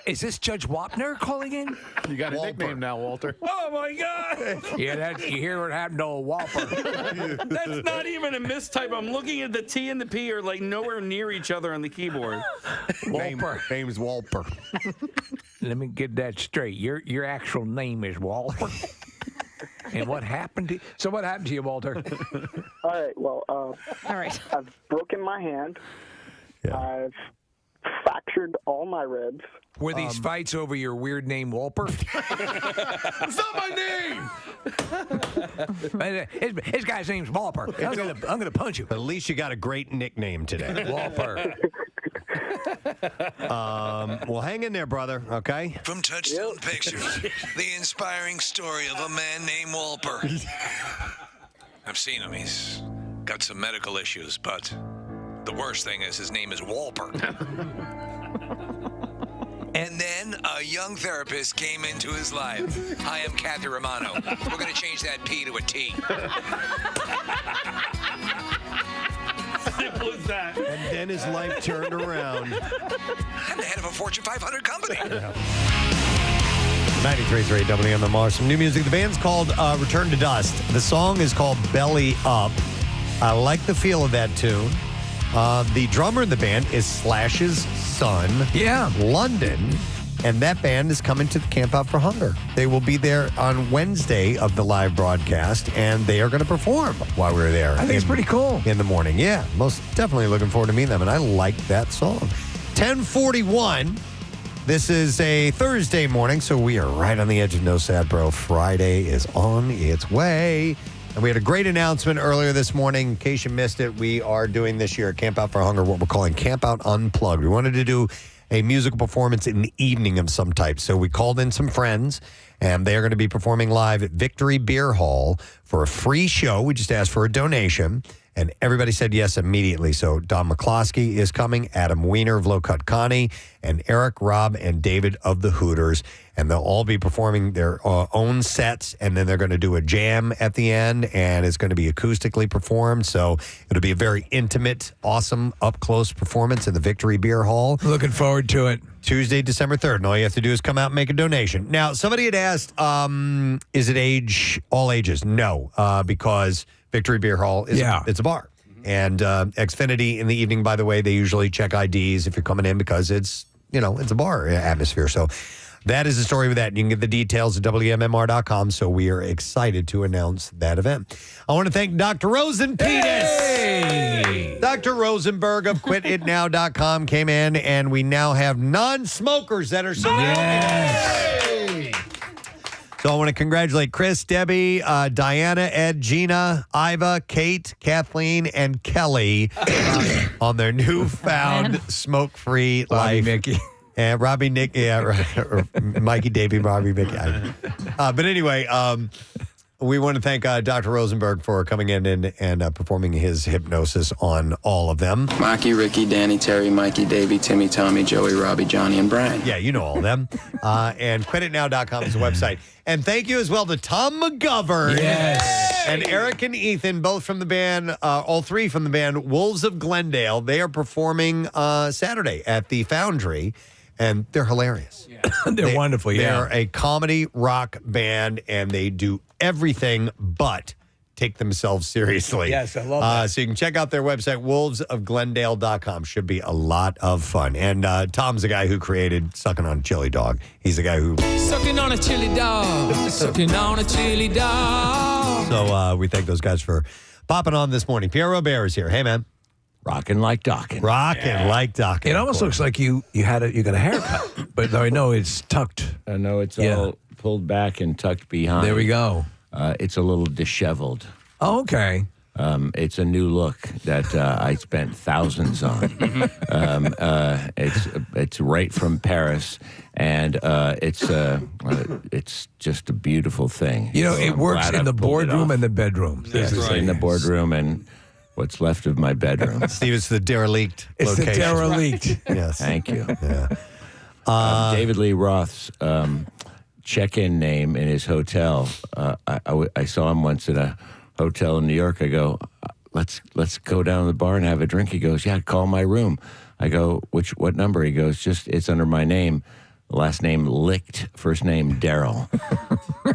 Is this Judge Wapner calling in? You got a nickname now, Walter. Oh my God! Yeah, you hear what happened to old Walper. That's not even a mistype. I'm looking at the T and the P are like nowhere near each other on the keyboard. Walper. Name's Walper. Let me get that straight. Your actual name is Walper. And what happened to you? So what happened to you, Walter? All right. Well, All right. I've broken my hand. Yeah. I've fractured all my ribs. Were these fights over your weird name, Walper? It's not my name. His guy's name's Walper. I'm gonna punch you. But at least you got a great nickname today. Walper. Well, hang in there, brother, okay? From Touchstone Pictures, the inspiring story of a man named Walper. I've seen him. He's got some medical issues, but the worst thing is his name is Walper. And then a young therapist came into his life. Hi, I'm Kathy Romano. We're going to change that P to a T. Simple as that. And then his life turned around. I'm the head of a Fortune 500 company. 93.3 WMMR. Some new music. The band's called Return to Dust. The song is called Belly Up. I like the feel of that tune. The drummer in the band is Slash's son, London, and that band is coming to the Camp Out for Hunger. They will be there on Wednesday of the live broadcast, and they are going to perform while we're there. I think it's pretty cool. In the morning, yeah. Most definitely looking forward to meeting them, and I like that song. 10:41. This is a Thursday morning, so we are right on the edge of No Sad Bro. Friday is on its way. And we had a great announcement earlier this morning. In case you missed it, we are doing this year at Camp Out for Hunger what we're calling Camp Out Unplugged. We wanted to do a musical performance in the evening of some type. So we called in some friends, and they are going to be performing live at Victory Beer Hall for a free show. We just asked for a donation, and everybody said yes immediately. So Don McCloskey is coming, Adam Weiner of Low Cut Connie, and Eric, Rob, and David of the Hooters. And they'll all be performing their own sets, and then they're going to do a jam at the end, and it's going to be acoustically performed. So it'll be a very intimate, awesome, up-close performance in the Victory Beer Hall. Looking forward to it. Tuesday, December 3rd. And all you have to do is come out and make a donation. Now, somebody had asked, is it all ages? No, because Victory Beer Hall is it's a bar. And Xfinity in the evening, by the way, they usually check IDs if you're coming in because it's a bar atmosphere. So that is the story with that. You can get the details at WMMR.com. So we are excited to announce that event. I want to thank Dr. Rosenpenis. Hey! Dr. Rosenberg of QuitItNow.com came in, and we now have non-smokers that are surrounding us. Hey! So I want to congratulate Chris, Debbie, Diana, Ed, Gina, Iva, Kate, Kathleen, and Kelly on their newfound smoke-free life. Mickey. And Robbie, Nick, or Mikey, Davey, Robbie, Mickey. But anyway, we want to thank Dr. Rosenberg for coming in and performing his hypnosis on all of them. Mikey, Ricky, Danny, Terry, Mikey, Davey, Timmy, Tommy, Joey, Robbie, Johnny, and Brian. Yeah, you know all of them. And QuitItNow.com is the website. And thank you as well to Tom McGovern. Yes. And Eric and Ethan, both from the band, all three from the band Wolves of Glendale. They are performing Saturday at the Foundry. And they're hilarious. Yeah. They're wonderful, yeah. They're a comedy rock band, and they do everything but take themselves seriously. Yes, I love that. So you can check out their website, wolvesofglendale.com. Should be a lot of fun. And Tom's the guy who created Sucking on a Chili Dog. He's the guy who... Sucking on a chili dog. Sucking on a chili dog. So we thank those guys for popping on this morning. Pierre Robert is here. Hey, man. Rocking like Dockin'. Rocking like Dockin'. It almost looks like you got a haircut, but I know it's tucked. I know it's all pulled back and tucked behind. There we go. It's a little disheveled. Oh, okay. It's a new look that I spent thousands on. It's right from Paris, and it's just a beautiful thing. You know, it works in the boardroom and the bedroom. Yes, in the boardroom and. what's left of my bedroom. Steve, it's the derelict It's location. the derelict. Yes. Thank you. Yeah. David Lee Roth's check-in name in his hotel. I saw him once in a hotel in New York. I go, let's go down to the bar and have a drink. He goes, yeah, call my room. I go, what number? He goes, it's under my name. Last name Licht, first name Daryl.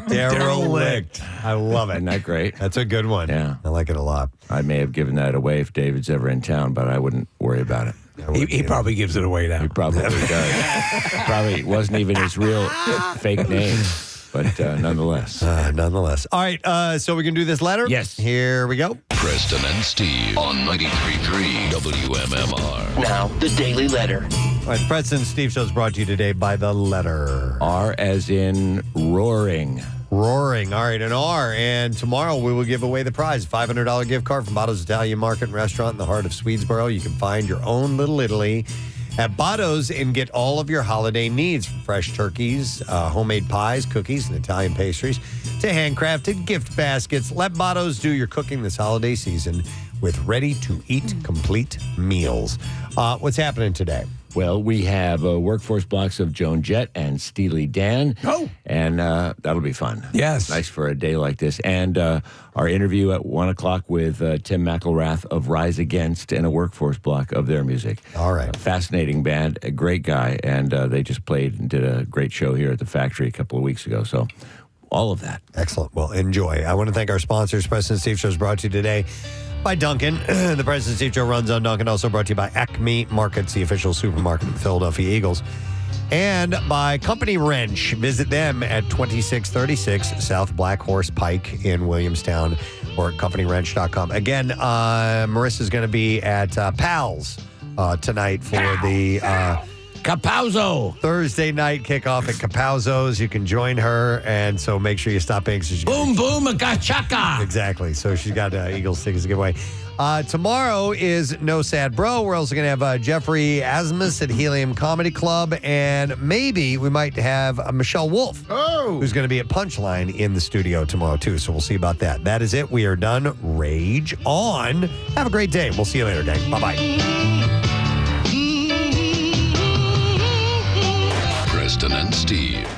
Derelict. I love it. Isn't that great? That's a good one. Yeah. I like it a lot. I may have given that away if David's ever in town, but I wouldn't worry about it. He probably gives it away now. He probably does. Probably wasn't even his real fake name, but nonetheless. Nonetheless. All right, so we can do this letter? Yes. Here we go. Preston and Steve on 93.3 WMMR. Now, the Daily Letter. All right, the Preston and Steve Show is brought to you today by the letter R as in roaring. Roaring. All right, an R. And tomorrow we will give away the prize, $500 gift card from Botto's Italian Market and Restaurant in the heart of Swedesboro. You can find your own Little Italy at Botto's and get all of your holiday needs, from fresh turkeys, homemade pies, cookies, and Italian pastries to handcrafted gift baskets. Let Botto's do your cooking this holiday season with ready-to-eat complete meals. What's happening today? Well, we have workforce blocks of Joan Jett and Steely Dan. Oh. And that'll be fun. Yes. Nice for a day like this. And our interview at 1 o'clock with Tim McElrath of Rise Against and a workforce block of their music. All right. Fascinating band, a great guy. And they just played and did a great show here at the factory a couple of weeks ago. So all of that. Excellent. Well, enjoy. I want to thank our sponsors. Preston and Steve Show is brought to you today by Dunkin'. The Preston and Steve Show runs on Dunkin'. Also brought to you by Acme Markets, the official supermarket of the Philadelphia Eagles. And by Company Wrench. Visit them at 2636 South Black Horse Pike in Williamstown or at CompanyWrench.com. Again, Marissa's going to be at Pal's tonight for the Capauzo. Thursday night kickoff at Capauzo's. You can join her, and so make sure you stop in. Boom, boom, gachaka. Exactly. So she's got Eagles tickets to give away. Tomorrow is No Sad Bro. We're also going to have Jeffrey Asmus at Helium Comedy Club, and maybe we might have Michelle Wolf, who's going to be at Punchline in the studio tomorrow, too. So we'll see about that. That is it. We are done. Rage on. Have a great day. We'll see you later, gang. Bye-bye. Preston and Steve.